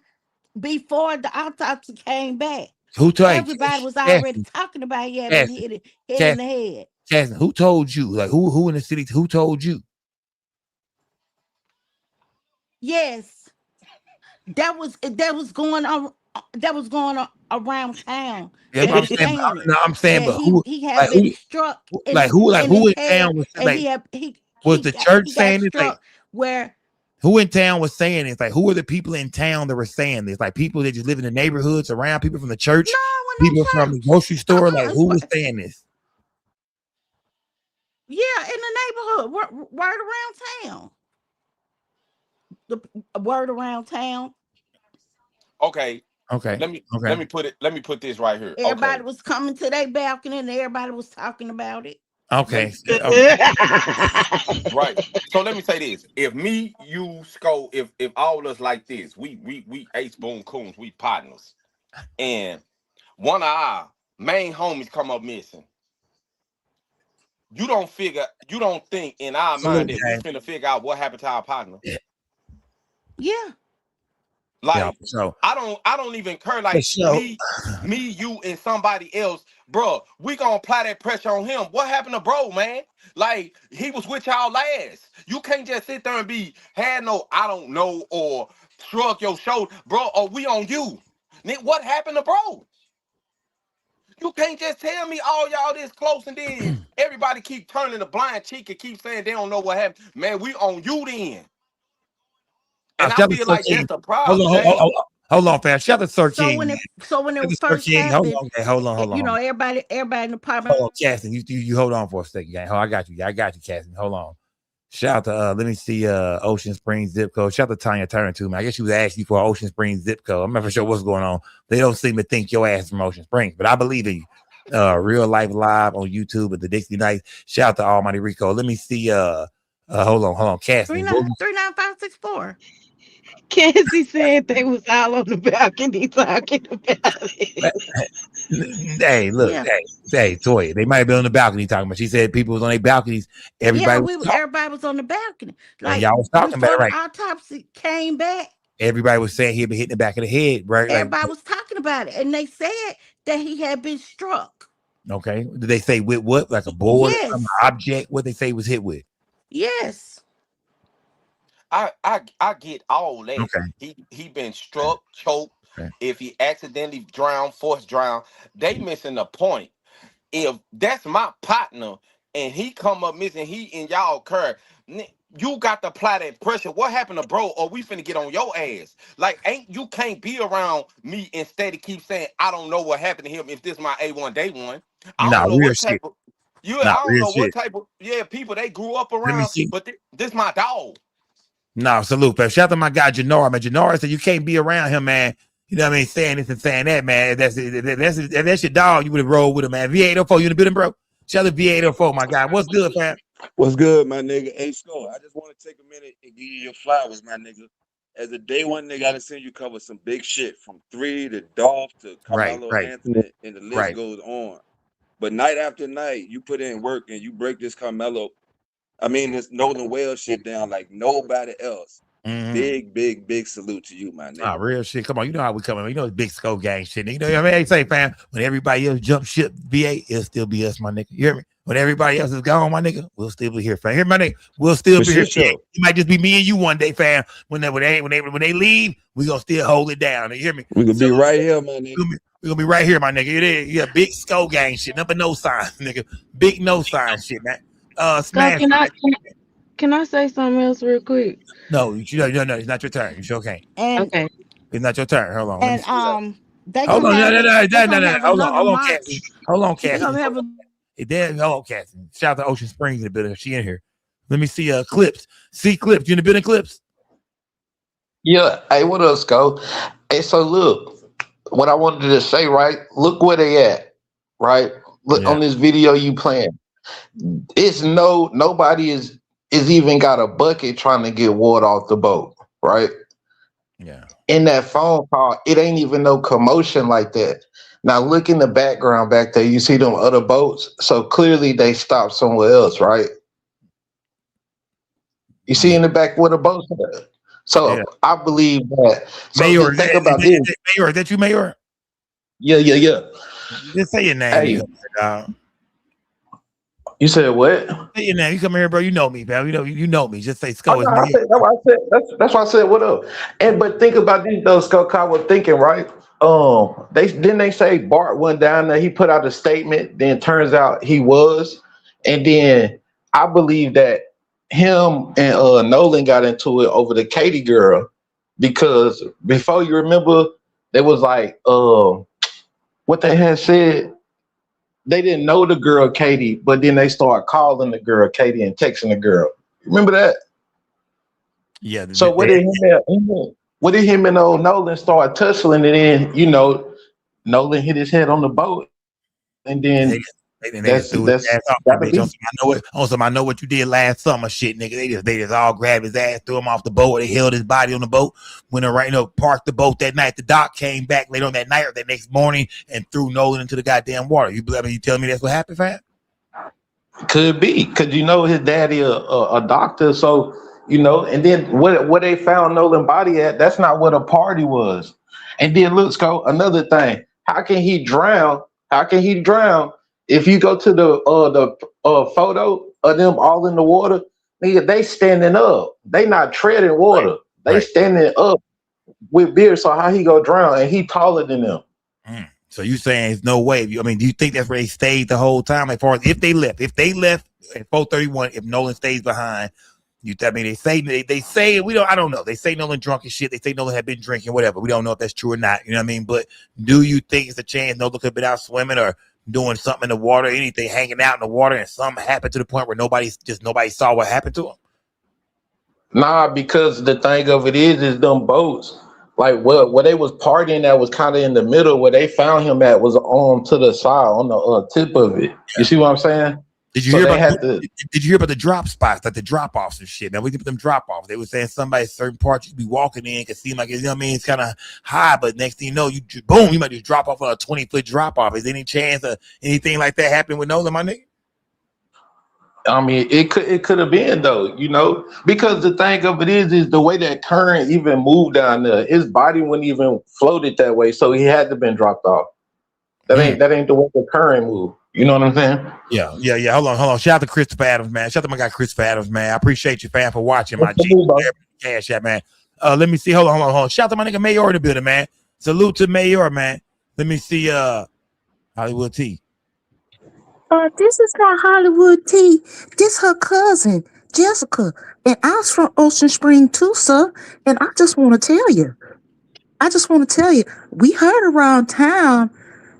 the autopsy came back. Who told Everybody was already talking about he had been hit in the head. Cassie, who told you? Like who in the city? Who told you? Yes, that was going on. That was going on around town. Yeah, They I'm were saying, saying it, I'm saying, that but who? he had Like been who? struck Like who? Like in who his in head, town was and like? he Was the church got saying this? Like struck where. who in town was saying this? Like who are the people in town that were saying this? Like people that just live in the neighborhoods around people from the church, people from the grocery store. Like who was saying this? Yeah, in the neighborhood, word around town. The word around town. Okay. Okay. Let me put this right here. Everybody Okay. was coming to their balcony and everybody was talking about it. Okay. Right. So let me say this: if me, you, Sco, if all of us like this, we Ace Boone Coons, we partners, and one of our main homies come up missing. You don't think in our mind that we finna figure out what happened to our partner. Yeah. Like so I don't even care. Like me, you, and somebody else, bro. We gonna apply that pressure on him. What happened to bro, man? Like he was with y'all last. You can't just sit there and be had no I don't know or shrug your shoulder, bro. Or we on you. What happened to bro? You can't just tell me all y'all this close and then everybody keep turning a blind cheek and keep saying they don't know what happened. Man, we on you then. And I feel like that's the problem, James. Hold on, fam. Shut the search So in. when it first happened, Hold on. You know, everybody in the apartment. Hold on, Cassie. You hold on for a second, gang. I got you, Cassie. Hold on. Shout out to let me see Ocean Springs zip code. Shout out to Tanya Turner too, man. I guess she was asking for Ocean Springs zip code. I'm not for sure what's going on. They don't seem to think your ass from Ocean Springs, but I believe in you. Real life live on YouTube at the Dixie Nights. Shout out to Almighty Rico. Let me see hold on, Cassie. 39564. Cassie said they was all on the balcony talking about it. Hey, look, hey, Toya. They might have been on the balcony talking about. She said people was on their balconies. Everybody was on the balcony. Like y'all was talking about it, right? Autopsy came back. Everybody was saying he'd been hit in the back of the head, right? Everybody was talking about it, and they said that he had been struck. Okay. Did they say with what? Like a board, some object? What they say he was hit with? Yes. I get all that. Okay. He been struck, choked. Okay. If he accidentally drowned, forced drowned, they missing the point. If that's my partner and he come up missing, he and y'all occur, you got to apply that pressure. What happened to bro? Or we finna get on your ass. Like, you can't be around me and steady keep saying I don't know what happened to him if this my A1 day one. I don't know what type of I don't know what type of people they grew up around, but this my dog. No, salute, fam. Shout out to my guy Janora, man. Janora said you can't be around him, man. You know what I mean? Saying this and saying that, man. That's your dog. You would have rolled with him, man. V804, you in the building, bro? Shout out to V804, my guy. What's good, fam? What's good, my nigga? Hey, Sco, I just want to take a minute and give you your flowers, my nigga. As a day one nigga, I done seen you cover some big shit from 3 to Dolph to Carmelo Anthony, and the list goes on. But night after night, you put in work and you break this Carmelo. I mean, this Nolan Wales shit down like nobody else. Mm-hmm. Big salute to you, my nigga. Ah, real shit. Come on, you know how we coming. You know it's big Sco gang shit. You know what I mean? I say, fam, when everybody else jump ship, VA, it'll still be us, my nigga. You hear me? When everybody else is gone, my nigga, we'll still be here, fam. Hear my nigga? We'll still be here. It might just be me and you one day, fam. When they leave, we gonna still hold it down. You hear me? We gonna be right here, my nigga. We're gonna be right here, my nigga. It is, yeah, big Sco gang shit. Number no sign, nigga. Big no sign shit, man. Smash. Can I say something else real quick? No, it's not your turn. You sure can't. Okay. It's not your turn. Hold on. And they hold on. No. Hold on, March. Cassie. Hold on, Cassie. Hold on, Cassie. Shout out to Ocean Springs in the building. She in here. Let me see Clips. See Clips. You in the building, Clips? Yeah. Hey, what up, Sco? Hey, so look, what I wanted to say, right? Look where they at, right? Look on this video you playing. It's nobody is even got a bucket trying to get water off the boat, right? Yeah. In that phone call, it ain't even no commotion like that. Now look in the background back there. You see them other boats. So clearly they stopped somewhere else, right? You see in the back where the boats are. So I believe that. So Mayor, just think about this. Mayor, is that you, Mayor? Yeah. Just say your name. Hey. You said what? Say your name. You come here, bro. You know me, pal. You know me. Just say Sco. That's why I said what up. But think about this though, Sco. I was thinking, right? They say Bart went down there. He put out a statement. Then turns out he was, and then I believe that him and Nolan got into it over the Katie girl because before you remember, they was like what they had said. They didn't know the girl Katie, but then they started calling the girl Katie and texting the girl. Remember that? Yeah. So what did him and old Nolan start tussling, and then Nolan hit his head on the boat, and then they just threw his ass off the bitch. I know what you did last summer, shit, nigga. They just all grabbed his ass, threw him off the boat. They held his body on the boat. Went around, parked the boat that night. The doc came back later on that night or that next morning and threw Nolan into the goddamn water. You telling me that's what happened, fam? Could be, cause his daddy a doctor, so And then where they found Nolan body at, that's not what a party was. And then look, Scott, another thing. How can he drown? If you go to the photo of them all in the water, nigga, they standing up. They not treading water. They standing up with beer. So how he go drown? And he taller than them. So you saying there's no way? Do you think that's where they stayed the whole time? As far as if they left at 4:31, if Nolan stays behind, they say we don't. I don't know. They say Nolan drunk as shit. They say Nolan had been drinking, whatever. We don't know if that's true or not. You know what I mean? But do you think it's a chance Nolan could have been out swimming or doing something in the water, anything, hanging out in the water, and something happened to the point where nobody saw what happened to him? Nah, because the thing of it is them boats. Like where they was partying that was kind of in the middle. Where they found him at was on to the side, on the tip of it. You see what I'm saying? Did you hear about the drop spots, like the drop offs and shit? Now we did them drop offs. They were saying somebody certain parts you be walking in can seem like it's kind of high, but next thing you know, you might just drop off on a 20-foot drop off. Is there any chance of anything like that happening with Nolan, my nigga? I mean, it could have been though, because the thing of it is the way that current even moved down there, his body wouldn't even floated that way, so he had to been dropped off. That ain't the way the current moved. You know what I'm saying? Yeah. Hold on. Shout out to Christopher Adams, man. Shout out to my guy Christopher Adams, man. I appreciate you, fam, for watching my G cash out, man. Let me see. Hold on. Shout out to my nigga Mayor in the building, man. Salute to Mayor, man. Let me see. Hollywood T. This is not Hollywood T. This her cousin, Jessica. And I'm from Ocean Spring too, sir. And I just want to tell you, we heard around town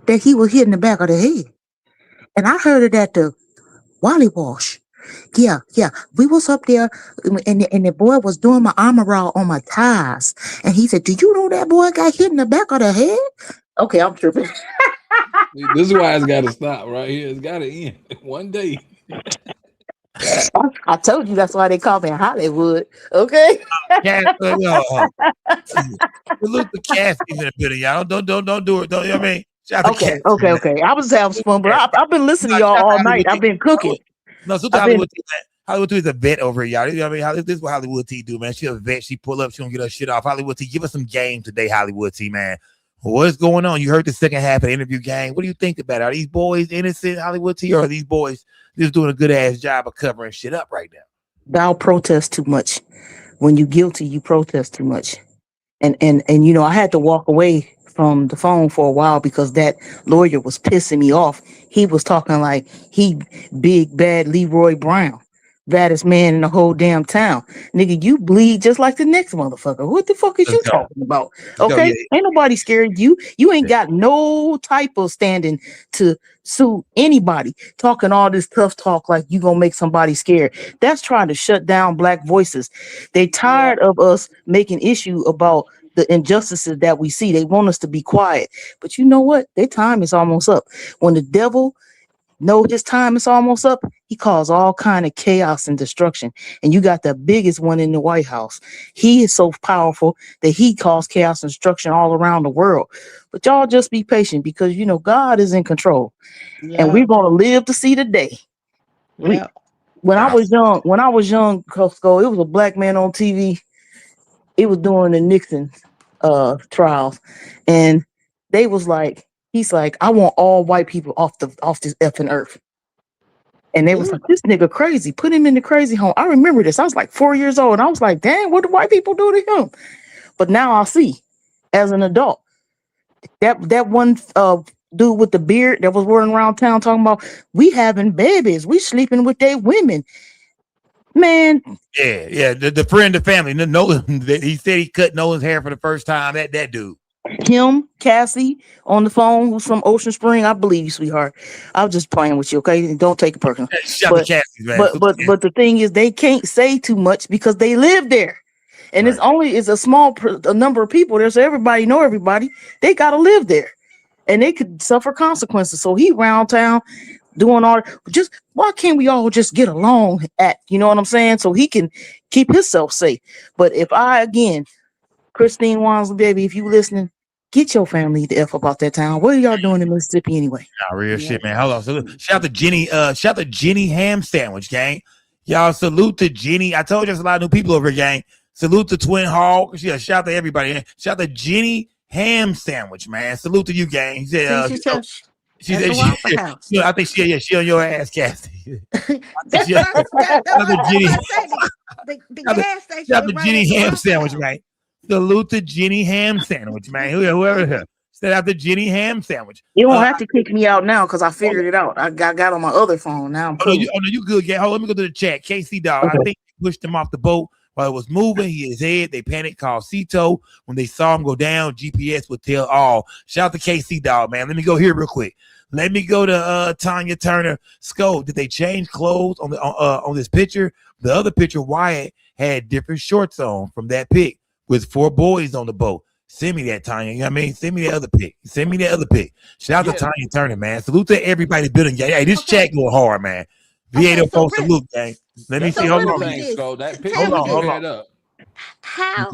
that he was hit in the back of the head. And I heard it at the Wally Wash. Yeah. We was up there and the boy was doing my armor all on my tires. And he said, "Do you know that boy got hit in the back of the head?" Okay, I'm tripping. This is why it's got to stop right here. It's got to end one day. I told you that's why they call me Hollywood. Okay. Salute the Cassidy's in the building, y'all. Don't do it. Don't you know what I mean? Shout out to Okay. I was having fun, but I've been listening to y'all all night. I've been cooking. No, Hollywood T, man. Hollywood T is a vet over here, y'all. You know what I mean? This is what Hollywood T do, man. She a vet. She pull up. She don't get her shit off. Hollywood T, give us some game today, Hollywood T, man. What's going on? You heard the second half of the interview, gang. What do you think about it? Are these boys innocent, Hollywood T, or are these boys just doing a good ass job of covering shit up right now? Thou protest too much. When you guilty, you protest too much. And I had to walk away from the phone for a while because that lawyer was pissing me off. He was talking like he big bad Leroy Brown, baddest man in the whole damn town. Nigga, you bleed just like the next motherfucker. What the fuck is you talking about? Okay, ain't nobody scared you. You ain't got no type of standing to sue anybody. Talking all this tough talk like you gonna make somebody scared. That's trying to shut down black voices. They tired of us making issue about the injustices that we see. They want us to be quiet. But you know what? Their time is almost up. When the devil know his time is almost up, he caused all kind of chaos and destruction. And you got the biggest one in the White House. He is so powerful that he caused chaos and destruction all around the world. But y'all just be patient because you know God is in control. And we're gonna live to see the day. When I was young, Costco, it was a black man on TV. It was during the Nixon trials, and they was like, he's like, I want all white people off this effing earth. And they was like, this nigga crazy. Put him in the crazy home. I remember this. I was like 4 years old. And I was like, damn, what do white people do to him? But now I see, as an adult, that one dude with the beard that was running around town talking about we having babies, we sleeping with their women. Man. Yeah. The friend of the family, Nolan, he said he cut Nolan's hair for the first time. That dude. Him, Cassie on the phone, who's from Ocean Spring. I believe you, sweetheart. I was just playing with you, okay? Don't take it personal. But the thing is, they can't say too much because they live there, and it's a small number of people there, so everybody know everybody. They gotta live there, and they could suffer consequences. So he round town doing all. Just why can't we all just get along? You know what I'm saying? So he can keep himself safe. But if Christine Wansley, baby, if you listening, get your family the F about that town. What are y'all doing in Mississippi anyway? Nah, real shit, man. Hold on. So shout out to Jenny. Shout out to Jenny Ham Sandwich, gang. Y'all salute to Jenny. I told you there's a lot of new people over here, gang. Salute to Twin Hawk. Yeah, shout out to everybody. Shout out to Jenny Ham Sandwich, man. Salute to you, gang. He said, I think she on your ass, Cassie. Shout out to Jenny Ham Sandwich, man. Salute to Jenny Ham Sandwich, man. Whoever said out the Jenny Ham Sandwich. You don't have to kick me out now because I figured it out. I got on my other phone now. I'm cool. You good? Yeah. Hold on, let me go to the chat. KC Dog. Okay. I think they pushed him off the boat while it was moving. He hit his head. They panicked, called Cito. When they saw him go down, GPS would tell all. Shout out to KC Dog, man. Let me go here real quick. Let me go to Tanya Turner. Scope. Did they change clothes on this picture? The other picture, Wyatt had different shorts on from that pic with 4 boys on the boat. Send me that, Tanya. You know what I mean? Send me the other pic. Shout out to Tanya Turner, man. Salute to everybody building. Hey, this chat going hard, man. V804 salute, gang. Let me see. Hold on. Hold on. How?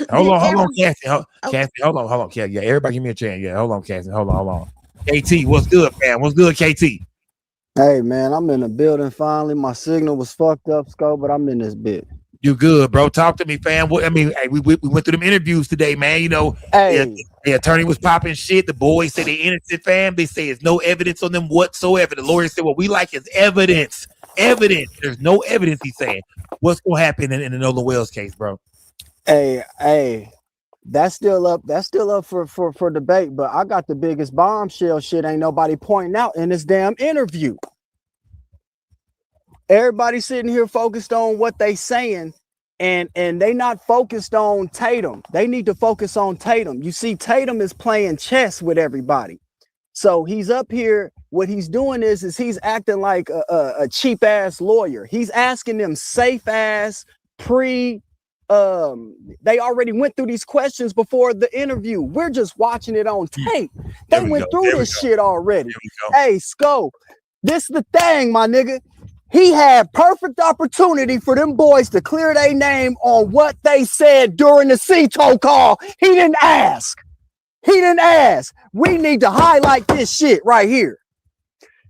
Hold on, Cassie. Cassie, hold on. Yeah, everybody give me a chance. Yeah, hold on, Cassie. Hold on. KT, what's good, man? What's good, KT? Hey, man, I'm in the building finally. My signal was fucked up, Sco, but I'm in this bit. You good, bro? Talk to me, fam. I mean, hey, we went through them interviews today, man. You know, the attorney was popping shit. The boys say they innocent, fam. They say there's no evidence on them whatsoever. The lawyer said, what we like is evidence. There's no evidence, he's saying. What's going to happen in the Nolan Wells case, bro? Hey, that's still up for debate, but I got the biggest bombshell shit ain't nobody pointing out in this damn interview. Everybody sitting here focused on what they saying, and they not focused on Tatum. They need to focus on Tatum. You see, Tatum is playing chess with everybody. So he's up here. What he's doing is he's acting like a cheap ass lawyer. He's asking them safe ass they already went through these questions before the interview. We're just watching it on tape. They went through this shit already. Hey, Sco, this is the thing, my nigga. He had perfect opportunity for them boys to clear their name on what they said during the Cito call. He didn't ask. We need to highlight this shit right here.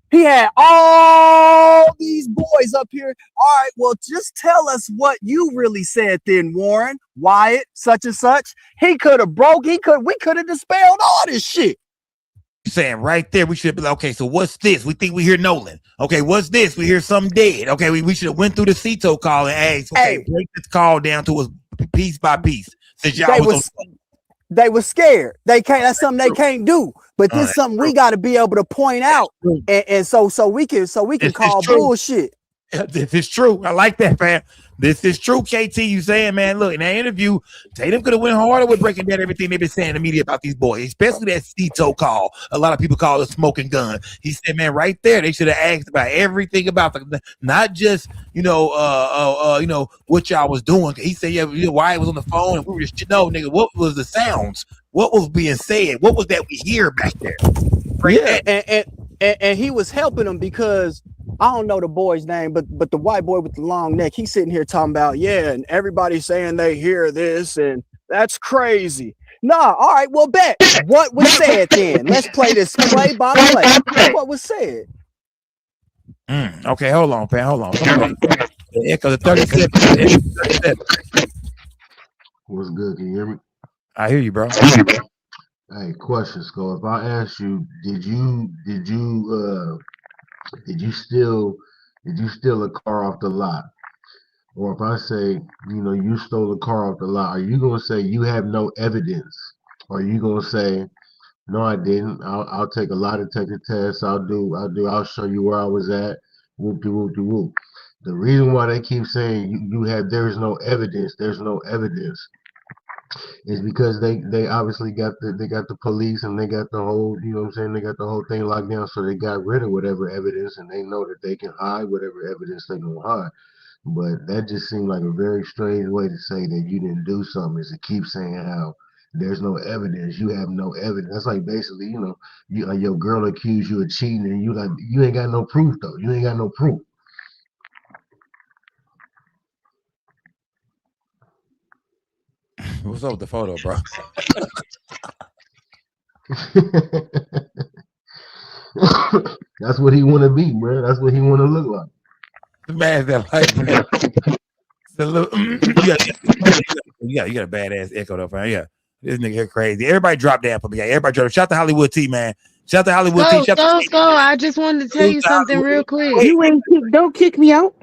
He had all these boys up here. All right, well, just tell us what you really said then, Warren, Wyatt, such and such. We could have dispelled all this shit. Saying right there, we should be like, okay, so what's this? We think we hear Nolan. Okay, what's this? We hear something dead. Okay, we should have went through the Cito call and asked, okay, break this call down to us piece by piece. Since y'all they were scared. That's something they can't do. But this is something we got to be able to point out, and so we can call bullshit. This is true. I like that, fam. This is true, KT. You saying, man, look, in that interview, Tatum could have went harder with breaking down everything they've been saying in the media about these boys, especially that Cito call. A lot of people call it smoking gun. He said, man, right there, they should have asked about everything about them, not just, what y'all was doing. He said, why it was on the phone and we were just, no, nigga, what was the sounds? What was being said? What was that we hear back there? and he was helping him because I don't know the boy's name, but the white boy with the long neck, he's sitting here talking about, yeah, and everybody's saying they hear this, and that's crazy. Nah, all right, well, bet. What was said then? Let's play this play by play. What was said? Okay, hold on, fam. Hold on. Come on. The echo, the 37. The echo, 37. What's good? Can you hear me? I hear you, bro. Hey, question, Skull. If I ask you, did you steal a car off the lot? Or if I say, you stole a car off the lot, are you gonna say you have no evidence? Or are you gonna say, no, I didn't. I'll take a lie detector test. I'll show you where I was at. Whoop de whoop de whoop. The reason why they keep saying there's no evidence, is because they obviously got the police and they got the whole, you know what I'm saying, they got the whole thing locked down, so they got rid of whatever evidence, and they know that they can hide whatever evidence they can hide. But that just seemed like a very strange way to say that you didn't do something, is to keep saying how there's no evidence, you have no evidence. That's like basically, your girl accused you of cheating, and you ain't got no proof though. You ain't got no proof. What's up with the photo, bro? That's what he want to be, bro. That's what he want to look like. The man that like that. You got a badass echo though, fam. Yeah. This nigga here crazy. Everybody drop down for me. Everybody drop. Shout out to Hollywood T, man. Shout out to Hollywood T. Shout out to I just wanted to tell you something real quick. You ain't don't kick me out.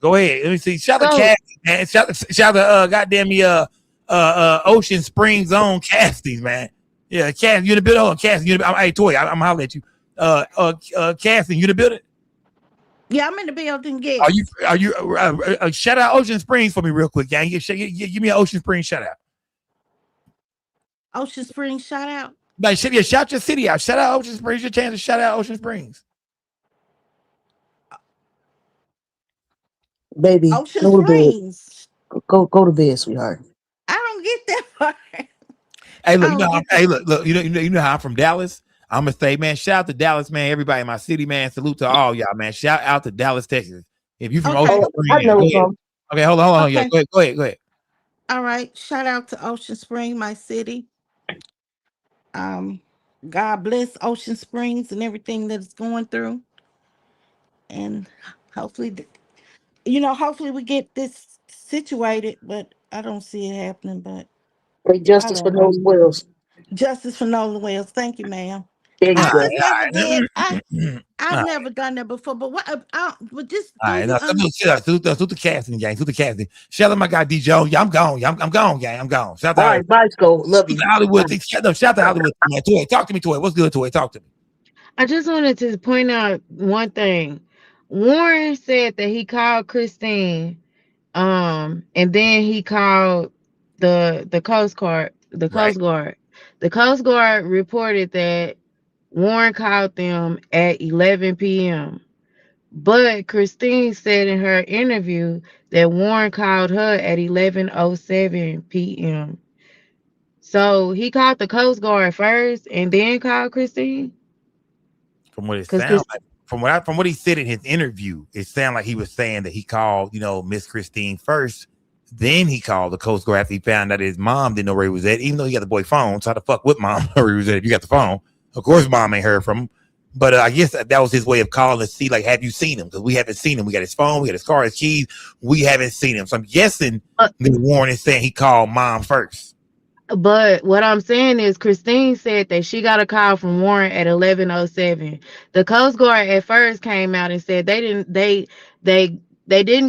Go ahead. Let me see. Shout out to Cassie, man. Shout out to goddamn me Ocean Springs own Cassidy's, man. Yeah, Cassie, you in the building? Hold on, Cassie, you in the building? Hey, Toy, I'm hollering at you. Cassie, you in the building? Yeah, I'm in the building. Are Yes. you shout out Ocean Springs for me real quick, gang. Give me an Ocean Springs shout out. Ocean Springs shout out. Like, shout your city out. Shout out Ocean Springs. Your chance to shout out Ocean Springs. Baby, Ocean go to bed. Springs. Go to bed, sweetheart. I don't get that part. Hey, look, look, you know how I'm from Dallas. I'm gonna say, man, shout out to Dallas, man. Everybody in my city, man. Salute to all y'all, man. Shout out to Dallas, Texas. If you from Ocean Springs, I know go ahead. some. Okay, hold on. Okay. Yeah, go ahead. All right. Shout out to Ocean Spring, my city. God bless Ocean Springs and everything that it's going through. And hopefully, hopefully we get this situated, but I don't see it happening. But Hey, I justice for don't know. those Wells. Justice for Nolan Wells. Thank you, ma'am. There you I go. just never did. All I've right. never done that before. But but just All do right, you now salute the casting, gang. Salute the casting. Shout out my guy D Jones. Yeah, I'm gone. Yeah, I'm gone, gang. I'm gone. Shout All out right, bye, Skull. Love to you. Hollywood. Bye. Shout out to Hollywood. Man. Toy, talk to me, Toy. What's good, Toy? Talk to me. I just wanted to point out one thing. Warren said that he called Christine, and then he called the Coast Guard. Right. The Coast Guard reported that Warren called them at 11 p.m. But Christine said in her interview that Warren called her at 11:07 p.m. So he called the Coast Guard first and then called Christine. From what it Cause sounds like, from what he said in his interview, it sounded like he was saying that he called, Miss Christine first. Then he called the Coast Guard after he found out his mom didn't know where he was at, even though he got the boy phone. So how the fuck with mom know where he was at if you got the phone? Of course, mom ain't heard from him. But I guess that was his way of calling to see, like, have you seen him? Because we haven't seen him. We got his phone, we got his car, his keys. We haven't seen him. So I'm guessing that Warren is saying he called mom first. But what I'm saying is Christine said that she got a call from Warren at 11:07. The Coast Guard at first came out and said they didn't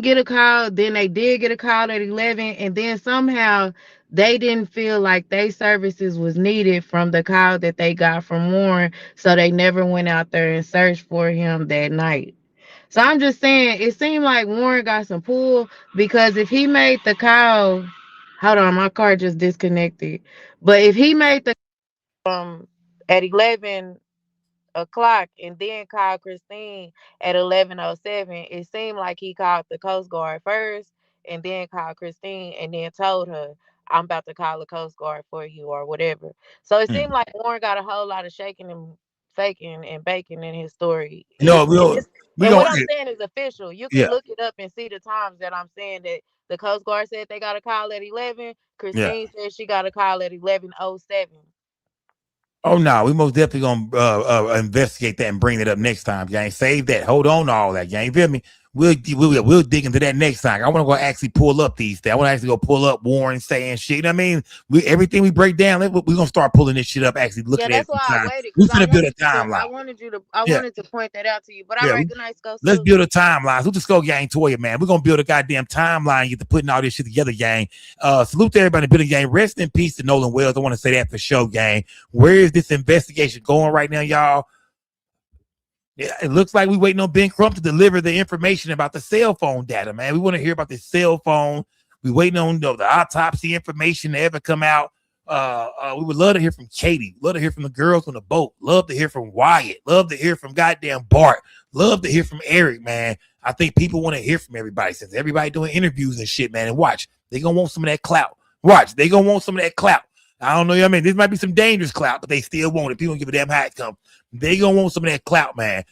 get a call, then they did get a call at 11, and then somehow they didn't feel like their services was needed from the call that they got from Warren, so they never went out there and searched for him that night. So I'm just saying, it seemed like Warren got some pull because if he made the call, hold on, my car just disconnected. But if he made the at 11 o'clock and then called Christine at 11:07, it seemed like he called the Coast Guard first and then called Christine and then told her, I'm about to call the Coast Guard for you or whatever. So it seemed like Warren got a whole lot of shaking faking and baking in his story. No, we And gonna what I'm saying is official. You can yeah, look it up and see the times that I'm saying that the Coast Guard said they got a call at 11. yeah. Christine said she got a call at 11:07. Oh no, we most definitely gonna investigate that and bring it up next time, gang. Save that. Hold on to all that, gang. You feel me? We'll dig into that next time. I want to go actually pull up these things. I want to actually go pull up Warren saying shit. You know what I mean? Everything we break down, we're gonna start pulling this shit up. Actually Yeah, looking at it that's from why I time. waited We because finna build a timeline. I Yeah. wanted to point that out to you. But all Yeah, right, good night, Scott. let's build a timeline. Who just go, gang, Toya, man. We're gonna build a goddamn timeline. Get to putting all this shit together, gang. Salute to everybody in the building, gang. Rest in peace to Nolan Wells. I want to say that for sure, gang. Where is this investigation going right now, y'all? Yeah, it looks like we're waiting on Ben Crump to deliver the information about the cell phone data, man. We want to hear about the cell phone. We waiting on the autopsy information to ever come out. We would love to hear from Katie. Love to hear from the girls on the boat. Love to hear from Wyatt. Love to hear from goddamn Bart. Love to hear from Eric, man. I think people want to hear from everybody since everybody doing interviews and shit, man. And watch, they gonna want some of that clout. Watch, they gonna want some of that clout. I don't know. I mean, this might be some dangerous clout, but they still want it. People don't give a damn how it come. They gonna want some of that clout, man.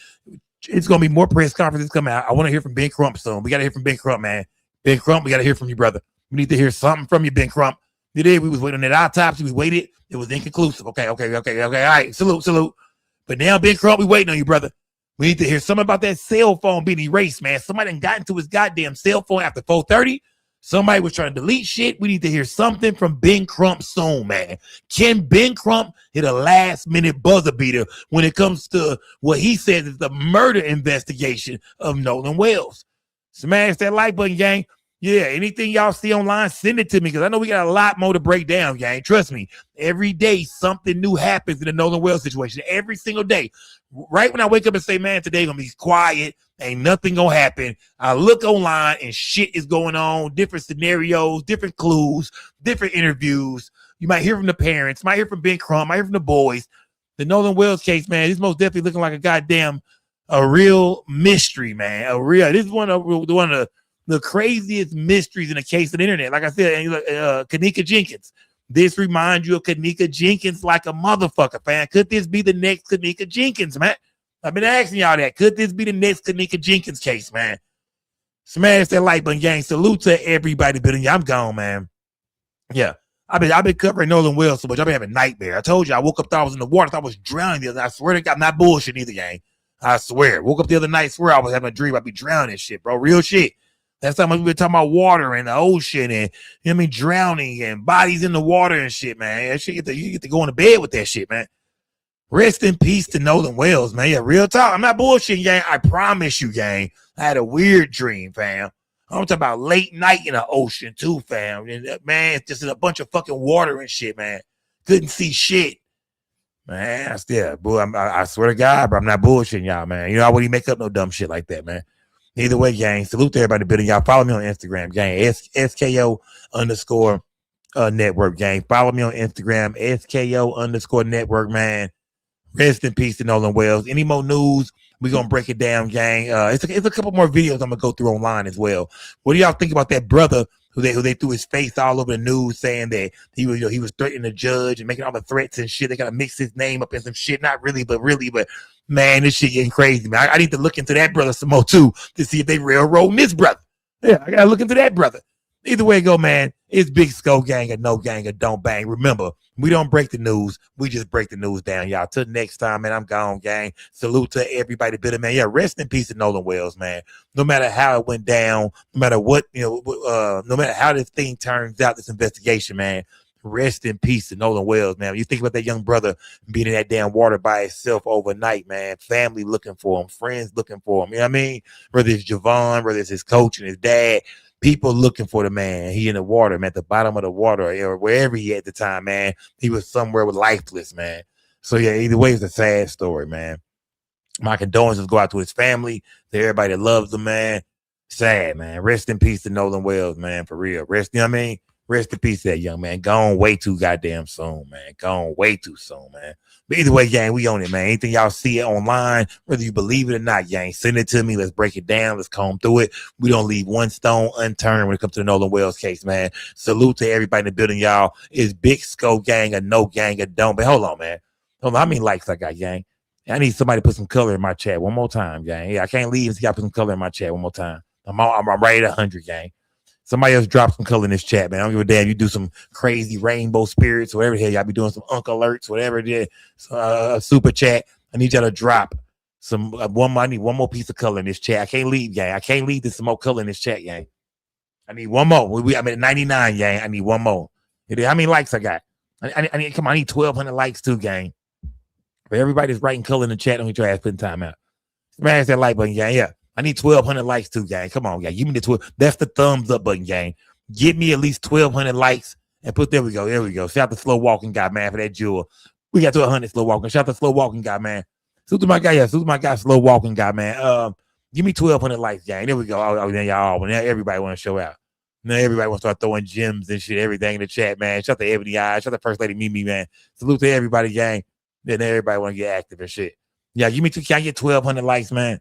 It's gonna be more press conferences coming out. I want to hear from Ben Crump soon. We gotta hear from Ben Crump, man. Ben Crump, we gotta hear from you, brother. We need to hear something from you, Ben Crump. We was waiting on that autopsy. We waited. It was inconclusive. Okay. All right. Salute. But now, Ben Crump, we waiting on you, brother. We need to hear something about that cell phone being erased, man. Somebody done got into his goddamn cell phone after 4:30. Somebody was trying to delete shit. We need to hear something from Ben Crump soon, man. Can Ben Crump hit a last-minute buzzer beater when it comes to what he says is the murder investigation of Nolan Wells? Smash that like button, gang. Yeah, anything y'all see online, send it to me because I know we got a lot more to break down, gang. Trust me. Every day, something new happens in the Nolan Wells situation. Every single day. Right when I wake up and say, man, today going to be quiet, ain't nothing going to happen, I look online and shit is going on, different scenarios, different clues, different interviews. You might hear from the parents, might hear from Ben Crump, might hear from the boys. The Nolan Wells case, man, this most definitely looking like a real mystery, man. This is one of the craziest mysteries in the case of the internet. Like I said, Kanika Jenkins. This reminds you of Kanika Jenkins like a motherfucker, fan. Could this be the next Kanika Jenkins, man? I've been asking y'all that. Could this be the next Kanika Jenkins case, man? Smash that like button, gang. Salute to everybody. I'm gone, man. Yeah. I've been covering Nolan Wells so much. I've been having nightmare. I told you I woke up, thought I was in the water, thought I was drowning the other night. I swear to God, I'm not bullshit either, gang. I swear. Woke up the other night, swear I was having a dream I'd be drowning shit, bro. Real shit. That's how much we've been talking about water and the ocean and, you know what I mean, drowning and bodies in the water and shit, man. That shit, you get to go into bed with that shit, man. Rest in peace to Nolan Wells, man. Yeah, real talk. I'm not bullshitting, gang. I promise you, gang. I had a weird dream, fam. I'm talking about late night in the ocean, too, fam. And, man, it's just a bunch of fucking water and shit, man. Couldn't see shit. Man, I swear to God, bro, I'm not bullshitting y'all, man. You know, I wouldn't make up no dumb shit like that, man. Either way, gang, salute to everybody building. Y'all follow me on Instagram, gang. SKO_ network, gang. Follow me on Instagram, SKO_ network, man. Rest in peace to Nolan Wells. Any more news? We're going to break it down, gang. It's a couple more videos I'm going to go through online as well. What do y'all think about that brother who they threw his face all over the news saying that he was threatening the judge and making all the threats and shit? They got to mix his name up in some shit. Not really, but man, this shit getting crazy, man. I need to look into that brother some more too to see if they railroading this brother. Yeah, I got to look into that brother. Either way go, man, it's Big Skull Gang or no gang or don't bang. Remember, we don't break the news. We just break the news down, y'all. Till next time, man, I'm gone, gang. Salute to everybody, bitter, man. Yeah, rest in peace to Nolan Wells, man. No matter how it went down, no matter what, no matter how this thing turns out, this investigation, man, rest in peace to Nolan Wells, man. When you think about that young brother being in that damn water by himself overnight, man, family looking for him, friends looking for him. You know what I mean? Whether it's Javon, whether it's his coach and his dad, people looking for the man. He in the water, man, at the bottom of the water or wherever he at the time, man. He was somewhere with lifeless, man. So, yeah, either way, it's a sad story, man. My condolences go out to his family, to everybody that loves him, man. Sad, man. Rest in peace to Nolan Wells, man, for real. Rest in peace to that young man. Gone way too goddamn soon, man. Gone way too soon, man. But either way, gang, we own it, man. Anything y'all see it online, whether you believe it or not, gang, send it to me. Let's break it down. Let's comb through it. We don't leave one stone unturned when it comes to the Nolan Wells case, man. Salute to everybody in the building, y'all. It's Big Skull Gang or no gang or don't. But hold on, man. Hold on. How many likes I got, gang? I need somebody to put some color in my chat one more time, gang. Yeah, I can't leave until y'all put some color in my chat one more time. I'm right at 100, gang. Somebody else drop some color in this chat, man. I don't give a damn. You do some crazy rainbow spirits, whatever the hell y'all be doing, some Uncle Alerts, whatever it is, super chat. I need y'all to drop some I need one more piece of color in this chat. I can't leave, gang. I can't leave this some more color in this chat, gang. I need one more. I'm at 99, gang. I need one more. How many likes I got? I need 1,200 likes too, gang. But everybody's writing color in the chat. Don't get your ass putting time out. Smash that like button, gang. Yeah. I need 1,200 likes too, gang. Come on, gang. Give me the 12. That's the thumbs up button, gang. Give me at least 1,200 likes and there we go. There we go. Shout out to Slow Walking Guy, man, for that jewel. We got to 100 Slow Walking. Shout out to Slow Walking Guy, man. Salute to my guy. Yeah, salute to my guy, Slow Walking Guy, man. Give me 1,200 likes, gang. There we go. Oh, then y'all. Now everybody want to show out. Now everybody want to start throwing gems and shit, everything in the chat, man. Shout out to Ebony Eyes. Shout out to First Lady Mimi, man. Salute to everybody, gang. Then everybody want to get active and shit. Yeah, give me can I get 1,200 likes, man?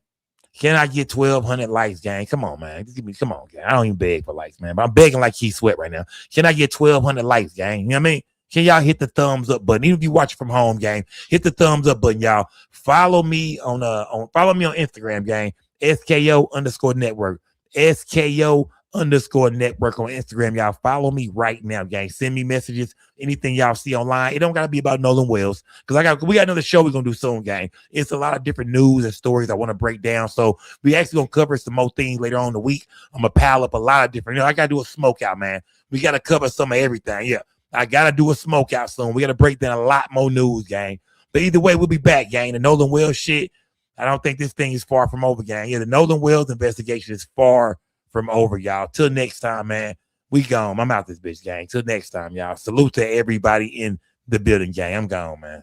Can I get 1,200 likes, gang? Come on, man. Come on, gang. I don't even beg for likes, man. But I'm begging like Keith Sweat right now. Can I get 1,200 likes, gang? You know what I mean? Can y'all hit the thumbs up button? Even if you watch it from home, gang, hit the thumbs up button, y'all. Follow me on Instagram, gang. SKO_network. SKO_network on Instagram, y'all. Follow me right now, gang. Send me messages, anything y'all see online. It don't gotta be about Nolan Wells, because we got another show we're gonna do soon, gang. It's a lot of different news and stories I want to break down. So we actually gonna cover some more things later on in the week. I'm gonna pile up a lot of different. I gotta do a smoke out, man. We gotta cover some of everything. Yeah, I gotta do a smoke out soon. We gotta break down a lot more news, gang. But either way, we'll be back, gang. The Nolan Wells shit, I don't think this thing is far from over, gang. Yeah, the Nolan Wells investigation is far from over, y'all. Till next time, man. We gone. I'm out this bitch, gang. Till next time, y'all. Salute to everybody in the building, gang. I'm gone, man.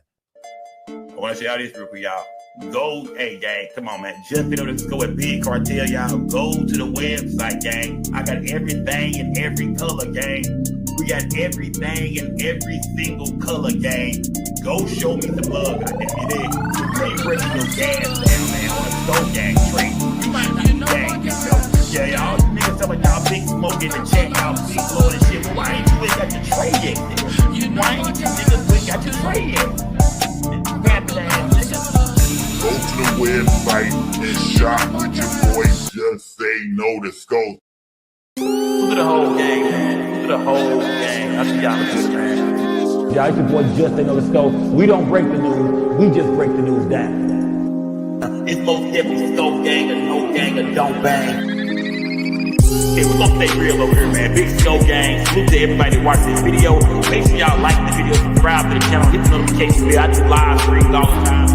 I want to say all this real quick, y'all. Go, hey, gang. Come on, man. Just been able to go at Big Cartel, y'all. Go to the website, gang. I got everything in every color, gang. We got everything in every single color, gang. Go show me some love. Trade breaking your gas down, man. On the stove, gang. Trade. You might not be gang. Yeah, y'all niggas tell me y'all big smoke in the chat, y'all big blow and shit. Well, why ain't you got your trade yet, nigga? Why ain't you niggas got your trade yet? Go to the website and shop with your boy. Just say no to Scope. Look at the whole gang, man. Look at the whole gang. I see y'all later, man. Y'all, it's your boy Just Say No to Scope. We don't break the news. We just break the news down. It's most definitely Scope gang, or no gang, or don't bang. Okay, we're gonna stay real over here, man. Big Scope gang. Salute to everybody that watched this video. Make sure y'all like the video, subscribe to the channel, hit the notification bell. I do live streams all the time.